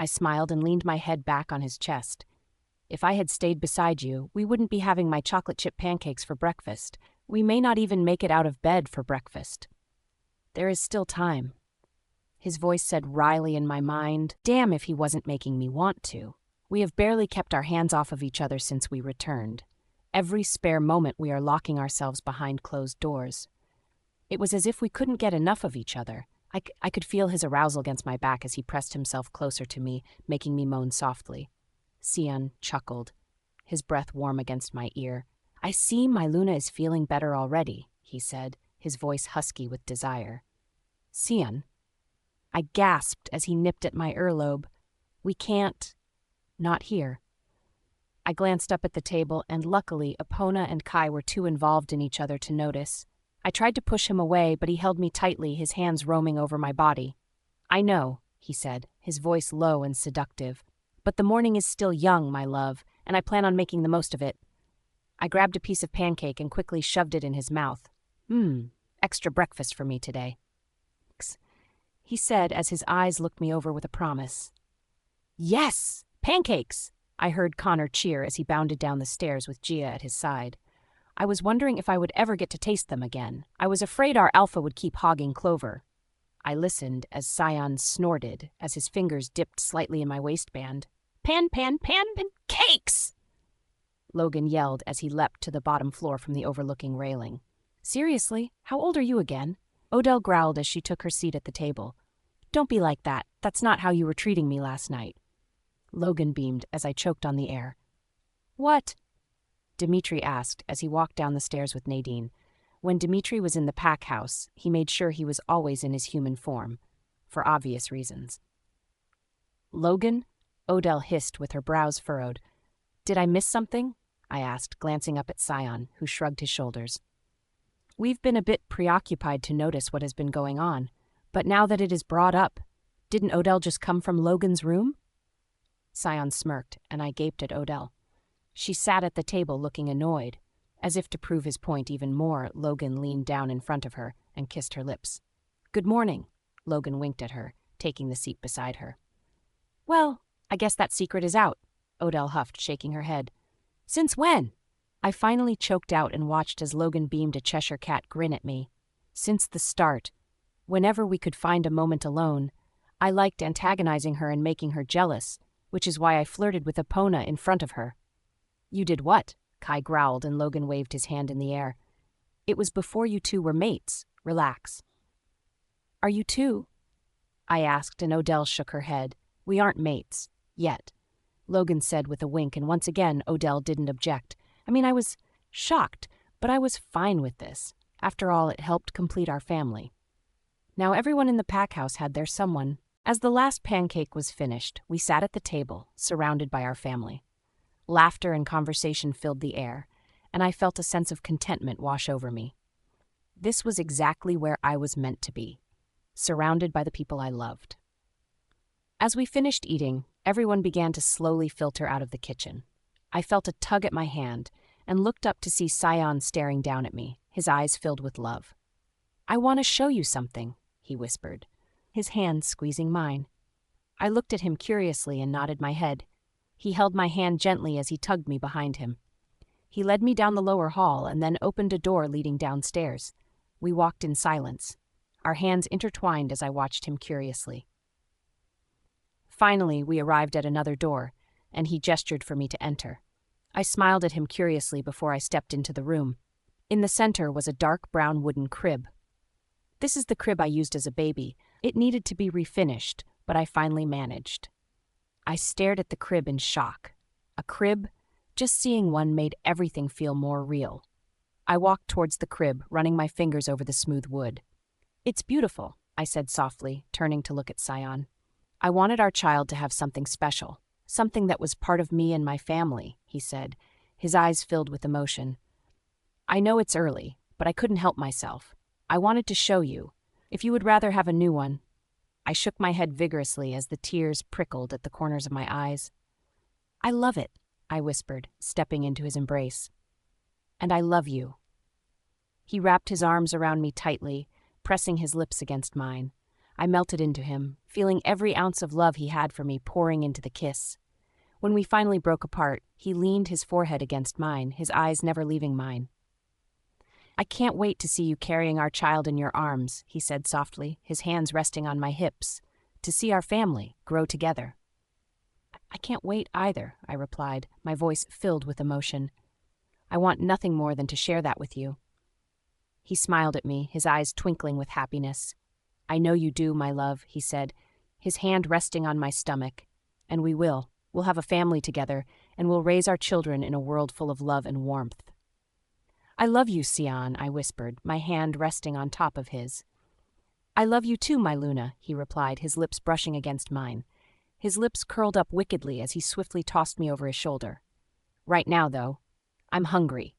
I smiled and leaned my head back on his chest. "If I had stayed beside you, we wouldn't be having my chocolate chip pancakes for breakfast. We may not even make it out of bed for breakfast. There is still time." His voice said wryly in my mind, damn if he wasn't making me want to. We have barely kept our hands off of each other since we returned. Every spare moment we are locking ourselves behind closed doors. It was as if we couldn't get enough of each other. I could feel his arousal against my back as he pressed himself closer to me, making me moan softly. Sion chuckled, his breath warm against my ear. "I see my Luna is feeling better already," he said, his voice husky with desire. "Sion?" I gasped as he nipped at my earlobe. "We can't. Not here." I glanced up at the table, and luckily Epona and Kai were too involved in each other to notice. I tried to push him away, but he held me tightly, his hands roaming over my body. "I know," he said, his voice low and seductive. "But the morning is still young, my love, and I plan on making the most of it." I grabbed a piece of pancake and quickly shoved it in his mouth. Extra breakfast for me today," he said as his eyes looked me over with a promise. "Yes! Pancakes!" I heard Connor cheer as he bounded down the stairs with Gia at his side. I was wondering if I would ever get to taste them again. I was afraid our alpha would keep hogging Clover. I listened as Sion snorted as his fingers dipped slightly in my waistband. Pancakes! Logan yelled as he leapt to the bottom floor from the overlooking railing. "Seriously? How old are you again?" Odell growled as she took her seat at the table. "Don't be like that. That's not how you were treating me last night." Logan beamed as I choked on the air. "What?" Dimitri asked as he walked down the stairs with Nadine. When Dimitri was in the pack house, he made sure he was always in his human form, for obvious reasons. "Logan?" Odell hissed with her brows furrowed. "Did I miss something?" I asked, glancing up at Sion, who shrugged his shoulders. "We've been a bit preoccupied to notice what has been going on, but now that it is brought up, didn't Odell just come from Logan's room?" Sion smirked, and I gaped at Odell. She sat at the table looking annoyed. As if to prove his point even more, Logan leaned down in front of her and kissed her lips. "Good morning," Logan winked at her, taking the seat beside her. "Well, I guess that secret is out," Odell huffed, shaking her head. "Since when?" I finally choked out and watched as Logan beamed a Cheshire cat grin at me. "Since the start. Whenever we could find a moment alone, I liked antagonizing her and making her jealous, which is why I flirted with Epona in front of her." You did what? Kai growled and Logan waved his hand in the air. It was before you two were mates. Relax. Are you two? I asked and Odell shook her head. We aren't mates. Yet. Logan said with a wink, and once again Odell didn't object. I was shocked, but I was fine with this. After all, it helped complete our family. Now everyone in the pack house had their someone. As the last pancake was finished, we sat at the table, surrounded by our family. Laughter and conversation filled the air, and I felt a sense of contentment wash over me. This was exactly where I was meant to be, surrounded by the people I loved. As we finished eating, everyone began to slowly filter out of the kitchen. I felt a tug at my hand and looked up to see Sion staring down at me, his eyes filled with love. I want to show you something, he whispered, his hand squeezing mine. I looked at him curiously and nodded my head. He held my hand gently as he tugged me behind him. He led me down the lower hall and then opened a door leading downstairs. We walked in silence, our hands intertwined as I watched him curiously. Finally, we arrived at another door, and he gestured for me to enter. I smiled at him curiously before I stepped into the room. In the center was a dark brown wooden crib. This is the crib I used as a baby. It needed to be refinished, but I finally managed. I stared at the crib in shock. A crib? Just seeing one made everything feel more real. I walked towards the crib, running my fingers over the smooth wood. It's beautiful, I said softly, turning to look at Sion. I wanted our child to have something special, something that was part of me and my family, he said, his eyes filled with emotion. I know it's early, but I couldn't help myself. I wanted to show you. If you would rather have a new one. I shook my head vigorously as the tears prickled at the corners of my eyes. I love it, I whispered, stepping into his embrace. And I love you. He wrapped his arms around me tightly, pressing his lips against mine. I melted into him, feeling every ounce of love he had for me pouring into the kiss. When we finally broke apart, he leaned his forehead against mine, his eyes never leaving mine. I can't wait to see you carrying our child in your arms, he said softly, his hands resting on my hips, to see our family grow together. I can't wait either, I replied, my voice filled with emotion. I want nothing more than to share that with you. He smiled at me, his eyes twinkling with happiness. I know you do, my love, he said, his hand resting on my stomach. And we will. We'll have a family together, and we'll raise our children in a world full of love and warmth. I love you, Sion, I whispered, my hand resting on top of his. I love you too, my Luna, he replied, his lips brushing against mine. His lips curled up wickedly as he swiftly tossed me over his shoulder. Right now, though, I'm hungry,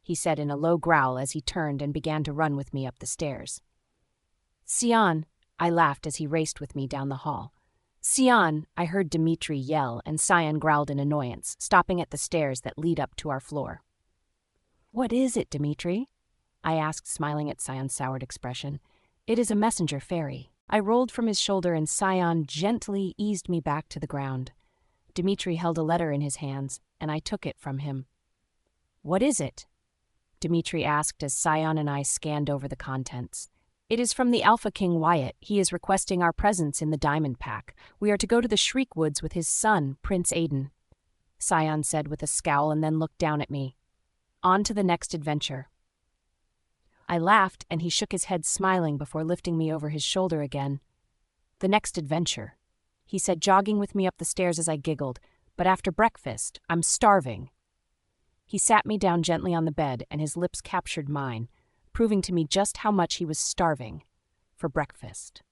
he said in a low growl as he turned and began to run with me up the stairs. Sion, I laughed as he raced with me down the hall. Sion, I heard Dimitri yell, and Sion growled in annoyance, stopping at the stairs that lead up to our floor. What is it, Dimitri? I asked, smiling at Sion's soured expression. It is a messenger fairy. I rolled from his shoulder and Sion gently eased me back to the ground. Dimitri held a letter in his hands, and I took it from him. What is it? Dimitri asked as Sion and I scanned over the contents. It is from the Alpha King Wyatt. He is requesting our presence in the Diamond Pack. We are to go to the Shriek Woods with his son, Prince Aiden. Sion said with a scowl and then looked down at me. On to the next adventure. I laughed, and he shook his head smiling before lifting me over his shoulder again. The next adventure, he said, jogging with me up the stairs as I giggled, but after breakfast, I'm starving. He sat me down gently on the bed, and his lips captured mine, proving to me just how much he was starving for breakfast.